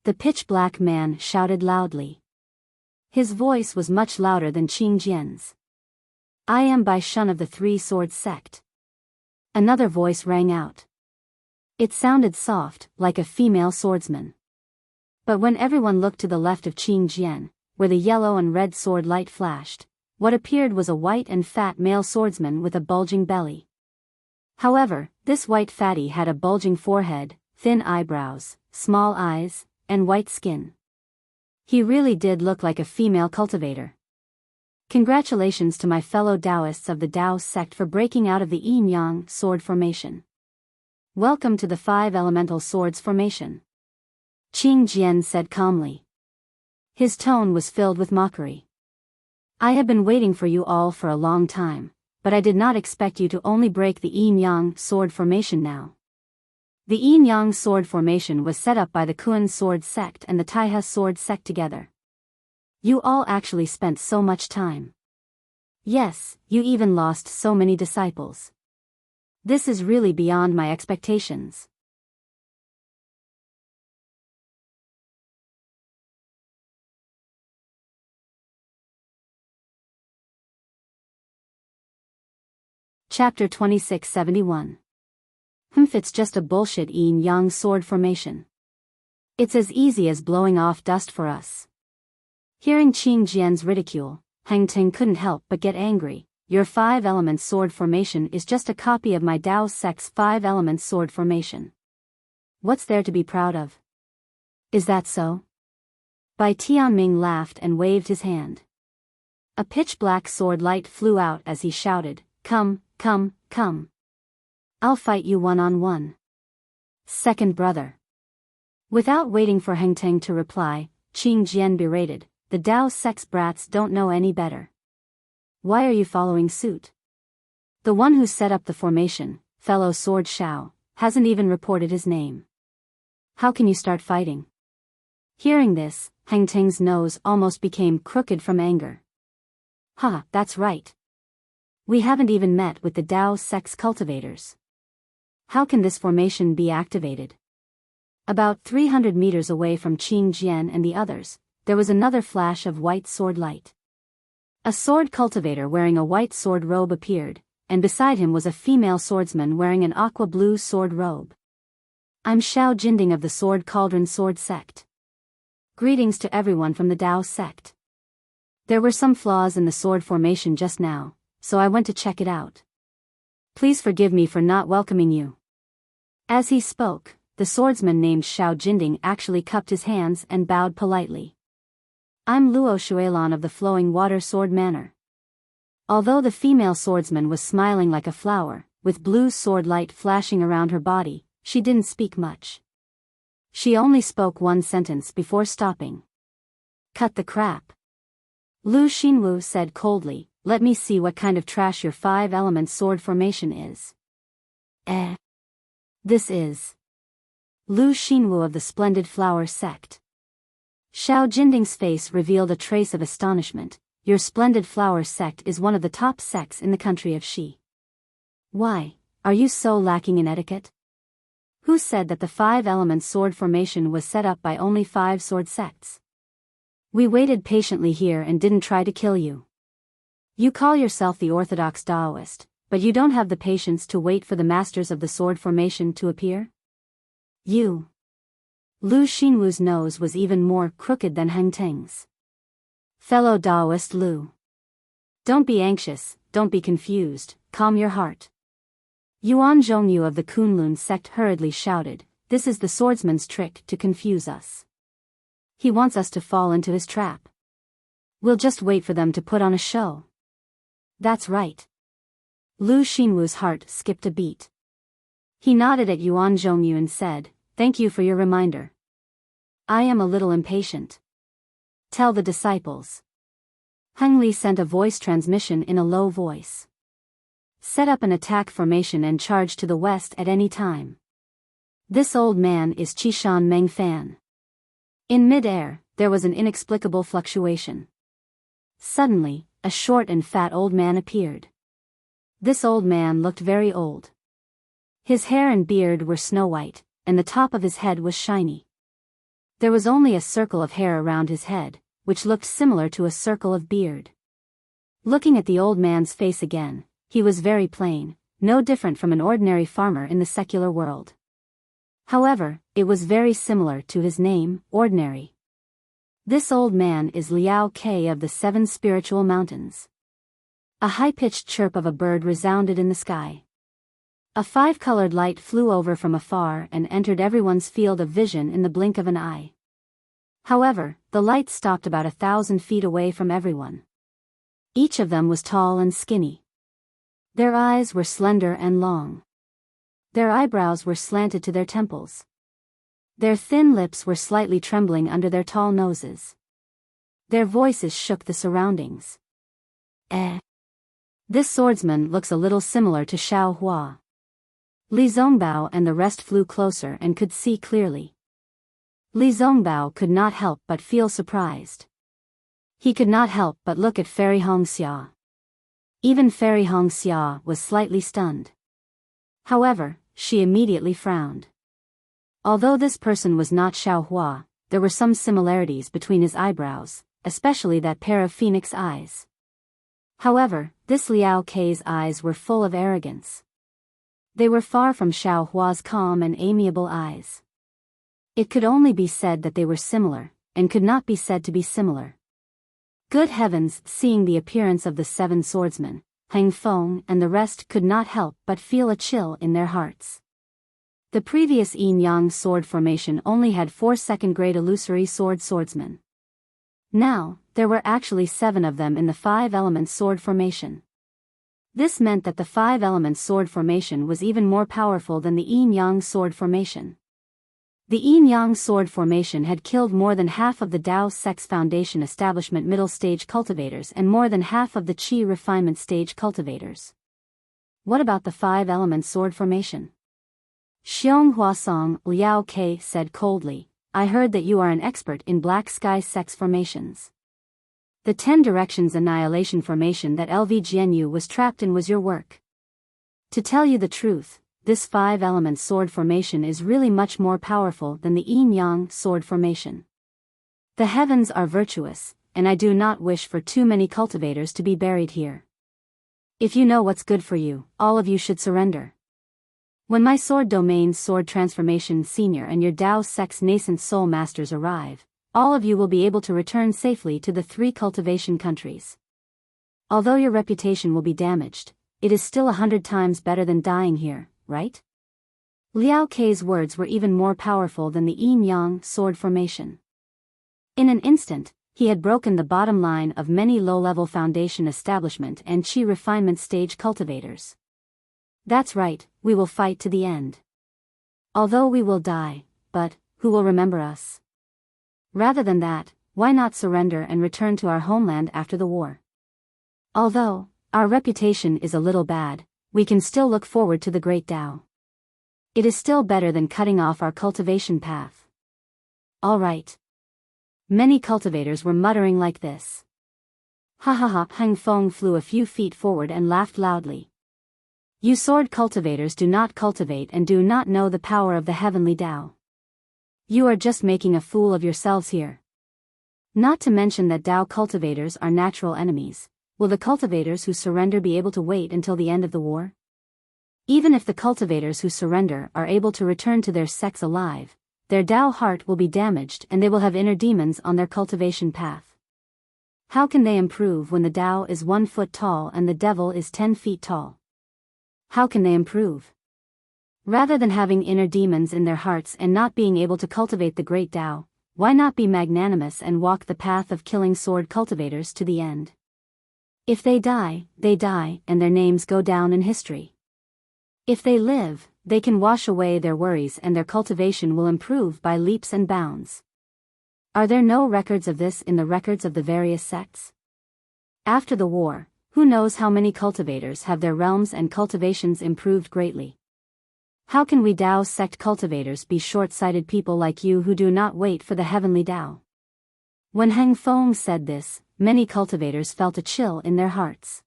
The pitch-black man shouted loudly. His voice was much louder than Qin Jian's. I am Bai Shun of the three-sword sect. Another voice rang out. It sounded soft, like a female swordsman. But when everyone looked to the left of Qin Jian, where the yellow and red sword light flashed, what appeared was a white and fat male swordsman with a bulging belly. However, this white fatty had a bulging forehead, thin eyebrows, small eyes, and white skin. He really did look like a female cultivator. Congratulations to my fellow Taoists of the Tao sect for breaking out of the yin-yang sword formation. Welcome to the five elemental swords formation. Qin Jian said calmly. His tone was filled with mockery. I have been waiting for you all for a long time, but I did not expect you to only break the yin-yang sword formation now. The yin-yang sword formation was set up by the Kuan sword sect and the Taihe sword sect together. You all actually spent so much time. Yes, you even lost so many disciples. This is really beyond my expectations. Chapter 2671. It's just a bullshit yin-yang sword formation. It's as easy as blowing off dust for us. Hearing Qin Jian's ridicule, Heng Ting couldn't help but get angry. Your five-element sword formation is just a copy of my Tao sect's five-element sword formation. What's there to be proud of? Is that so? Bai Tianming laughed and waved his hand. A pitch-black sword light flew out as he shouted, Come, come, come. I'll fight you one-on-one. Second brother. Without waiting for Heng Ting to reply, Qin Jian berated, the Tao sect's brats don't know any better. Why are you following suit? The one who set up the formation, fellow Sword Shao, hasn't even reported his name. How can you start fighting? Hearing this, Heng Ting's nose almost became crooked from anger. Ha, that's right. We haven't even met with the Tao sect's cultivators. How can this formation be activated? About 300 meters away from Qin Jian and the others, there was another flash of white sword light. A sword cultivator wearing a white sword robe appeared, and beside him was a female swordsman wearing an aqua blue sword robe. I'm Xiao Jinding of the Sword Cauldron Sword Sect. Greetings to everyone from the Tao sect. There were some flaws in the sword formation just now, so I went to check it out. Please forgive me for not welcoming you. As he spoke, the swordsman named Xiao Jinding actually cupped his hands and bowed politely. I'm Luo Shuelan of the Flowing Water Sword Manor. Although the female swordsman was smiling like a flower, with blue sword light flashing around her body, she didn't speak much. She only spoke one sentence before stopping. Cut the crap. Lu Xinwu said coldly, let me see what kind of trash your five-element sword formation is. Eh. This is Lu Xinwu of the Splendid Flower Sect. Xiao Jinding's face revealed a trace of astonishment. Your Splendid Flower Sect is one of the top sects in the country of Xi. Why, are you so lacking in etiquette? Who said that the 5-element sword formation was set up by only 5 sword sects? We waited patiently here and didn't try to kill you. You call yourself the orthodox Taoist, but you don't have the patience to wait for the masters of the sword formation to appear? You. Lu Xinwu's nose was even more crooked than Heng Teng's. Fellow Taoist Lu. Don't be anxious, don't be confused, calm your heart. Yuan Zhongyu of the Kunlun sect hurriedly shouted, this is the swordsman's trick to confuse us. He wants us to fall into his trap. We'll just wait for them to put on a show. That's right. Lu Xinwu's heart skipped a beat. He nodded at Yuan Zhongyu and said, thank you for your reminder. I am a little impatient. Tell the disciples. Heng Li sent a voice transmission in a low voice. Set up an attack formation and charge to the west at any time. This old man is Qishan Meng Fan. In mid-air, there was an inexplicable fluctuation. Suddenly, a short and fat old man appeared. This old man looked very old. His hair and beard were snow-white, and the top of his head was shiny. There was only a circle of hair around his head, which looked similar to a circle of beard. Looking at the old man's face again, he was very plain, no different from an ordinary farmer in the secular world. However, it was very similar to his name, Ordinary. This old man is Liao Ke of the 7 Spiritual Mountains. A high-pitched chirp of a bird resounded in the sky. A 5-colored light flew over from afar and entered everyone's field of vision in the blink of an eye. However, the light stopped about 1,000 feet away from everyone. Each of them was tall and skinny. Their eyes were slender and long. Their eyebrows were slanted to their temples. Their thin lips were slightly trembling under their tall noses. Their voices shook the surroundings. This swordsman looks a little similar to Xiao Hua. Li Zongbao and the rest flew closer and could see clearly. Li Zongbao could not help but feel surprised. He could not help but look at Fairy Hongxia. Even Fairy Hongxia was slightly stunned. However, she immediately frowned. Although this person was not Xiao Hua, there were some similarities between his eyebrows, especially that pair of phoenix eyes. However, this Liao Ke's eyes were full of arrogance. They were far from Xiao Hua's calm and amiable eyes. It could only be said that they were similar, and could not be said to be similar. Good heavens, seeing the appearance of the 7 swordsmen, Heng Feng and the rest could not help but feel a chill in their hearts. The previous yin-yang sword formation only had 4 second-grade illusory swordsmen. Now, there were actually 7 of them in the 5-element sword formation. This meant that the 5-element sword formation was even more powerful than the yin-yang sword formation. The yin-yang sword formation had killed more than half of the Dao Sect's Foundation Establishment middle stage cultivators and more than half of the Qi refinement stage cultivators. What about the 5-element sword formation? Xiong Huasong, Liao Ke said coldly, I heard that you are an expert in Black Sky Sect's formations. The 10 Directions Annihilation formation that LV Jianyu was trapped in was your work. To tell you the truth, this 5-element sword formation is really much more powerful than the yin-yang sword formation. The heavens are virtuous, and I do not wish for too many cultivators to be buried here. If you know what's good for you, all of you should surrender. When my sword domain's sword transformation senior and your Dao Sect's nascent soul masters arrive, all of you will be able to return safely to the 3 cultivation countries. Although your reputation will be damaged, it is still 100 times better than dying here, right? Liao Ke's words were even more powerful than the yin-yang sword formation. In an instant, he had broken the bottom line of many low-level foundation establishment and Qi refinement stage cultivators. That's right, we will fight to the end. Although we will die, but who will remember us? Rather than that, why not surrender and return to our homeland after the war? Although our reputation is a little bad, we can still look forward to the great Tao. It is still better than cutting off our cultivation path. All right. Many cultivators were muttering like this. Ha ha ha! Hang Feng flew a few feet forward and laughed loudly. You sword cultivators do not cultivate and do not know the power of the heavenly Tao. You are just making a fool of yourselves here. Not to mention that Tao cultivators are natural enemies. Will the cultivators who surrender be able to wait until the end of the war? Even if the cultivators who surrender are able to return to their sects alive, their Tao heart will be damaged and they will have inner demons on their cultivation path. How can they improve when the Tao is 1 foot tall and the devil is 10 feet tall? How can they improve? Rather than having inner demons in their hearts and not being able to cultivate the great Tao, why not be magnanimous and walk the path of killing sword cultivators to the end? If they die, and their names go down in history. If they live, they can wash away their worries and their cultivation will improve by leaps and bounds. Are there no records of this in the records of the various sects? After the war, who knows how many cultivators have their realms and cultivations improved greatly? How can we Tao sect cultivators be short-sighted people like you who do not wait for the heavenly Tao? When Hang Feng said this, many cultivators felt a chill in their hearts.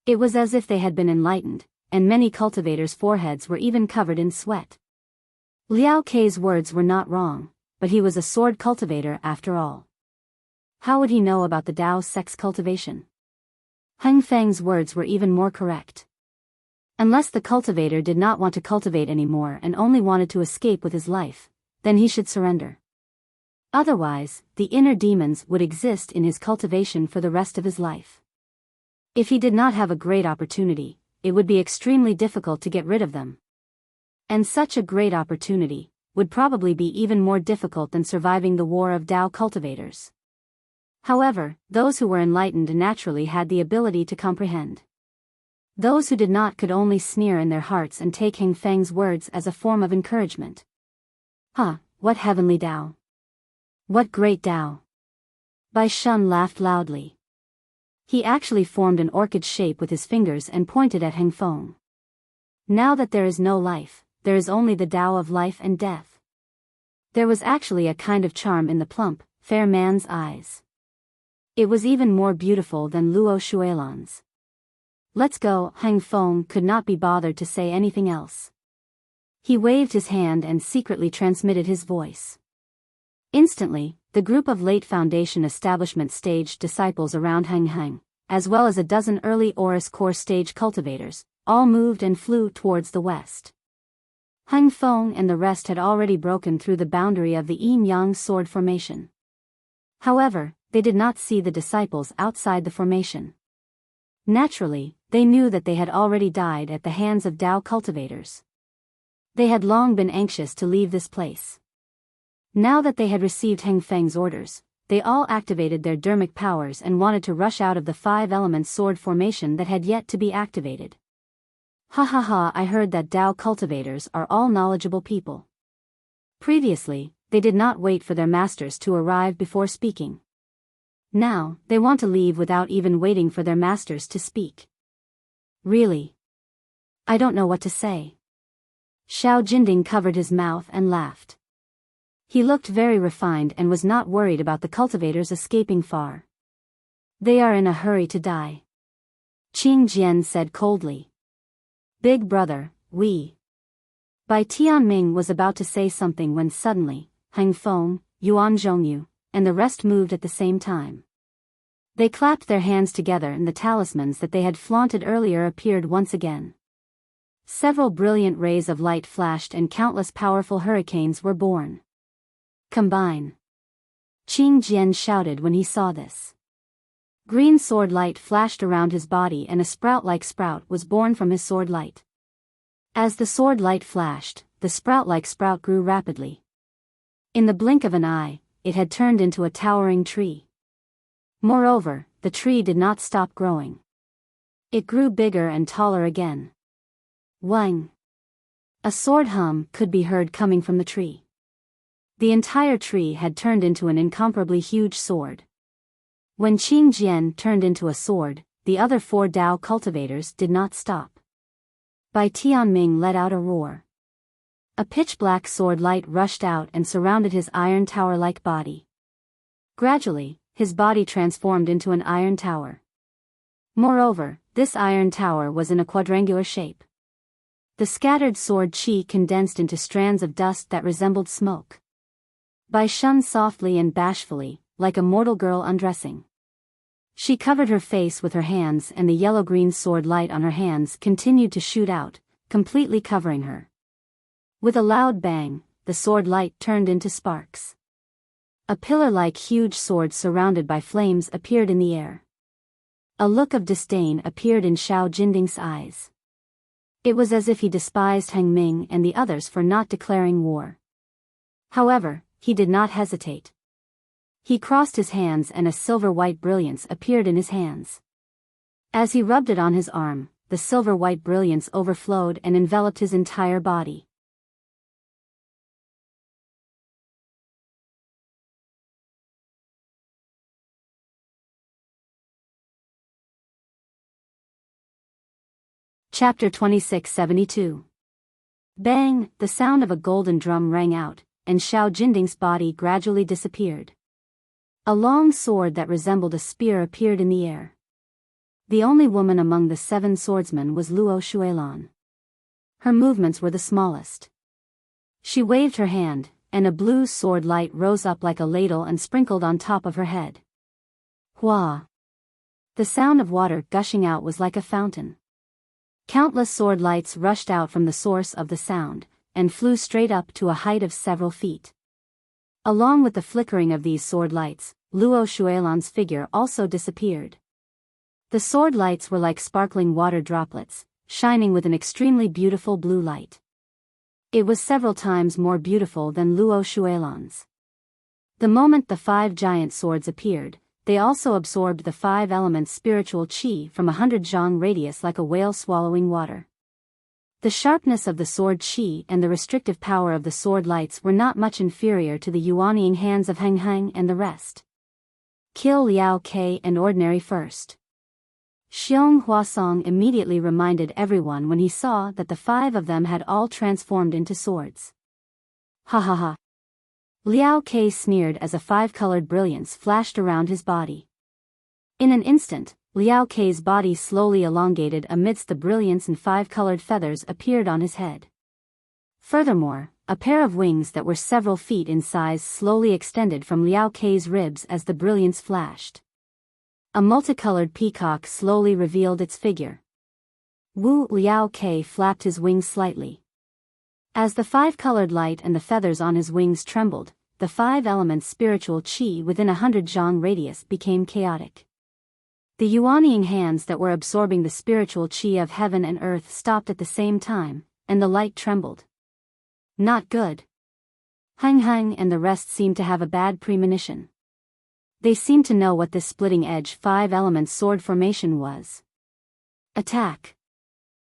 It was as if they had been enlightened, and many cultivators' foreheads were even covered in sweat. Liao Kei's words were not wrong, but he was a sword cultivator after all. How would he know about the Tao sect's cultivation? Hang Feng's words were even more correct. Unless the cultivator did not want to cultivate anymore and only wanted to escape with his life, then he should surrender. Otherwise, the inner demons would exist in his cultivation for the rest of his life. If he did not have a great opportunity, it would be extremely difficult to get rid of them. And such a great opportunity would probably be even more difficult than surviving the war of Tao cultivators. However, those who were enlightened naturally had the ability to comprehend. Those who did not could only sneer in their hearts and take Hang Feng's words as a form of encouragement. What heavenly Tao! What great Tao! Bai Shun laughed loudly. He actually formed an orchid shape with his fingers and pointed at Hang Feng. Now that there is no life, there is only the Tao of life and death. There was actually a kind of charm in the plump, fair man's eyes. It was even more beautiful than Luo Shuilan's. Let's go. Hang Feng could not be bothered to say anything else. He waved his hand and secretly transmitted his voice. Instantly, the group of late Foundation establishment stage disciples around Hang, as well as a dozen early Oris core stage cultivators, all moved and flew towards the west. Hang Feng and the rest had already broken through the boundary of the yin-yang sword formation. However, they did not see the disciples outside the formation. Naturally, they knew that they had already died at the hands of Tao cultivators. They had long been anxious to leave this place. Now that they had received Hang Feng's orders, they all activated their dermic powers and wanted to rush out of the 5-element sword formation that had yet to be activated. Ha ha ha! I heard that Tao cultivators are all knowledgeable people. Previously, they did not wait for their masters to arrive before speaking. Now, they want to leave without even waiting for their masters to speak. Really? I don't know what to say. Xiao Jinding covered his mouth and laughed. He looked very refined and was not worried about the cultivators escaping far. They are in a hurry to die. Qing Jian said coldly. Big brother, we. Bai Tianming was about to say something when suddenly, Hang Feng, Yuan Zhongyu, and the rest moved at the same time. They clapped their hands together and the talismans that they had flaunted earlier appeared once again. Several brilliant rays of light flashed and countless powerful hurricanes were born. Combine! Qing Jian shouted when he saw this. Green sword light flashed around his body and a sprout-like sprout was born from his sword light. As the sword light flashed, the sprout-like sprout grew rapidly. In the blink of an eye, it had turned into a towering tree. Moreover, the tree did not stop growing. It grew bigger and taller again. Wang! A sword hum could be heard coming from the tree. The entire tree had turned into an incomparably huge sword. When Qing Jian turned into a sword, the other 4 Tao cultivators did not stop. Bai Tianming let out a roar. A pitch-black sword light rushed out and surrounded his iron tower-like body. Gradually, his body transformed into an iron tower. Moreover, this iron tower was in a quadrangular shape. The scattered sword chi condensed into strands of dust that resembled smoke. Bai shone softly and bashfully, like a mortal girl undressing. She covered her face with her hands, and the yellow-green sword light on her hands continued to shoot out, completely covering her. With a loud bang, the sword light turned into sparks. A pillar-like huge sword surrounded by flames appeared in the air. A look of disdain appeared in Xiao Jinding's eyes. It was as if he despised Heng Ming and the others for not declaring war. However, he did not hesitate. He crossed his hands and a silver-white brilliance appeared in his hands. As he rubbed it on his arm, the silver-white brilliance overflowed and enveloped his entire body. Chapter 2672. Bang! The sound of a golden drum rang out, and Xiao Jinding's body gradually disappeared. A long sword that resembled a spear appeared in the air. The only woman among the 7 swordsmen was Luo Shuilan. Her movements were the smallest. She waved her hand, and a blue sword light rose up like a ladle and sprinkled on top of her head. Hua! The sound of water gushing out was like a fountain. Countless sword lights rushed out from the source of the sound, and flew straight up to a height of several feet. Along with the flickering of these sword lights, Luo Shuilan's figure also disappeared. The sword lights were like sparkling water droplets, shining with an extremely beautiful blue light. It was several times more beautiful than Luo Shuilan's. The moment the 5 giant swords appeared, they also absorbed the 5 elements spiritual qi from 100 zhang radius like a whale swallowing water. The sharpness of the sword qi and the restrictive power of the sword lights were not much inferior to the yuanying hands of Heng Heng and the rest. Kill Liao Ke and ordinary first. Xiong Huasong immediately reminded everyone when he saw that the 5 of them had all transformed into swords. Ha ha ha. Liao Ke sneered as a 5-colored brilliance flashed around his body. In an instant, Liao Ke's body slowly elongated amidst the brilliance and 5-colored feathers appeared on his head. Furthermore, a pair of wings that were several feet in size slowly extended from Liao Ke's ribs as the brilliance flashed. A multicolored peacock slowly revealed its figure. Wu Liao Ke flapped his wings slightly. As the 5-colored light and the feathers on his wings trembled, the 5 elements spiritual qi within 100 zhang radius became chaotic. The yuanying hands that were absorbing the spiritual qi of heaven and earth stopped at the same time, and the light trembled. Not good. Heng Heng and the rest seemed to have a bad premonition. They seemed to know what this splitting-edge 5-element sword formation was. Attack!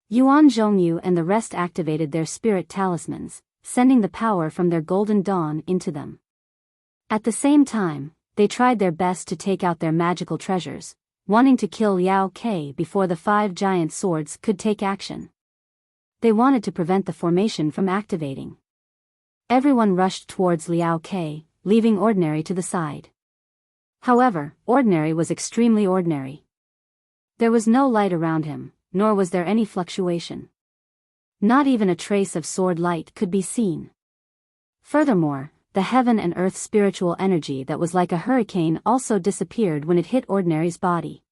Yuan Zhongyu and the rest activated their spirit talismans, sending the power from their golden dawn into them. At the same time, they tried their best to take out their magical treasures, wanting to kill Liao Ke before the 5 giant swords could take action. They wanted to prevent the formation from activating. Everyone rushed towards Liao Ke, leaving Ordinary to the side. However, Ordinary was extremely ordinary. There was no light around him, nor was there any fluctuation. Not even a trace of sword light could be seen. Furthermore, the heaven and earth spiritual energy that was like a hurricane also disappeared when it hit Ordinary's body.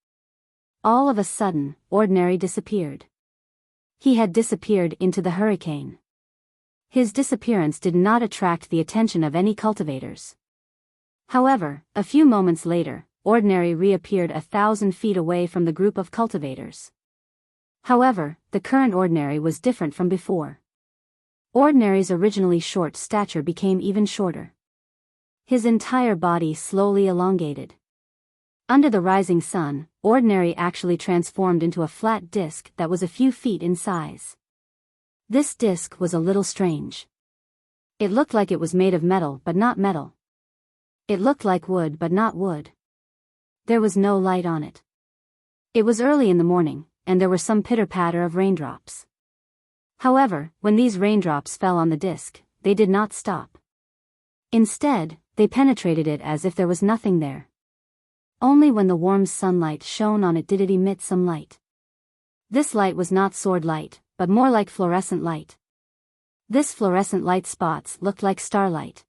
All of a sudden, Ordinary disappeared. He had disappeared into the hurricane. His disappearance did not attract the attention of any cultivators. However, a few moments later, Ordinary reappeared 1,000 feet away from the group of cultivators. However, the current Ordinary was different from before. Ordinary's originally short stature became even shorter. His entire body slowly elongated. Under the rising sun, Ordinary actually transformed into a flat disc that was a few feet in size. This disc was a little strange. It looked like it was made of metal but not metal. It looked like wood but not wood. There was no light on it. It was early in the morning, and there were some pitter-patter of raindrops. However, when these raindrops fell on the disc, they did not stop. Instead, they penetrated it as if there was nothing there. Only when the warm sunlight shone on it did it emit some light. This light was not sword light, but more like fluorescent light. This fluorescent light spots looked like starlight.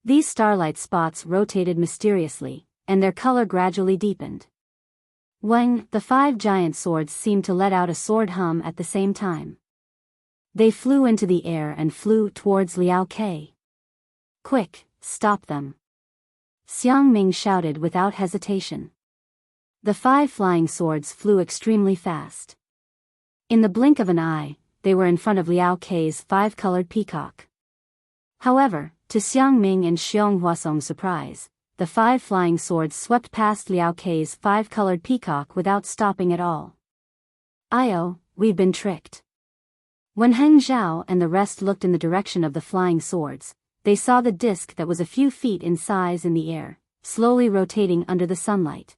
These starlight spots rotated mysteriously, and their color gradually deepened. When the 5 giant swords seemed to let out a sword hum at the same time. They flew into the air and flew towards Liao Ke. "Quick, stop them!" Xiang Ming shouted without hesitation. The 5 flying swords flew extremely fast. In the blink of an eye, they were in front of Liao Ke's 5-colored peacock. However, to Xiang Ming and Xiong Huasong's surprise, the 5 flying swords swept past Liao Ke's 5-colored peacock without stopping at all. "Io, we've been tricked." When Heng Zhao and the rest looked in the direction of the flying swords, they saw the disc that was a few feet in size in the air, slowly rotating under the sunlight.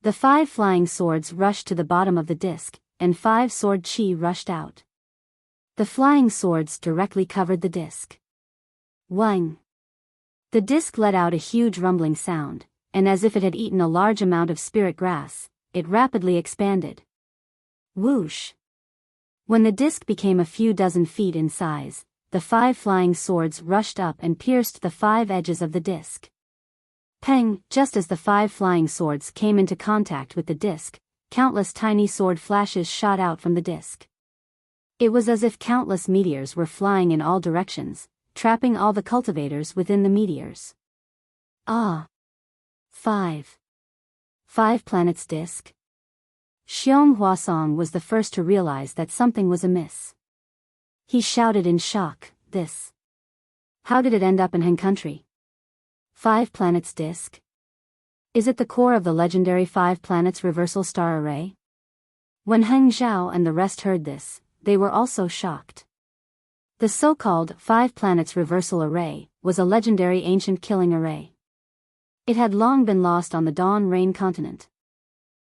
The 5 flying swords rushed to the bottom of the disc, and 5 sword chi rushed out. The flying swords directly covered the disc. Wang! The disc let out a huge rumbling sound, and as if it had eaten a large amount of spirit grass, it rapidly expanded. Whoosh! When the disc became a few dozen feet in size, the 5 flying swords rushed up and pierced the 5 edges of the disc. Peng! Just as the 5 flying swords came into contact with the disc, countless tiny sword flashes shot out from the disc. It was as if countless meteors were flying in all directions, trapping all the cultivators within the meteors. Ah! 5 planets disc? Xiong Huasong was the first to realize that something was amiss. He shouted in shock, "This! How did it end up in Heng country? 5 planets disc? Is it the core of the legendary 5 planets reversal star array?" When Heng Zhao and the rest heard this, they were also shocked. The so-called 5 planets reversal array was a legendary ancient killing array. It had long been lost on the Dawn Rain continent.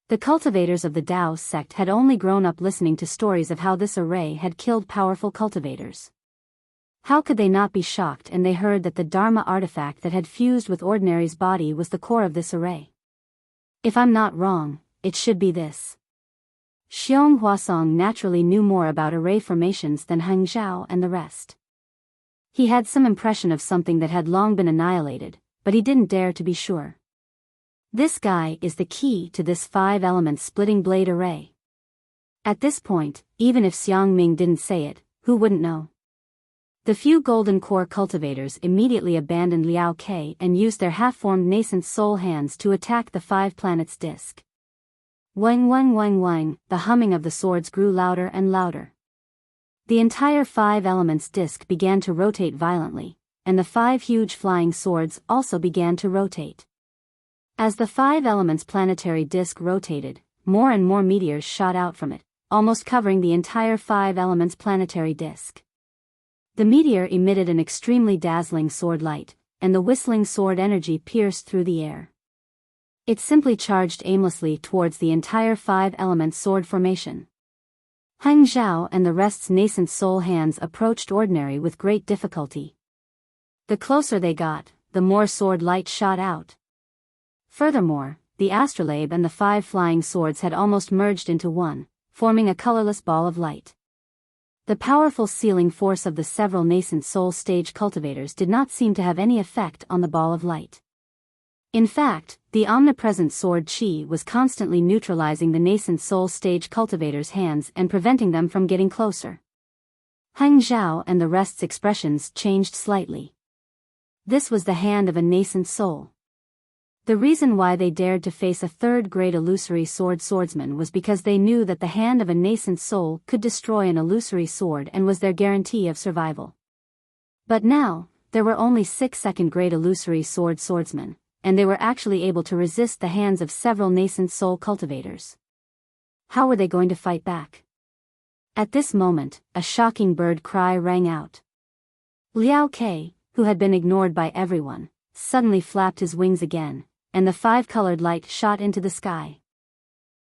The cultivators of the Dao sect had only grown up listening to stories of how this array had killed powerful cultivators. How could they not be shocked and they heard that the Dharma artifact that had fused with Ordinary's body was the core of this array? If I'm not wrong, it should be this. Xiong Huasong naturally knew more about array formations than Heng Zhao and the rest. He had some impression of something that had long been annihilated, but he didn't dare to be sure. This guy is the key to this 5-element splitting blade array. At this point, even if Xiang Ming didn't say it, who wouldn't know? The few golden core cultivators immediately abandoned Liao Ke and used their half-formed nascent soul hands to attack the 5 planets disc. Wang wang wang wang, the humming of the swords grew louder and louder. The entire 5 elements disc began to rotate violently, and the 5 huge flying swords also began to rotate. As the 5 elements planetary disc rotated, more and more meteors shot out from it, almost covering the entire 5 elements planetary disc. The meteor emitted an extremely dazzling sword light, and the whistling sword energy pierced through the air. It simply charged aimlessly towards the entire 5-element sword formation. Heng Zhao and the rest's nascent soul hands approached Ordinary with great difficulty. The closer they got, the more sword light shot out. Furthermore, the astrolabe and the 5 flying swords had almost merged into one, forming a colorless ball of light. The powerful sealing force of the several nascent soul stage cultivators did not seem to have any effect on the ball of light. In fact, the omnipresent sword chi was constantly neutralizing the nascent soul stage cultivators' hands and preventing them from getting closer. Heng Zhao and the rest's expressions changed slightly. This was the hand of a nascent soul. The reason why they dared to face a 3rd-grade illusory swordsman was because they knew that the hand of a nascent soul could destroy an illusory sword and was their guarantee of survival. But now, there were only 6 2nd-grade illusory swordsmen, and they were actually able to resist the hands of several nascent soul cultivators. How were they going to fight back? At this moment, a shocking bird cry rang out. Liao Ke, who had been ignored by everyone, suddenly flapped his wings again, and the 5-colored light shot into the sky.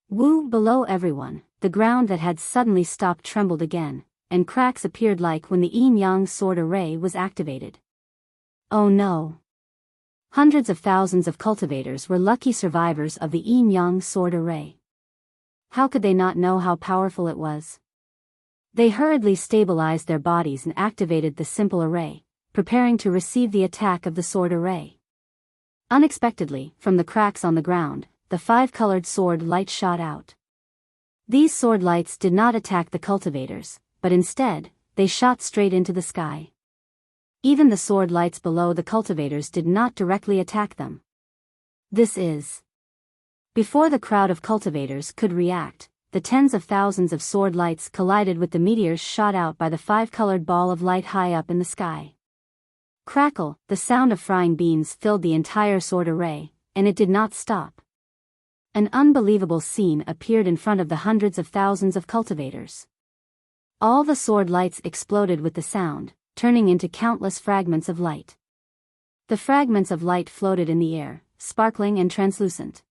Woo! Below everyone, the ground that had suddenly stopped trembled again, and cracks appeared like when the yin-yang sword array was activated. Oh no! Hundreds of thousands of cultivators were lucky survivors of the yin-yang sword array. How could they not know how powerful it was? They hurriedly stabilized their bodies and activated the simple array, preparing to receive the attack of the sword array. Unexpectedly, from the cracks on the ground, the 5-colored sword light shot out. These sword lights did not attack the cultivators, but instead, they shot straight into the sky. Even the sword lights below the cultivators did not directly attack them. Before the crowd of cultivators could react, the tens of thousands of sword lights collided with the meteors shot out by the 5-colored ball of light high up in the sky. Crackle, the sound of frying beans filled the entire sword array, and it did not stop. An unbelievable scene appeared in front of the hundreds of thousands of cultivators. All the sword lights exploded with the sound, turning into countless fragments of light. The fragments of light floated in the air, sparkling and translucent.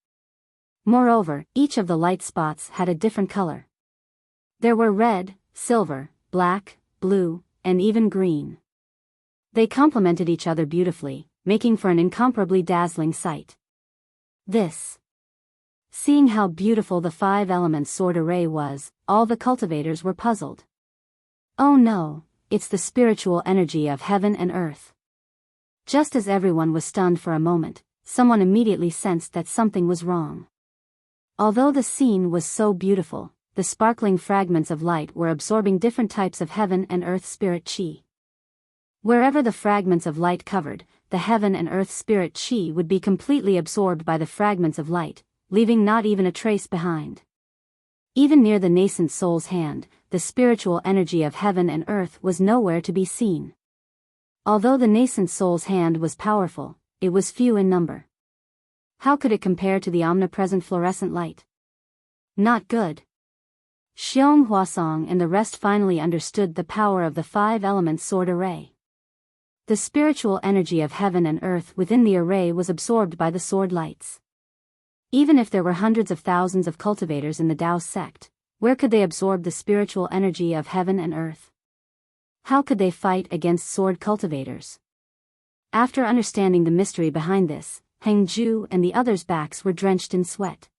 Moreover, each of the light spots had a different color. There were red, silver, black, blue, and even green. They complemented each other beautifully, making for an incomparably dazzling sight. Seeing how beautiful the 5-element sword array was, all the cultivators were puzzled. Oh no, it's the spiritual energy of heaven and earth. Just as everyone was stunned for a moment, someone immediately sensed that something was wrong. Although the scene was so beautiful, the sparkling fragments of light were absorbing different types of heaven and earth spirit chi. Wherever the fragments of light covered, the heaven and earth spirit chi would be completely absorbed by the fragments of light, leaving not even a trace behind. Even near the nascent soul's hand, the spiritual energy of heaven and earth was nowhere to be seen. Although the nascent soul's hand was powerful, it was few in number. How could it compare to the omnipresent fluorescent light? Not good. Xiong Huasong and the rest finally understood the power of the 5-element sword array. The spiritual energy of heaven and earth within the array was absorbed by the sword lights. Even if there were hundreds of thousands of cultivators in the Tao sect, where could they absorb the spiritual energy of heaven and earth? How could they fight against sword cultivators? After understanding the mystery behind this, Hengju and the others' backs were drenched in sweat.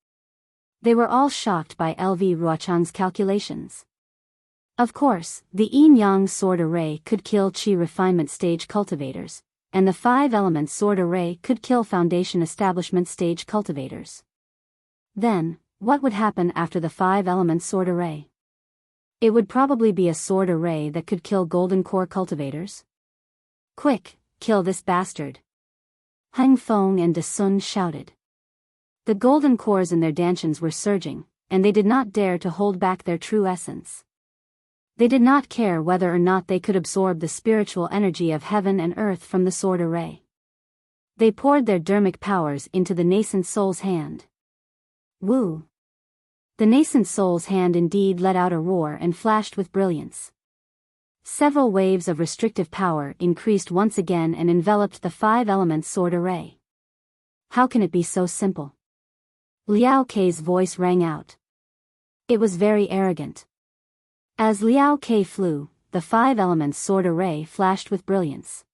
They were all shocked by LV Ruochang's calculations. Of course, the yin-yang sword array could kill Qi refinement stage cultivators, and the 5-element sword array could kill foundation establishment stage cultivators. Then, what would happen after the 5-element sword array? It would probably be a sword array that could kill golden core cultivators. Quick, kill this bastard! Heng Feng and De Sun shouted. The golden cores in their dantians were surging, and they did not dare to hold back their true essence. They did not care whether or not they could absorb the spiritual energy of heaven and earth from the sword array. They poured their dermic powers into the nascent soul's hand. Woo! The nascent soul's hand indeed let out a roar and flashed with brilliance. Several waves of restrictive power increased once again and enveloped the 5-element sword array. How can it be so simple? Liao Kei's voice rang out. It was very arrogant. As Liao Kei flew, the 5-element sword array flashed with brilliance.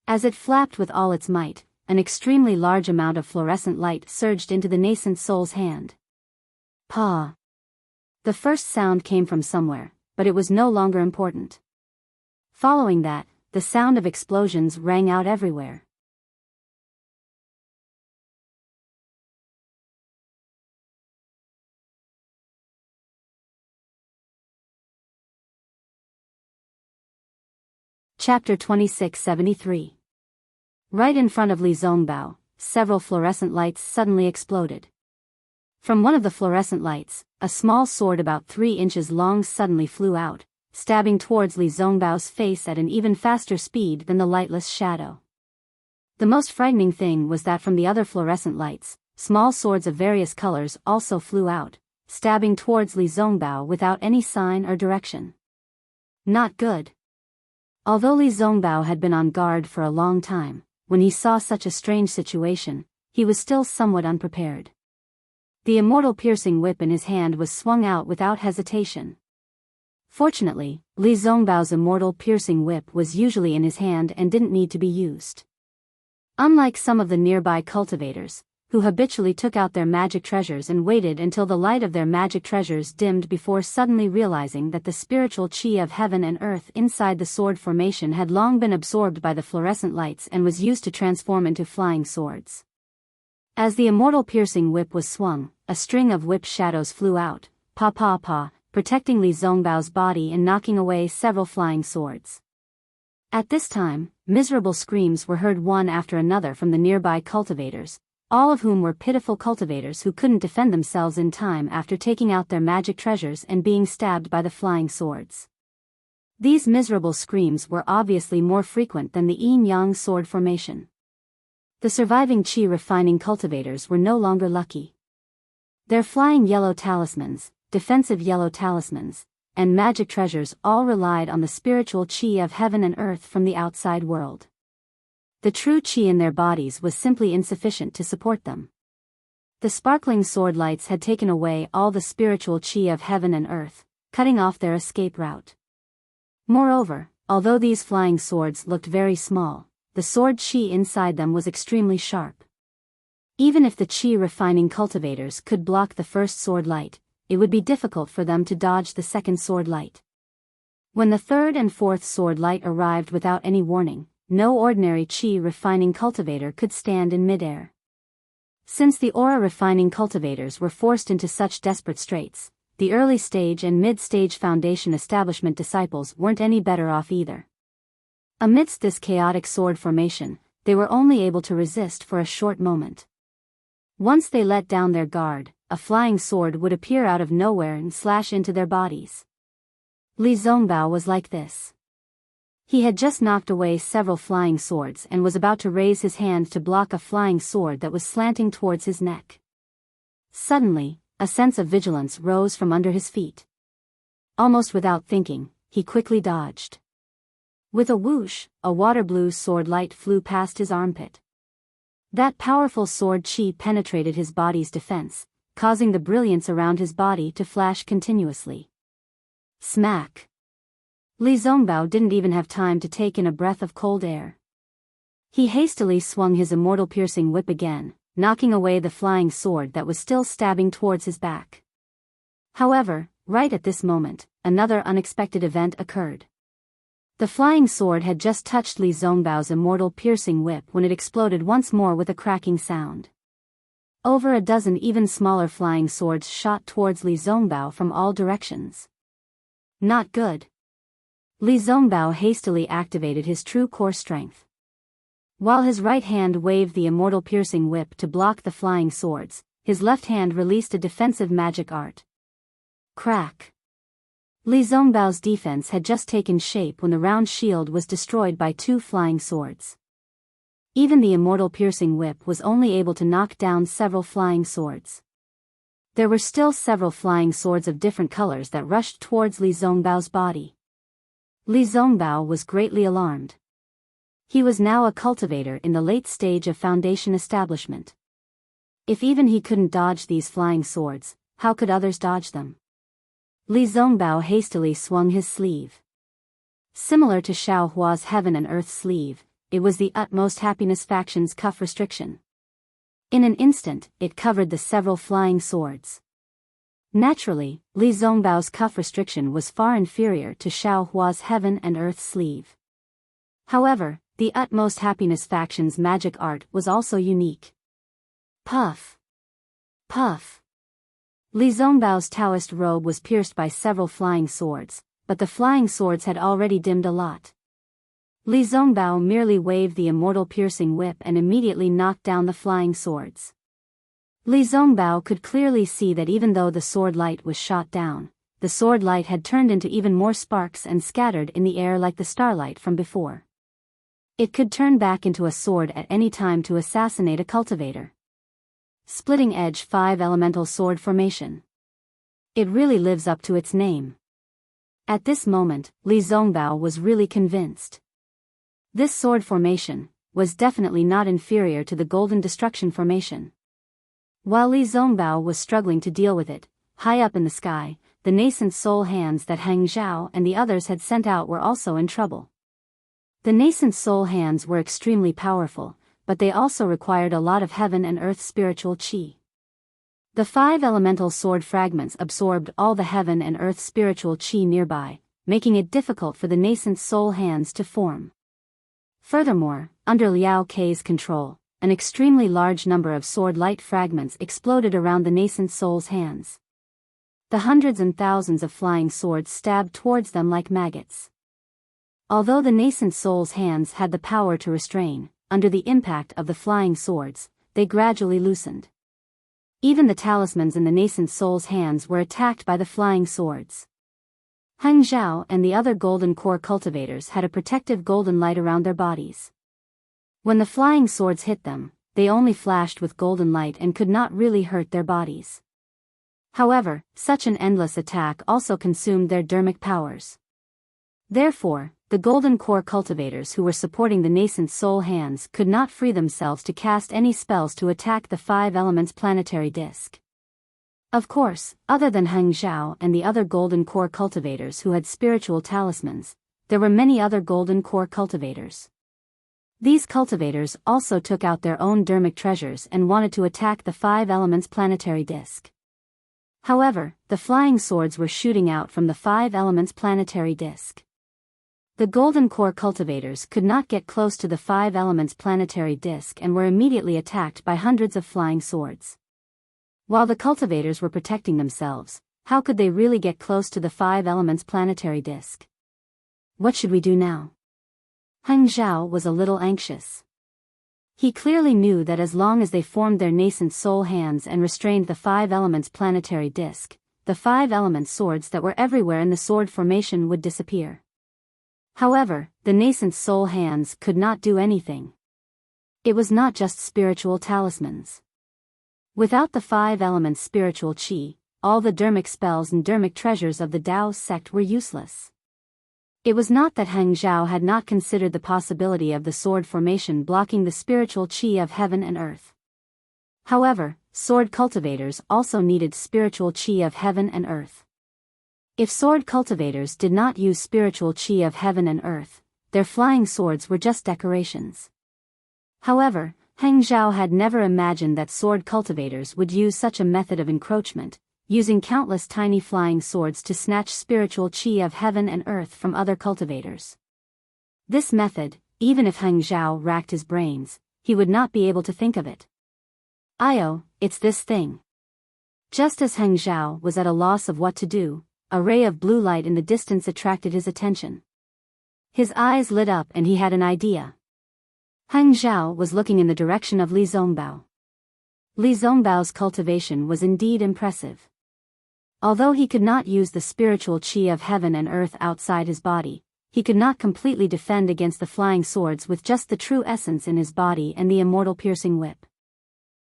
As it flapped with all its might, an extremely large amount of fluorescent light surged into the nascent soul's hand. Pa! The first sound came from somewhere, but it was no longer important. Following that, the sound of explosions rang out everywhere. Chapter 2673. Right in front of Li Zongbao, several fluorescent lights suddenly exploded. From one of the fluorescent lights, a small sword about 3 inches long suddenly flew out, stabbing towards Li Zongbao's face at an even faster speed than the lightless shadow. The most frightening thing was that from the other fluorescent lights, small swords of various colors also flew out, stabbing towards Li Zongbao without any sign or direction. Not good. Although Li Zongbao had been on guard for a long time, when he saw such a strange situation, he was still somewhat unprepared. The immortal piercing whip in his hand was swung out without hesitation. Fortunately, Li Zongbao's immortal piercing whip was usually in his hand and didn't need to be used. Unlike some of the nearby cultivators, who habitually took out their magic treasures and waited until the light of their magic treasures dimmed before suddenly realizing that the spiritual chi of heaven and earth inside the sword formation had long been absorbed by the fluorescent lights and was used to transform into flying swords. As the immortal piercing whip was swung, a string of whip shadows flew out, pa, protecting Li Zongbao's body and knocking away several flying swords. At this time, miserable screams were heard one after another from the nearby cultivators, all of whom were pitiful cultivators who couldn't defend themselves in time after taking out their magic treasures and being stabbed by the flying swords. These miserable screams were obviously more frequent than the yin-yang sword formation. The surviving chi-refining cultivators were no longer lucky. Their flying yellow talismans, defensive yellow talismans, and magic treasures all relied on the spiritual chi of heaven and earth from the outside world. The true chi in their bodies was simply insufficient to support them. The sparkling sword lights had taken away all the spiritual chi of heaven and earth, cutting off their escape route. Moreover, although these flying swords looked very small, the sword chi inside them was extremely sharp. Even if the chi-refining cultivators could block the first sword light, it would be difficult for them to dodge the second sword light. When the third and fourth sword light arrived without any warning, no ordinary chi-refining cultivator could stand in midair. Since the aura-refining cultivators were forced into such desperate straits, the early-stage and mid-stage foundation establishment disciples weren't any better off either. Amidst this chaotic sword formation, they were only able to resist for a short moment. Once they let down their guard, a flying sword would appear out of nowhere and slash into their bodies. Li Zongbao was like this. He had just knocked away several flying swords and was about to raise his hand to block a flying sword that was slanting towards his neck. Suddenly, a sense of vigilance rose from under his feet. Almost without thinking, he quickly dodged. With a whoosh, a water blue sword light flew past his armpit. That powerful sword chi penetrated his body's defense, causing the brilliance around his body to flash continuously. Smack! Li Zongbao didn't even have time to take in a breath of cold air. He hastily swung his immortal piercing whip again, knocking away the flying sword that was still stabbing towards his back. However, right at this moment, another unexpected event occurred. The flying sword had just touched Li Zongbao's immortal piercing whip when it exploded once more with a cracking sound. Over a dozen even smaller flying swords shot towards Li Zongbao from all directions. Not good. Li Zongbao hastily activated his true core strength. While his right hand waved the immortal piercing whip to block the flying swords, his left hand released a defensive magic art. Crack! Li Zongbao's defense had just taken shape when the round shield was destroyed by two flying swords. Even the immortal piercing whip was only able to knock down several flying swords. There were still several flying swords of different colors that rushed towards Li Zongbao's body. Li Zongbao was greatly alarmed. He was now a cultivator in the late stage of foundation establishment. If even he couldn't dodge these flying swords, how could others dodge them? Li Zongbao hastily swung his sleeve. Similar to Xiao Hua's Heaven and Earth sleeve, it was the Utmost Happiness faction's cuff restriction. In an instant, it covered the several flying swords. Naturally, Li Zongbao's cuff restriction was far inferior to Xiao Hua's Heaven and Earth sleeve. However, the Utmost Happiness faction's magic art was also unique. Puff! Puff! Li Zongbao's Taoist robe was pierced by several flying swords, but the flying swords had already dimmed a lot. Li Zongbao merely waved the immortal piercing whip and immediately knocked down the flying swords. Li Zongbao could clearly see that even though the sword light was shot down, the sword light had turned into even more sparks and scattered in the air like the starlight from before. It could turn back into a sword at any time to assassinate a cultivator. Splitting Edge 5 Elemental Sword Formation. It really lives up to its name. At this moment, Li Zongbao was really convinced. This sword formation was definitely not inferior to the Golden Destruction formation. While Li Zongbao was struggling to deal with it, high up in the sky, the the nascent soul hands that Hang Zhao and the others had sent out were also in trouble. The nascent soul hands were extremely powerful, but they also required a lot of heaven and earth spiritual qi. The 5 elemental sword fragments absorbed all the heaven and earth spiritual qi nearby, making it difficult for the nascent soul hands to form. Furthermore, under Liao Kei's control, an extremely large number of sword light fragments exploded around the nascent soul's hands. The hundreds and thousands of flying swords stabbed towards them like maggots. Although the nascent soul's hands had the power to restrain, under the impact of the flying swords, they gradually loosened. Even the talismans in the nascent soul's hands were attacked by the flying swords. Hang Zhao and the other golden core cultivators had a protective golden light around their bodies. When the flying swords hit them, they only flashed with golden light and could not really hurt their bodies. However, such an endless attack also consumed their dermic powers. Therefore, the golden core cultivators who were supporting the nascent soul hands could not free themselves to cast any spells to attack the 5 elements planetary disk. Of course, other than Hang Zhao and the other golden core cultivators who had spiritual talismans, there were many other golden core cultivators. These cultivators also took out their own dermic treasures and wanted to attack the 5 elements planetary disk. However, the flying swords were shooting out from the 5 elements planetary disk. The golden core cultivators could not get close to the 5 elements planetary disk and were immediately attacked by hundreds of flying swords. While the cultivators were protecting themselves, how could they really get close to the 5 elements planetary disk? What should we do now? Hang Zhao was a little anxious. He clearly knew that as long as they formed their nascent soul hands and restrained the 5 elements planetary disk, the 5 elements swords that were everywhere in the sword formation would disappear. However, the nascent soul hands could not do anything. It was not just spiritual talismans. Without the 5 elements spiritual qi, all the dermic spells and dermic treasures of the Dao sect were useless. It was not that Hang Zhao had not considered the possibility of the sword formation blocking the spiritual qi of heaven and earth. However, sword cultivators also needed spiritual qi of heaven and earth. If sword cultivators did not use spiritual qi of heaven and earth, their flying swords were just decorations. However, Hang Zhao had never imagined that sword cultivators would use such a method of encroachment, using countless tiny flying swords to snatch spiritual qi of heaven and earth from other cultivators. This method, even if Hang Zhao racked his brains, he would not be able to think of it. It's this thing. Just as Hang Zhao was at a loss of what to do, a ray of blue light in the distance attracted his attention. His eyes lit up and he had an idea. Hang Zhao was looking in the direction of Li Zongbao. Li Zongbao's cultivation was indeed impressive. Although he could not use the spiritual qi of heaven and earth outside his body, he could not completely defend against the flying swords with just the true essence in his body and the immortal piercing whip.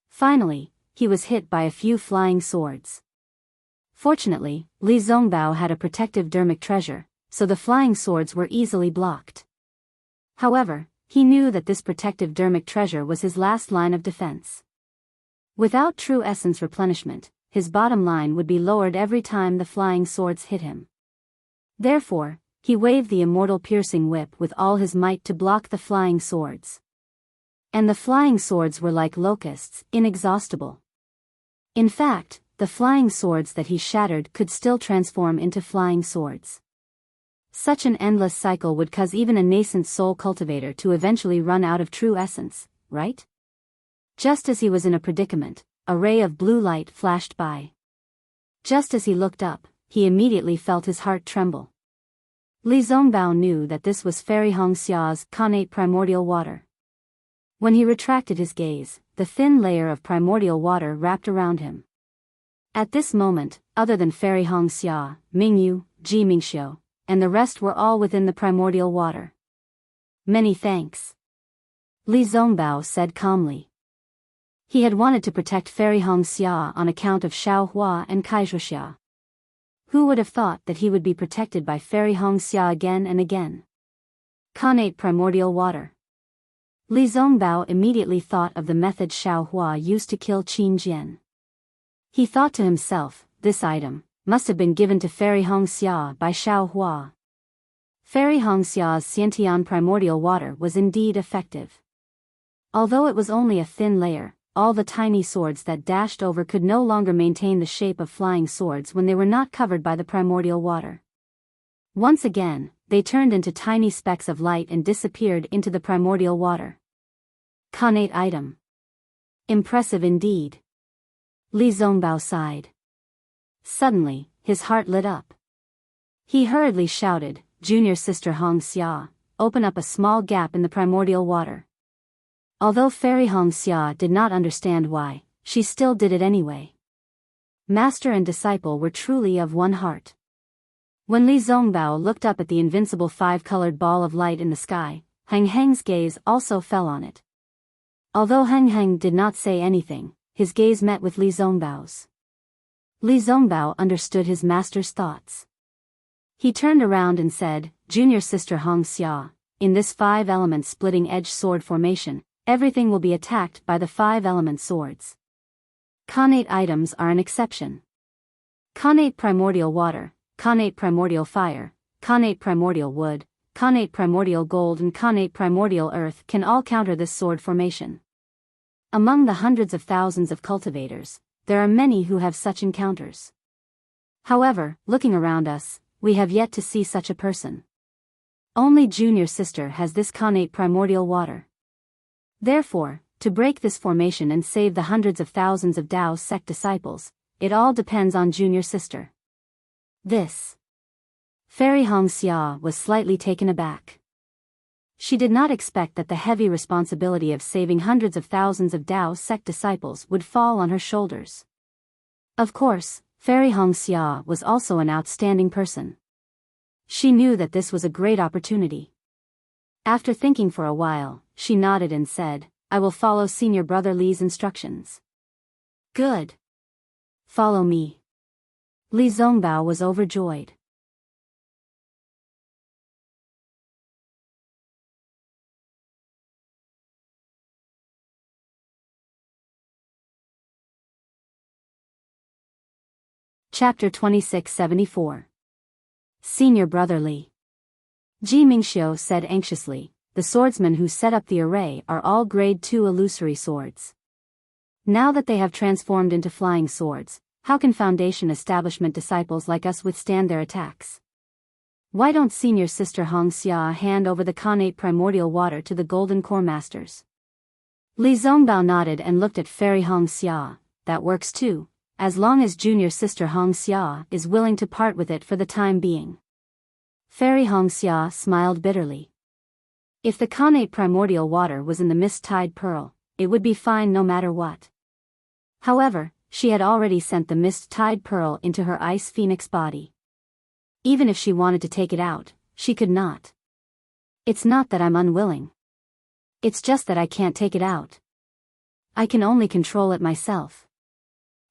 Finally, he was hit by a few flying swords. Fortunately, Li Zongbao had a protective dermic treasure, so the flying swords were easily blocked. However, he knew that this protective dermic treasure was his last line of defense. Without true essence replenishment, his bottom line would be lowered every time the flying swords hit him. Therefore, he waved the immortal piercing whip with all his might to block the flying swords. And the flying swords were like locusts, inexhaustible. In fact, the flying swords that he shattered could still transform into flying swords. Such an endless cycle would cause even a nascent soul cultivator to eventually run out of true essence, right? Just as he was in a predicament, a ray of blue light flashed by. Just as he looked up, he immediately felt his heart tremble. Li Zongbao knew that this was Fairy Hongxia's connate primordial water. When he retracted his gaze, the thin layer of primordial water wrapped around him. At this moment, other than Fairy Hongxia, Mingyu, Ji Mingxiu, and the rest were all within the primordial water. Many thanks. Li Zongbao said calmly. He had wanted to protect Fairy Hongxia on account of Xiao Hua and Kaizhuxia. Who would have thought that he would be protected by Fairy Hongxia again and again? Connate primordial water. Li Zongbao immediately thought of the method Xiao Hua used to kill Qin Jian. He thought to himself, this item must have been given to Fairy Hongxia by Xiao Hua. Fairy Hongxia's Xiantian primordial water was indeed effective. Although it was only a thin layer, all the tiny swords that dashed over could no longer maintain the shape of flying swords when they were not covered by the primordial water. Once again, they turned into tiny specks of light and disappeared into the primordial water. Connate item. Impressive indeed. Li Zongbao sighed. Suddenly, his heart lit up. He hurriedly shouted, "Junior sister Hongxia, open up a small gap in the primordial water." Although Fairy Hongxia did not understand why, she still did it anyway. Master and disciple were truly of one heart. When Li Zongbao looked up at the invincible five-colored ball of light in the sky, Heng Heng's gaze also fell on it. Although Heng Heng did not say anything, his gaze met with Li Zongbao's. Li Zongbao understood his master's thoughts. He turned around and said, "Junior sister Hongxia, in this five-element splitting-edge sword formation, everything will be attacked by the five-element swords. Connate items are an exception. Connate primordial water, Connate primordial fire, Connate primordial wood, Connate primordial gold and Connate primordial earth can all counter this sword formation. Among the hundreds of thousands of cultivators, there are many who have such encounters. However, looking around us, we have yet to see such a person. Only junior sister has this Connate primordial water. Therefore, to break this formation and save the hundreds of thousands of Dao sect disciples, it all depends on junior sister." This. Fairy Hongxia was slightly taken aback. She did not expect that the heavy responsibility of saving hundreds of thousands of Dao sect disciples would fall on her shoulders. Of course, Fairy Hongxia was also an outstanding person. She knew that this was a great opportunity. After thinking for a while, she nodded and said, "I will follow senior brother Li's instructions." "Good. Follow me." Li Zongbao was overjoyed. Chapter 2674. Senior Brother Li. Ji Mingxiu said anxiously, "The swordsmen who set up the array are all grade 2 illusory swords. Now that they have transformed into flying swords, how can Foundation establishment disciples like us withstand their attacks? Why don't senior sister Hongxia hand over the Connate primordial water to the Golden Core Masters?" Li Zongbao nodded and looked at Fairy Hongxia. "That works too, as long as junior sister Hongxia is willing to part with it for the time being." Fairy Hongxia smiled bitterly. If the Connate primordial water was in the mist-tide pearl, it would be fine no matter what. However, she had already sent the mist-tide pearl into her ice phoenix body. Even if she wanted to take it out, she could not. "It's not that I'm unwilling. It's just that I can't take it out. I can only control it myself."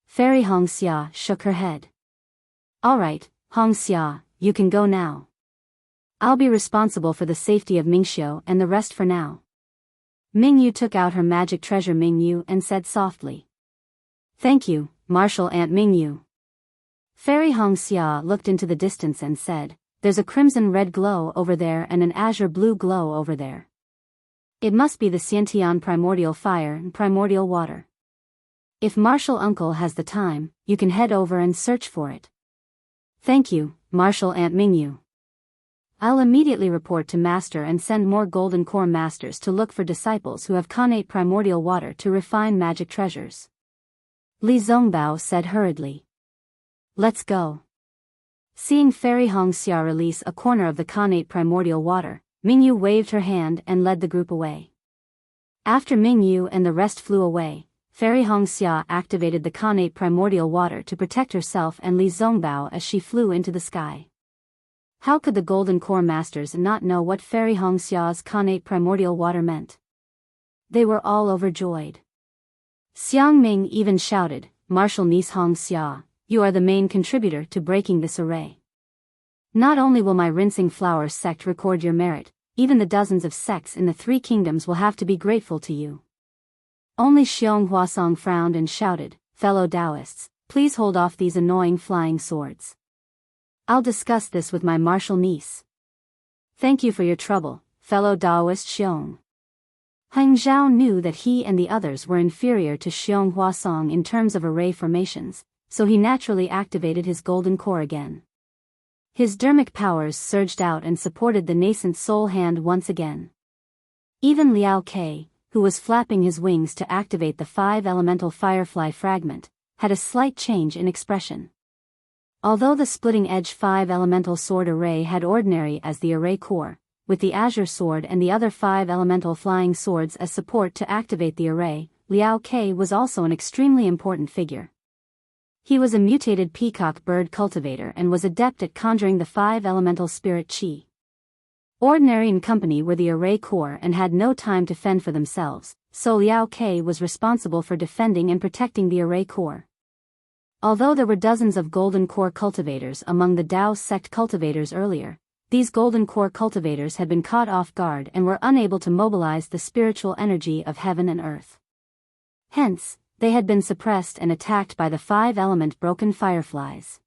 Fairy Hongxia shook her head. "All right, Hongxia, you can go now. I'll be responsible for the safety of Mingxiu and the rest for now." Mingyu took out her magic treasure Mingyu and said softly, "Thank you, Martial Aunt Mingyu." Fairy Hongxia looked into the distance and said, "There's a crimson-red glow over there and an azure-blue glow over there. It must be the Xiantian primordial fire and primordial water. If Martial Uncle has the time, you can head over and search for it." "Thank you, Martial Aunt Mingyu. I'll immediately report to Master and send more Golden Core Masters to look for disciples who have Connate primordial water to refine magic treasures." Li Zongbao said hurriedly. "Let's go." Seeing Fairy Hongxia release a corner of the Connate primordial water, Mingyu waved her hand and led the group away. After Mingyu and the rest flew away, Fairy Hongxia activated the Connate primordial water to protect herself and Li Zongbao as she flew into the sky. How could the Golden Core Masters not know what Fairy Hongxia's Connate primordial water meant? They were all overjoyed. Xiang Ming even shouted, "Martial niece Hongxia, you are the main contributor to breaking this array. Not only will my Rinsing Flowers sect record your merit, even the dozens of sects in the Three Kingdoms will have to be grateful to you." Only Xiong Huasong frowned and shouted, "Fellow Taoists, please hold off these annoying flying swords. I'll discuss this with my martial niece. Thank you for your trouble, fellow Daoist Xiong. Heng Zhao knew that he and the others were inferior to Xiong Huasong in terms of array formations, so he naturally activated his golden core again. His dermic powers surged out and supported the nascent soul hand once again. Even Liao Ke, who was flapping his wings to activate the 5-elemental firefly fragment, had a slight change in expression. Although the splitting-edge 5-elemental sword array had ordinary as the array core, with the azure sword and the other 5-elemental flying swords as support to activate the array, Liao Ke was also an extremely important figure. He was a mutated peacock bird cultivator and was adept at conjuring the 5-elemental spirit chi. Ordinary and company were the array core and had no time to fend for themselves, so Liao Ke was responsible for defending and protecting the array core. Although there were dozens of golden core cultivators among the Dao sect cultivators earlier, these golden core cultivators had been caught off guard and were unable to mobilize the spiritual energy of heaven and earth. Hence, they had been suppressed and attacked by the 5-element broken fireflies.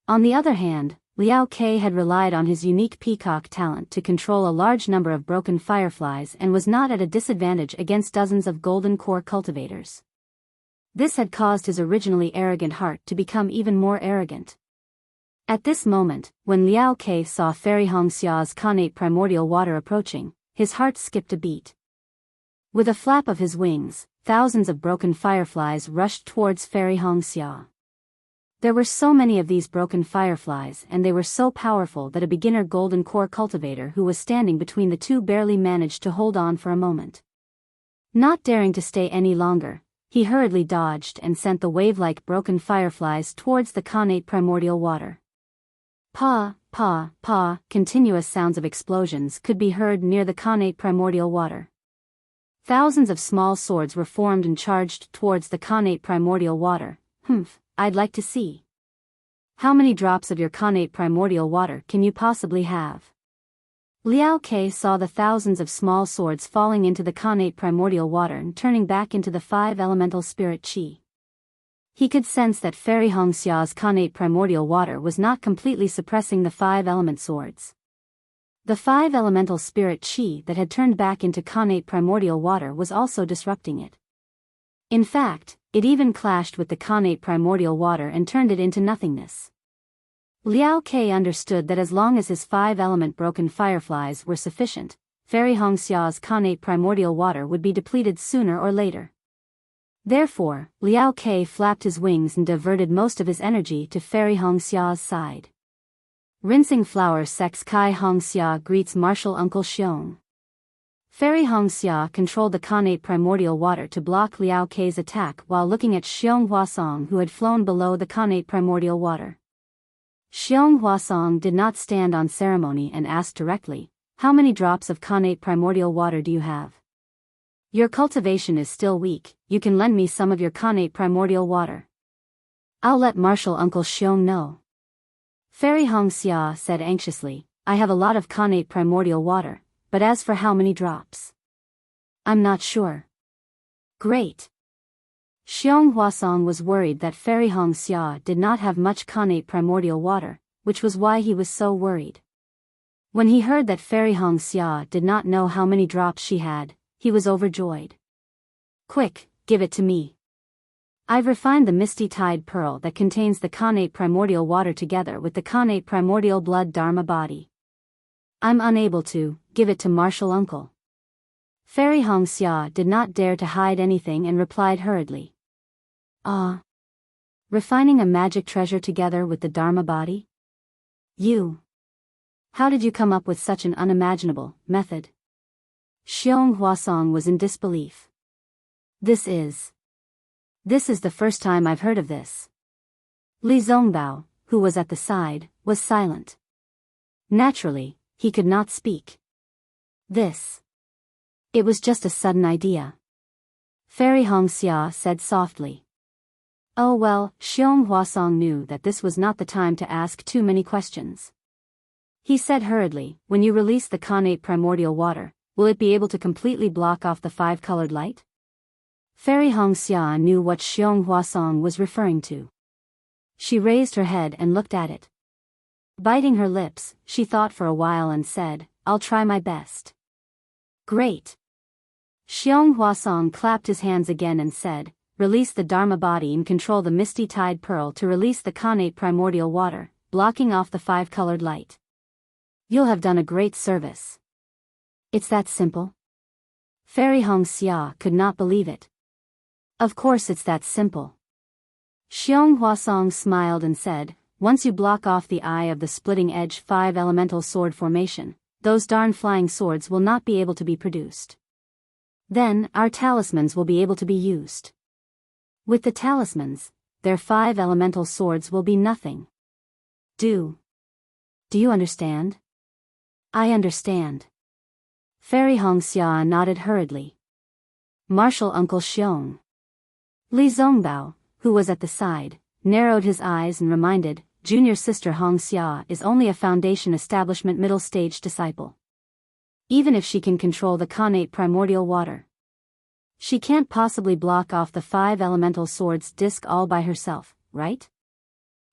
On the other hand, Liao Ke had relied on his unique peacock talent to control a large number of broken fireflies and was not at a disadvantage against dozens of golden core cultivators. This had caused his originally arrogant heart to become even more arrogant. At this moment, when Liao Ke saw Fairy Hongxia's connate primordial water approaching, his heart skipped a beat. With a flap of his wings, thousands of broken fireflies rushed towards Fairy Hongxia. There were so many of these broken fireflies and they were so powerful that a beginner golden core cultivator who was standing between the two barely managed to hold on for a moment. Not daring to stay any longer, he hurriedly dodged and sent the wave-like broken fireflies towards the connate primordial water. Pa, pa, pa, continuous sounds of explosions could be heard near the connate primordial water. Thousands of small swords were formed and charged towards the connate primordial water. I'd like to see. How many drops of your connate primordial water can you possibly have? Liao Ke saw the thousands of small swords falling into the connate primordial water and turning back into the 5-elemental spirit chi. He could sense that Fairy Hongxia's connate primordial water was not completely suppressing the 5-element swords. The 5-elemental spirit chi that had turned back into connate primordial water was also disrupting it. In fact, it even clashed with the connate primordial water and turned it into nothingness. Liao Ke understood that as long as his 5-element broken fireflies were sufficient, Fairy Hongxia's connate primordial water would be depleted sooner or later. Therefore, Liao Ke flapped his wings and diverted most of his energy to Fairy Hongxia's side. Rinsing Flower Sex Kai Hongxia greets Martial Uncle Xiong. Fairy Hongxia controlled the connate primordial water to block Liao Ke's attack while looking at Xiong Huasong who had flown below the connate primordial water. Xiong Huasong did not stand on ceremony and asked directly, "How many drops of connate primordial water do you have? Your cultivation is still weak, you can lend me some of your connate primordial water. I'll let Martial Uncle Xiong know." Fairy Hongxia said anxiously, "I have a lot of connate primordial water, but as for how many drops, I'm not sure." Great. Xiong Huasong was worried that Fairy Hongxia did not have much connate primordial water, which was why he was so worried. When he heard that Fairy Hongxia did not know how many drops she had, he was overjoyed. "Quick, give it to me. I've refined the misty tide pearl that contains the connate primordial water together with the connate primordial blood dharma body. I'm unable to give it to Martial Uncle." Fairy Hongxia did not dare to hide anything and replied hurriedly. Refining a magic treasure together with the dharma body? How did you come up with such an unimaginable method? Xiong Huasong was in disbelief. This is the first time I've heard of this. Li Zongbao, who was at the side, was silent. Naturally, he could not speak. It was just a sudden idea. Fairy Hongxia said softly. Oh well, Xiong Huasong knew that this was not the time to ask too many questions. He said hurriedly, "When you release the connate primordial water, will it be able to completely block off the 5-colored light?" Fairy Hongxia knew what Xiong Huasong was referring to. She raised her head and looked at it. Biting her lips, she thought for a while and said, "I'll try my best." "Great." Xiong Huasong clapped his hands again and said, "Release the Dharma body and control the misty tide pearl to release the connate primordial water, blocking off the five-colored light. You'll have done a great service." "It's that simple?" Fairy Hongxia could not believe it. "Of course it's that simple." Xiong Huasong smiled and said, "Once you block off the eye of the splitting-edge 5-elemental sword formation, those darn flying swords will not be able to be produced. Then, our talismans will be able to be used. With the talismans, their 5-elemental swords will be nothing. Do you understand?" "I understand." Fairy Hongxia nodded hurriedly. Martial Uncle Xiong. Li Zongbao, who was at the side, narrowed his eyes and reminded, "Junior sister Hongxia is only a foundation establishment middle-stage disciple. Even if she can control the connate primordial water, she can't possibly block off the 5-elemental sword's disc all by herself, right?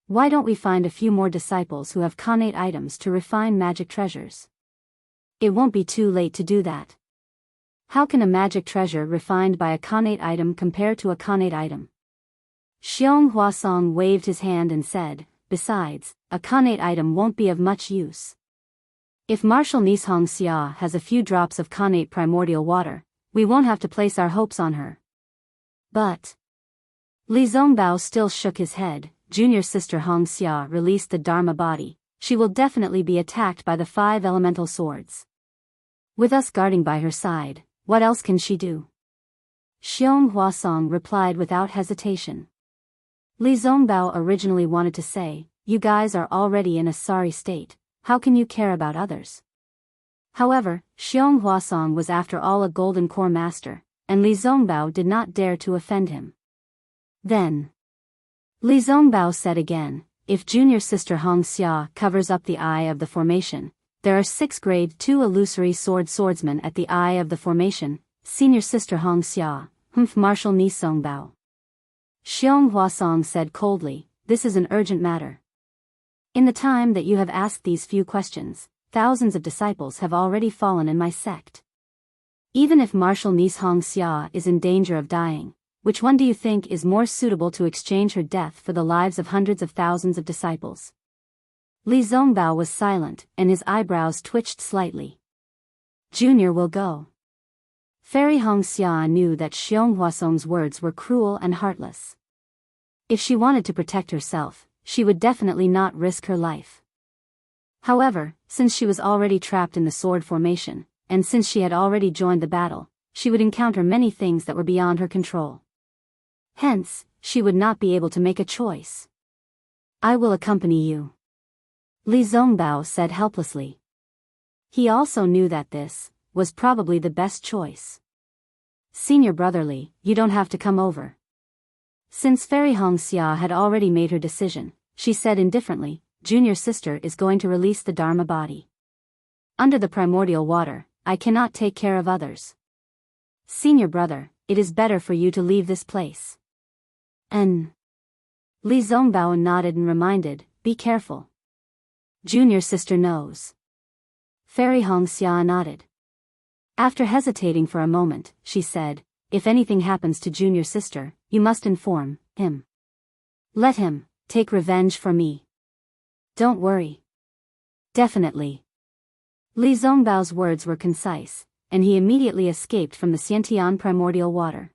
Why don't we find a few more disciples who have connate items to refine magic treasures? It won't be too late to do that. How can a magic treasure refined by a connate item compare to a connate item?" Xiong Huasong waved his hand and said, "Besides, a connate item won't be of much use. If Martial Niece Hongxia has a few drops of connate primordial water, we won't have to place our hopes on her." "But..." Li Zongbao still shook his head. "Junior sister Hongxia released the Dharma body. She will definitely be attacked by the 5-elemental swords. With us guarding by her side, what else can she do?" Xiong Huasong replied without hesitation. Li Zongbao originally wanted to say, "You guys are already in a sorry state, how can you care about others?" However, Xiong Huasong was after all a golden core master, and Li Zongbao did not dare to offend him. Then Li Zongbao said again, "If junior sister Hongxia covers up the eye of the formation, there are 6 grade 2 illusory swordsmen at the eye of the formation, senior sister Hongxia, Martial Niece Zongbao." Xiong Huasong said coldly, "This is an urgent matter. In the time that you have asked these few questions, thousands of disciples have already fallen in my sect. Even if Martial Niece Hongxia is in danger of dying, which one do you think is more suitable to exchange her death for the lives of hundreds of thousands of disciples?" Li Zongbao was silent, and his eyebrows twitched slightly. "Junior will go." Fairy Hongxia knew that Xiong Huasong's words were cruel and heartless. If she wanted to protect herself, she would definitely not risk her life. However, since she was already trapped in the sword formation, and since she had already joined the battle, she would encounter many things that were beyond her control. Hence, she would not be able to make a choice. "I will accompany you," Li Zongbao said helplessly. He also knew that this was probably the best choice. "Senior brotherly, you don't have to come over." Since Fairy Hongxia had already made her decision, she said indifferently, "Junior sister is going to release the Dharma body. Under the primordial water, I cannot take care of others. Senior brother, it is better for you to leave this place." And Li Zongbao nodded and reminded, "Be careful. Junior sister knows." Fairy Hongxia nodded. After hesitating for a moment, she said, "If anything happens to junior sister, you must inform him. Let him take revenge for me." "Don't worry." "Definitely." Li Zongbao's words were concise, and he immediately escaped from the Xiantian primordial water.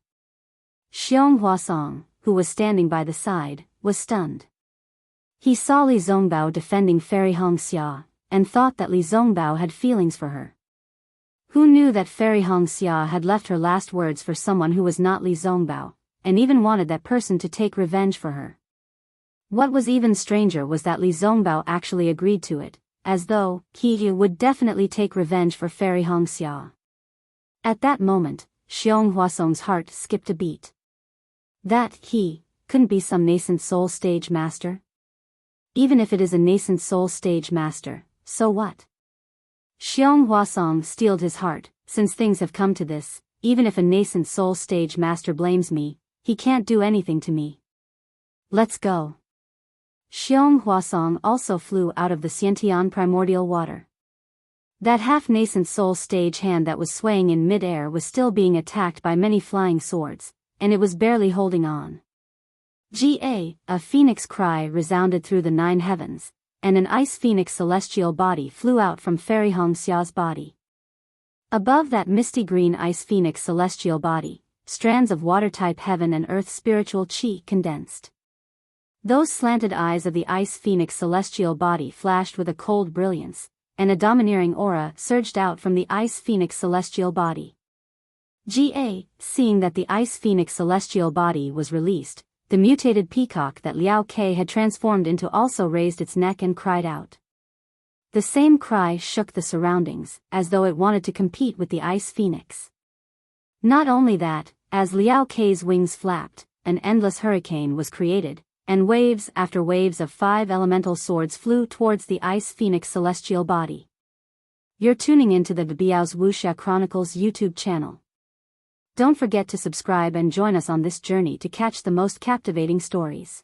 Xiong Huasong, who was standing by the side, was stunned. He saw Li Zongbao defending Fairy Hongxia, and thought that Li Zongbao had feelings for her. Who knew that Fairy Hongxia had left her last words for someone who was not Li Zongbao, and even wanted that person to take revenge for her? What was even stranger was that Li Zongbao actually agreed to it, as though he would definitely take revenge for Fairy Hongxia. At that moment, Xiong Huasong's heart skipped a beat. That he couldn't be some nascent soul stage master? Even if it is a nascent soul stage master, so what? Xiong Huasong steeled his heart. Since things have come to this, even if a nascent soul stage master blames me, he can't do anything to me. Let's go. Xiong Huasong also flew out of the Xiantian primordial water. That half-nascent soul stage hand that was swaying in mid-air was still being attacked by many flying swords, and it was barely holding on. A phoenix cry resounded through the 9 heavens, and an ice phoenix celestial body flew out from Fairy Hongxia's body. Above that misty green ice phoenix celestial body, strands of water-type heaven and earth spiritual chi condensed. Those slanted eyes of the ice phoenix celestial body flashed with a cold brilliance, and a domineering aura surged out from the ice phoenix celestial body. Seeing that the ice phoenix celestial body was released, the mutated peacock that Liao Ke had transformed into also raised its neck and cried out. The same cry shook the surroundings, as though it wanted to compete with the ice phoenix. Not only that, as Liao Ke's wings flapped, an endless hurricane was created, and waves after waves of 5 elemental swords flew towards the ice phoenix celestial body. You're tuning into the Biyao's Wuxia Chronicles YouTube channel. Don't forget to subscribe and join us on this journey to catch the most captivating stories.